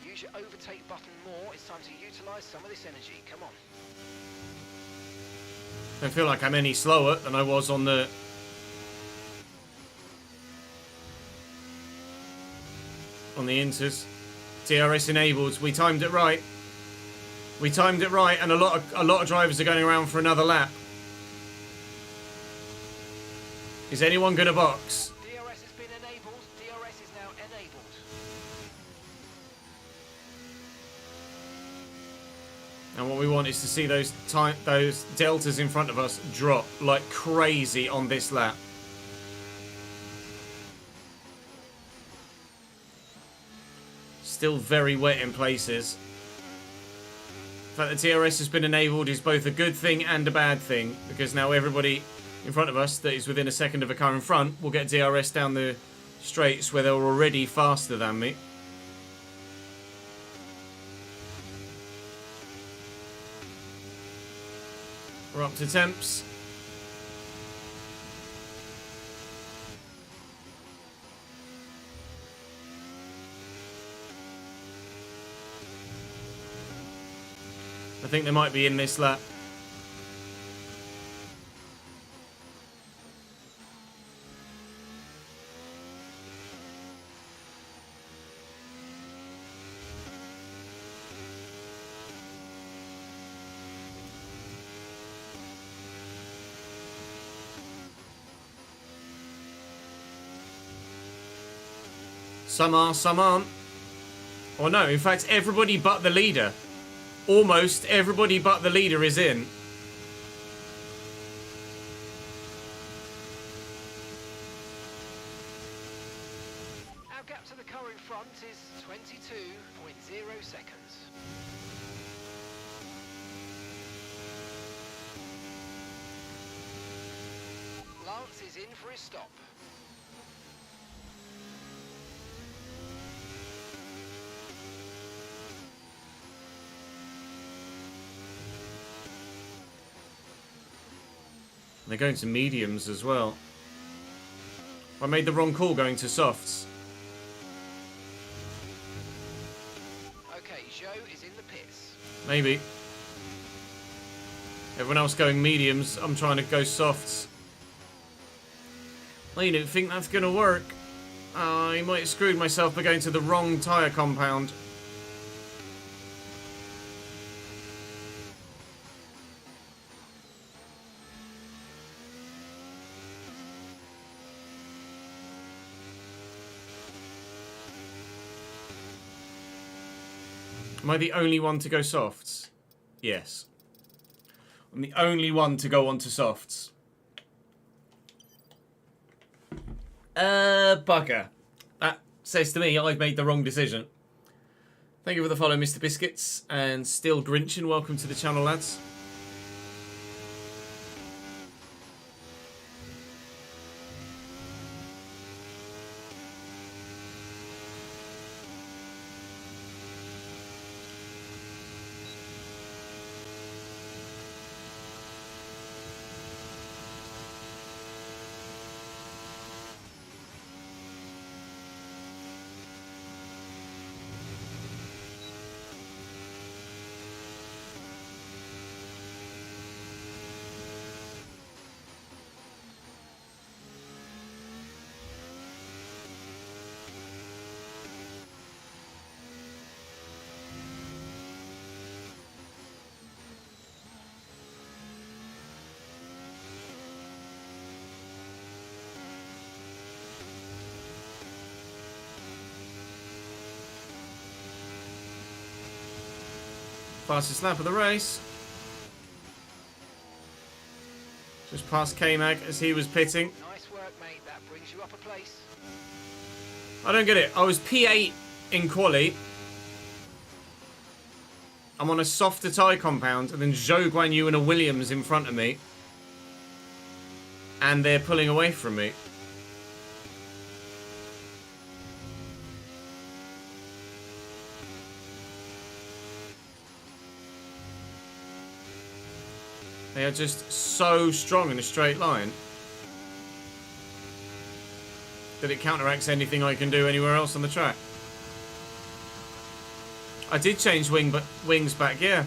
Use your overtake button more. It's time to utilise some of this energy. Come on. Don't feel like I'm any slower than I was on the inters. DRS enabled. We timed it right. We timed it right, and a lot of drivers are going around for another lap. Is anyone going to box? DRS has been enabled. DRS is now enabled. And what we want is to see those deltas in front of us drop like crazy on this lap. Still very wet in places. The fact that DRS has been enabled is both a good thing and a bad thing, because now everybody in front of us that is within a second of a car in front will get DRS down the straights where they're already faster than me. We're up to temps. I think they might be in this lap. Some are, some aren't. Or no, in fact, everybody but the leader. Almost everybody but the leader is in. Our gap to the car in front is 22.0 seconds. Lance is in for his stop. They're going to mediums as well. I made the wrong call going to softs. Maybe. Everyone else going mediums. I'm trying to go softs. Well, you don't think that's going to work. I might have screwed myself by going to the wrong tyre compound. Am I the only one to go softs? Yes. I'm the only one to go onto softs. Bugger. That says to me I've made the wrong decision. Thank you for the follow, Mr. Biscuits. And Still Grinchin, welcome to the channel, lads. Fastest lap of the race. Just past K-Mag as he was pitting. Nice work, mate. That brings you up a place. I don't get it. I was P8 in quali. I'm on a softer tyre compound, and then Zhou Guanyu and a Williams in front of me. And they're pulling away from me. They are just so strong in a straight line that it counteracts anything I can do anywhere else on the track. I did change wings back, yeah.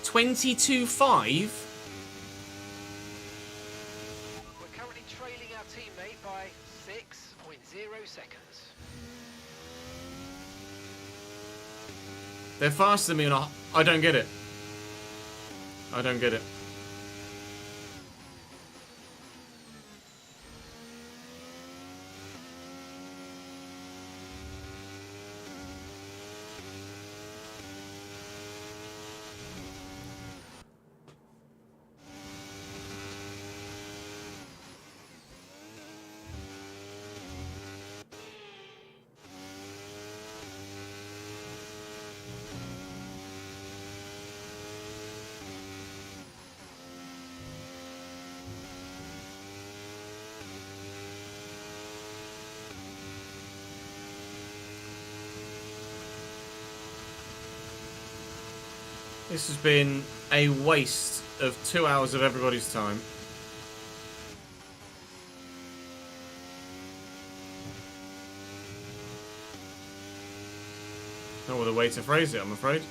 $22.5. We're currently trailing our teammate by 6.0 seconds. They're faster than me, and I don't get it. I don't get it. This has been a waste of 2 hours of everybody's time. No other way to phrase it, I'm afraid.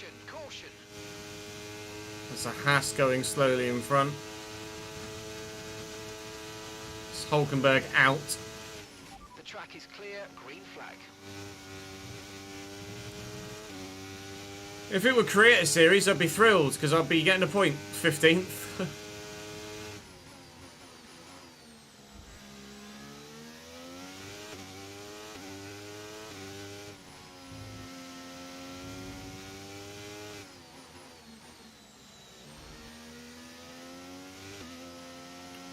Caution, caution. That's a Haas going slowly in front. It's Hulkenberg out. The track is clear, green flag. If it were Creator Series, I'd be thrilled because I'd be getting a point. 15th.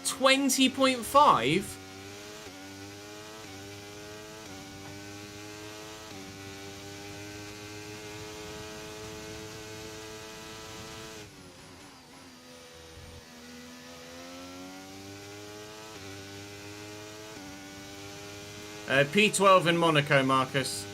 $20.5. P12 in Monaco, Marcus.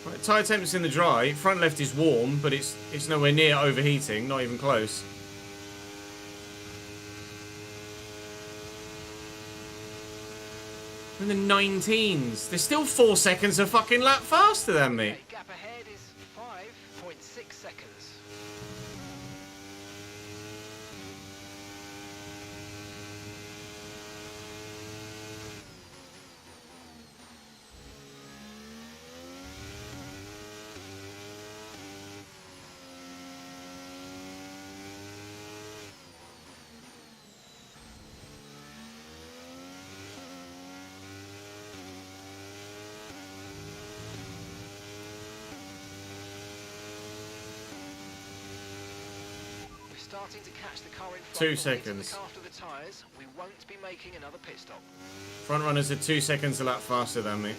Right, tyre temps in the dry. Front left is warm, but it's nowhere near overheating. Not even close. In the 19s. They're still 4 seconds a fucking lap faster than me. Okay, gap ahead is 5.6 seconds. Starting to catch the car in front. 2 seconds. Look after the tyres. We won't be making another pit stop. Front runners are 2 seconds a lap faster than me.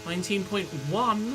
$19.1.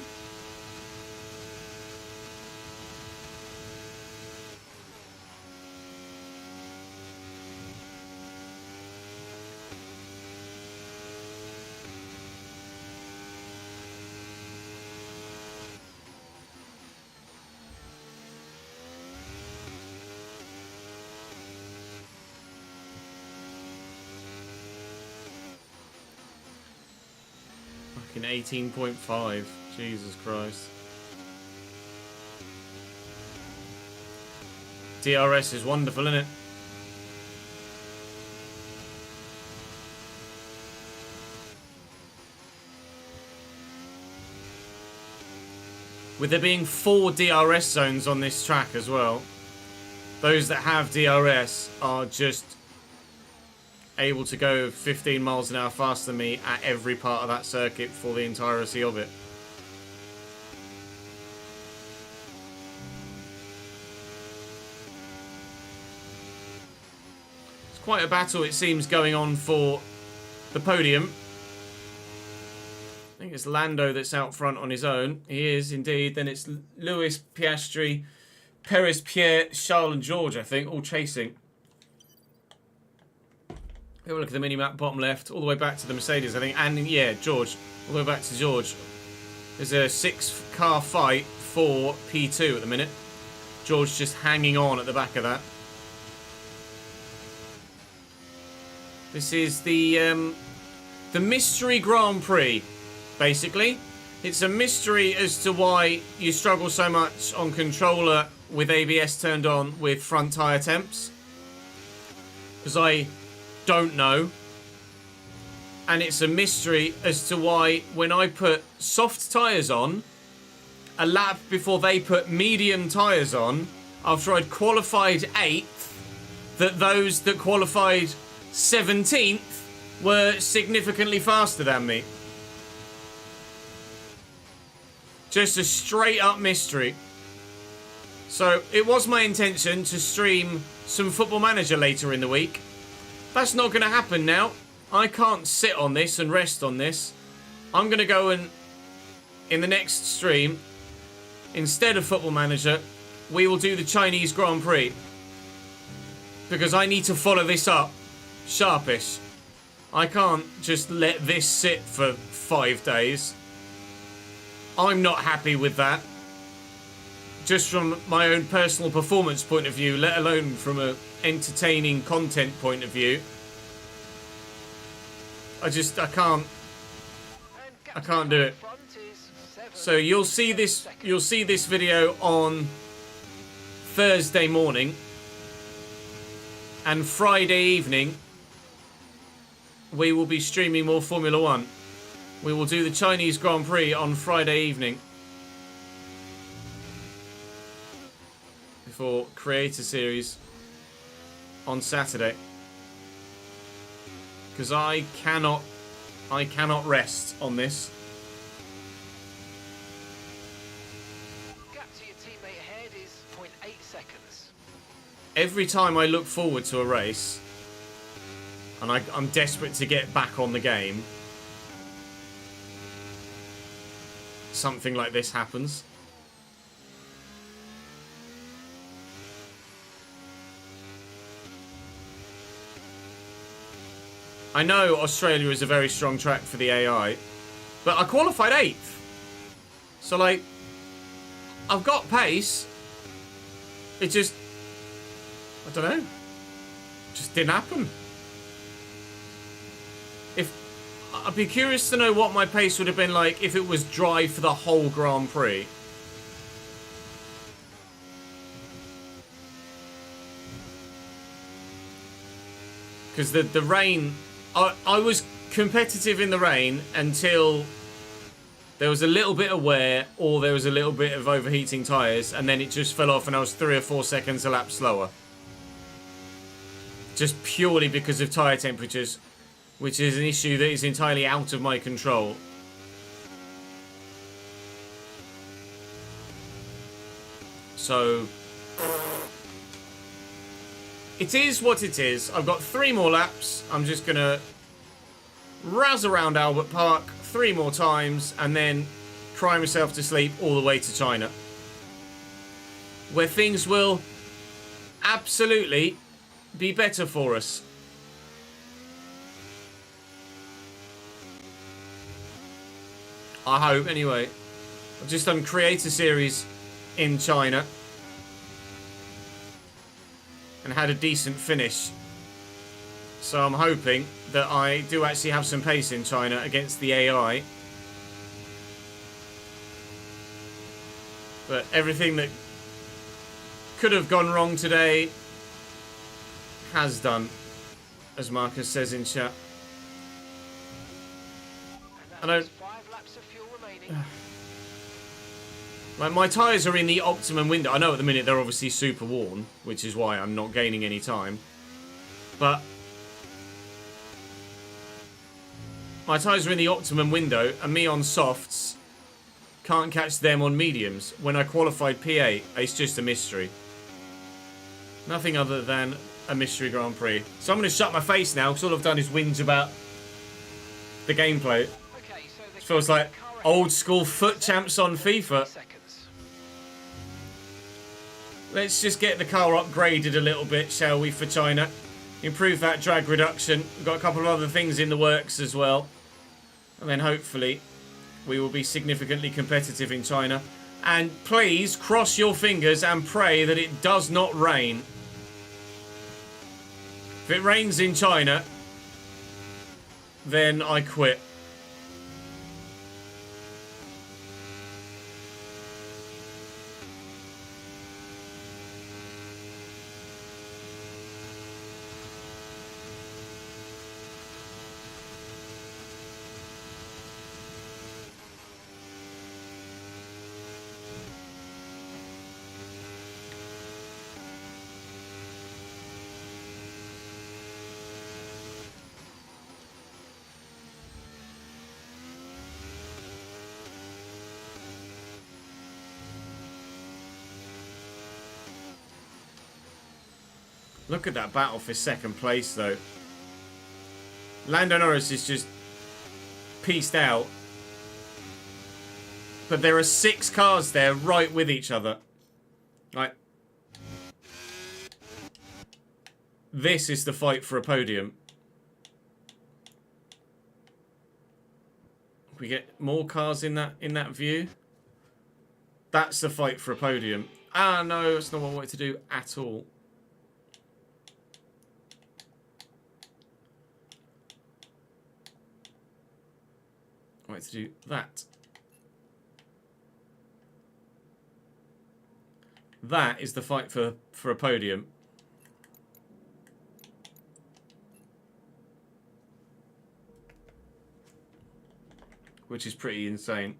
Fucking 18.5. Jesus Christ. DRS is wonderful, isn't it? With there being 4 DRS zones on this track as well, those that have DRS are just able to go 15 miles an hour faster than me at every part of that circuit for the entirety of it. It's quite a battle, it seems, going on for the podium. I think it's Lando that's out front on his own. He is indeed. Then it's Lewis, Piastri, Perez, Pierre, Charles and George, I think, all chasing. Have a look at the mini-map, bottom left, all the way back to the Mercedes, I think. And, yeah, George. All the way back to George. There's a 6-car fight for P2 at the minute. George just hanging on at the back of that. This is the mystery Grand Prix, basically. It's a mystery as to why you struggle so much on controller with ABS turned on with front tyre temps. Because I don't know. And it's a mystery as to why when I put soft tyres on a lap before they put medium tyres on, after I'd qualified 8th, that those that qualified 17th were significantly faster than me. Just a straight up mystery. So it was my intention to stream some Football Manager later in the week. That's not going to happen now. I can't sit on this and rest on this. I'm going to go and, in the next stream, instead of Football Manager, we will do the Chinese Grand Prix. Because I need to follow this up sharpish. I can't just let this sit for 5 days. I'm not happy with that. Just from my own personal performance point of view, let alone from an entertaining content point of view. I can't do it. So you'll see this video on Thursday morning, and Friday evening we will be streaming more Formula 1. We will do the Chinese Grand Prix on Friday evening before Creator Series on Saturday. Because I cannot rest on this. Gap to your teammate ahead is 0.8 seconds. Every time I look forward to a race, and I'm desperate to get back on the game, something like this happens. I know Australia is a very strong track for the AI, but I qualified 8th. So, like, I've got pace. It just, I don't know, just didn't happen. I'd be curious to know what my pace would have been like if it was dry for the whole Grand Prix. Because the rain, I was competitive in the rain until there was a little bit of wear or there was a little bit of overheating tyres, and then it just fell off and I was 3 or 4 seconds a lap slower. Just purely because of tyre temperatures, which is an issue that is entirely out of my control. So, it is what it is. I've got 3 more laps. I'm just going to razz around Albert Park 3 more times and then cry myself to sleep all the way to China, where things will absolutely be better for us. I hope, anyway. I've just done Creator Series in China and had a decent finish. So I'm hoping that I do actually have some pace in China against the AI. But everything that could have gone wrong today has done, as Marcus says in chat. I don't... 5 laps of fuel remaining. Like, my tyres are in the optimum window. I know at the minute they're obviously super worn, which is why I'm not gaining any time. But my tyres are in the optimum window, and me on softs can't catch them on mediums. When I qualified P8, it's just a mystery. Nothing other than a mystery Grand Prix. So I'm going to shut my face now, because all I've done is whinge about the gameplay. Okay, so It feels like old school foot champs on FIFA. Let's just get the car upgraded a little bit, shall we, for China. Improve that drag reduction. We've got a couple of other things in the works as well. And then hopefully we will be significantly competitive in China. And please cross your fingers and pray that it does not rain. If it rains in China, then I quit. Look at that battle for second place, though. Lando Norris is just pieced out. But there are 6 cars there right with each other. Right. This is the fight for a podium. We get more cars in that view. That's the fight for a podium. Ah, no, that's not what I wanted to do at all. I wanted to do that. That is the fight for a podium. Which is pretty insane.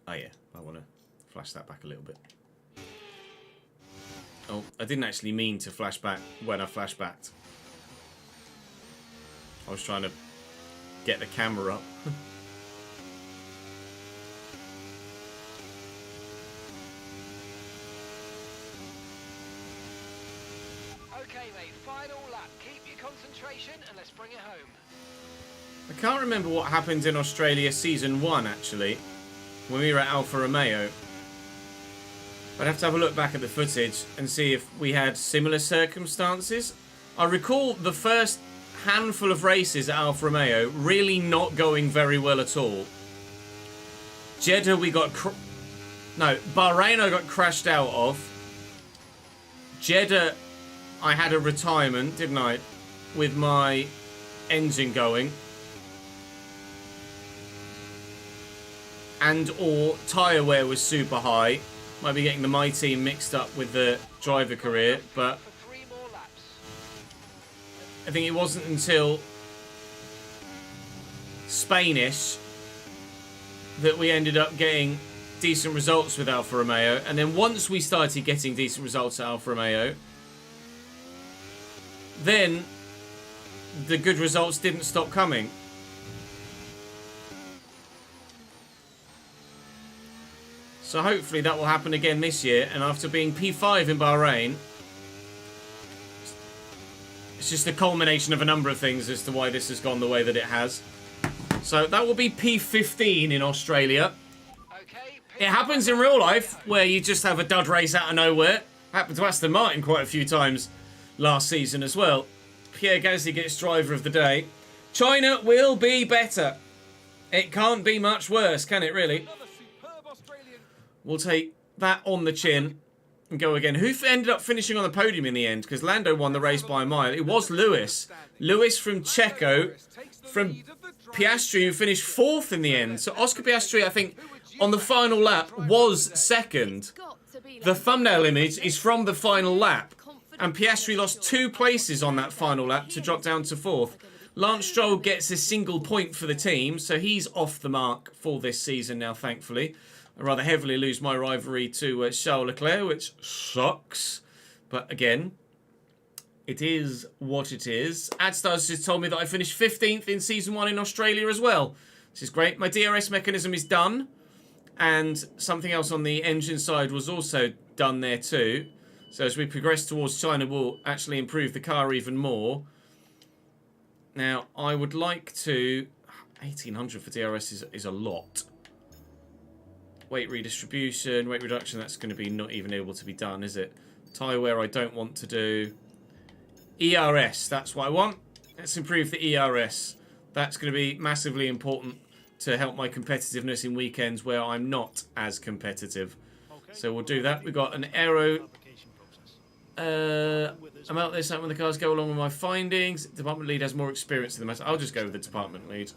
Oh yeah, I want to flash that back a little bit. Oh, I didn't actually mean to flash back when I flashbacked. I was trying to get the camera up. Okay, mate, final lap. Keep your concentration and let's bring it home. I can't remember what happened in Australia Season 1, actually, when we were at Alfa Romeo. I'd have to have a look back at the footage and see if we had similar circumstances. I recall the first handful of races at Alfa Romeo really not going very well at all. Jeddah we got... No, Bahrain I got crashed out of. Jeddah I had a retirement, didn't I? With my engine going. And or tyre wear was super high. Might be getting the My Team mixed up with the driver career, but For 3 more laps. I think it wasn't until Spainish that we ended up getting decent results with Alfa Romeo. And then once we started getting decent results at Alfa Romeo, then the good results didn't stop coming. So hopefully that will happen again this year. And after being P5 in Bahrain, it's just a culmination of a number of things as to why this has gone the way that it has. So that will be P15 in Australia. Okay, It happens in real life where you just have a dud race out of nowhere. Happened to Aston Martin quite a few times last season as well. Pierre Gasly gets driver of the day. China will be better. It can't be much worse, can it really? We'll take that on the chin and go again. Who ended up finishing on the podium in the end? Because Lando won the race by a mile. It was Lewis. Lewis from Checo, from Piastri, who finished 4th in the end. So Oscar Piastri, I think, on the final lap was 2nd. The thumbnail image is from the final lap. And Piastri lost 2 places on that final lap to drop down to 4th. Lance Stroll gets a single point for the team, so he's off the mark for this season now, thankfully. I rather heavily lose my rivalry to Charles Leclerc, which sucks. But again, it is what it is. AdStars just told me that I finished 15th in Season 1 in Australia as well. This is great. My DRS mechanism is done. And something else on the engine side was also done there too. So as we progress towards China, we'll actually improve the car even more. Now, I would like to... 1800 for DRS is a lot. Weight redistribution, weight reduction, that's going to be not even able to be done, is it? Tyre wear I don't want to do. ERS, that's what I want. Let's improve the ERS. That's going to be massively important to help my competitiveness in weekends where I'm not as competitive. So we'll do that. We've got an aero... I'm out there when the cars go along with my findings. Department lead has more experience in the matter. I'll just go with the department lead.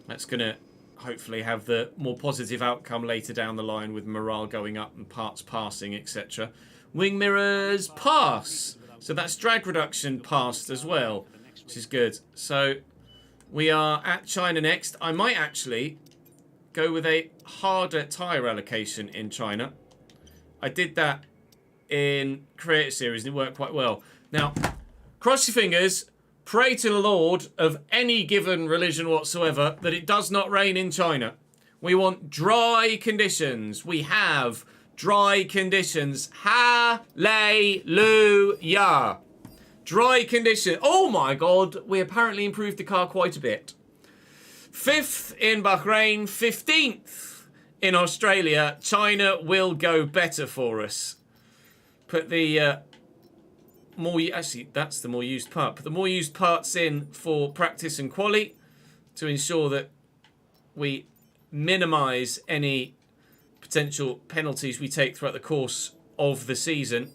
That's going to hopefully have the more positive outcome later down the line with morale going up and parts passing, etc. Wing mirrors pass. So that's drag reduction passed as well, which is good. So we are at China next. I might actually go with a harder tyre allocation in China. I did that in Creator Series and it worked quite well. Now, cross your fingers. pray to the Lord of any given religion whatsoever that it does not rain in China. We want dry conditions. We have dry conditions. Hallelujah. Dry condition. Oh my God, we apparently improved the car quite a bit. 5th in Bahrain, 15th in Australia. China will go better for us. Put the actually, that's the more used part. Put the more used parts in for practice and quali to ensure that we minimise any potential penalties we take throughout the course of the season.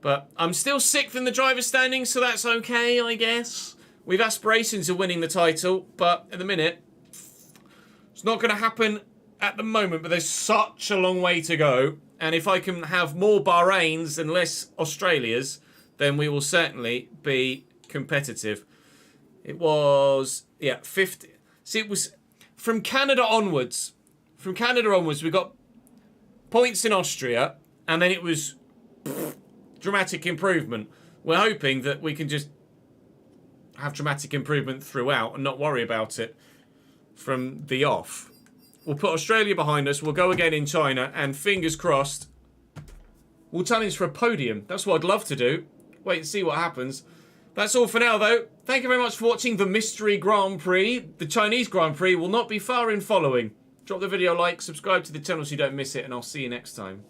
But I'm still 6th in the driver's standing, so that's okay, I guess. We've aspirations of winning the title, but at the minute, it's not going to happen at the moment, but there's such a long way to go. And if I can have more Bahrains and less Australias, then we will certainly be competitive. It was, 50. See, it was from Canada onwards. From Canada onwards, we got points in Austria, and then it was dramatic improvement. We're hoping that we can just have dramatic improvement throughout and not worry about it from the off. We'll put Australia behind us. We'll go again in China, and fingers crossed, we'll challenge for a podium. That's what I'd love to do. Wait and see what happens. That's all for now, though. Thank you very much for watching the Mystery Grand Prix. The Chinese Grand Prix will not be far in following. Drop the video a like, subscribe to the channel so you don't miss it, and I'll see you next time.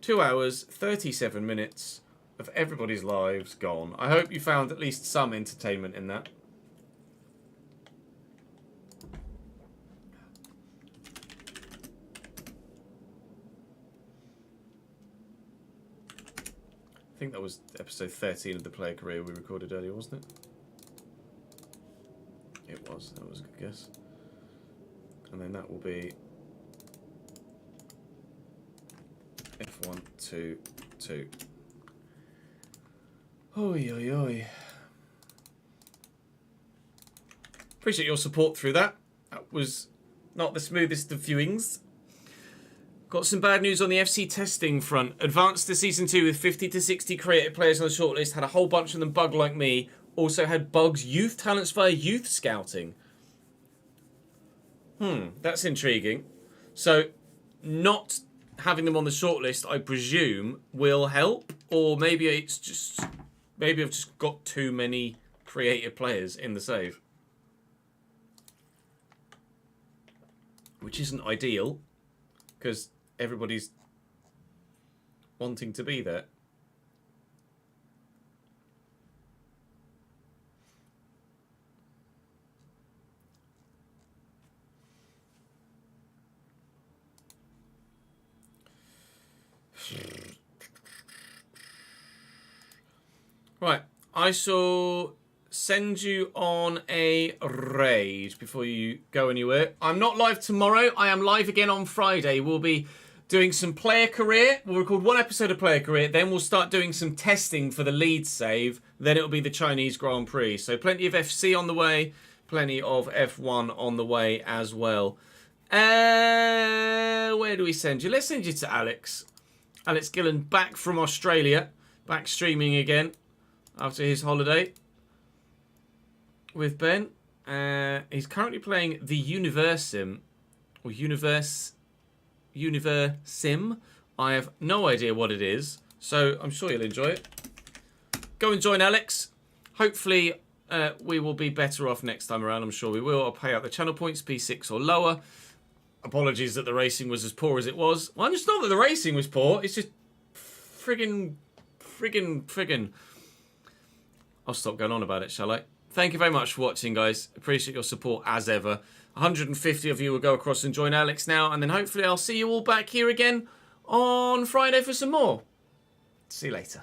2 hours, 37 minutes of everybody's lives gone. I hope you found at least some entertainment in that. I think that was episode 13 of the player career we recorded earlier, wasn't it? It was. That was a good guess. And then that will be F1, 2, 2. Oi, oi, oi. Appreciate your support through that. That was not the smoothest of viewings. Got some bad news on the FC testing front. Advanced to Season 2 with 50 to 60 creative players on the shortlist. Had a whole bunch of them bug like me. Also had bugs youth talents via youth scouting. That's intriguing. So, not having them on the shortlist, I presume, will help. Or maybe it's just... Maybe I've just got too many creative players in the save. Which isn't ideal. Because everybody's wanting to be there. Right, I shall send you on a raid before you go anywhere. I'm not live tomorrow. I am live again on Friday. We'll be doing some player career. We'll record one episode of player career. Then we'll start doing some testing for the lead save. Then it'll be the Chinese Grand Prix. So plenty of FC on the way. Plenty of F1 on the way as well. Where do we send you? Let's send you to Alex. Alex Gillen back from Australia. Back streaming again after his holiday with Ben. He's currently playing the Universim. Or Universim. I have no idea what it is. So I'm sure you'll enjoy it. Go and join Alex. Hopefully we will be better off next time around. I'm sure we will. I'll pay out the channel points, P6 or lower. Apologies that the racing was as poor as it was. Well, it's not that the racing was poor. It's just friggin'. I'll stop going on about it, shall I? Thank you very much for watching, guys. Appreciate your support as ever. 150 of you will go across and join Alex now. And then hopefully I'll see you all back here again on Friday for some more. See you later.